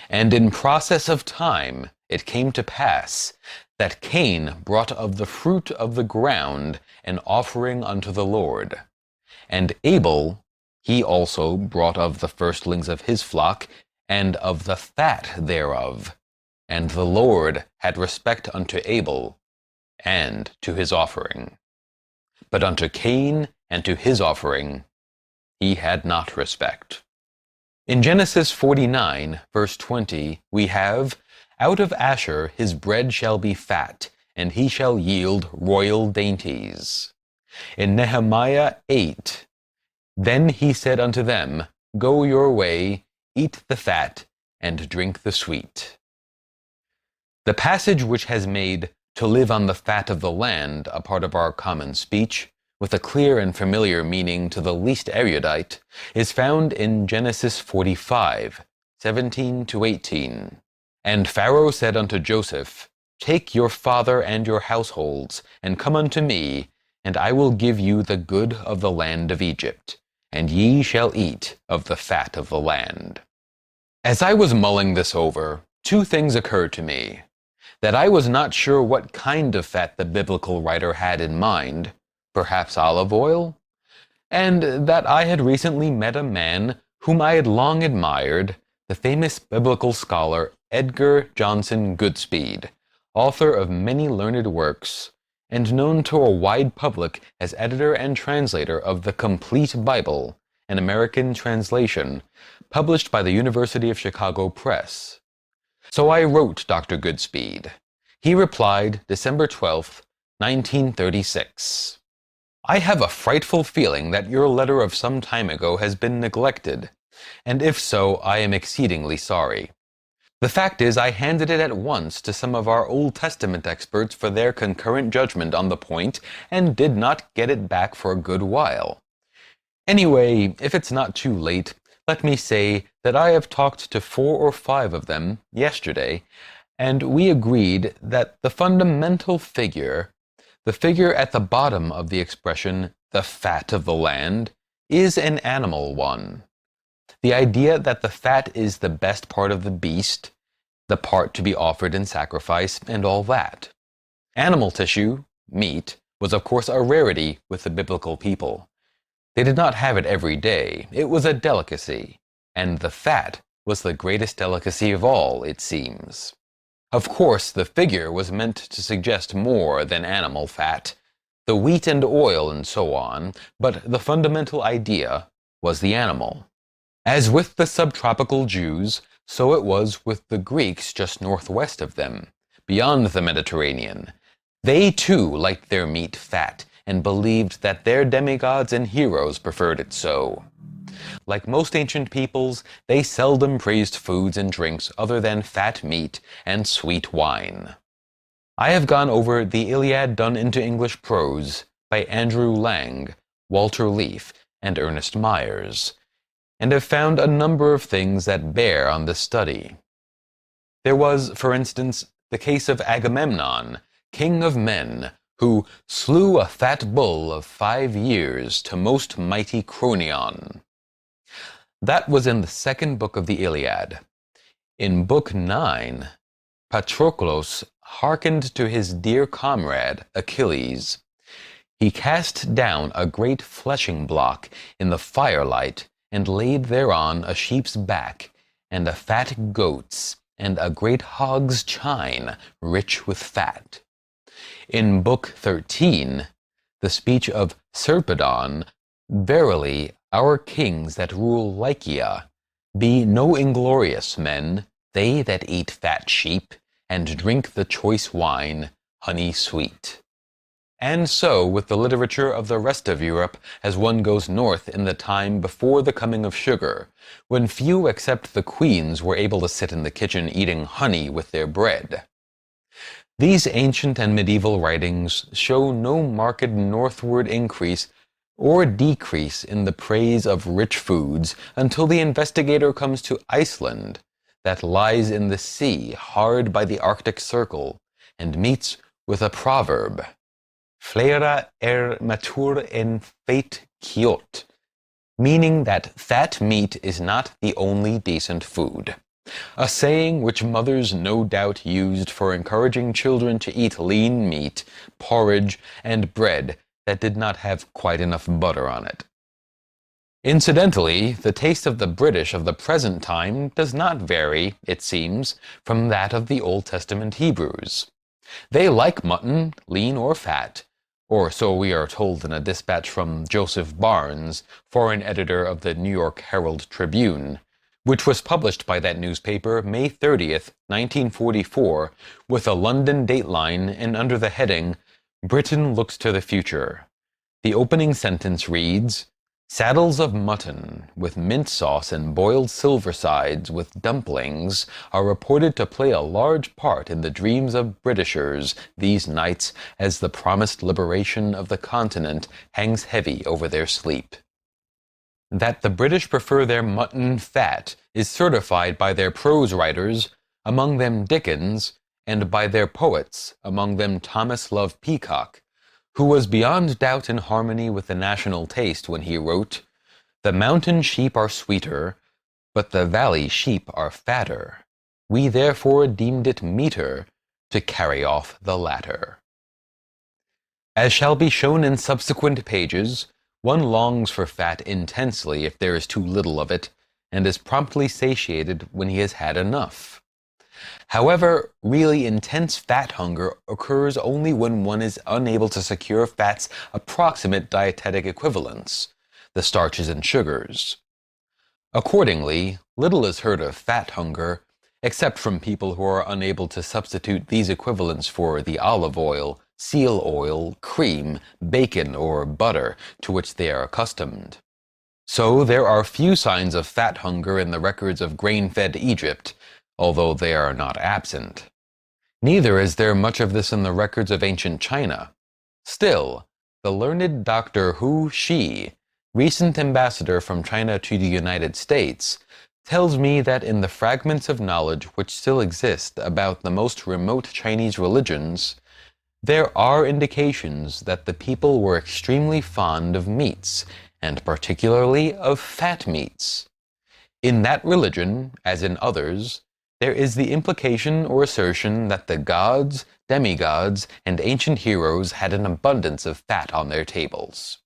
And in process of time it came to pass that Cain brought of the fruit of the ground an offering unto the Lord. And Abel, he also brought of the firstlings of his flock, and of the fat thereof. And the Lord had respect unto Abel, and to his offering. But unto Cain and to his offering he had not respect. In Genesis 49, verse 20, we have, Out of Asher his bread shall be fat, and he shall yield royal dainties. In Nehemiah 8, Then he said unto them, Go your way, eat the fat, and drink the sweet. The passage which has made to live on the fat of the land a part of our common speech, with a clear and familiar meaning to the least erudite, is found in Genesis 45, 17-18. And Pharaoh said unto Joseph, Take your father and your households, and come unto me, and I will give you the good of the land of Egypt, and ye shall eat of the fat of the land. As I was mulling this over, 2 things occurred to me. That I was not sure what kind of fat the biblical writer had in mind, perhaps olive oil, and that I had recently met a man whom I had long admired, the famous biblical scholar Edgar Johnson Goodspeed, author of many learned works, and known to a wide public as editor and translator of the Complete Bible, an American translation, published by the University of Chicago Press. So I wrote Dr. Goodspeed. He replied December 12, 1936. I have a frightful feeling that your letter of some time ago has been neglected, and if so, I am exceedingly sorry. The fact is, I handed it at once to some of our Old Testament experts for their concurrent judgment on the point, and did not get it back for a good while. Anyway, if it's not too late, let me say that I have talked to 4 or 5 of them yesterday, and we agreed that the fundamental figure, the figure at the bottom of the expression, the fat of the land, is an animal one. The idea that the fat is the best part of the beast, the part to be offered in sacrifice, and all that. Animal tissue, meat, was of course a rarity with the biblical people. They did not have it every day. It was a delicacy, and the fat was the greatest delicacy of all, it seems. Of course, the figure was meant to suggest more than animal fat, the wheat and oil and so on, but the fundamental idea was the animal. As with the subtropical Jews, so it was with the Greeks just northwest of them, beyond the Mediterranean. They too liked their meat fat, and believed that their demigods and heroes preferred it so. Like most ancient peoples, they seldom praised foods and drinks other than fat meat and sweet wine. I have gone over the Iliad done into English prose by Andrew Lang, Walter Leaf, and Ernest Myers, and have found a number of things that bear on this study. There was, for instance, the case of Agamemnon, king of men, who slew a fat bull of 5 years to most mighty Cronion. That was in the second book of the Iliad. In Book 9, Patroclus hearkened to his dear comrade Achilles. He cast down a great fleshing block in the firelight, and laid thereon a sheep's back, and a fat goat's, and a great hog's chine, rich with fat. In Book 13, the speech of Sarpedon, verily, our kings that rule Lycia be no inglorious men, they that eat fat sheep, and drink the choice wine, honey sweet. And so with the literature of the rest of Europe as one goes north in the time before the coming of sugar, when few except the queens were able to sit in the kitchen eating honey with their bread. These ancient and medieval writings show no marked northward increase or decrease in the praise of rich foods until the investigator comes to Iceland, that lies in the sea hard by the Arctic Circle, and meets with a proverb, Flera matur en feit kjot, meaning that fat meat is not the only decent food. A saying which mothers no doubt used for encouraging children to eat lean meat, porridge, and bread that did not have quite enough butter on it. Incidentally, the taste of the British of the present time does not vary, it seems, from that of the Old Testament Hebrews. They like mutton, lean or fat, or so we are told in a dispatch from Joseph Barnes, foreign editor of the New York Herald Tribune, which was published by that newspaper May 30th, 1944, with a London dateline and under the heading, Britain Looks to the Future. The opening sentence reads, Saddles of mutton with mint sauce and boiled silver sides with dumplings are reported to play a large part in the dreams of Britishers these nights as the promised liberation of the continent hangs heavy over their sleep. That the British prefer their mutton fat is certified by their prose writers, among them Dickens, and by their poets, among them Thomas Love Peacock, who was beyond doubt in harmony with the national taste when he wrote, The mountain sheep are sweeter, but the valley sheep are fatter. We therefore deemed it meeter to carry off the latter. As shall be shown in subsequent pages, one longs for fat intensely if there is too little of it, and is promptly satiated when he has had enough. However, really intense fat hunger occurs only when one is unable to secure fat's approximate dietetic equivalents, the starches and sugars. Accordingly, little is heard of fat hunger, except from people who are unable to substitute these equivalents for the olive oil, seal oil, cream, bacon, or butter to which they are accustomed. So there are few signs of fat hunger in the records of grain-fed Egypt, although they are not absent. Neither is there much of this in the records of ancient China. Still, the learned Dr. Hu Shi, recent ambassador from China to the United States, tells me that in the fragments of knowledge which still exist about the most remote Chinese religions, there are indications that the people were extremely fond of meats, and particularly of fat meats. In that religion, as in others, there is the implication or assertion that the gods, demigods, and ancient heroes had an abundance of fat on their tables.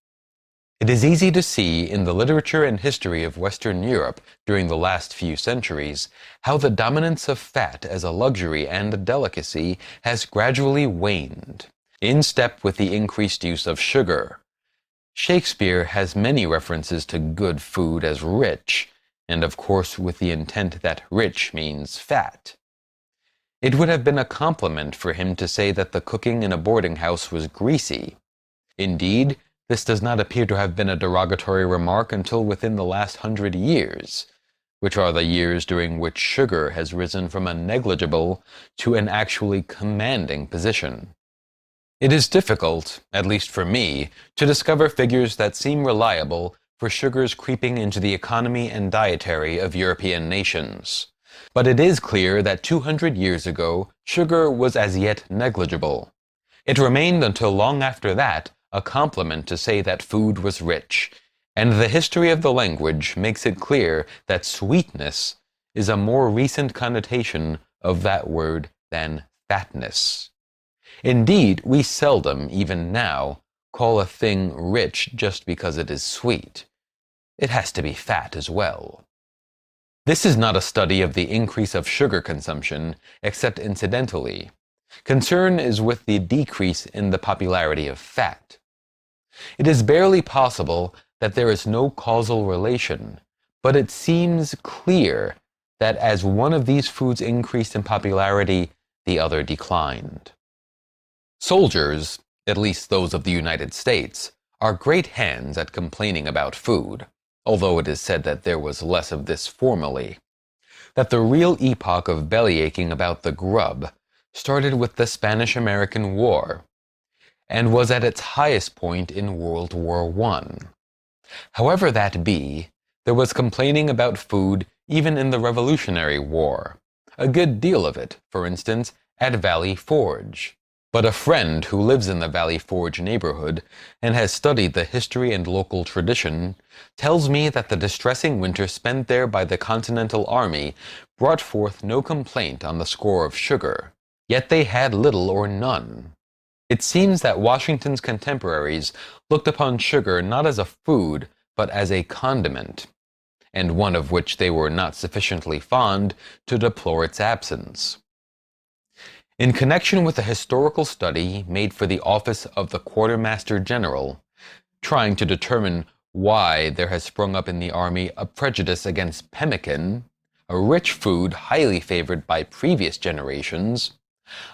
It is easy to see in the literature and history of Western Europe during the last few centuries how the dominance of fat as a luxury and a delicacy has gradually waned, in step with the increased use of sugar. Shakespeare has many references to good food as rich, and of course with the intent that rich means fat. It would have been a compliment for him to say that the cooking in a boarding house was greasy. Indeed, this does not appear to have been a derogatory remark until within the last 100 years, which are the years during which sugar has risen from a negligible to an actually commanding position. It is difficult, at least for me, to discover figures that seem reliable for sugar's creeping into the economy and dietary of European nations. But it is clear that 200 years ago, sugar was as yet negligible. It remained until long after that a compliment to say that food was rich, and the history of the language makes it clear that sweetness is a more recent connotation of that word than fatness. Indeed, we seldom, even now, call a thing rich just because it is sweet. It has to be fat as well. This is not a study of the increase of sugar consumption, except incidentally. Concern is with the decrease in the popularity of fat. It is barely possible that there is no causal relation, but it seems clear that as one of these foods increased in popularity, the other declined. Soldiers, at least those of the United States, are great hands at complaining about food, although it is said that there was less of this formerly. That the real epoch of bellyaching about the grub started with the Spanish-American War, and was at its highest point in World War I. However that be, there was complaining about food even in the Revolutionary War, a good deal of it, for instance, at Valley Forge. But a friend who lives in the Valley Forge neighborhood and has studied the history and local tradition tells me that the distressing winter spent there by the Continental Army brought forth no complaint on the score of sugar, yet they had little or none. It seems that Washington's contemporaries looked upon sugar not as a food, but as a condiment, and one of which they were not sufficiently fond to deplore its absence. In connection with a historical study made for the office of the Quartermaster General, trying to determine why there has sprung up in the Army a prejudice against pemmican, a rich food highly favored by previous generations,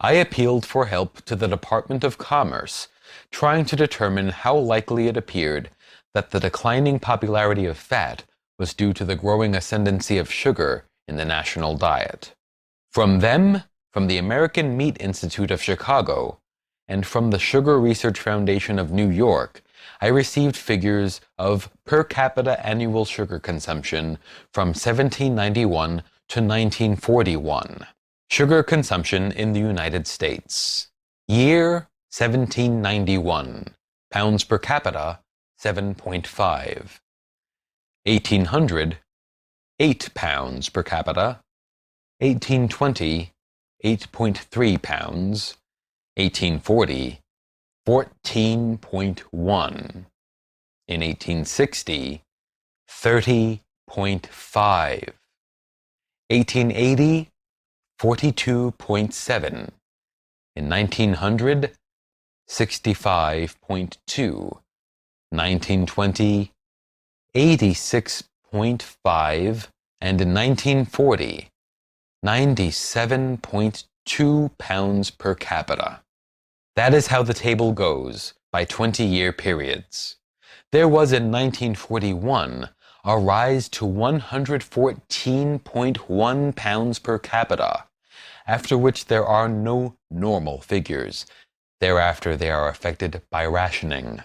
I appealed for help to the Department of Commerce, trying to determine how likely it appeared that the declining popularity of fat was due to the growing ascendancy of sugar in the national diet. From them, from the American Meat Institute of Chicago, and from the Sugar Research Foundation of New York, I received figures of per capita annual sugar consumption from 1791 to 1941. Sugar consumption in the United States. Year 1791. Pounds per capita 7.5. 1800, 8 pounds per capita. 1820, 8.3 pounds. 1840, 14.1. In 1860, 30.5. 1880, 42.7. In 1900, 65.2. 1920, 86.5. And in 1940, 97.2 pounds per capita. That is how the table goes, by 20-year periods. There was in 1941 a rise to 114.1 pounds per capita, after which there are no normal figures. Thereafter they are affected by rationing.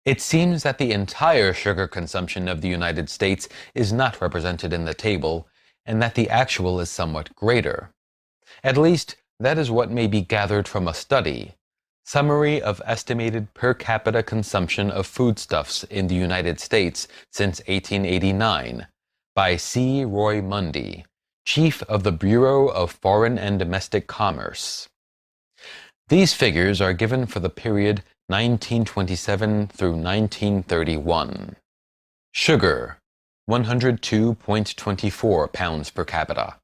It seems that the entire sugar consumption of the United States is not represented in the table, and that the actual is somewhat greater. At least, that is what may be gathered from a study. Summary of estimated per capita consumption of foodstuffs in the United States since 1889 by C. Roy Mundy, Chief of the Bureau of Foreign and Domestic Commerce. These figures are given for the period 1927 through 1931. Sugar, 102.24 pounds per capita.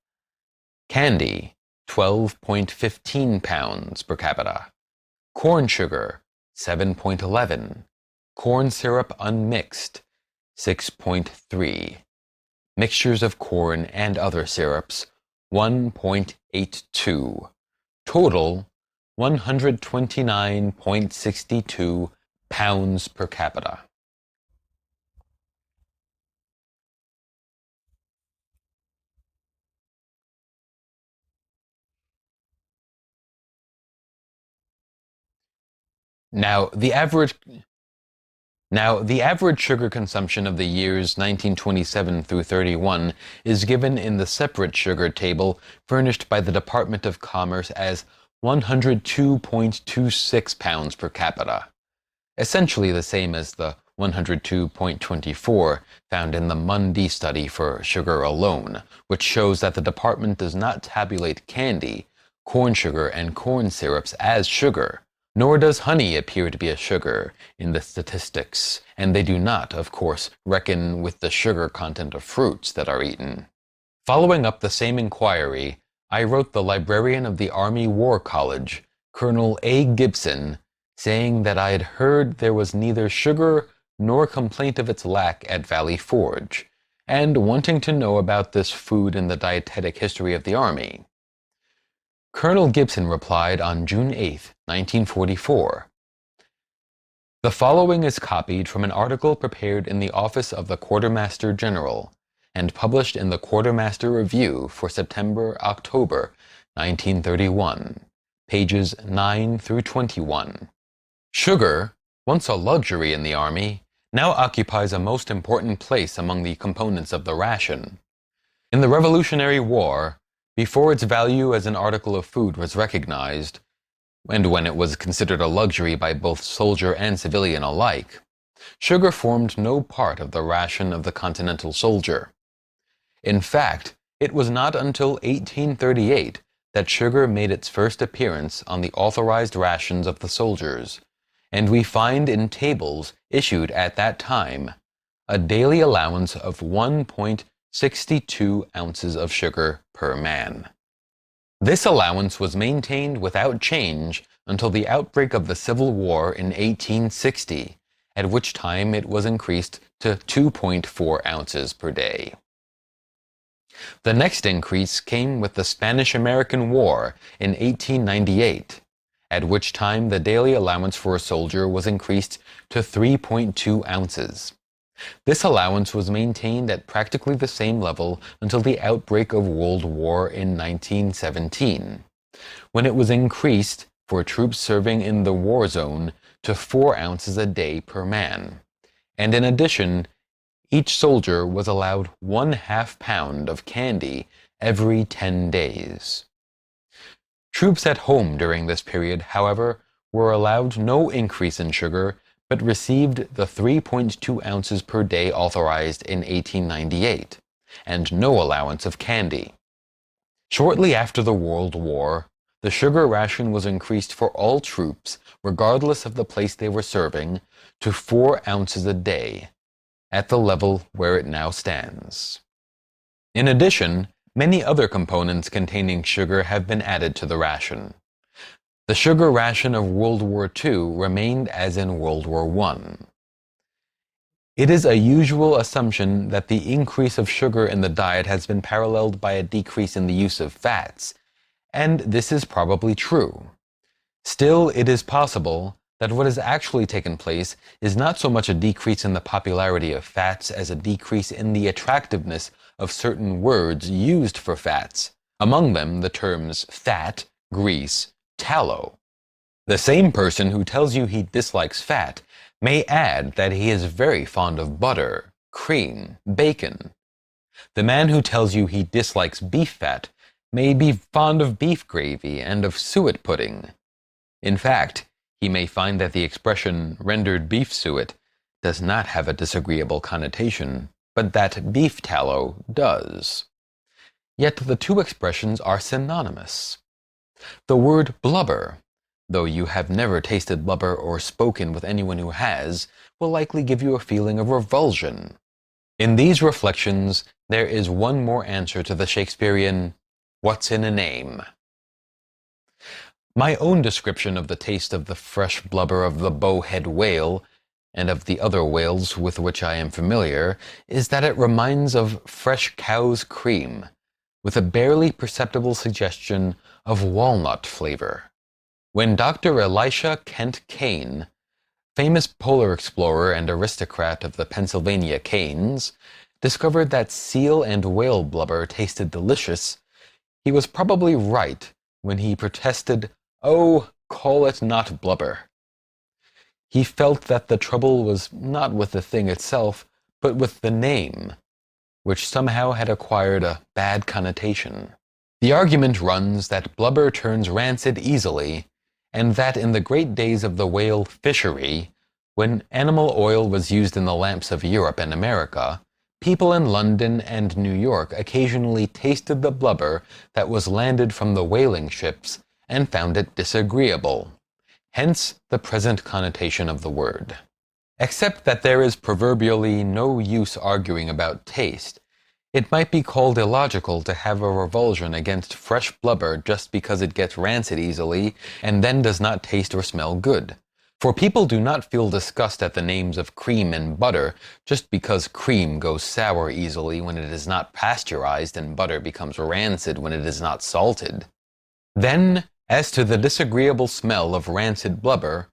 Candy, 12.15 pounds per capita. Corn sugar, 7.11. Corn syrup unmixed, 6.3. Mixtures of corn and other syrups, 1.82. Total, 129.62 pounds per capita. Now, the average sugar consumption of the years 1927 through 31 is given in the separate sugar table furnished by the Department of Commerce as 102.26 pounds per capita, essentially the same as the 102.24 found in the Mundy study for sugar alone, which shows that the department does not tabulate candy, corn sugar, and corn syrups as sugar, nor does honey appear to be a sugar in the statistics, and they do not, of course, reckon with the sugar content of fruits that are eaten. Following up the same inquiry, I wrote the librarian of the Army War College, Colonel A. Gibson, saying that I had heard there was neither sugar nor complaint of its lack at Valley Forge, and wanting to know about this food in the dietetic history of the Army. Colonel Gibson replied on June 8, 1944. The following is copied from an article prepared in the office of the Quartermaster General and published in the Quartermaster Review for September-October 1931, pages 9 through 21. Sugar, once a luxury in the Army, now occupies a most important place among the components of the ration. In the Revolutionary War, before its value as an article of food was recognized, and when it was considered a luxury by both soldier and civilian alike, sugar formed no part of the ration of the Continental soldier. In fact, it was not until 1838 that sugar made its first appearance on the authorized rations of the soldiers, and we find in tables issued at that time a daily allowance of 1.62 ounces of sugar per man. This allowance was maintained without change until the outbreak of the Civil War in 1860, at which time it was increased to 2.4 ounces per day. The next increase came with the Spanish-American War in 1898, at which time the daily allowance for a soldier was increased to 3.2 ounces. This allowance was maintained at practically the same level until the outbreak of World War in 1917, when it was increased for troops serving in the war zone to 4 ounces a day per man, and in addition, each soldier was allowed 1/2 pound of candy every 10 days. Troops at home during this period, however, were allowed no increase in sugar, but received the 3.2 ounces per day authorized in 1898, and no allowance of candy. Shortly after the World War, the sugar ration was increased for all troops, regardless of the place they were serving, to 4 ounces a day, at the level where it now stands. In addition, many other components containing sugar have been added to the ration. The sugar ration of World War II remained as in World War I. It is a usual assumption that the increase of sugar in the diet has been paralleled by a decrease in the use of fats, and this is probably true. Still, it is possible that what has actually taken place is not so much a decrease in the popularity of fats as a decrease in the attractiveness of certain words used for fats, among them the terms fat, grease, tallow. The same person who tells you he dislikes fat may add that he is very fond of butter, cream, bacon. The man who tells you he dislikes beef fat may be fond of beef gravy and of suet pudding. In fact, he may find that the expression rendered beef suet does not have a disagreeable connotation, but that beef tallow does. Yet the two expressions are synonymous. The word blubber, though you have never tasted blubber or spoken with anyone who has, will likely give you a feeling of revulsion. In these reflections, there is one more answer to the Shakespearean, "What's in a name?" My own description of the taste of the fresh blubber of the bowhead whale, and of the other whales with which I am familiar, is that it reminds of fresh cow's cream, with a barely perceptible suggestion of walnut flavor. When Dr. Elisha Kent Kane, famous polar explorer and aristocrat of the Pennsylvania Canes, discovered that seal and whale blubber tasted delicious, he was probably right when he protested, "Oh, call it not blubber." He felt that the trouble was not with the thing itself, but with the name, which somehow had acquired a bad connotation. The argument runs that blubber turns rancid easily, and that in the great days of the whale fishery, when animal oil was used in the lamps of Europe and America, people in London and New York occasionally tasted the blubber that was landed from the whaling ships and found it disagreeable. Hence the present connotation of the word. Except that there is proverbially no use arguing about taste, it might be called illogical to have a revulsion against fresh blubber just because it gets rancid easily and then does not taste or smell good. For people do not feel disgust at the names of cream and butter just because cream goes sour easily when it is not pasteurized and butter becomes rancid when it is not salted. Then, as to the disagreeable smell of rancid blubber,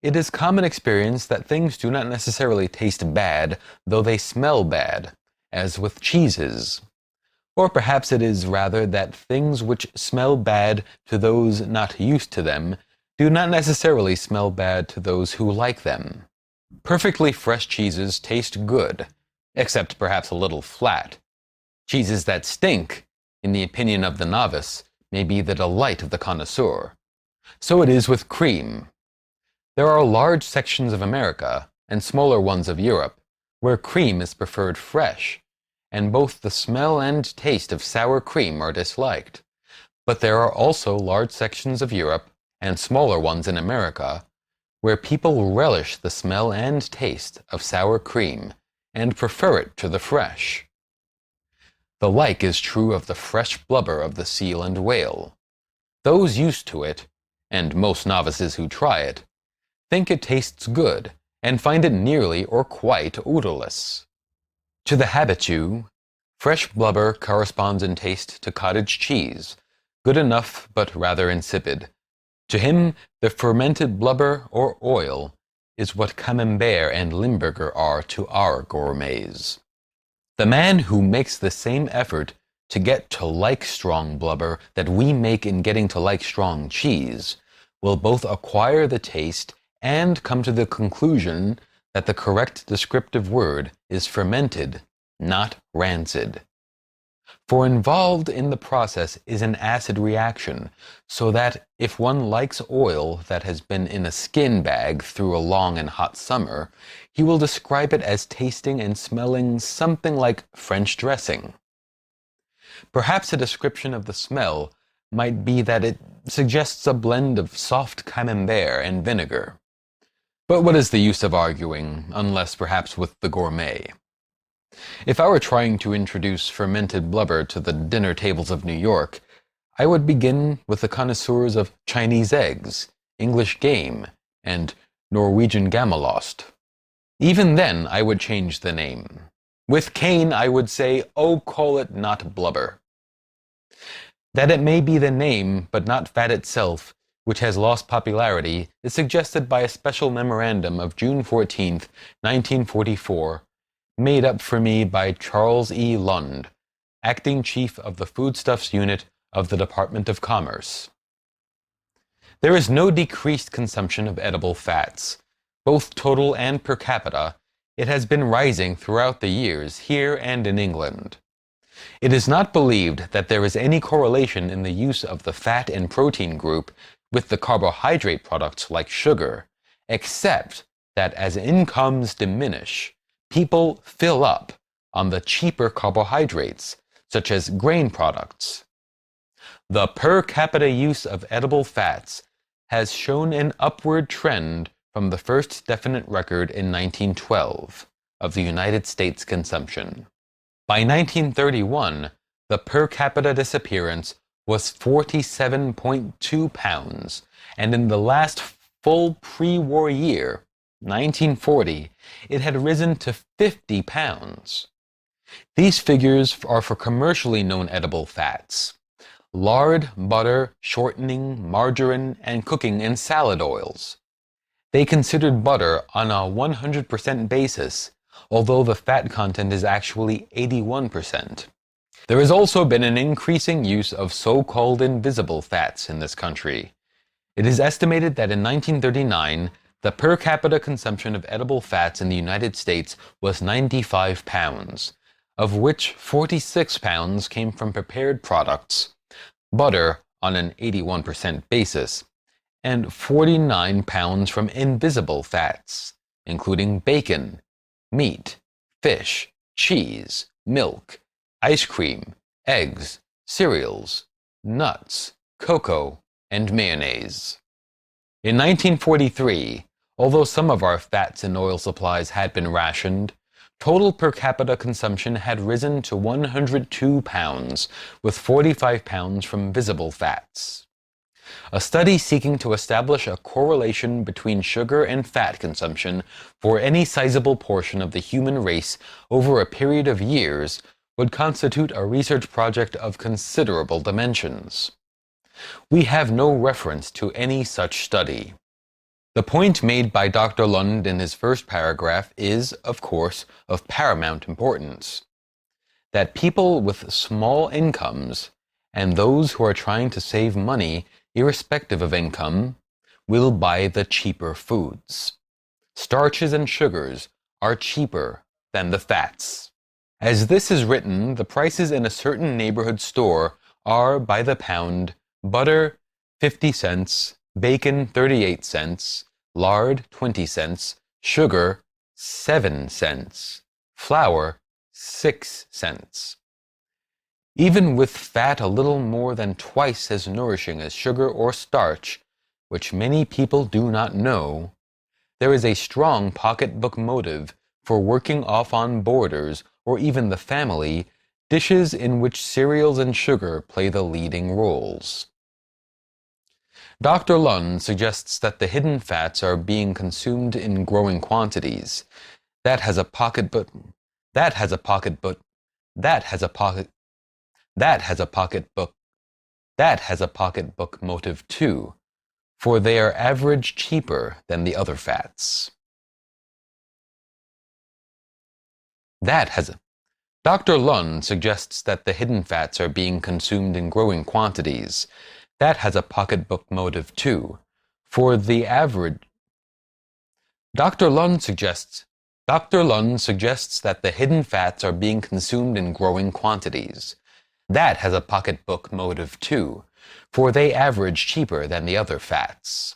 it is common experience that things do not necessarily taste bad, though they smell bad, as with cheeses. Or perhaps it is rather that things which smell bad to those not used to them do not necessarily smell bad to those who like them. Perfectly fresh cheeses taste good, except perhaps a little flat. Cheeses that stink, in the opinion of the novice, may be the delight of the connoisseur. So it is with cream. There are large sections of America, and smaller ones of Europe, where cream is preferred fresh, and both the smell and taste of sour cream are disliked. But there are also large sections of Europe, and smaller ones in America, where people relish the smell and taste of sour cream, and prefer it to the fresh. The like is true of the fresh blubber of the seal and whale. Those used to it, and most novices who try it, think it tastes good, and find it nearly or quite odorless. To the habitue, fresh blubber corresponds in taste to cottage cheese, good enough but rather insipid. To him, the fermented blubber or oil is what Camembert and Limburger are to our gourmets. The man who makes the same effort to get to like strong blubber that we make in getting to like strong cheese will both acquire the taste and come to the conclusion that the correct descriptive word is fermented, not rancid. For involved in the process is an acid reaction, so that if one likes oil that has been in a skin bag through a long and hot summer, he will describe it as tasting and smelling something like French dressing. Perhaps a description of the smell might be that it suggests a blend of soft camembert and vinegar. But what is the use of arguing, unless perhaps with the gourmet? If I were trying to introduce fermented blubber to the dinner tables of New York, I would begin with the connoisseurs of Chinese eggs, English game, and Norwegian gamelost. Even then I would change the name. With Cain I would say, "Oh, call it not blubber." That it may be the name, but not fat itself, which has lost popularity, is suggested by a special memorandum of June 14, 1944, made up for me by Charles E. Lund, acting chief of the Foodstuffs Unit of the Department of Commerce. There is no decreased consumption of edible fats. Both total and per capita, it has been rising throughout the years here and in England. It is not believed that there is any correlation in the use of the fat and protein group with the carbohydrate products like sugar, except that as incomes diminish, people fill up on the cheaper carbohydrates, such as grain products. The per capita use of edible fats has shown an upward trend from the first definite record in 1912 of the United States consumption. By 1931, the per capita disappearance was 47.2 pounds, and in the last full pre-war year, 1940, it had risen to 50 pounds. These figures are for commercially known edible fats: lard, butter, shortening, margarine, and cooking and salad oils. They considered butter on a 100% basis, although the fat content is actually 81%. There has also been an increasing use of so-called invisible fats in this country. It is estimated that in 1939, the per capita consumption of edible fats in the United States was 95 pounds, of which 46 pounds came from prepared products, butter on an 81% basis, and 49 pounds from invisible fats, including bacon, meat, fish, cheese, milk, ice cream, eggs, cereals, nuts, cocoa, and mayonnaise. In 1943, although some of our fats and oil supplies had been rationed, total per capita consumption had risen to 102 pounds, with 45 pounds from visible fats. A study seeking to establish a correlation between sugar and fat consumption for any sizable portion of the human race over a period of years would constitute a research project of considerable dimensions. We have no reference to any such study. The point made by Dr. Lund in his first paragraph is, of course, of paramount importance. That people with small incomes, and those who are trying to save money irrespective of income, will buy the cheaper foods. Starches and sugars are cheaper than the fats. As this is written, the prices in a certain neighborhood store are, by the pound, butter 50 cents, bacon 38 cents, lard 20 cents, sugar 7 cents, flour 6 cents. Even with fat a little more than twice as nourishing as sugar or starch, which many people do not know, there is a strong pocketbook motive for working off on boarders or even the family dishes in which cereals and sugar play the leading roles. Dr. Lund suggests that the hidden fats are being consumed in growing quantities. That has a pocketbook motive too, for they are average cheaper than the other fats. Dr. Lund suggests that the hidden fats are being consumed in growing quantities. That has a pocketbook motive too, for the average. Dr. Lund suggests that the hidden fats are being consumed in growing quantities. That has a pocketbook motive too, for they average cheaper than the other fats.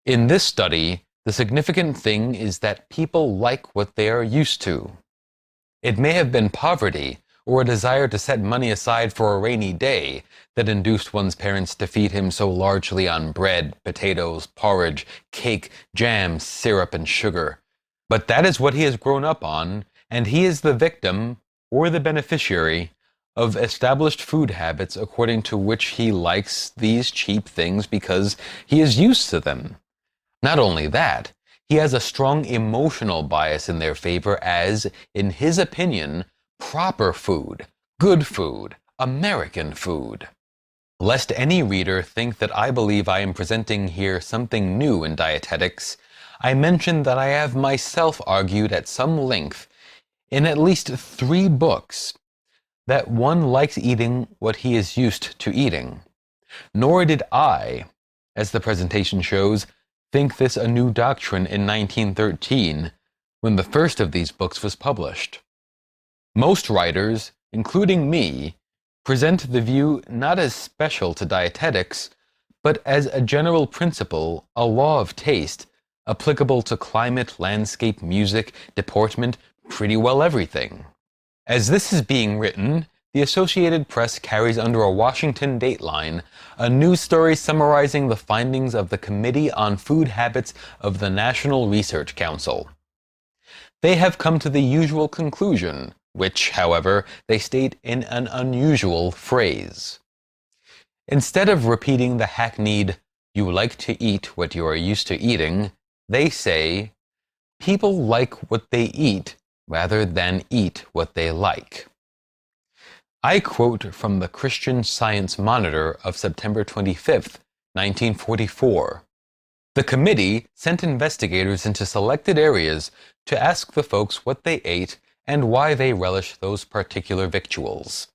In this study, the significant thing is that people like what they are used to. It may have been poverty or a desire to set money aside for a rainy day that induced one's parents to feed him so largely on bread, potatoes, porridge, cake, jam, syrup, and sugar. But that is what he has grown up on, and he is the victim, or the beneficiary, of established food habits according to which he likes these cheap things because he is used to them. Not only that, he has a strong emotional bias in their favor as, in his opinion, proper food, good food, American food. Lest any reader think that I believe I am presenting here something new in dietetics, I mention that I have myself argued at some length, in at least 3 books, that one likes eating what he is used to eating. Nor did I, as the presentation shows, think this a new doctrine in 1913, when the first of these books was published. Most writers, including me, present the view not as special to dietetics, but as a general principle, a law of taste, applicable to climate, landscape, music, deportment, pretty well everything. As this is being written, the Associated Press carries under a Washington dateline a news story summarizing the findings of the Committee on Food Habits of the National Research Council. They have come to the usual conclusion, which, however, they state in an unusual phrase. Instead of repeating the hackneyed, "You like to eat what you are used to eating," they say, "People like what they eat rather than eat what they like." I quote from the Christian Science Monitor of September 25, 1944. The committee sent investigators into selected areas to ask the folks what they ate and why they relish those particular victuals.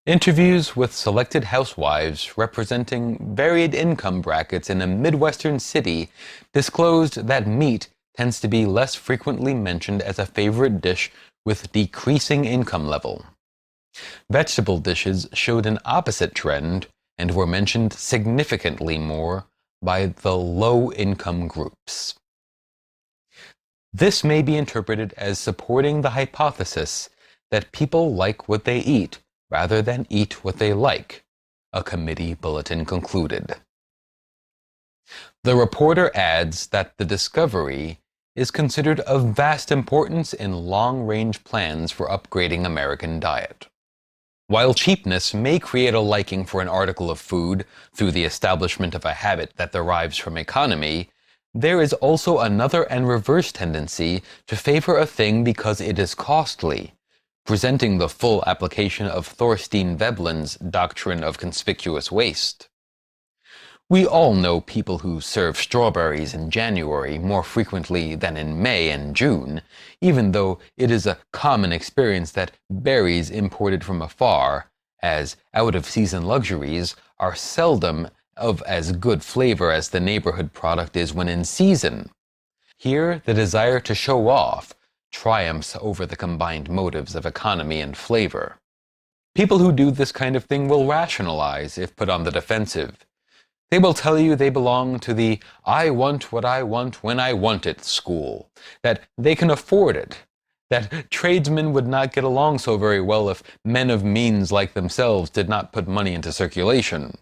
Interviews with selected housewives representing varied income brackets in a Midwestern city disclosed that meat tends to be less frequently mentioned as a favorite dish with decreasing income level. Vegetable dishes showed an opposite trend and were mentioned significantly more by the low-income groups. This may be interpreted as supporting the hypothesis that people like what they eat rather than eat what they like, a committee bulletin concluded. The reporter adds that the discovery is considered of vast importance in long-range plans for upgrading American diet. While cheapness may create a liking for an article of food through the establishment of a habit that derives from economy, there is also another and reverse tendency to favor a thing because it is costly, presenting the full application of Thorstein Veblen's doctrine of conspicuous waste. We all know people who serve strawberries in January more frequently than in May and June, even though it is a common experience that berries imported from afar, as out-of-season luxuries, are seldom of as good flavor as the neighborhood product is when in season. Here, the desire to show off triumphs over the combined motives of economy and flavor. People who do this kind of thing will rationalize if put on the defensive. They will tell you they belong to the I want what I want when I want it school, that they can afford it, that tradesmen would not get along so very well if men of means like themselves did not put money into circulation.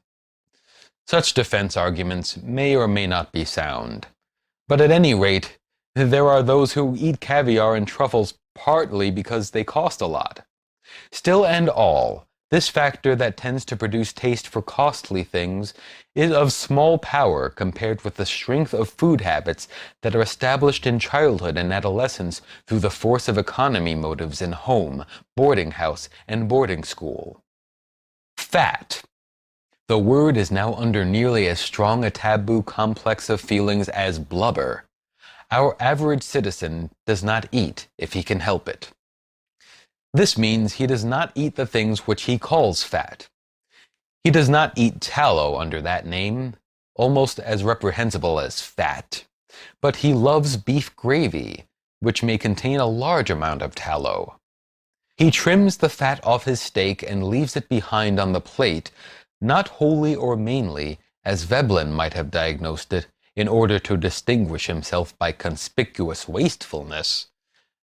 Such defense arguments may or may not be sound, but at any rate, there are those who eat caviar and truffles partly because they cost a lot. Still and all, this factor that tends to produce taste for costly things is of small power compared with the strength of food habits that are established in childhood and adolescence through the force of economy motives in home, boarding house, and boarding school. Fat. The word is now under nearly as strong a taboo complex of feelings as blubber. Our average citizen does not eat if he can help it. This means he does not eat the things which he calls fat. He does not eat tallow under that name, almost as reprehensible as fat, but he loves beef gravy, which may contain a large amount of tallow. He trims the fat off his steak and leaves it behind on the plate, not wholly or mainly, as Veblen might have diagnosed it, in order to distinguish himself by conspicuous wastefulness.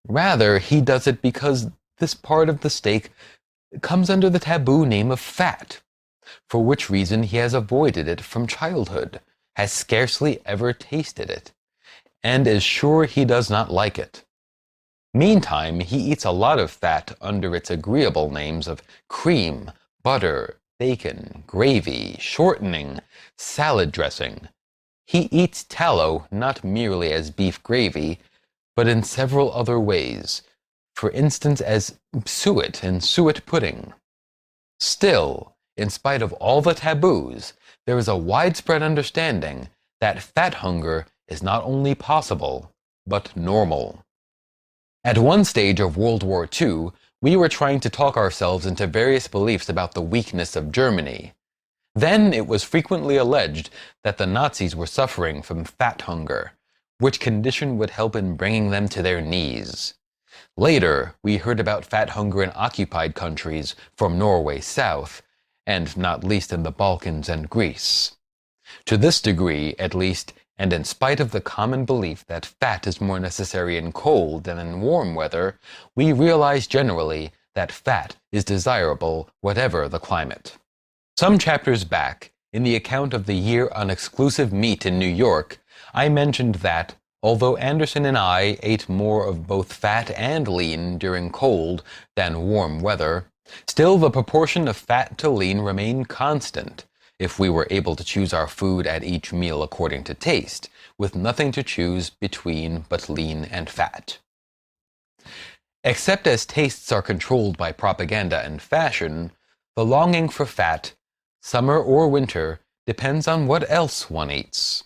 Rather, he does it because this part of the steak comes under the taboo name of fat, for which reason he has avoided it from childhood, has scarcely ever tasted it, and is sure he does not like it. Meantime, he eats a lot of fat under its agreeable names of cream, butter, bacon, gravy, shortening, salad dressing. He eats tallow not merely as beef gravy, but in several other ways, for instance as suet and suet pudding. Still, in spite of all the taboos, there is a widespread understanding that fat hunger is not only possible, but normal. At one stage of World War II, we were trying to talk ourselves into various beliefs about the weakness of Germany. Then it was frequently alleged that the Nazis were suffering from fat hunger, which condition would help in bringing them to their knees. Later, we heard about fat hunger in occupied countries from Norway south, and not least in the Balkans and Greece. To this degree, at least, and in spite of the common belief that fat is more necessary in cold than in warm weather, we realize generally that fat is desirable whatever the climate. Some chapters back, in the account of the year on exclusive meat in New York, I mentioned that, although Anderson and I ate more of both fat and lean during cold than warm weather, still the proportion of fat to lean remained constant, if we were able to choose our food at each meal according to taste, with nothing to choose between but lean and fat. Except as tastes are controlled by propaganda and fashion, the longing for fat, summer or winter, depends on what else one eats.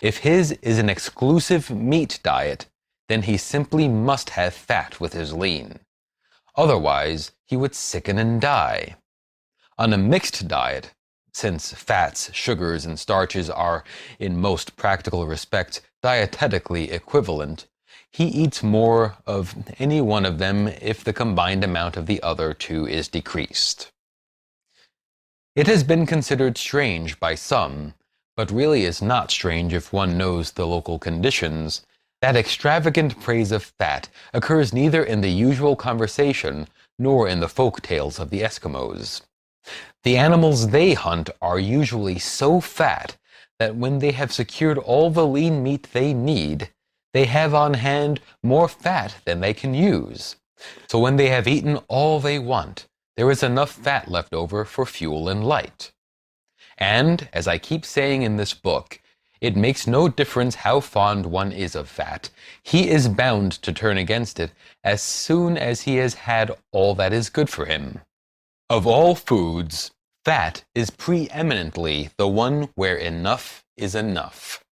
If his is an exclusive meat diet, then he simply must have fat with his lean. Otherwise, he would sicken and die. On a mixed diet, since fats, sugars, and starches are, in most practical respects, dietetically equivalent, he eats more of any one of them if the combined amount of the other two is decreased. It has been considered strange by some, but really is not strange if one knows the local conditions, that extravagant praise of fat occurs neither in the usual conversation nor in the folk tales of the Eskimos. The animals they hunt are usually so fat that when they have secured all the lean meat they need, they have on hand more fat than they can use. So when they have eaten all they want, there is enough fat left over for fuel and light. And, as I keep saying in this book, it makes no difference how fond one is of fat. He is bound to turn against it as soon as he has had all that is good for him. Of all foods, fat is preeminently the one where enough is enough.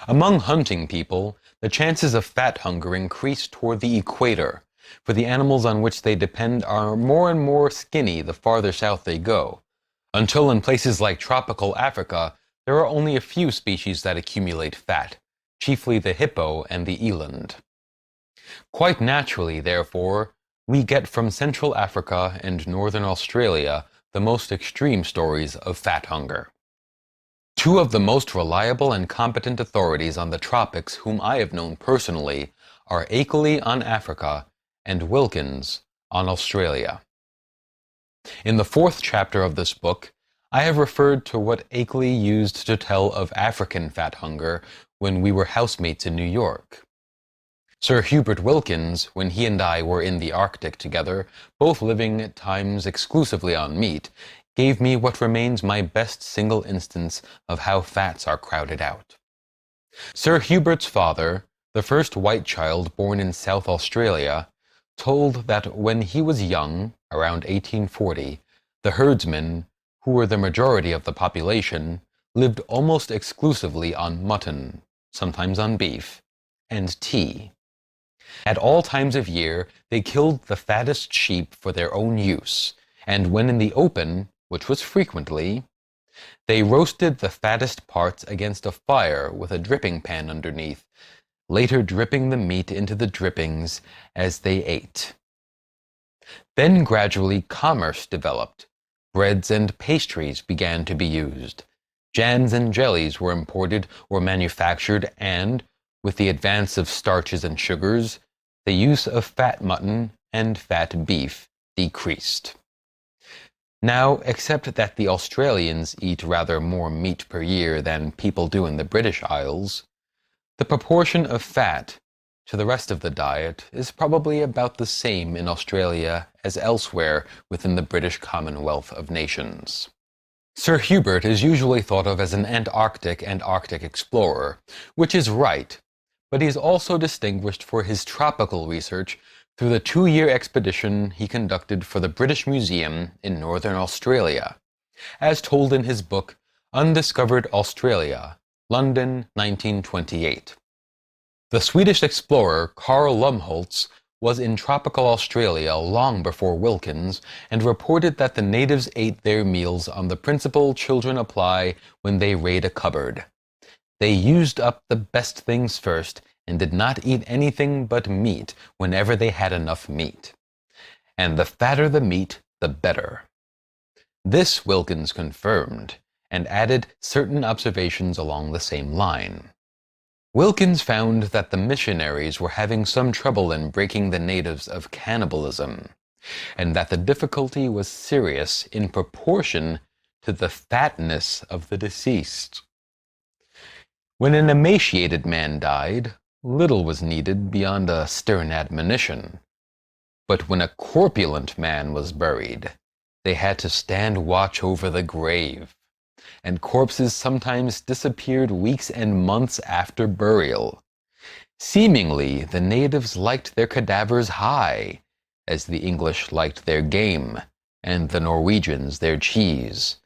Among hunting people, the chances of fat hunger increase toward the equator, for the animals on which they depend are more and more skinny the farther south they go, until in places like tropical Africa, there are only a few species that accumulate fat, chiefly the hippo and the eland. Quite naturally, therefore, we get from Central Africa and Northern Australia the most extreme stories of fat hunger. Two of the most reliable and competent authorities on the tropics whom I have known personally are Akeley on Africa and Wilkins on Australia. In the 4th chapter of this book, I have referred to what Akeley used to tell of African fat hunger when we were housemates in New York. Sir Hubert Wilkins, when he and I were in the Arctic together, both living at times exclusively on meat, gave me what remains my best single instance of how fats are crowded out. Sir Hubert's father, the first white child born in South Australia, told that when he was young, around 1840, the herdsmen, who were the majority of the population, lived almost exclusively on mutton, sometimes on beef, and tea. At all times of year, they killed the fattest sheep for their own use, and when in the open, which was frequently, they roasted the fattest parts against a fire with a dripping pan underneath, later dripping the meat into the drippings as they ate. Then gradually commerce developed. Breads and pastries began to be used. Jams and jellies were imported or manufactured, and, with the advance of starches and sugars, the use of fat mutton and fat beef decreased. Now, except that the Australians eat rather more meat per year than people do in the British Isles, the proportion of fat to the rest of the diet is probably about the same in Australia as elsewhere within the British Commonwealth of Nations. Sir Hubert is usually thought of as an Antarctic and Arctic explorer, which is right, but he is also distinguished for his tropical research through the 2-year expedition he conducted for the British Museum in Northern Australia, as told in his book Undiscovered Australia, London, 1928. The Swedish explorer Carl Lumholtz was in tropical Australia long before Wilkins and reported that the natives ate their meals on the principle children apply when they raid a cupboard. They used up the best things first and did not eat anything but meat whenever they had enough meat. And the fatter the meat, the better. This Wilkins confirmed and added certain observations along the same line. Wilkins found that the missionaries were having some trouble in breaking the natives of cannibalism, and that the difficulty was serious in proportion to the fatness of the deceased. When an emaciated man died, little was needed beyond a stern admonition. But when a corpulent man was buried, they had to stand watch over the grave, and corpses sometimes disappeared weeks and months after burial. Seemingly, the natives liked their cadavers high, as the English liked their game, and the Norwegians their cheese,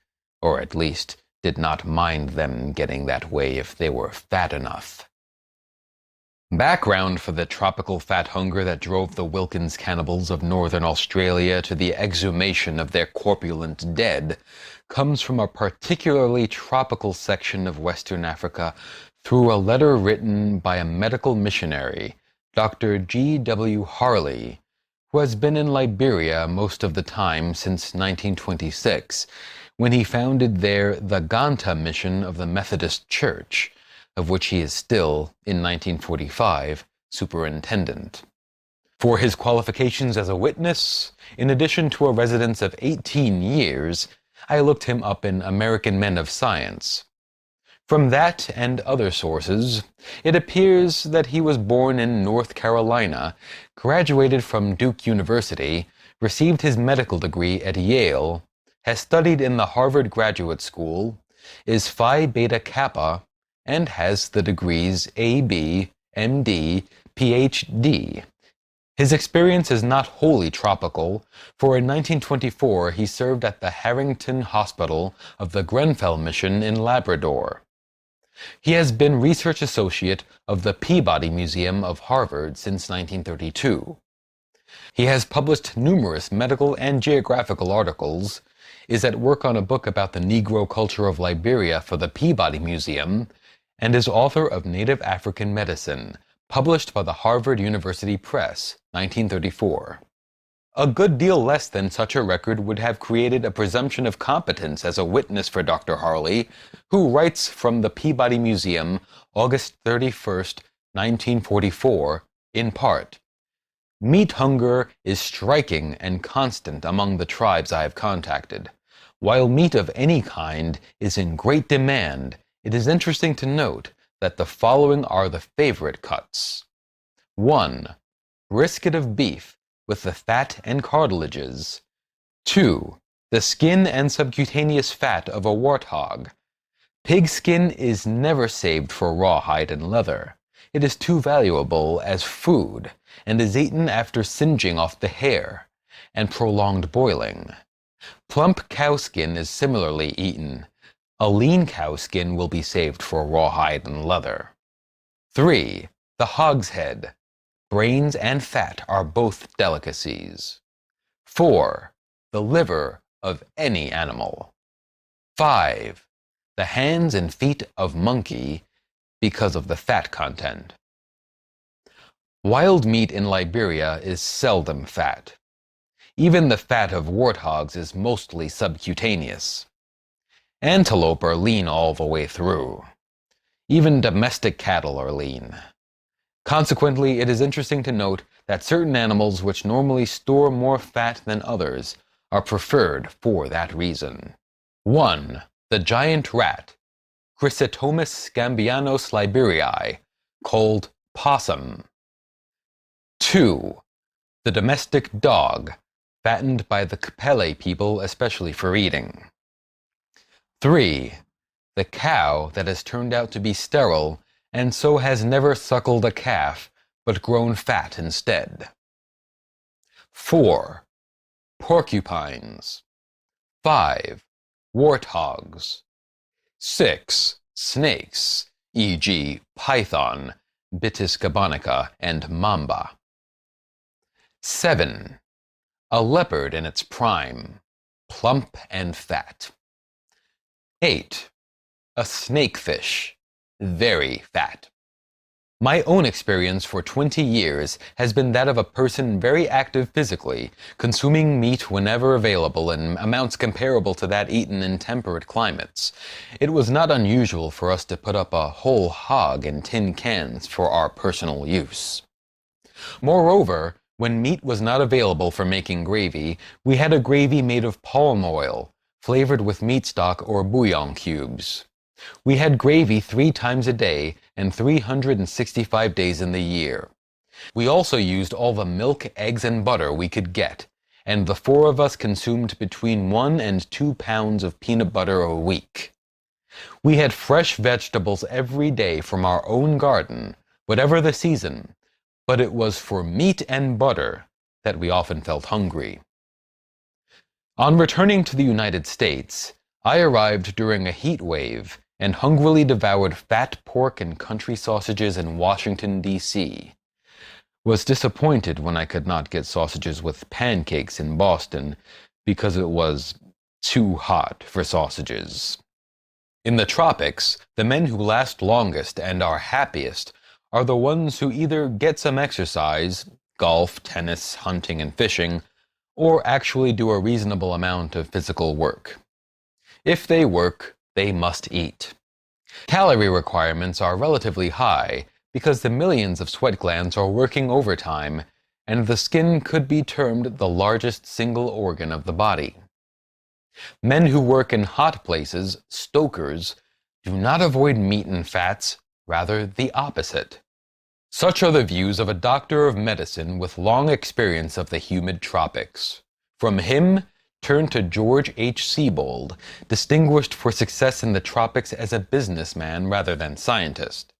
or at least did not mind them getting that way if they were fat enough. Background for the tropical fat hunger that drove the Wilkins cannibals of northern Australia to the exhumation of their corpulent dead comes from a particularly tropical section of Western Africa through a letter written by a medical missionary, Dr. G.W. Harley, who has been in Liberia most of the time since 1926, when he founded there the Ganta mission of the Methodist Church, of which he is still, in 1945, superintendent. For his qualifications as a witness, in addition to a residence of 18 years, I looked him up in American Men of Science. From that and other sources, it appears that he was born in North Carolina, graduated from Duke University, received his medical degree at Yale, has studied in the Harvard Graduate School, is Phi Beta Kappa, and has the degrees A.B., M.D., Ph.D. His experience is not wholly tropical, for in 1924 he served at the Harrington Hospital of the Grenfell Mission in Labrador. He has been research associate of the Peabody Museum of Harvard since 1932. He has published numerous medical and geographical articles, is at work on a book about the Negro culture of Liberia for the Peabody Museum, and is author of Native African Medicine, published by the Harvard University Press, 1934. A good deal less than such a record would have created a presumption of competence as a witness for Dr. Harley, who writes from the Peabody Museum, August 31st, 1944, in part, "Meat hunger is striking and constant among the tribes I have contacted. While meat of any kind is in great demand, it is interesting to note that the following are the favorite cuts. 1. Brisket of beef, with the fat and cartilages. 2. The skin and subcutaneous fat of a warthog. Pig skin is never saved for rawhide and leather. It is too valuable as food, and is eaten after singeing off the hair, and prolonged boiling. Plump cow skin is similarly eaten. A lean cow skin will be saved for rawhide and leather. 3. The hogshead. Brains and fat are both delicacies. 4. The liver of any animal. 5. The hands and feet of monkey, because of the fat content. Wild meat in Liberia is seldom fat. Even the fat of warthogs is mostly subcutaneous. Antelope are lean all the way through. Even domestic cattle are lean. Consequently, it is interesting to note that certain animals which normally store more fat than others are preferred for that reason. 1. The giant rat, Chrysotomus gambianus liberii, called possum. 2. The domestic dog, fattened by the Kapele people especially for eating. 3. The cow that has turned out to be sterile and so has never suckled a calf, but grown fat instead. 4. Porcupines. 5. Warthogs. 6. Snakes, e.g. python, Bitis gabonica, and mamba. 7. A leopard in its prime, plump and fat. 8. A snakefish, very fat. My own experience for 20 years has been that of a person very active physically, consuming meat whenever available in amounts comparable to that eaten in temperate climates. It was not unusual for us to put up a whole hog in tin cans for our personal use. Moreover, when meat was not available for making gravy, we had a gravy made of palm oil, flavored with meat stock or bouillon cubes. We had gravy 3 times a day and 365 days in the year. We also used all the milk, eggs, and butter we could get, and the 4 of us consumed between 1 and 2 pounds of peanut butter a week. We had fresh vegetables every day from our own garden, whatever the season, but it was for meat and butter that we often felt hungry. On returning to the United States, I arrived during a heat wave and hungrily devoured fat pork and country sausages in Washington, D.C. Was disappointed when I could not get sausages with pancakes in Boston because it was too hot for sausages. In the tropics, the men who last longest and are happiest are the ones who either get some exercise, golf, tennis, hunting, and fishing, or actually do a reasonable amount of physical work. If they work, they must eat. Calorie requirements are relatively high because the millions of sweat glands are working overtime, and the skin could be termed the largest single organ of the body. Men who work in hot places, stokers, do not avoid meat and fats, rather the opposite. Such are the views of a doctor of medicine with long experience of the humid tropics. From him, turn to George H. Siebold, distinguished for success in the tropics as a businessman rather than scientist.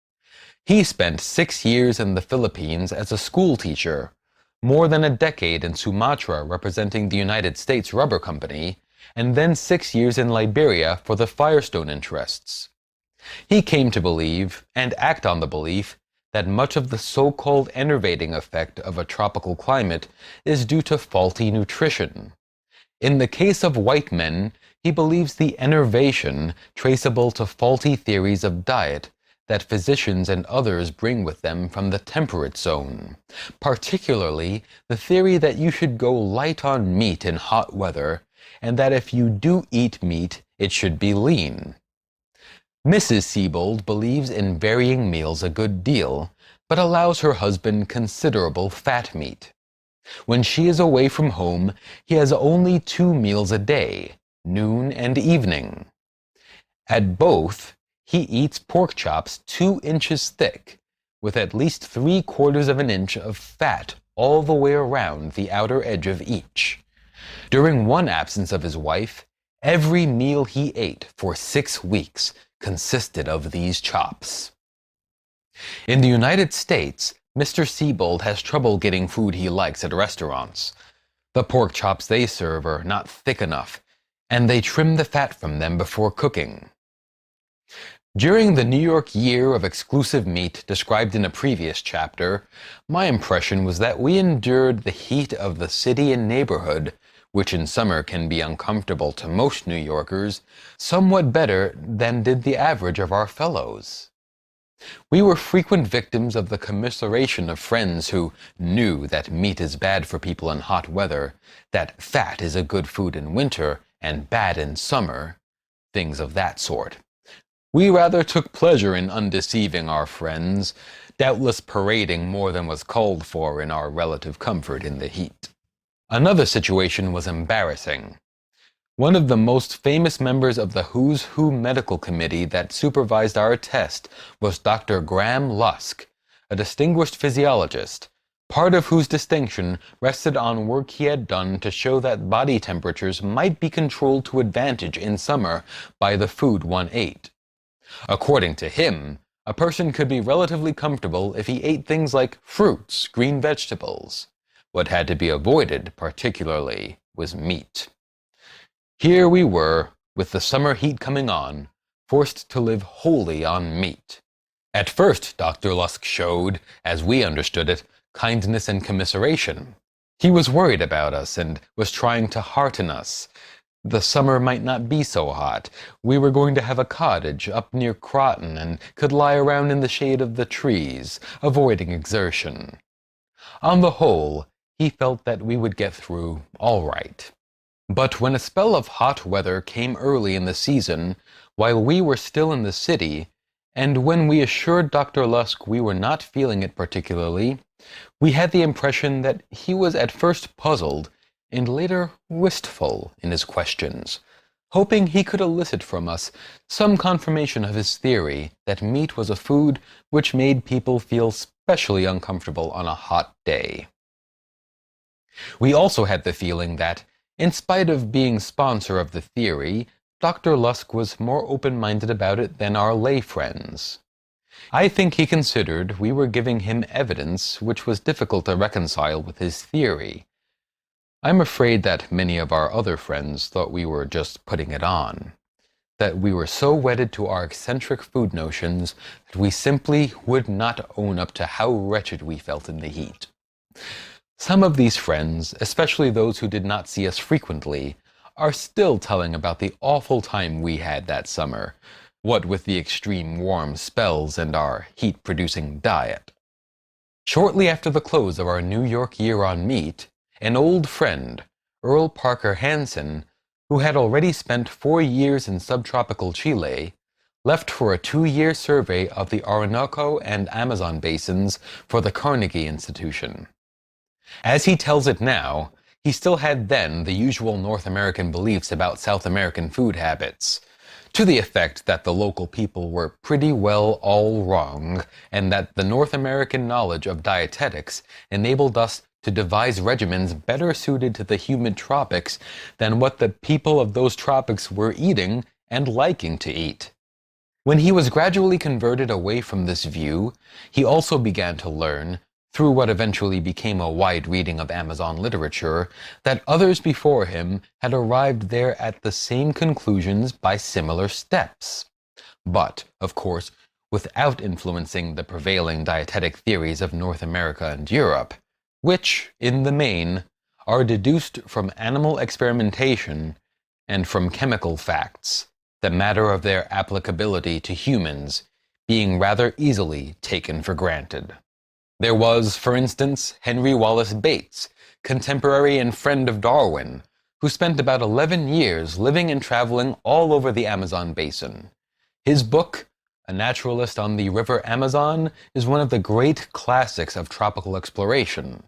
He spent 6 years in the Philippines as a school teacher, more than a decade in Sumatra representing the United States Rubber Company, and then 6 years in Liberia for the Firestone interests. He came to believe, and act on the belief, that much of the so-called enervating effect of a tropical climate is due to faulty nutrition. In the case of white men, he believes the enervation traceable to faulty theories of diet that physicians and others bring with them from the temperate zone, particularly the theory that you should go light on meat in hot weather, and that if you do eat meat, it should be lean. Mrs. Siebold believes in varying meals a good deal, but allows her husband considerable fat meat. When she is away from home, he has only 2 meals a day, noon and evening. At both, he eats pork chops 2 inches thick, with at least 3/4 of an inch of fat all the way around the outer edge of each. During one absence of his wife, every meal he ate for 6 weeks consisted of these chops. In the United States, Mr. Siebold has trouble getting food he likes at restaurants. The pork chops they serve are not thick enough, and they trim the fat from them before cooking. During the New York Year of Exclusive Meat described in a previous chapter, my impression was that we endured the heat of the city and neighborhood, which in summer can be uncomfortable to most New Yorkers, somewhat better than did the average of our fellows. We were frequent victims of the commiseration of friends who knew that meat is bad for people in hot weather, that fat is a good food in winter and bad in summer, things of that sort. We rather took pleasure in undeceiving our friends, doubtless parading more than was called for in our relative comfort in the heat. Another situation was embarrassing. One of the most famous members of the Who's Who medical committee that supervised our test was Dr. Graham Lusk, a distinguished physiologist, part of whose distinction rested on work he had done to show that body temperatures might be controlled to advantage in summer by the food one ate. According to him, a person could be relatively comfortable if he ate things like fruits, green vegetables. What had to be avoided, particularly, was meat. Here we were, with the summer heat coming on, forced to live wholly on meat. At first, Dr. Lusk showed, as we understood it, kindness and commiseration. He was worried about us and was trying to hearten us. The summer might not be so hot. We were going to have a cottage up near Croton and could lie around in the shade of the trees, avoiding exertion. On the whole, he felt that we would get through all right. But when a spell of hot weather came early in the season, while we were still in the city, and when we assured Dr. Lusk we were not feeling it particularly, we had the impression that he was at first puzzled and later wistful in his questions, hoping he could elicit from us some confirmation of his theory that meat was a food which made people feel specially uncomfortable on a hot day. We also had the feeling that, in spite of being sponsor of the theory, Dr. Lusk was more open-minded about it than our lay friends. I think he considered we were giving him evidence which was difficult to reconcile with his theory. I'm afraid that many of our other friends thought we were just putting it on, that we were so wedded to our eccentric food notions that we simply would not own up to how wretched we felt in the heat. Some of these friends, especially those who did not see us frequently, are still telling about the awful time we had that summer, what with the extreme warm spells and our heat-producing diet. Shortly after the close of our New York year on meat, an old friend, Earl Parker Hansen, who had already spent 4 years in subtropical Chile, left for a 2-year survey of the Orinoco and Amazon basins for the Carnegie Institution. As he tells it now, he still had then the usual North American beliefs about South American food habits, to the effect that the local people were pretty well all wrong, and that the North American knowledge of dietetics enabled us to devise regimens better suited to the humid tropics than what the people of those tropics were eating and liking to eat. When he was gradually converted away from this view, he also began to learn, through what eventually became a wide reading of Amazon literature, that others before him had arrived there at the same conclusions by similar steps. But, of course, without influencing the prevailing dietetic theories of North America and Europe, which, in the main, are deduced from animal experimentation and from chemical facts, the matter of their applicability to humans being rather easily taken for granted. There was, for instance, Henry Wallace Bates, contemporary and friend of Darwin, who spent about 11 years living and traveling all over the Amazon basin. His book, A Naturalist on the River Amazon, is one of the great classics of tropical exploration.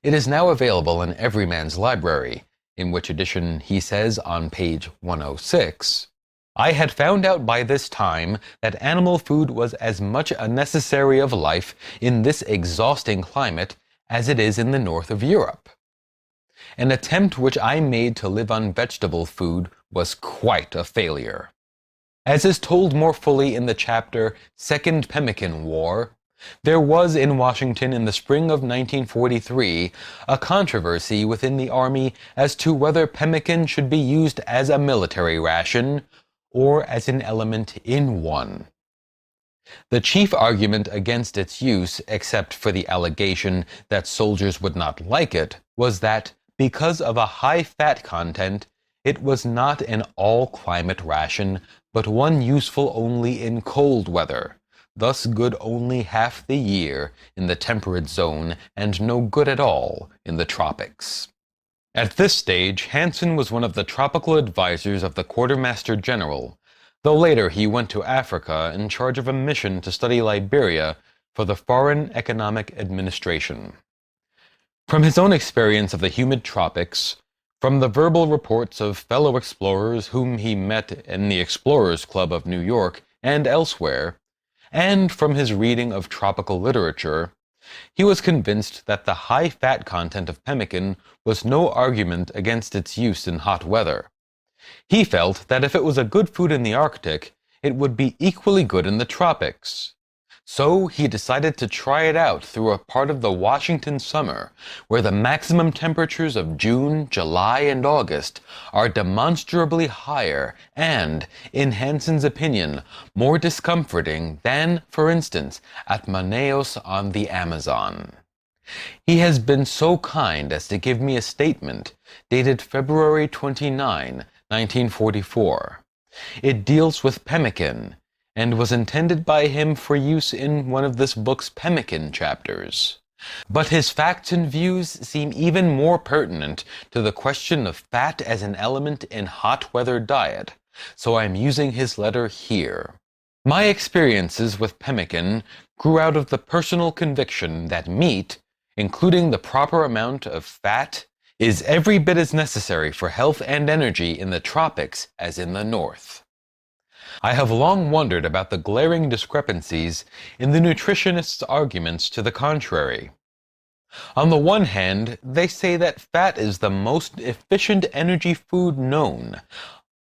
It is now available in Everyman's Library, in which edition he says on page 106, "I had found out by this time that animal food was as much a necessary of life in this exhausting climate as it is in the north of Europe. An attempt which I made to live on vegetable food was quite a failure. As is told more fully in the chapter Second Pemmican War, there was in Washington in the spring of 1943 a controversy within the Army as to whether pemmican should be used as a military ration or as an element in one. The chief argument against its use, except for the allegation that soldiers would not like it, was that, because of a high fat content, it was not an all-climate ration, but one useful only in cold weather, thus good only half the year in the temperate zone and no good at all in the tropics." At this stage, Hansen was one of the tropical advisors of the Quartermaster General, though later he went to Africa in charge of a mission to study Liberia for the Foreign Economic Administration. From his own experience of the humid tropics, from the verbal reports of fellow explorers whom he met in the Explorers Club of New York and elsewhere, and from his reading of tropical literature, he was convinced that the high fat content of pemmican was no argument against its use in hot weather. He felt that if it was a good food in the Arctic, it would be equally good in the tropics. So he decided to try it out through a part of the Washington summer, where the maximum temperatures of June, July, and August are demonstrably higher and, in Hansen's opinion, more discomforting than, for instance, at Manaus on the Amazon. He has been so kind as to give me a statement dated February 29, 1944. It deals with pemmican, and was intended by him for use in one of this book's pemmican chapters. But his facts and views seem even more pertinent to the question of fat as an element in hot weather diet, so I am using his letter here. My experiences with pemmican grew out of the personal conviction that meat, including the proper amount of fat, is every bit as necessary for health and energy in the tropics as in the north. I have long wondered about the glaring discrepancies in the nutritionists' arguments to the contrary. On the one hand, they say that fat is the most efficient energy food known.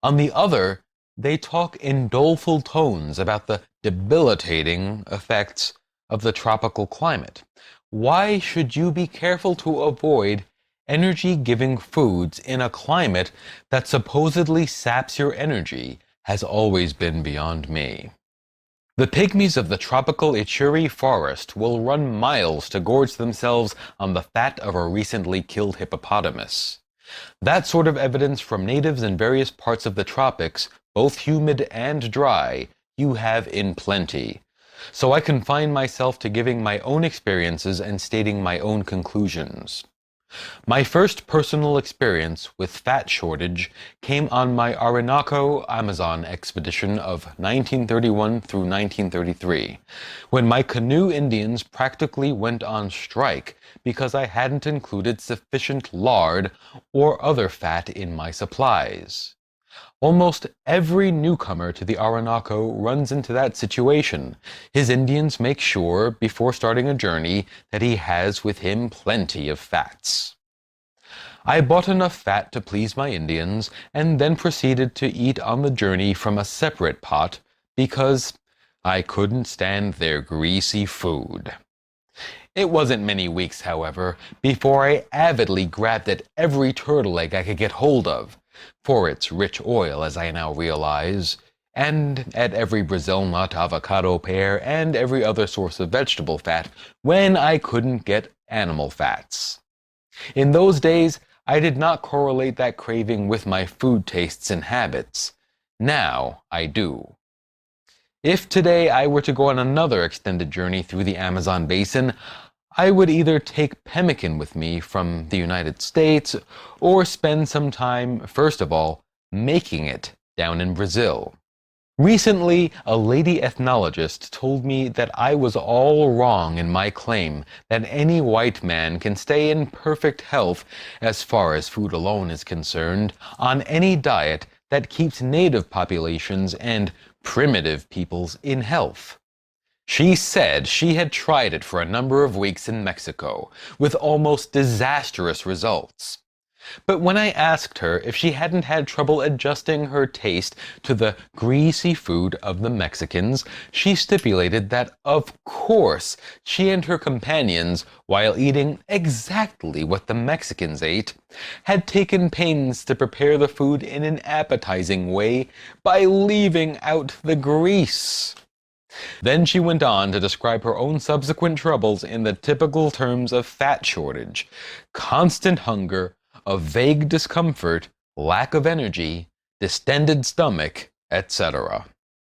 On the other, they talk in doleful tones about the debilitating effects of the tropical climate. Why should you be careful to avoid energy-giving foods in a climate that supposedly saps your energy has always been beyond me. The pygmies of the tropical Ituri forest will run miles to gorge themselves on the fat of a recently killed hippopotamus. That sort of evidence from natives in various parts of the tropics, both humid and dry, you have in plenty. So I confine myself to giving my own experiences and stating my own conclusions. My first personal experience with fat shortage came on my Orinoco Amazon expedition of 1931 through 1933, when my canoe Indians practically went on strike because I hadn't included sufficient lard or other fat in my supplies. Almost every newcomer to the Orinoco runs into that situation. His Indians make sure, before starting a journey, that he has with him plenty of fats. I bought enough fat to please my Indians, and then proceeded to eat on the journey from a separate pot, because I couldn't stand their greasy food. It wasn't many weeks, however, before I avidly grabbed at every turtle egg I could get hold of, for its rich oil, as I now realize, and at every Brazil nut, avocado, pear, and every other source of vegetable fat when I couldn't get animal fats. In those days, I did not correlate that craving with my food tastes and habits. Now I do. If today I were to go on another extended journey through the Amazon basin, I would either take pemmican with me from the United States or spend some time, first of all, making it down in Brazil. Recently, a lady ethnologist told me that I was all wrong in my claim that any white man can stay in perfect health, as far as food alone is concerned, on any diet that keeps native populations and primitive peoples in health. She said she had tried it for a number of weeks in Mexico, with almost disastrous results. But when I asked her if she hadn't had trouble adjusting her taste to the greasy food of the Mexicans, she stipulated that, of course, she and her companions, while eating exactly what the Mexicans ate, had taken pains to prepare the food in an appetizing way by leaving out the grease. Then she went on to describe her own subsequent troubles in the typical terms of fat shortage, constant hunger, a vague discomfort, lack of energy, distended stomach, etc.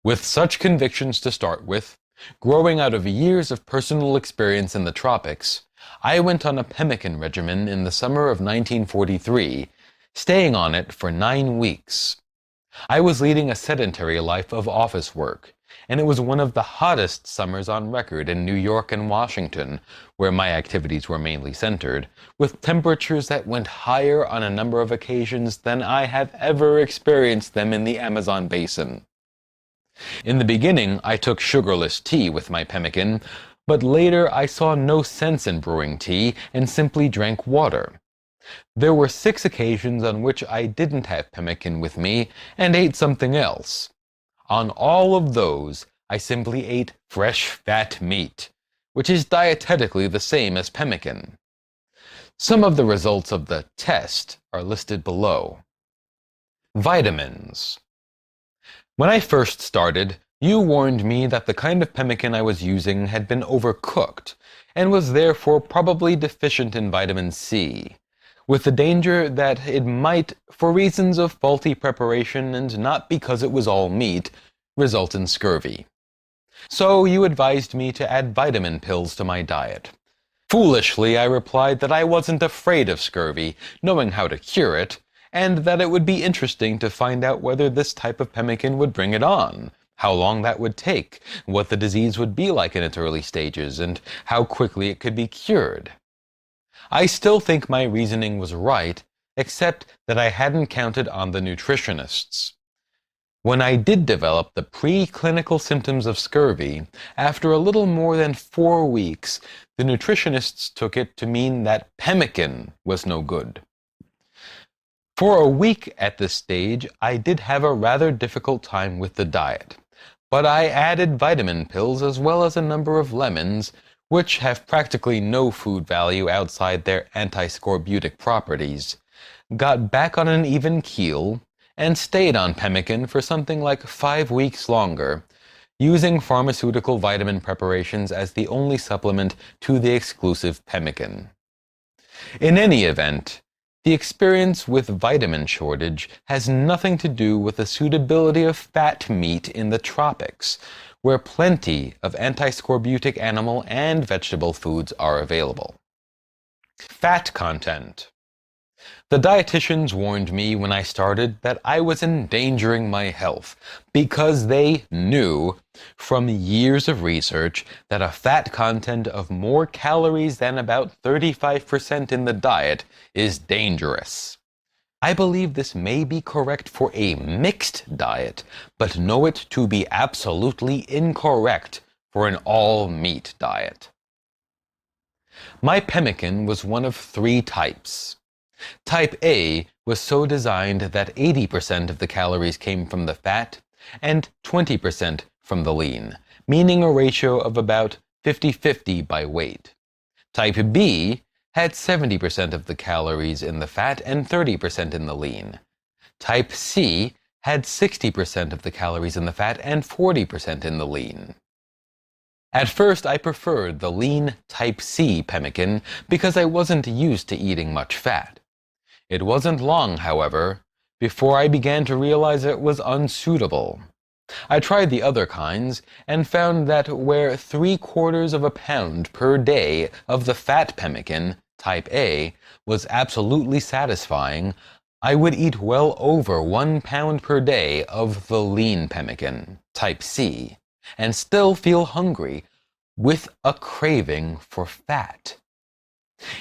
With such convictions to start with, growing out of years of personal experience in the tropics, I went on a pemmican regimen in the summer of 1943, staying on it for 9 weeks. I was leading a sedentary life of office work, and it was one of the hottest summers on record in New York and Washington, where my activities were mainly centered, with temperatures that went higher on a number of occasions than I have ever experienced them in the Amazon basin. In the beginning, I took sugarless tea with my pemmican, but later I saw no sense in brewing tea and simply drank water. There were 6 occasions on which I didn't have pemmican with me and ate something else. On all of those, I simply ate fresh fat meat, which is dietetically the same as pemmican. Some of the results of the test are listed below. Vitamins. When I first started, you warned me that the kind of pemmican I was using had been overcooked, and was therefore probably deficient in vitamin C, with the danger that it might, for reasons of faulty preparation and not because it was all meat, result in scurvy. So you advised me to add vitamin pills to my diet. Foolishly, I replied that I wasn't afraid of scurvy, knowing how to cure it, and that it would be interesting to find out whether this type of pemmican would bring it on, how long that would take, what the disease would be like in its early stages, and how quickly it could be cured. I still think my reasoning was right, except that I hadn't counted on the nutritionists. When I did develop the preclinical symptoms of scurvy, after a little more than 4 weeks, the nutritionists took it to mean that pemmican was no good. For a week at this stage, I did have a rather difficult time with the diet, but I added vitamin pills as well as a number of lemons, which have practically no food value outside their anti-scorbutic properties, got back on an even keel, and stayed on pemmican for something like 5 weeks longer, using pharmaceutical vitamin preparations as the only supplement to the exclusive pemmican. In any event, The experience with vitamin shortage has nothing to do with the suitability of fat meat in the tropics, where plenty of anti-scorbutic animal and vegetable foods are available. Fat content. The dietitians warned me when I started that I was endangering my health because they knew from years of research that a fat content of more calories than about 35% in the diet is dangerous. I believe this may be correct for a mixed diet, but know it to be absolutely incorrect for an all-meat diet. My pemmican was one of 3 types. Type A was so designed that 80% of the calories came from the fat and 20% from the lean, meaning a ratio of about 50-50 by weight. Type B had 70% of the calories in the fat and 30% in the lean. Type C had 60% of the calories in the fat and 40% in the lean. At first, I preferred the lean Type C pemmican because I wasn't used to eating much fat. It wasn't long, however, before I began to realize it was unsuitable. I tried the other kinds and found that where 3/4 pound per day of the fat pemmican, Type A, was absolutely satisfying, I would eat well over 1 pound per day of the lean pemmican, Type C, and still feel hungry with a craving for fat.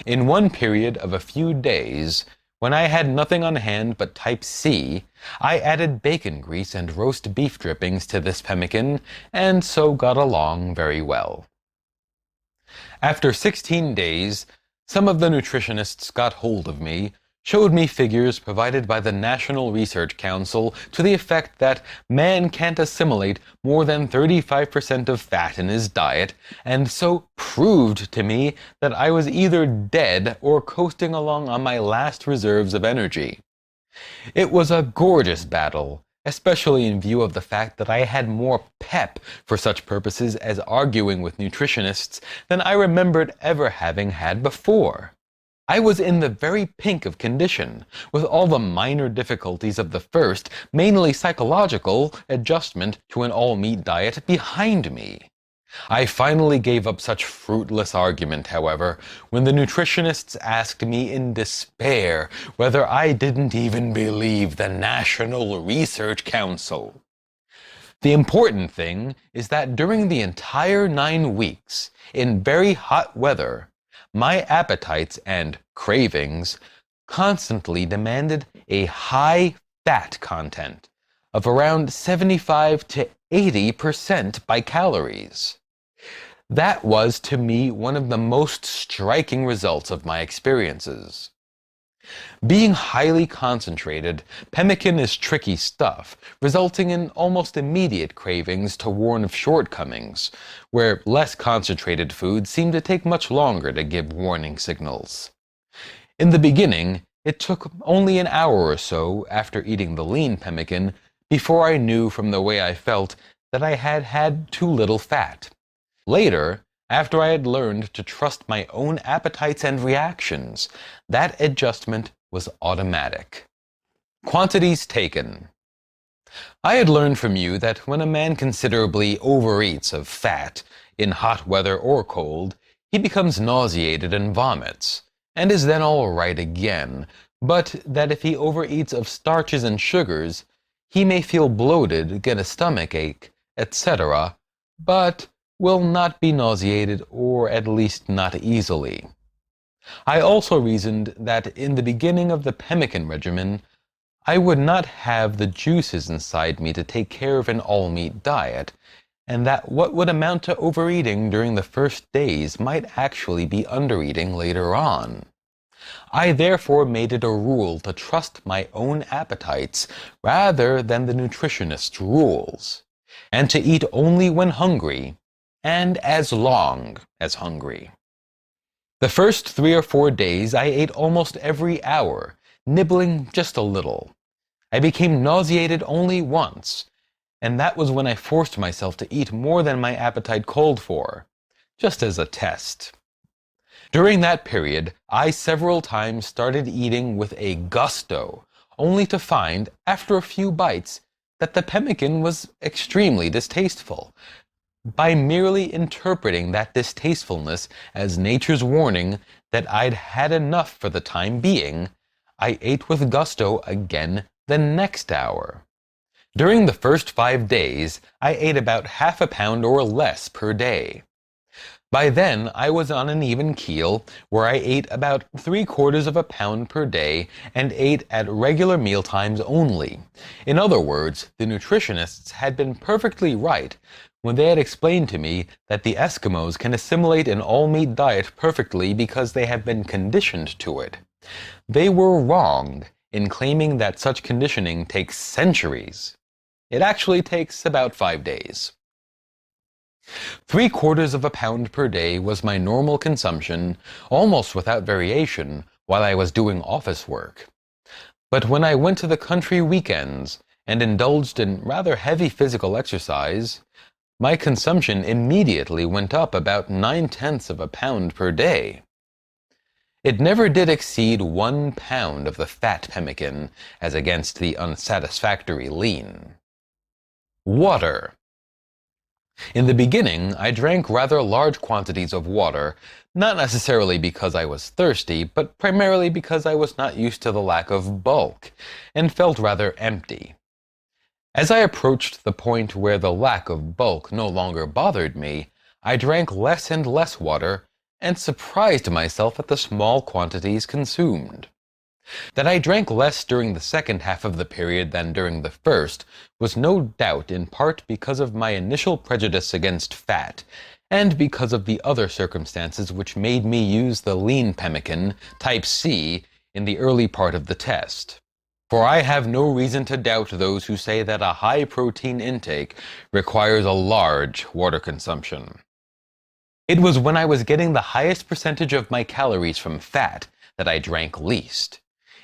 In one period of a few days, when I had nothing on hand but Type C, I added bacon grease and roast beef drippings to this pemmican, and so got along very well. After 16 days, some of the nutritionists got hold of me, showed me figures provided by the National Research Council to the effect that man can't assimilate more than 35% of fat in his diet, and so proved to me that I was either dead or coasting along on my last reserves of energy. It was a gorgeous battle, especially in view of the fact that I had more pep for such purposes as arguing with nutritionists than I remembered ever having had before. I was in the very pink of condition, with all the minor difficulties of the first, mainly psychological, adjustment to an all-meat diet behind me. I finally gave up such fruitless argument, however, when the nutritionists asked me in despair whether I didn't even believe the National Research Council. The important thing is that during the entire 9 weeks, in very hot weather, my appetites and cravings constantly demanded a high fat content of around 75 to 80% by calories. That was, to me, one of the most striking results of my experiences. Being highly concentrated, pemmican is tricky stuff, resulting in almost immediate cravings to warn of shortcomings, where less concentrated foods seem to take much longer to give warning signals. In the beginning, it took only an hour or so after eating the lean pemmican before I knew from the way I felt that I had had too little fat. Later, after I had learned to trust my own appetites and reactions, that adjustment was automatic. Quantities taken. I had learned from you that when a man considerably overeats of fat, in hot weather or cold, he becomes nauseated and vomits, and is then all right again, but that if he overeats of starches and sugars, he may feel bloated, get a stomach ache, etc., but will not be nauseated, or at least not easily. I also reasoned that in the beginning of the pemmican regimen, I would not have the juices inside me to take care of an all-meat diet, and that what would amount to overeating during the first days might actually be undereating later on. I therefore made it a rule to trust my own appetites rather than the nutritionist's rules, and to eat only when hungry, and as long as hungry. The first 3 or 4 days I ate almost every hour, nibbling just a little. I became nauseated only once, and that was when I forced myself to eat more than my appetite called for, just as a test. During that period, I several times started eating with a gusto, only to find, after a few bites, that the pemmican was extremely distasteful. By merely interpreting that distastefulness as nature's warning that I'd had enough for the time being, I ate with gusto again the next hour. During the first 5 days, I ate about half a pound or less per day. By then, I was on an even keel, where I ate about 3/4 of a pound per day and ate at regular mealtimes only. In other words, the nutritionists had been perfectly right when they had explained to me that the Eskimos can assimilate an all-meat diet perfectly because they have been conditioned to it. They were wrong in claiming that such conditioning takes centuries. It actually takes about 5 days. 3/4 of a pound per day was my normal consumption, almost without variation, while I was doing office work. But when I went to the country weekends and indulged in rather heavy physical exercise, my consumption immediately went up about 9/10 of a pound per day. It never did exceed 1 pound of the fat pemmican, as against the unsatisfactory lean. Water. In the beginning, I drank rather large quantities of water, not necessarily because I was thirsty, but primarily because I was not used to the lack of bulk, and felt rather empty. As I approached the point where the lack of bulk no longer bothered me, I drank less and less water, and surprised myself at the small quantities consumed. That I drank less during the second half of the period than during the first was no doubt in part because of my initial prejudice against fat, and because of the other circumstances which made me use the lean pemmican, type C, in the early part of the test. For I have no reason to doubt those who say that a high protein intake requires a large water consumption. It was when I was getting the highest percentage of my calories from fat that I drank least.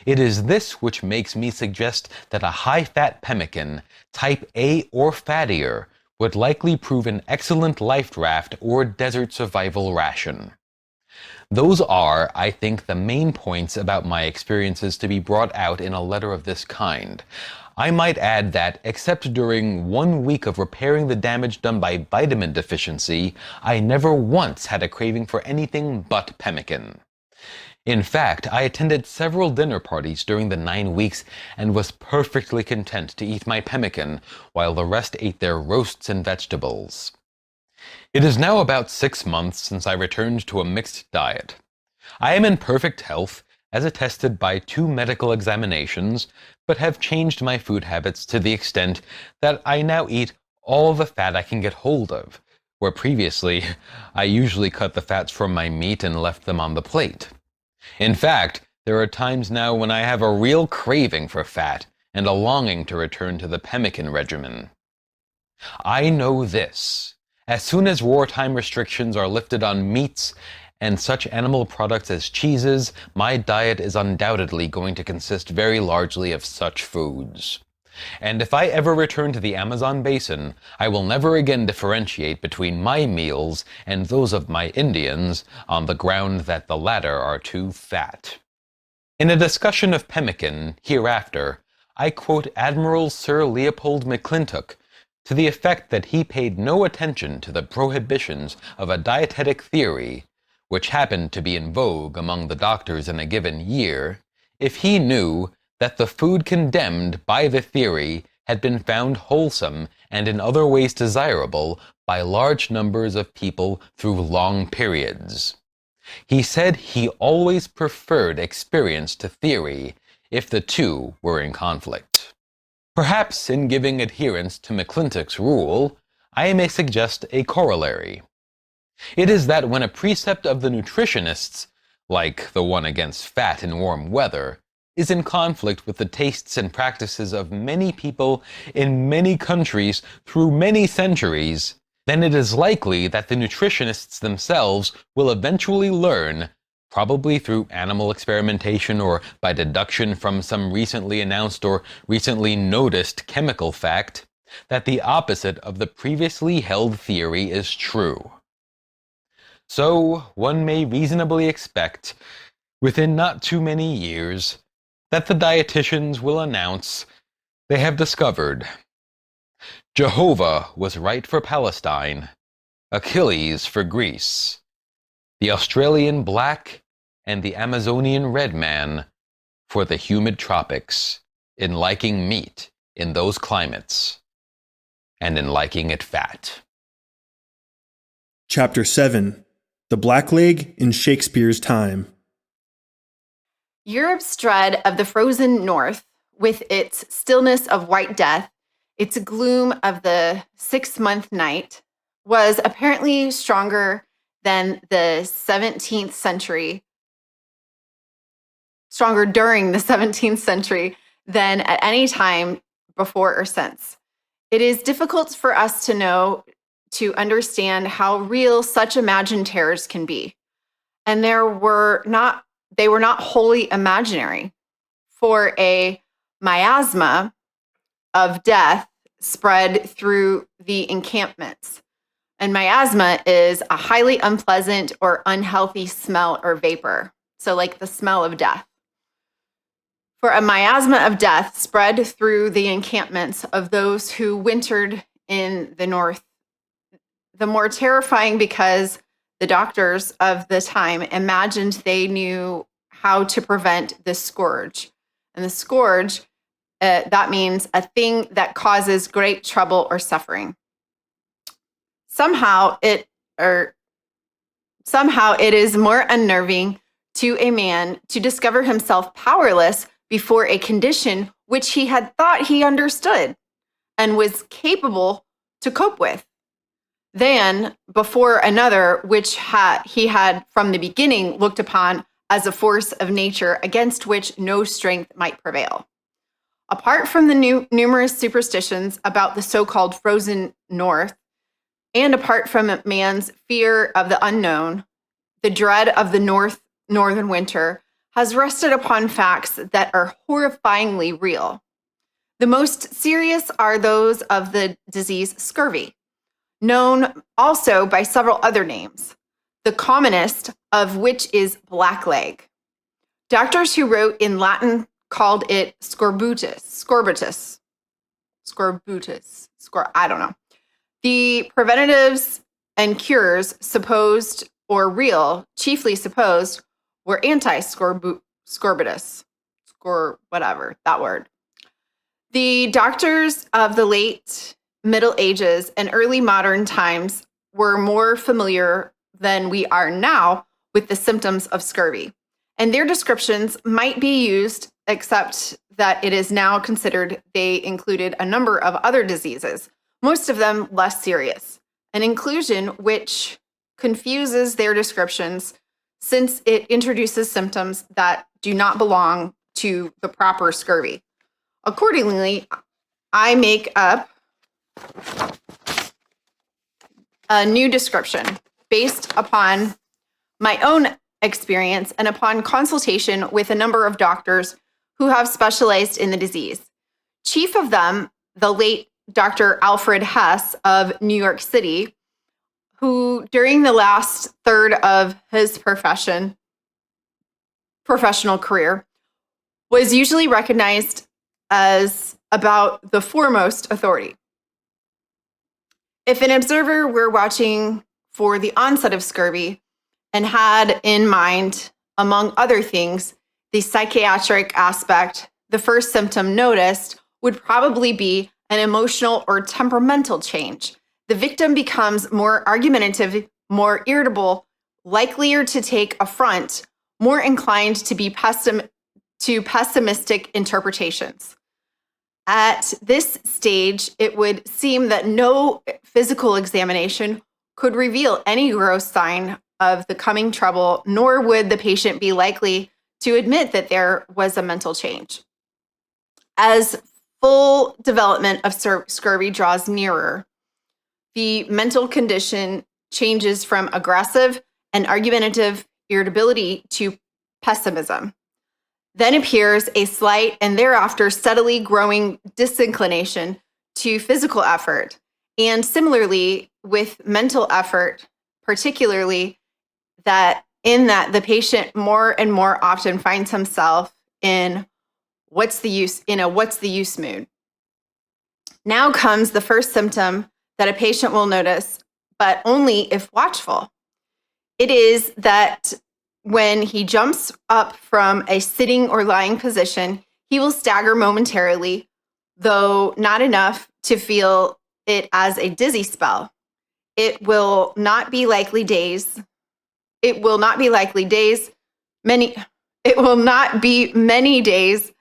It is this which makes me suggest that a high-fat pemmican, type A or fattier, would likely prove an excellent life raft or desert survival ration. Those are, I think, the main points about my experiences to be brought out in a letter of this kind. I might add that, except during 1 week of repairing the damage done by vitamin deficiency, I never once had a craving for anything but pemmican. In fact, I attended several dinner parties during the 9 weeks and was perfectly content to eat my pemmican while the rest ate their roasts and vegetables. It is now about 6 months since I returned to a mixed diet. I am in perfect health, as attested by 2 medical examinations, but have changed my food habits to the extent that I now eat all the fat I can get hold of, where previously I usually cut the fats from my meat and left them on the plate. In fact, there are times now when I have a real craving for fat and a longing to return to the pemmican regimen. I know this. As soon as wartime restrictions are lifted on meats and such animal products as cheeses, my diet is undoubtedly going to consist very largely of such foods. And if I ever return to the Amazon basin, I will never again differentiate between my meals and those of my Indians on the ground that the latter are too fat. In a discussion of pemmican hereafter, I quote Admiral Sir Leopold McClintock to the effect that he paid no attention to the prohibitions of a dietetic theory, which happened to be in vogue among the doctors in a given year, if he knew that the food condemned by the theory had been found wholesome and in other ways desirable by large numbers of people through long periods. He said he always preferred experience to theory if the two were in conflict. Perhaps in giving adherence to McClintock's rule, I may suggest a corollary. It is that when a precept of the nutritionists, like the one against fat in warm weather, is in conflict with the tastes and practices of many people in many countries through many centuries, then it is likely that the nutritionists themselves will eventually learn, probably through animal experimentation or by deduction from some recently announced or recently noticed chemical fact, that the opposite of the previously held theory is true. So one may reasonably expect, within not too many years, that the dietitians will announce they have discovered Jehovah was right for Palestine, Achilles for Greece, the Australian black and the Amazonian red man for the humid tropics, in liking meat in those climates, and in liking it fat. Chapter 7. The Blackleg in Shakespeare's Time. Europe's dread of the frozen north, with its stillness of white death, its gloom of the 6-month night, was apparently stronger than the 17th century, stronger during the 17th century than at any time before or since. It is difficult for us to understand how real such imagined terrors can be. And they were not wholly imaginary. For a miasma of death spread through the encampments. And miasma is a highly unpleasant or unhealthy smell or vapor. So like the smell of death. For a miasma of death spread through the encampments of those who wintered in the north, the more terrifying because the doctors of the time imagined they knew how to prevent the scourge. And the scourge, that means a thing that causes great trouble or suffering. Somehow it is more unnerving to a man to discover himself powerless before a condition which he had thought he understood and was capable to cope with, than before another which he had from the beginning looked upon as a force of nature against which no strength might prevail. Apart from the numerous superstitions about the so-called frozen north, and apart from man's fear of the unknown, the dread of the northern winter has rested upon facts that are horrifyingly real. The most serious are those of the disease scurvy, known also by several other names, the commonest of which is blackleg. Doctors who wrote in Latin called it scorbutus, I don't know. The preventatives and cures, supposed or real, chiefly supposed, were anti-scorbutus, whatever, that word. The doctors of the late Middle Ages and early modern times were more familiar than we are now with the symptoms of scurvy, and their descriptions might be used, except that it is now considered they included a number of other diseases, most of them less serious, an inclusion which confuses their descriptions since it introduces symptoms that do not belong to the proper scurvy. Accordingly, I make up a new description based upon my own experience and upon consultation with a number of doctors who have specialized in the disease. Chief of them, the late Dr. Alfred Hess of New York City, who during the last third of his professional career was usually recognized as about the foremost authority. If an observer were watching for the onset of scurvy and had in mind, among other things, the psychiatric aspect, the first symptom noticed would probably be an emotional or temperamental change. The victim becomes more argumentative, more irritable, likelier to take affront, more inclined to be pessimistic interpretations. At this stage, it would seem that no physical examination could reveal any gross sign of the coming trouble, nor would the patient be likely to admit that there was a mental change. As full development of scurvy draws nearer, the mental condition changes from aggressive and argumentative irritability to pessimism. Then appears a slight and thereafter steadily growing disinclination to physical effort. And similarly, with mental effort, particularly that the patient more and more often finds himself in what's the use mood. Now comes the first symptom that a patient will notice, but only if watchful. It is that when he jumps up from a sitting or lying position, he will stagger momentarily, though not enough to feel it as a dizzy spell. It will not be likely many days,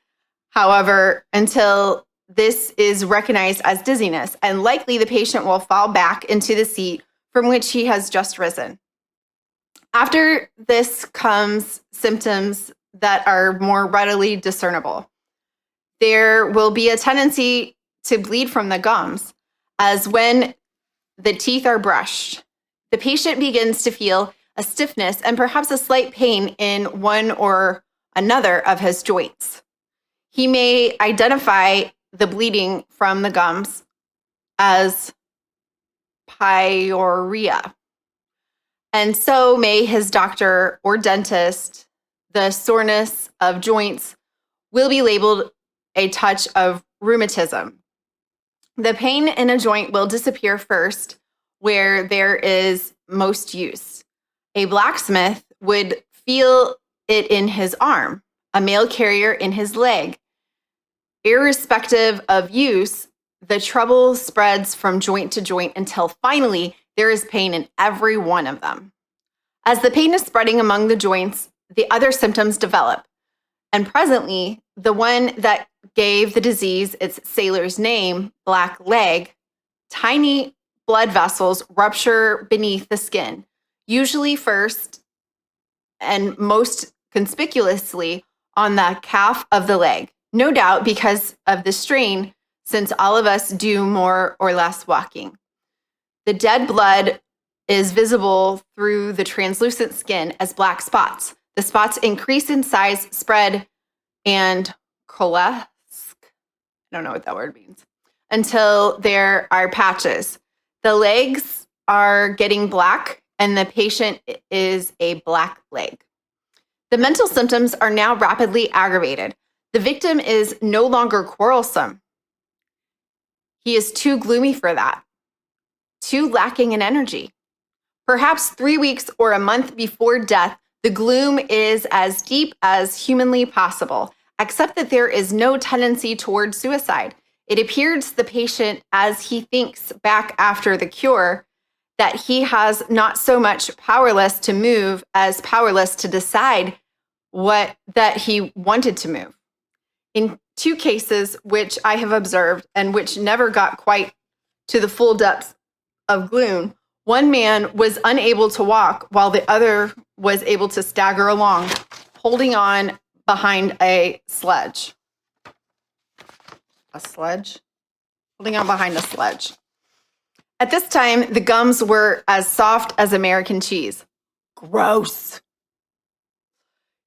however, until this is recognized as dizziness, and likely the patient will fall back into the seat from which he has just risen. After this comes symptoms that are more readily discernible. There will be a tendency to bleed from the gums, as when the teeth are brushed. The patient begins to feel a stiffness and perhaps a slight pain in one or another of his joints. He may identify the bleeding from the gums as pyorrhea, and so may his doctor or dentist. The soreness of joints will be labeled a touch of rheumatism. The pain in a joint will disappear first where there is most use. A blacksmith would feel it in his arm, a mail carrier in his leg. Irrespective of use, the trouble spreads from joint to joint until finally there is pain in every one of them. As the pain is spreading among the joints, the other symptoms develop. And presently, the one that gave the disease its sailor's name, black leg, tiny blood vessels rupture beneath the skin, usually first and most conspicuously on the calf of the leg. No doubt because of the strain, since all of us do more or less walking. The dead blood is visible through the translucent skin as black spots. The spots increase in size, spread, and coalesce, I don't know what that word means, until there are patches. The legs are getting black, and the patient is a black leg. The mental symptoms are now rapidly aggravated. The victim is no longer quarrelsome. He is too gloomy for that, too lacking in energy. Perhaps 3 weeks or a month before death, the gloom is as deep as humanly possible, except that there is no tendency toward suicide. It appears the patient, as he thinks back after the cure, that he has not so much powerless to move as powerless to decide that he wanted to move. In 2 cases which I have observed and which never got quite to the full depths of gloom, one man was unable to walk while the other was able to stagger along, holding on behind a sledge. Holding on behind a sledge. At this time, the gums were as soft as American cheese. Gross.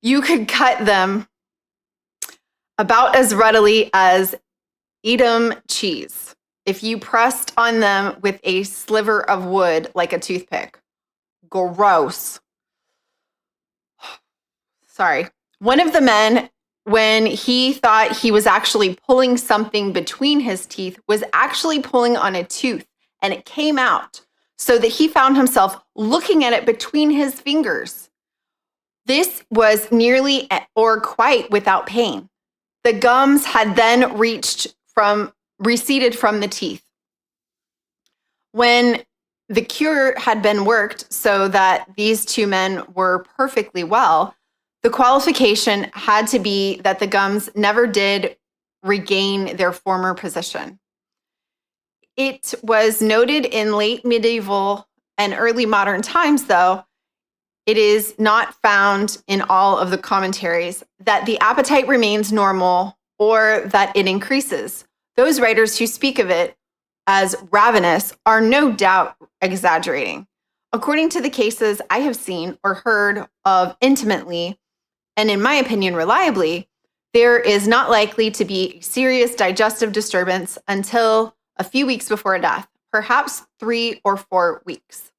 You could cut them about as readily as Edam cheese if you pressed on them with a sliver of wood like a toothpick. Gross. Sorry. One of the men, when he thought he was actually pulling something between his teeth, was actually pulling on a tooth, and it came out so that he found himself looking at it between his fingers. This was nearly or quite without pain. The gums had then receded from the teeth. When the cure had been worked so that these 2 men were perfectly well, the qualification had to be that the gums never did regain their former position. It was noted in late medieval and early modern times, though, it is not found in all of the commentaries that the appetite remains normal or that it increases. Those writers who speak of it as ravenous are no doubt exaggerating. According to the cases I have seen or heard of intimately, and in my opinion reliably, there is not likely to be serious digestive disturbance until a few weeks before death, perhaps 3 or 4 weeks.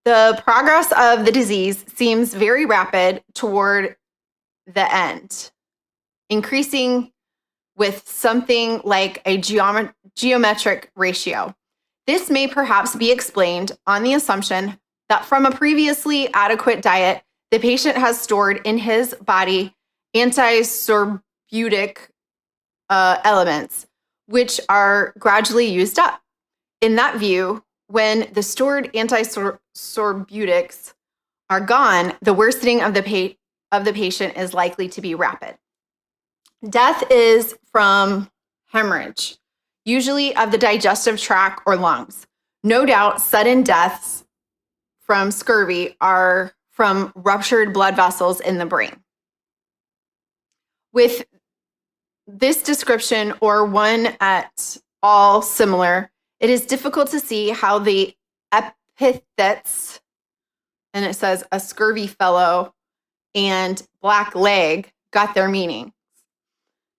The progress of the disease seems very rapid toward the end, increasing with something like a geometric ratio. This may perhaps be explained on the assumption that from a previously adequate diet, the patient has stored in his body antisorbutic elements, which are gradually used up. In that view, when the stored antisorbutics are gone, the worsening of the patient is likely to be rapid. Death is from hemorrhage, usually of the digestive tract or lungs. No doubt, sudden deaths from scurvy are from ruptured blood vessels in the brain. With this description, or one at all similar, it is difficult to see how the epithets, and it says a scurvy fellow and black leg, got their meaning.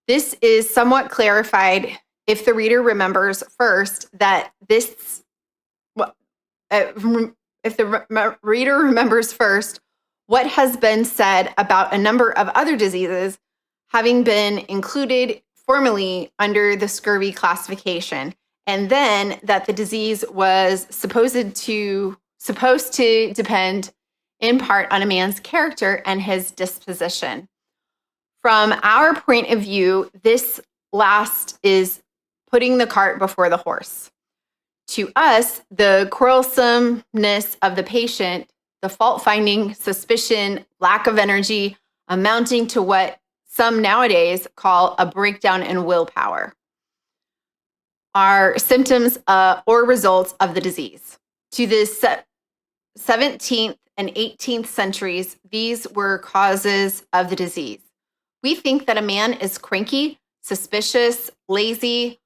This is somewhat clarified if the reader remembers first that reader remembers first what has been said about a number of other diseases having been included formally under the scurvy classification, and then that the disease was supposed to depend in part on a man's character and his disposition. From our point of view, this last is putting the cart before the horse. To us, the quarrelsomeness of the patient, the fault-finding, suspicion, lack of energy, amounting to what some nowadays call a breakdown in willpower, are symptoms or results of the disease. To the 17th and 18th centuries, these were causes of the disease. We think that a man is cranky, suspicious, lazy,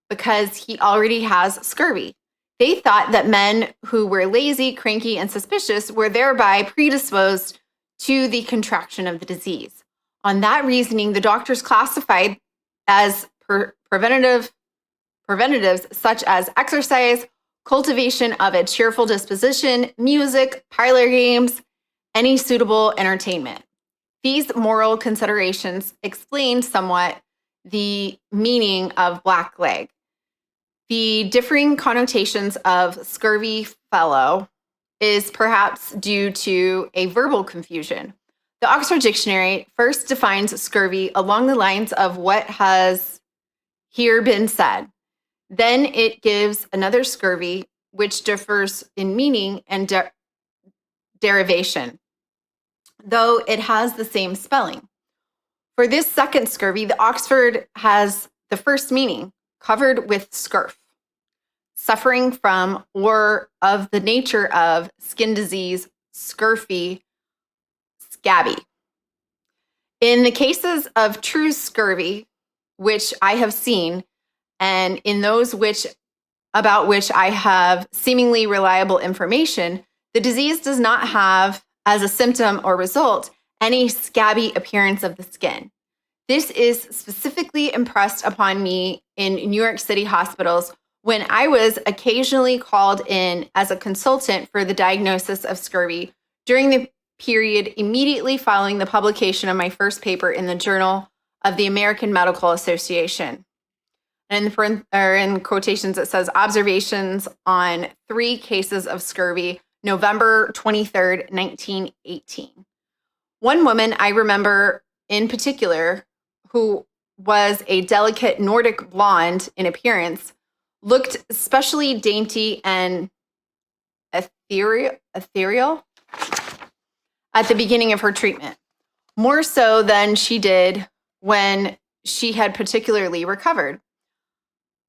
because he already has scurvy. They thought that men who were lazy, cranky, and suspicious were thereby predisposed to the contraction of the disease. On that reasoning, the doctors classified as preventatives such as exercise, cultivation of a cheerful disposition, music, parlor games, any suitable entertainment. These moral considerations explain somewhat the meaning of black leg. The differing connotations of scurvy fellow is perhaps due to a verbal confusion. The Oxford Dictionary first defines scurvy along the lines of what has here been said. Then it gives another scurvy, which differs in meaning and derivation, though it has the same spelling. For this second scurvy, the Oxford has the first meaning, covered with scurf, suffering from or of the nature of skin disease, scurfy, scabby. In the cases of true scurvy, which I have seen, and in those about which I have seemingly reliable information, the disease does not have, as a symptom or result, any scabby appearance of the skin. This is specifically impressed upon me in New York City hospitals when I was occasionally called in as a consultant for the diagnosis of scurvy during the period immediately following the publication of my first paper in the Journal of the American Medical Association. And in quotations, it says, observations on 3 cases of scurvy, November 23rd, 1918. One woman I remember in particular, who was a delicate Nordic blonde in appearance, looked especially dainty and ethereal at the beginning of her treatment, more so than she did when she had particularly recovered.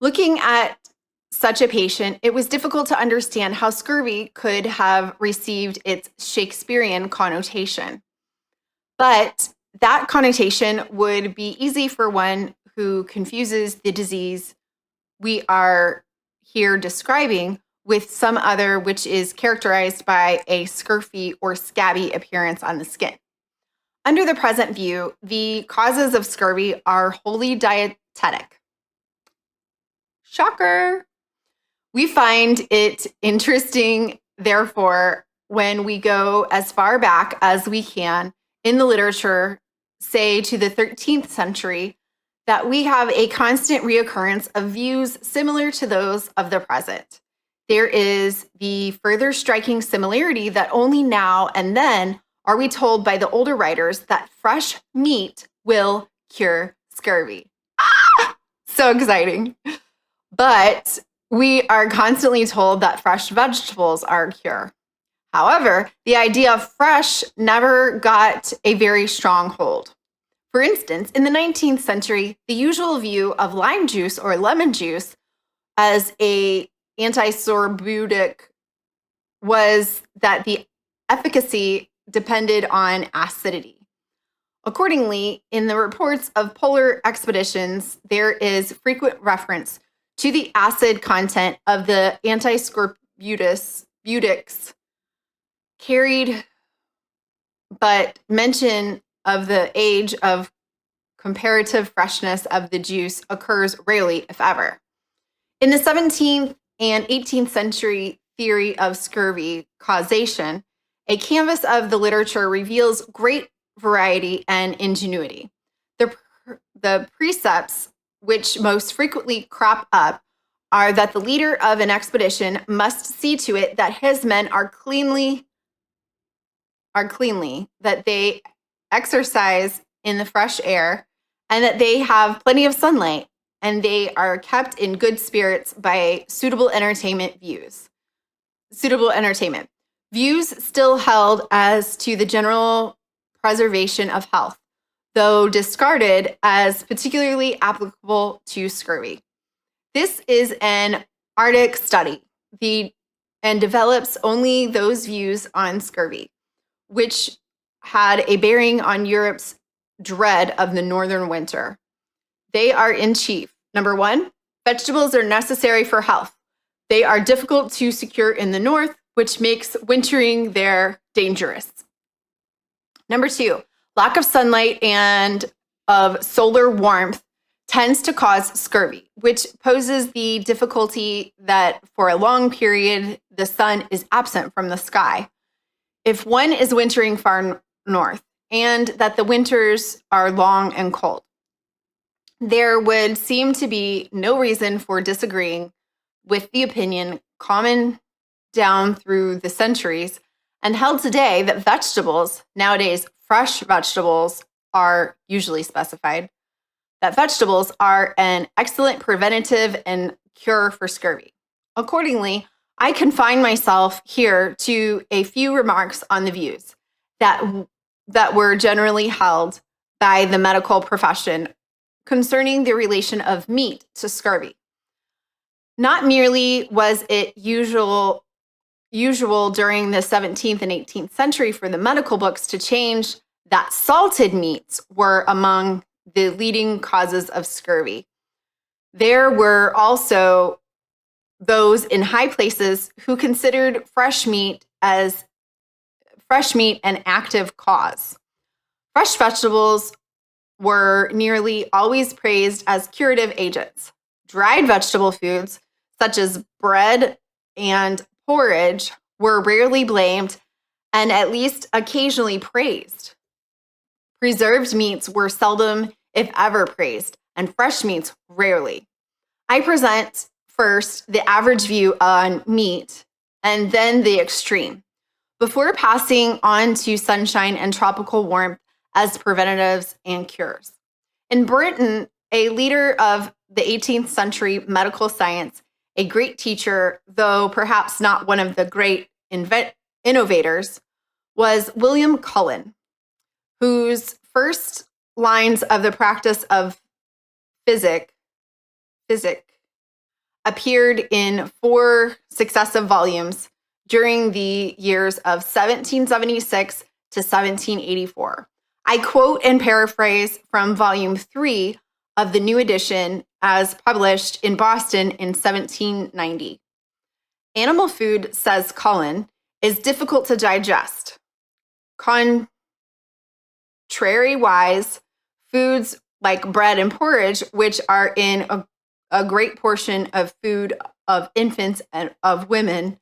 Looking at such a patient, it was difficult to understand how scurvy could have received its Shakespearean connotation. But that connotation would be easy for one who confuses the disease we are here describing with some other which is characterized by a scurfy or scabby appearance on the skin. Under the present view, the causes of scurvy are wholly dietetic. Shocker! We find it interesting, therefore, when we go as far back as we can in the literature, say to the 13th century, that we have a constant reoccurrence of views similar to those of the present. There is the further striking similarity that only now and then are we told by the older writers that fresh meat will cure scurvy. So exciting. But we are constantly told that fresh vegetables are a cure. However, the idea of fresh never got a very strong hold. For instance, in the 19th century, the usual view of lime juice or lemon juice as an antisorbutic was that the efficacy depended on acidity. Accordingly, in the reports of polar expeditions, there is frequent reference to the acid content of the antiscorbutics carried, but mention of the age of comparative freshness of the juice occurs rarely, if ever. In the 17th and 18th century theory of scurvy causation, a canvas of the literature reveals great variety and ingenuity. The precepts which most frequently crop up are that the leader of an expedition must see to it that his men are cleanly, that they exercise in the fresh air, and that they have plenty of sunlight, and they are kept in good spirits by suitable entertainment. Views still held as to the general preservation of health, though discarded as particularly applicable to scurvy. This is an Arctic study and develops only those views on scurvy, which had a bearing on Europe's dread of the northern winter. They are in chief. Number 1, vegetables are necessary for health. They are difficult to secure in the north, which makes wintering there dangerous. Number 2, lack of sunlight and of solar warmth tends to cause scurvy, which poses the difficulty that for a long period, the sun is absent from the sky. If one is wintering far north, and that the winters are long and cold, there would seem to be no reason for disagreeing with the opinion common down through the centuries and held today that vegetables, nowadays fresh vegetables are usually specified, that vegetables are an excellent preventative and cure for scurvy. Accordingly, I confine myself here to a few remarks on the views that were generally held by the medical profession concerning the relation of meat to scurvy. Not merely was it usual during the 17th and 18th century for the medical books to change that salted meats were among the leading causes of scurvy. There were also those in high places who considered fresh meat an active cause. Fresh vegetables were nearly always praised as curative agents. Dried vegetable foods, such as bread and porridge, were rarely blamed and at least occasionally praised. Preserved meats were seldom, if ever, praised, and fresh meats rarely. I present first the average view on meat and then the extreme, before passing on to sunshine and tropical warmth as preventatives and cures. In Britain, a leader of the 18th century medical science, a great teacher, though perhaps not one of the great innovators, was William Cullen, whose first lines of the practice of physic appeared in 4 successive volumes during the years of 1776 to 1784. I quote and paraphrase from volume 3 of the new edition as published in Boston in 1790. Animal food, says Cullen, is difficult to digest. Contrariwise, foods like bread and porridge, which are in a great portion of food of infants and of women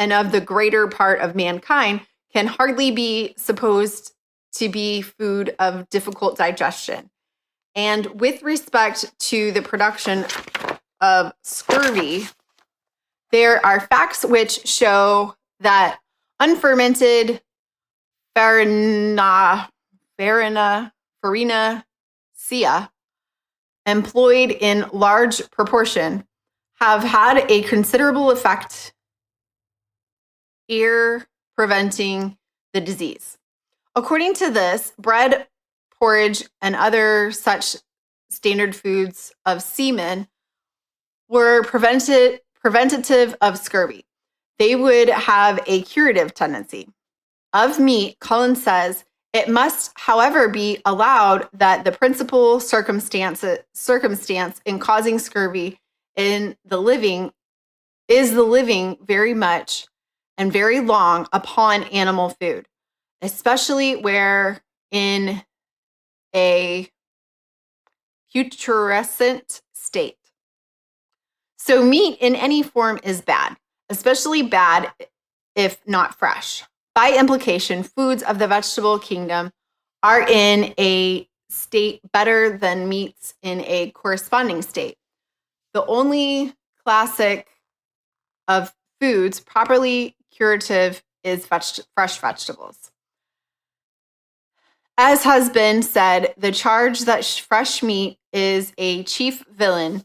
and of the greater part of mankind can hardly be supposed to be food of difficult digestion. And with respect to the production of scurvy, there are facts which show that unfermented farinaceae employed in large proportion have had a considerable effect in preventing the disease. According to this, bread, porridge, and other such standard foods of semen were preventative of scurvy. They would have a curative tendency. Of meat, Cullen says, it must, however, be allowed that the principal circumstance in causing scurvy in the living is the living very much and very long upon animal food, especially where in a putrescent state. So meat in any form is bad, especially bad if not fresh. By implication, foods of the vegetable kingdom are in a state better than meats in a corresponding state. The only classic of foods properly curative is fresh vegetables. As has been said, the charge that fresh meat is a chief villain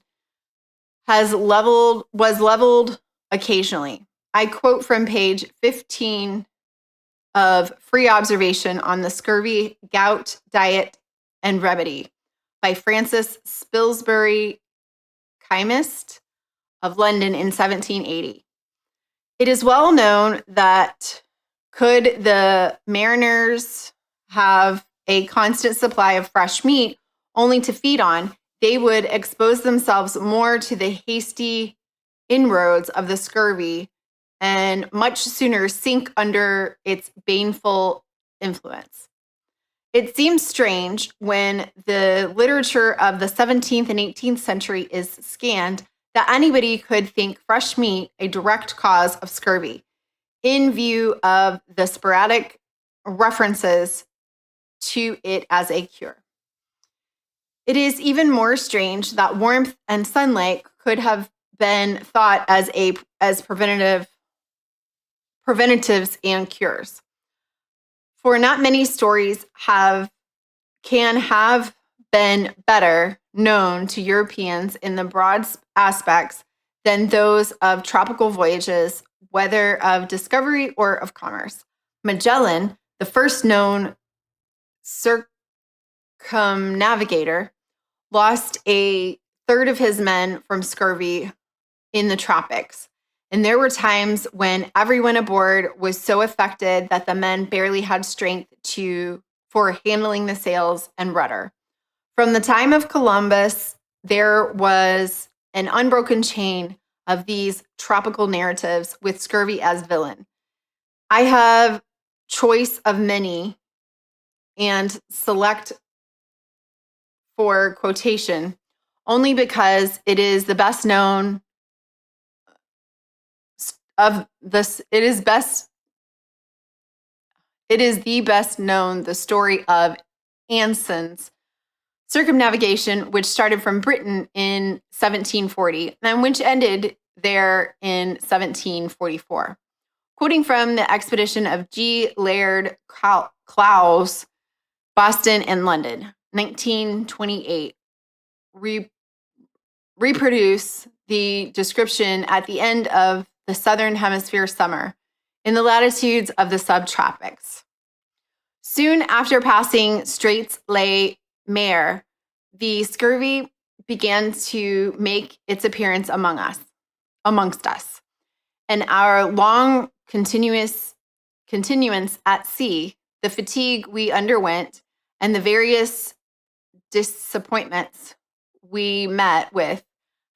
was leveled occasionally. I quote from page 15 of Free Observation on the Scurvy, Gout, Diet, and Remedy by Francis Spilsbury, chemist of London in 1780. It is well known that could the mariners have a constant supply of fresh meat only to feed on, they would expose themselves more to the hasty inroads of the scurvy and much sooner sink under its baneful influence. It seems strange when the literature of the 17th and 18th century is scanned that anybody could think fresh meat a direct cause of scurvy, in view of the sporadic references to it as a cure. It is even more strange that warmth and sunlight could have been thought as preventatives and cures. For not many stories can have been better known to Europeans in the broad aspects than those of tropical voyages, whether of discovery or of commerce. Magellan, the first known circumnavigator, lost a third of his men from scurvy in the tropics. And there were times when everyone aboard was so affected that the men barely had strength for handling the sails and rudder. From the time of Columbus, there was an unbroken chain of these tropical narratives with scurvy as villain. I have choice of many and select for quotation only because it is the best known of this. It is the best known, the story of Anson's circumnavigation, which started from Britain in 1740 and which ended there in 1744. Quoting from the expedition of G. Laird Clowes, Boston and London, 1928, reproduce the description at the end of the Southern Hemisphere summer in the latitudes of the subtropics. Soon after passing Straits Le Maire, the scurvy began to make its appearance amongst us. And our long continuance at sea, the fatigue we underwent, and the various disappointments we met with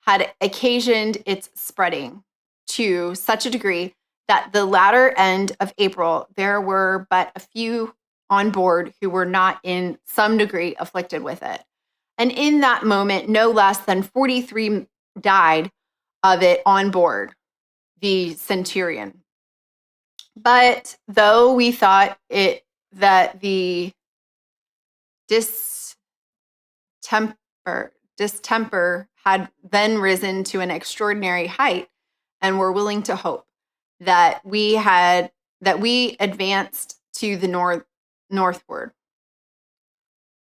had occasioned its spreading to such a degree that the latter end of April, there were but a few on board who were not in some degree afflicted with it. And in that moment, no less than 43 died of it on board the Centurion. But though we thought that the distemper had then risen to an extraordinary height, and were willing to hope that we advanced to the northward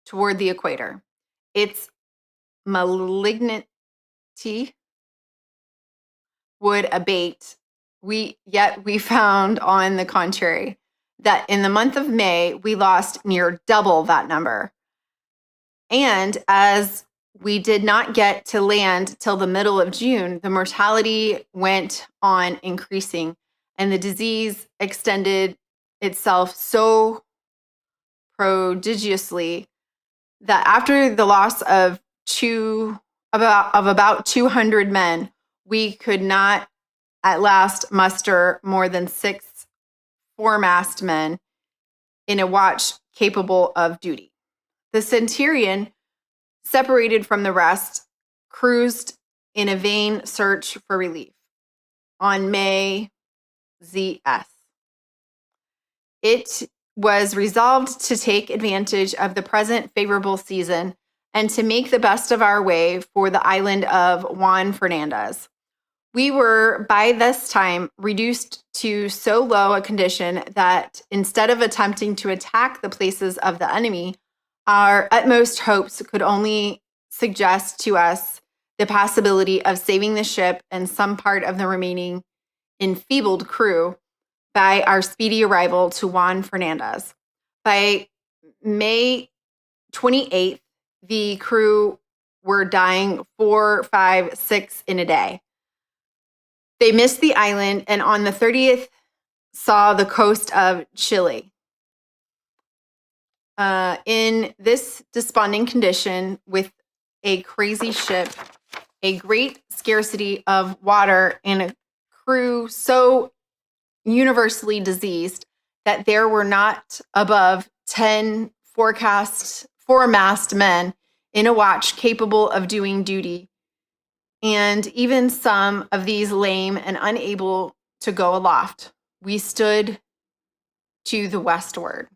toward the equator, its malignity would abate. We found, on the contrary, that in the month of May, we lost near double that number. And as we did not get to land till the middle of June, the mortality went on increasing, and the disease extended itself so prodigiously that after the loss of about 200 men, we could not at last muster more than 6 foremast men in a watch capable of duty. The Centurion, separated from the rest, cruised in a vain search for relief. On May ZS, it was resolved to take advantage of the present favorable season and to make the best of our way for the island of Juan Fernandez. We were by this time reduced to so low a condition that instead of attempting to attack the places of the enemy, our utmost hopes could only suggest to us the possibility of saving the ship and some part of the remaining enfeebled crew by our speedy arrival to Juan Fernandez. By May 28th, the crew were dying 4, 5, 6 in a day. They missed the island, and on the 30th saw the coast of Chile. In this desponding condition, with a crazy ship, a great scarcity of water, and a crew so universally diseased that there were not above 10 foremast men in a watch capable of doing duty, and even some of these lame and unable to go aloft, we stood to the westward.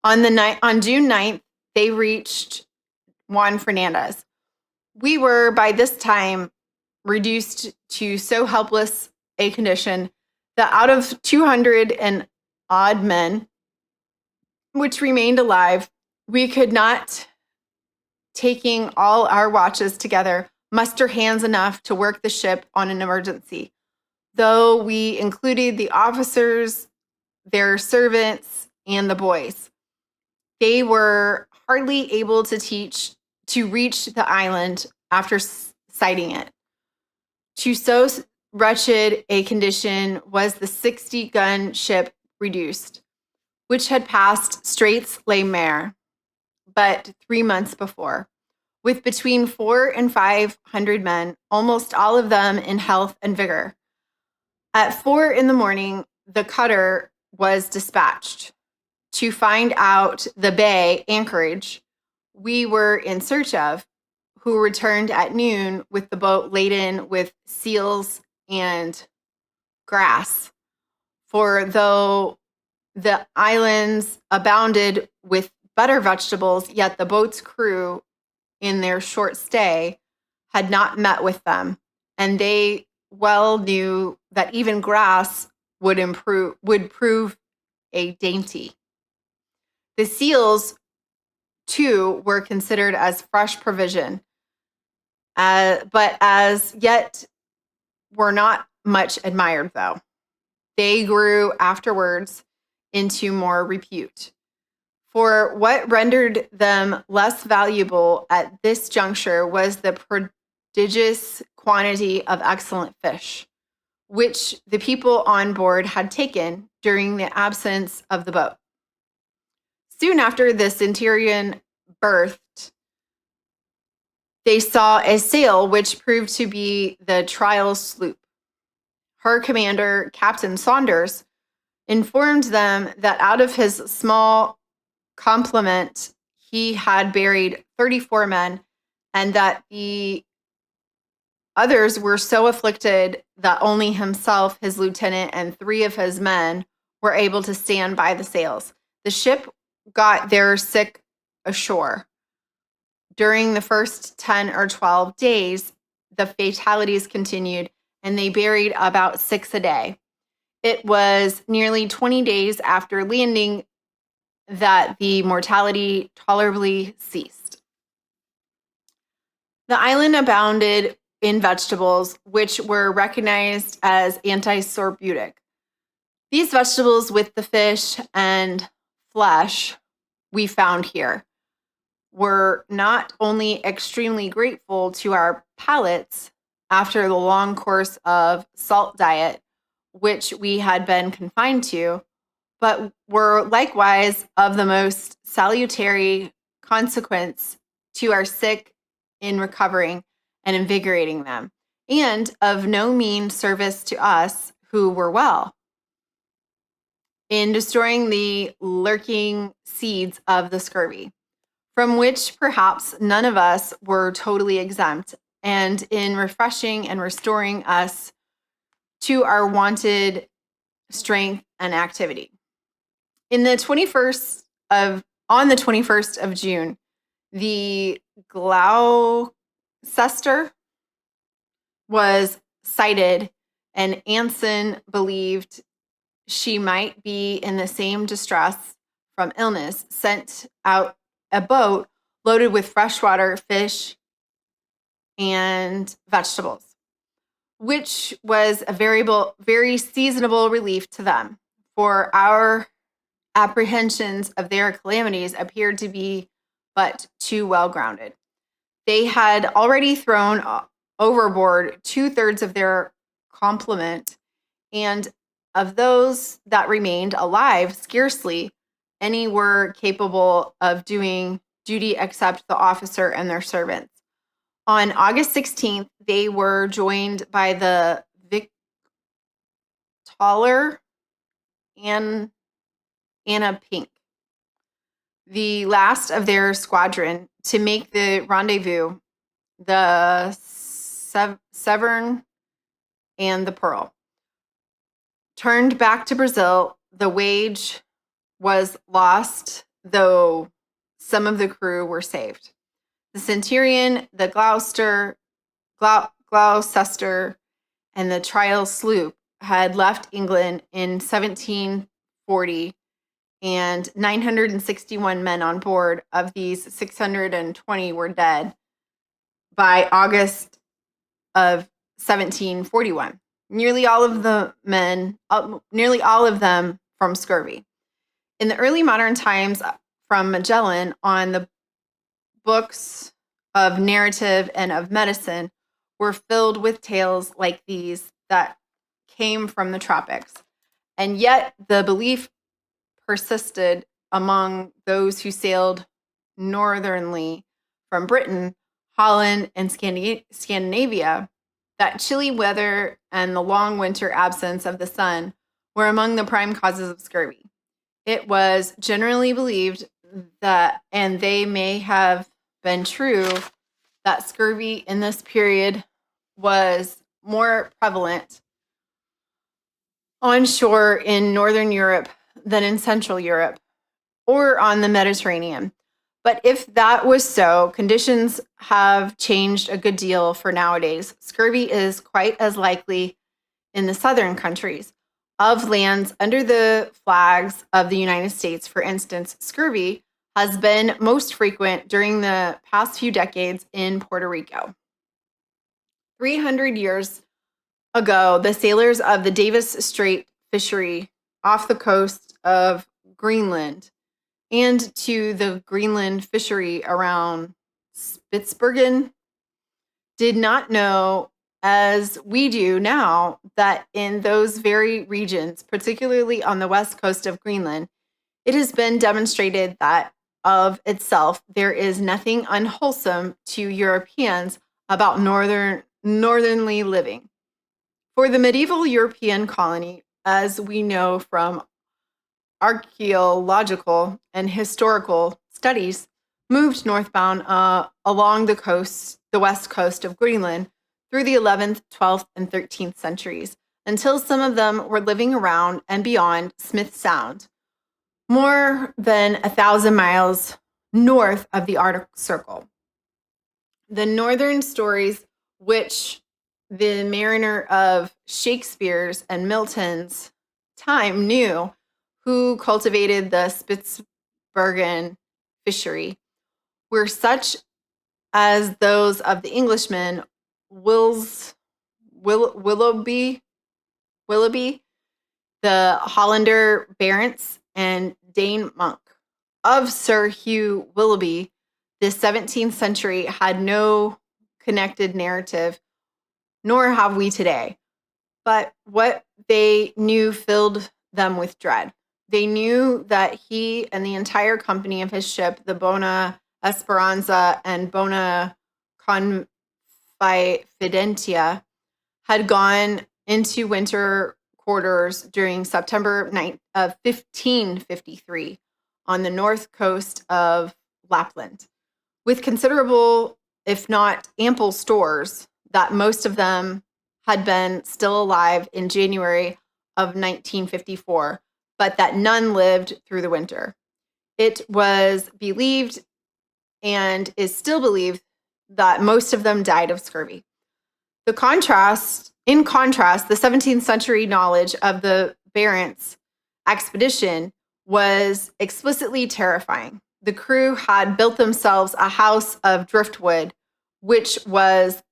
On June 9th, they reached Juan Fernandez. We were by this time reduced to so helpless a condition that out of 200 and odd men which remained alive, we could not, taking all our watches together, muster hands enough to work the ship on an emergency. Though we included the officers, their servants, and the boys, they were hardly able to reach the island after sighting it. To so wretched a condition was the 60-gun ship reduced, which had passed Straits Le Maire but 3 months before, with between 400 and 500 men, almost all of them in health and vigor. At 4 a.m, the cutter was dispatched to find out the bay anchorage we were in search of, who returned at noon with the boat laden with seals and grass. For though the islands abounded with butter vegetables, yet the boat's crew, in their short stay, had not met with them, and they well knew that even grass would prove a dainty. The seals, too, were considered as fresh provision, but as yet were not much admired, though. They grew afterwards into more repute. For what rendered them less valuable at this juncture was the prodigious quantity of excellent fish, which the people on board had taken during the absence of the boat. Soon after the Centurion berthed, they saw a sail which proved to be the trial sloop. Her commander, Captain Saunders, informed them that out of his small complement he had buried 34 men, and that the Others were so afflicted that only himself, his lieutenant, and 3 of his men were able to stand by the sails. The ship got their sick ashore. During the first 10 or 12 days, the fatalities continued, and they buried about 6 a day. It was nearly 20 days after landing that the mortality tolerably ceased. The island abounded in vegetables, which were recognized as antisorbutic. These vegetables, with the fish and flesh we found here, were not only extremely grateful to our palates after the long course of salt diet, which we had been confined to, but were likewise of the most salutary consequence to our sick in recovering and invigorating them, and of no mean service to us who were well, in destroying the lurking seeds of the scurvy, from which perhaps none of us were totally exempt, and in refreshing and restoring us to our wonted strength and activity. On the 21st of June, the Gloucester was sighted, and Anson believed she might be in the same distress from illness, sent out a boat loaded with freshwater fish and vegetables, which was a very seasonable relief to them, for our apprehensions of their calamities appeared to be but too well grounded. They had already thrown overboard 2/3 of their complement, and of those that remained alive, scarcely any were capable of doing duty except the officer and their servants. On August 16th, they were joined by the Victoller and Anna Pink, the last of their squadron, to make the rendezvous, the Severn and the Pearl. Turned back to Brazil, the wage was lost, though some of the crew were saved. The Centurion, the Gloucester, and the Trial sloop had left England in 1740, and 961 men on board of these 620 were dead by August of 1741. Nearly all of them from scurvy. In the early modern times, from Magellan, on the books of narrative and of medicine were filled with tales like these that came from the tropics. And yet the belief persisted among those who sailed northernly from Britain, Holland, and Scandinavia, that chilly weather and the long winter absence of the sun were among the prime causes of scurvy. It was generally believed that, and they may have been true, that scurvy in this period was more prevalent on shore in Northern Europe than in Central Europe or on the Mediterranean. But if that was so, conditions have changed a good deal for nowadays. Scurvy is quite as likely in the southern countries. Of lands under the flags of the United States, for instance, scurvy has been most frequent during the past few decades in Puerto Rico. 300 years ago, the sailors of the Davis Strait fishery off the coast of Greenland and to the Greenland fishery around Spitsbergen did not know, as we do now, that in those very regions, particularly on the west coast of Greenland, it has been demonstrated that of itself there is nothing unwholesome to Europeans about northernly living. For the medieval European colony, as we know from archaeological and historical studies, moved northbound along the west coast of Greenland through the 11th, 12th, and 13th centuries, until some of them were living around and beyond Smith Sound, more than 1,000 miles north of the Arctic Circle. The northern stories, which the mariner of Shakespeare's and Milton's time knew, who cultivated the Spitzbergen fishery, were such as those of the Englishman Willoughby, the Hollander Barents, and Dane Monk. Of Sir Hugh Willoughby, the 17th century had no connected narrative, nor have we today. But what they knew filled them with dread. They knew that he and the entire company of his ship, the Bona Esperanza and Bona Confidentia, had gone into winter quarters during September of 1553 on the north coast of Lapland, with considerable, if not ample, stores, that most of them had been still alive in January of 1954, but that none lived through the winter. It was believed, and is still believed, that most of them died of scurvy. In contrast, the 17th century knowledge of the Barents expedition was explicitly terrifying. The crew had built themselves a house of driftwood, which was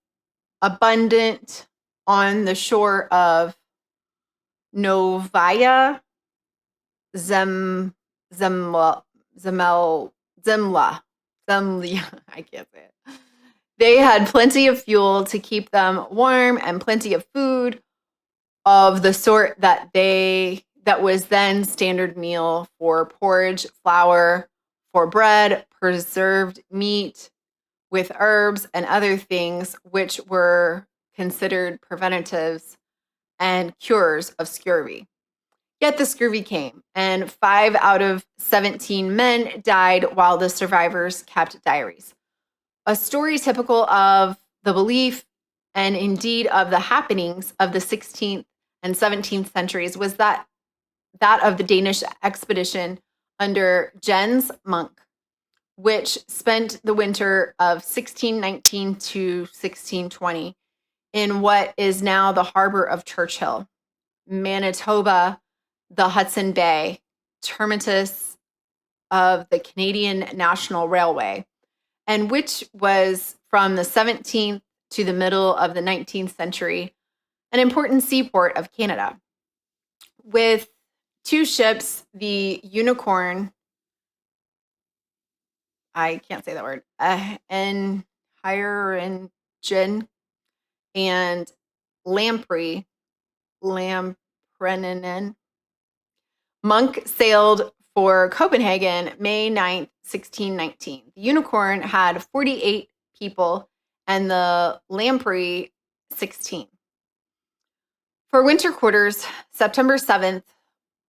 abundant on the shore of Novaya Zemlya. I can't say it. They had plenty of fuel to keep them warm and plenty of food of the sort that was then standard meal for porridge, flour for bread, preserved meat with herbs and other things which were considered preventives and cures of scurvy. Yet the scurvy came, and 5 out of 17 men died while the survivors kept diaries. A story typical of the belief and indeed of the happenings of the 16th and 17th centuries was that of the Danish expedition under Jens Munk, which spent the winter of 1619 to 1620 in what is now the harbor of Churchill, Manitoba, the Hudson Bay, terminus of the Canadian National Railway, and which was from the 17th to the middle of the 19th century, an important seaport of Canada. With 2 ships, the Unicorn, I can't say that word, and Lamprey, Lamprenen. Monk sailed for Copenhagen May 9th, 1619. The Unicorn had 48 people and the Lamprey 16. For winter quarters, September 7th,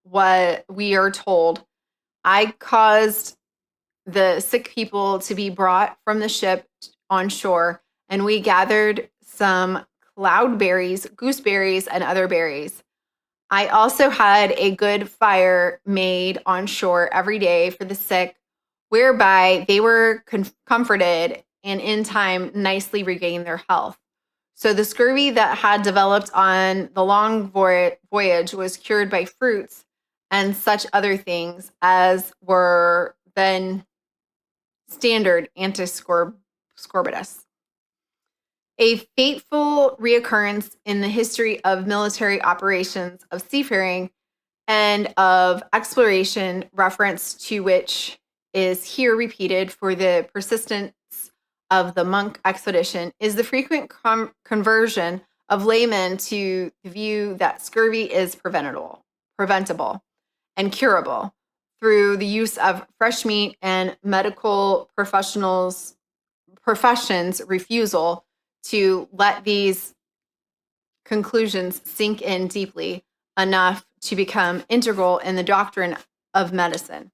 what we are told, I caused the sick people to be brought from the ship on shore, and we gathered some cloudberries, gooseberries, and other berries. I also had a good fire made on shore every day for the sick, whereby they were comforted and in time nicely regained their health. So the scurvy that had developed on the long voyage was cured by fruits and such other things as were then standard antiscorbutus. A fateful reoccurrence in the history of military operations of seafaring and of exploration, reference to which is here repeated for the persistence of the Monk expedition, is the frequent conversion of laymen to the view that scurvy is preventable and curable through the use of fresh meat and medical professions' refusal to let these conclusions sink in deeply enough to become integral in the doctrine of medicine.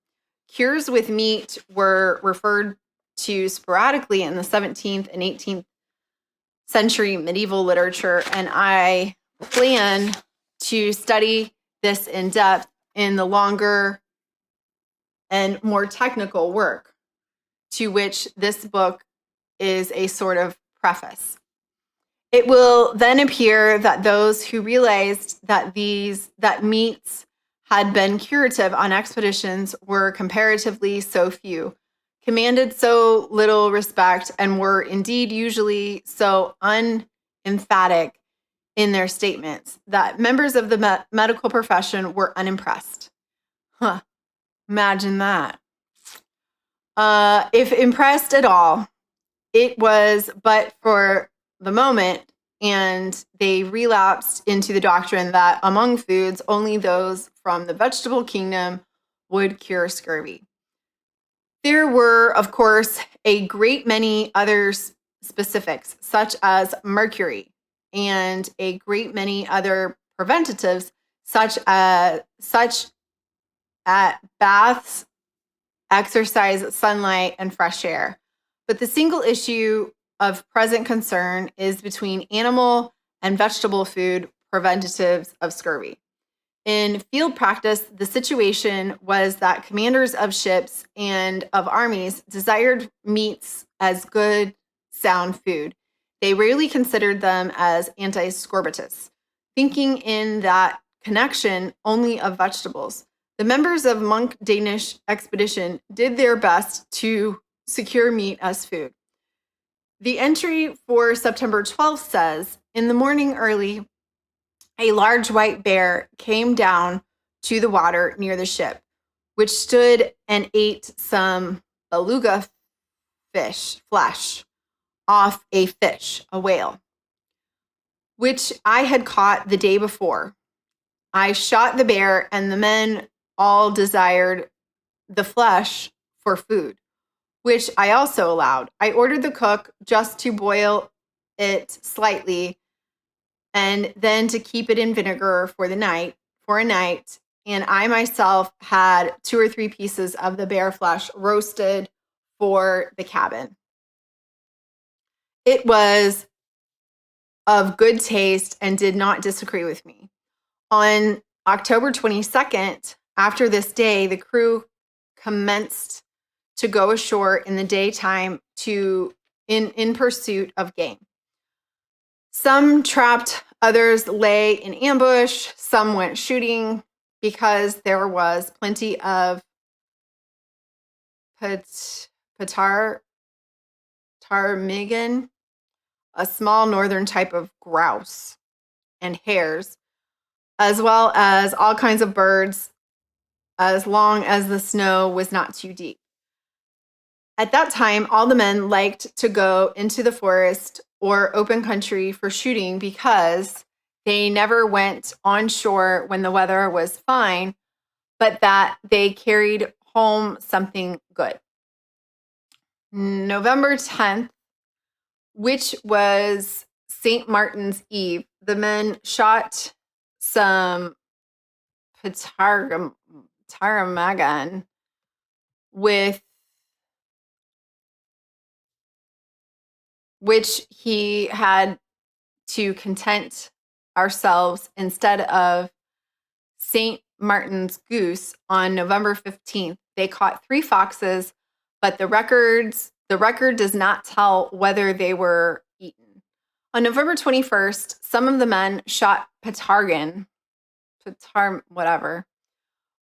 Cures with meat were referred to sporadically in the 17th and 18th century medieval literature, and I plan to study this in depth in the longer and more technical work, to which this book is a sort of preface. It will then appear that those who realized that meats had been curative on expeditions were comparatively so few, commanded so little respect, and were indeed usually so unemphatic in their statements that members of the medical profession were unimpressed. Imagine that. If impressed at all, it was but for the moment, and they relapsed into the doctrine that among foods, only those from the vegetable kingdom would cure scurvy. There were, of course, a great many other specifics, such as mercury, and a great many other preventatives, such as baths, exercise, sunlight, and fresh air. But the single issue of present concern is between animal and vegetable food preventatives of scurvy. In field practice, the situation was that commanders of ships and of armies desired meats as good, sound food. They rarely considered them as anti-scorbutious, thinking in that connection only of vegetables. The members of Monk Danish expedition did their best to secure meat as food. The entry for September 12th says, in the morning early, a large white bear came down to the water near the ship, which stood and ate some beluga flesh off a fish, a whale, which I had caught the day before. I shot the bear, and the men all desired the flesh for food, which I also allowed. I ordered the cook just to boil it slightly and then to keep it in vinegar for a night. And I myself had 2 or 3 pieces of the bear flesh roasted for the cabin. It was of good taste and did not disagree with me. On October 22nd, after this day, the crew commenced to go ashore in the daytime in pursuit of game. Some trapped, others lay in ambush, some went shooting because there was plenty of ptarmigan, a small northern type of grouse, and hares, as well as all kinds of birds, as long as the snow was not too deep. At that time, all the men liked to go into the forest or open country for shooting because they never went on shore when the weather was fine, but that they carried home something good. November 10th, which was St. Martin's Eve, the men shot some ptarmigan with which he had to content ourselves instead of St. Martin's goose on November 15th. They caught 3 foxes, but the record does not tell whether they were eaten. On November 21st, some of the men shot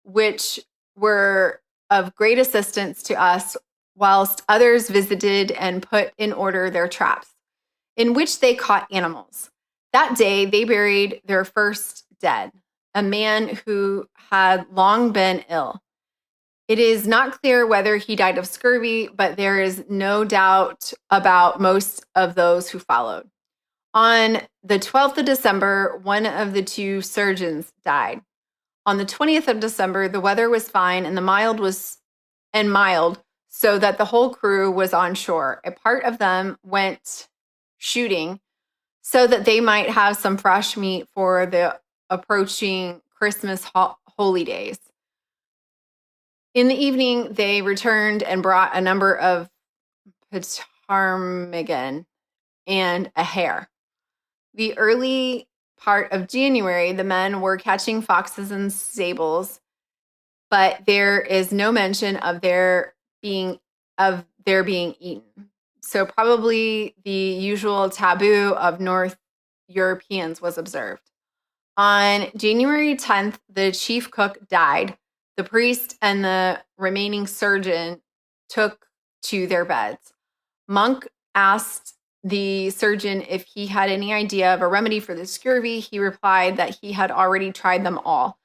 which were of great assistance to us, whilst others visited and put in order their traps, in which they caught animals. That day, they buried their first dead, a man who had long been ill. It is not clear whether he died of scurvy, but there is no doubt about most of those who followed. On the 12th of December, one of the 2 surgeons died. On the 20th of December, the weather was fine and mild, so that the whole crew was on shore. A part of them went shooting so that they might have some fresh meat for the approaching Christmas holy days. In the evening, they returned and brought a number of ptarmigan, and a hare. The early part of January, the men were catching foxes in stables, but there is no mention of their being eaten. So probably the usual taboo of North Europeans was observed. On January 10th, the chief cook died. The priest and the remaining surgeon took to their beds. Monk asked the surgeon if he had any idea of a remedy for the scurvy. He replied that he had already tried them all.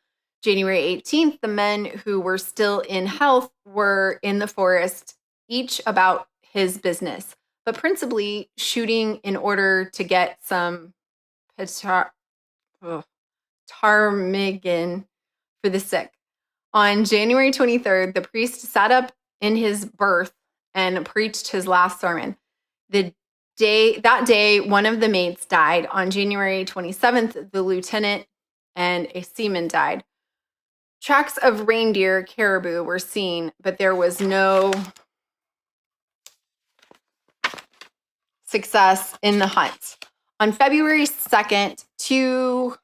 January 18th, the men who were still in health were in the forest, each about his business, but principally shooting in order to get some ptarmigan for the sick. On January 23rd, the priest sat up in his berth and preached his last sermon. That day, one of the mates died. On January 27th, the lieutenant and a seaman died. Tracks of reindeer caribou were seen, but there was no success in the hunt. On February 2nd, 2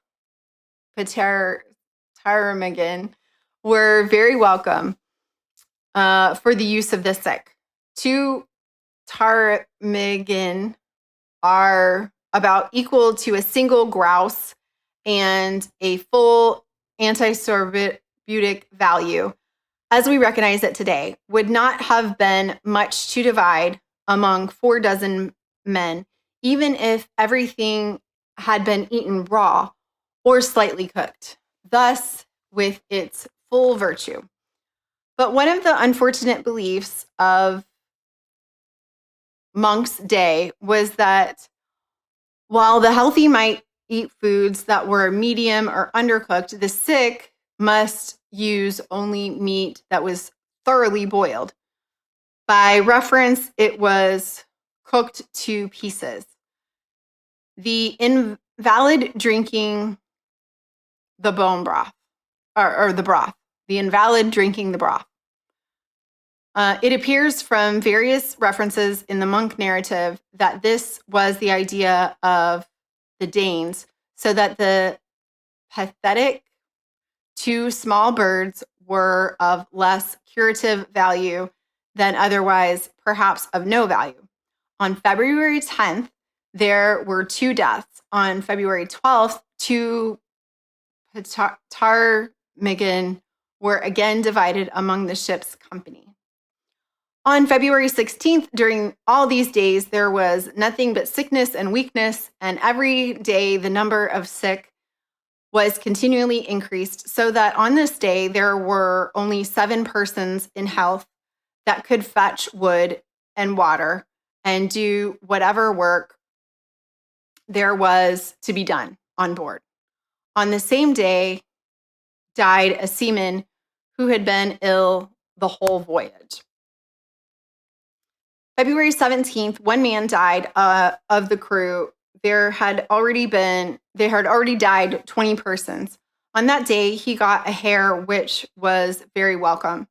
ptarmigan were very welcome for the use of the sick. 2 ptarmigan are about equal to a single grouse, and a full antiscorbutic value, as we recognize it today, would not have been much to divide among 4 dozen men, even if everything had been eaten raw or slightly cooked, thus with its full virtue. But one of the unfortunate beliefs of Monk's day was that while the healthy might eat foods that were medium or undercooked, the sick must use only meat that was thoroughly boiled. By reference, it was cooked to pieces. The invalid drinking the bone broth, or the broth, the invalid drinking the broth. It appears from various references in the Monk narrative that this was the idea of the Danes, so that the pathetic 2 small birds were of less curative value than otherwise, perhaps of no value. On February 10th, there were 2 deaths. On February 12th, 2 ptarmigan were again divided among the ship's company. On February 16th, during all these days, there was nothing but sickness and weakness, and every day the number of sick was continually increased, so that on this day there were only 7 persons in health that could fetch wood and water and do whatever work there was to be done on board. On the same day died a seaman who had been ill the whole voyage. February 17th, 1 man died of the crew. There had already died 20 persons. On that day, he got a hare, which was very welcome.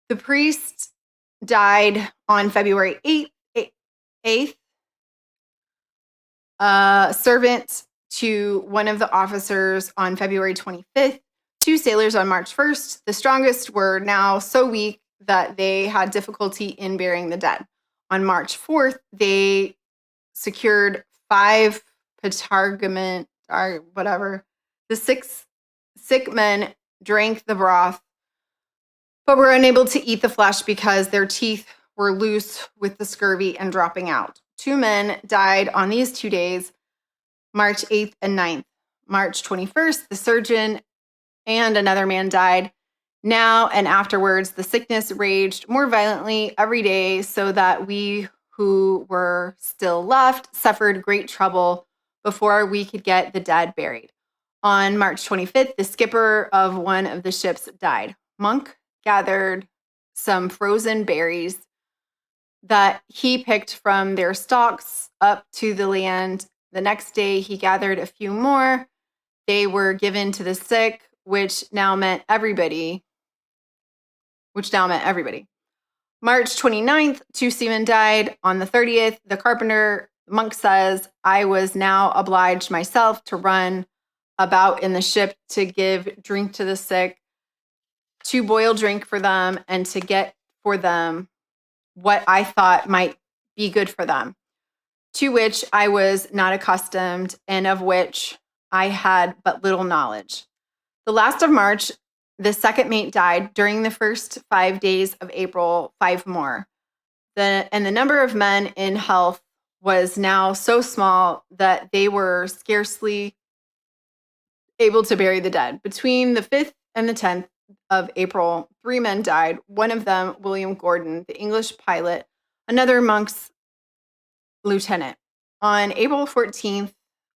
The priest died on February 8th. Servant to one of the officers on February 25th. 2 sailors on March 1st. The strongest were now so weak that they had difficulty in bearing the dead. On March 4th, they secured 5 ptarmigan, or whatever. The 6 sick men drank the broth, but were unable to eat the flesh because their teeth were loose with the scurvy and dropping out. 2 men died on these 2 days, March 8th and 9th. March 21st, the surgeon and another man died. Now and afterwards, the sickness raged more violently every day, so that we who were still left suffered great trouble before we could get the dead buried. On March 25th, the skipper of one of the ships died. Monk gathered some frozen berries that he picked from their stalks up to the land. The next day, he gathered a few more. They were given to the sick, which now meant everybody. March 29th, 2 seamen died. On the 30th, the carpenter, Monk says, I was now obliged myself to run about in the ship to give drink to the sick, to boil drink for them, and to get for them what I thought might be good for them, to which I was not accustomed and of which I had but little knowledge. The last of March, the second mate died. During the first 5 days of April, 5 more. And the number of men in health was now so small that they were scarcely able to bury the dead. Between the 5th and the 10th of April, 3 men died. One of them, William Gordon, the English pilot, another Monk's lieutenant. On April 14th,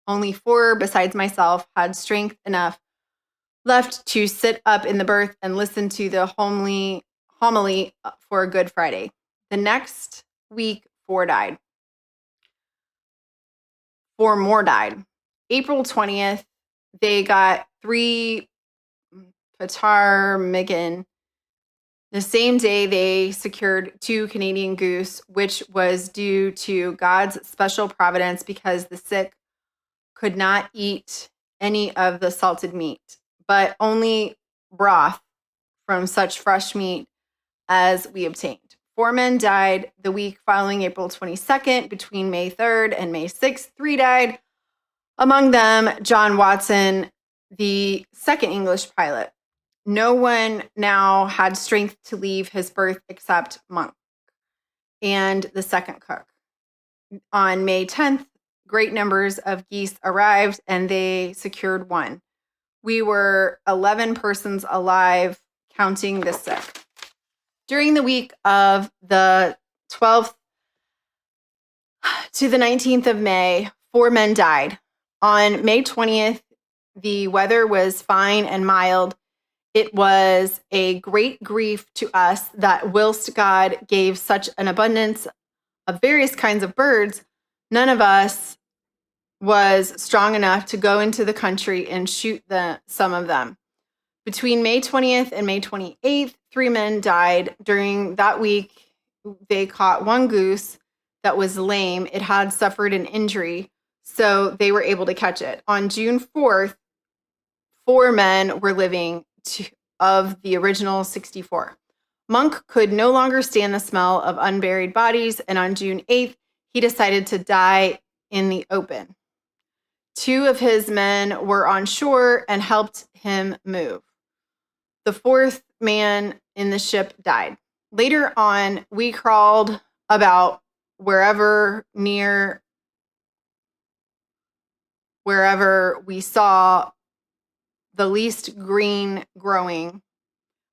only 4, besides myself, had strength enough left to sit up in the berth and listen to the homily for Good Friday. The next week, 4 died. 4 more died. April 20th, they got 3 Ptarmigan. The same day, they secured 2 Canadian goose, which was due to God's special providence because the sick could not eat any of the salted meat, but only broth from such fresh meat as we obtained. 4 men died the week following April 22nd. Between May 3rd and May 6th, 3 died. Among them, John Watson, the second English pilot. No one now had strength to leave his berth except Monk and the second cook. On May 10th, great numbers of geese arrived and they secured 1. We were 11 persons alive, counting the sick. During the week of the 12th to the 19th of May, 4 men died. On May 20th, the weather was fine and mild. It was a great grief to us that whilst God gave such an abundance of various kinds of birds, none of us was strong enough to go into the country and shoot some of them. Between May 20th and May 28th, 3 men died. During that week, they caught 1 goose that was lame. It had suffered an injury, so they were able to catch it. On June 4th, 4 men were living of the original 64. Monk could no longer stand the smell of unburied bodies, and on June 8th, he decided to die in the open. 2 of his men were on shore and helped him move. The 4th man in the ship died. Later on, we crawled about wherever we saw the least green growing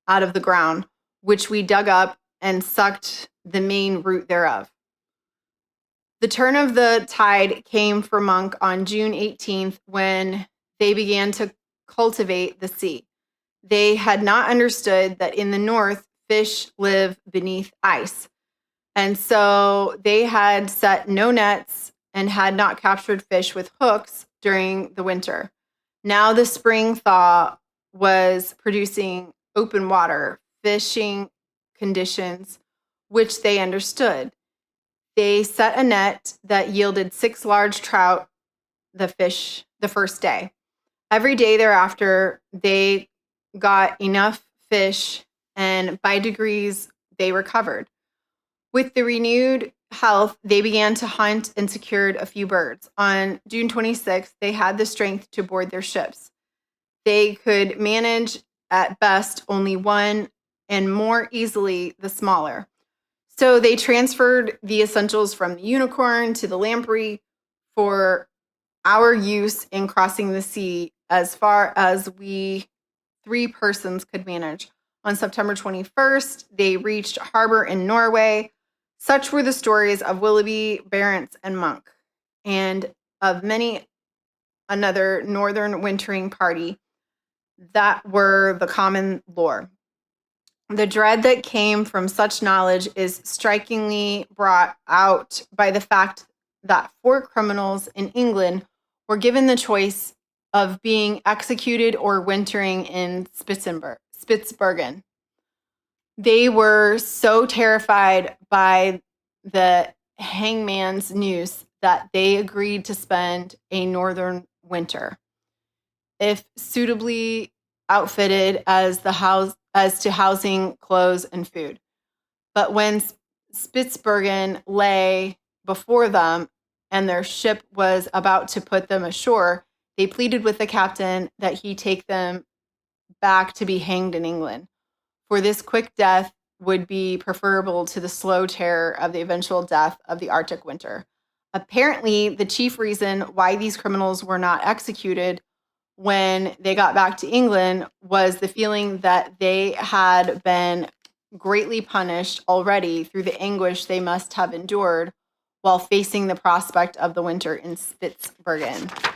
out of the ground, which we dug up and sucked the main root thereof. The turn of the tide came for Monk on June 18th when they began to cultivate the sea. They had not understood that in the north, fish live beneath ice. And so they had set no nets and had not captured fish with hooks during the winter. Now the spring thaw was producing open water, fishing conditions, which they understood. They set a net that yielded 6 large trout, the first day. Every day thereafter, they got enough fish, and by degrees, they recovered. With the renewed health, they began to hunt and secured a few birds. On June 26th, they had the strength to board their ships. They could manage at best only 1 and more easily the smaller. So they transferred the essentials from the Unicorn to the Lamprey for our use in crossing the sea as far as we 3 persons could manage. On September 21st, they reached harbor in Norway. Such were the stories of Willoughby, Bellevue, and Monk, and of many another northern wintering party that were the common lore. The dread that came from such knowledge is strikingly brought out by the fact that 4 criminals in England were given the choice of being executed or wintering in Spitzbergen. They were so terrified by the hangman's noose that they agreed to spend a northern winter, if suitably outfitted as to housing, clothes, and food. But when Spitsbergen lay before them and their ship was about to put them ashore, they pleaded with the captain that he take them back to be hanged in England, for this quick death would be preferable to the slow terror of the eventual death of the Arctic winter. Apparently, the chief reason why these criminals were not executed when they got back to England was the feeling that they had been greatly punished already through the anguish they must have endured while facing the prospect of the winter in Spitsbergen.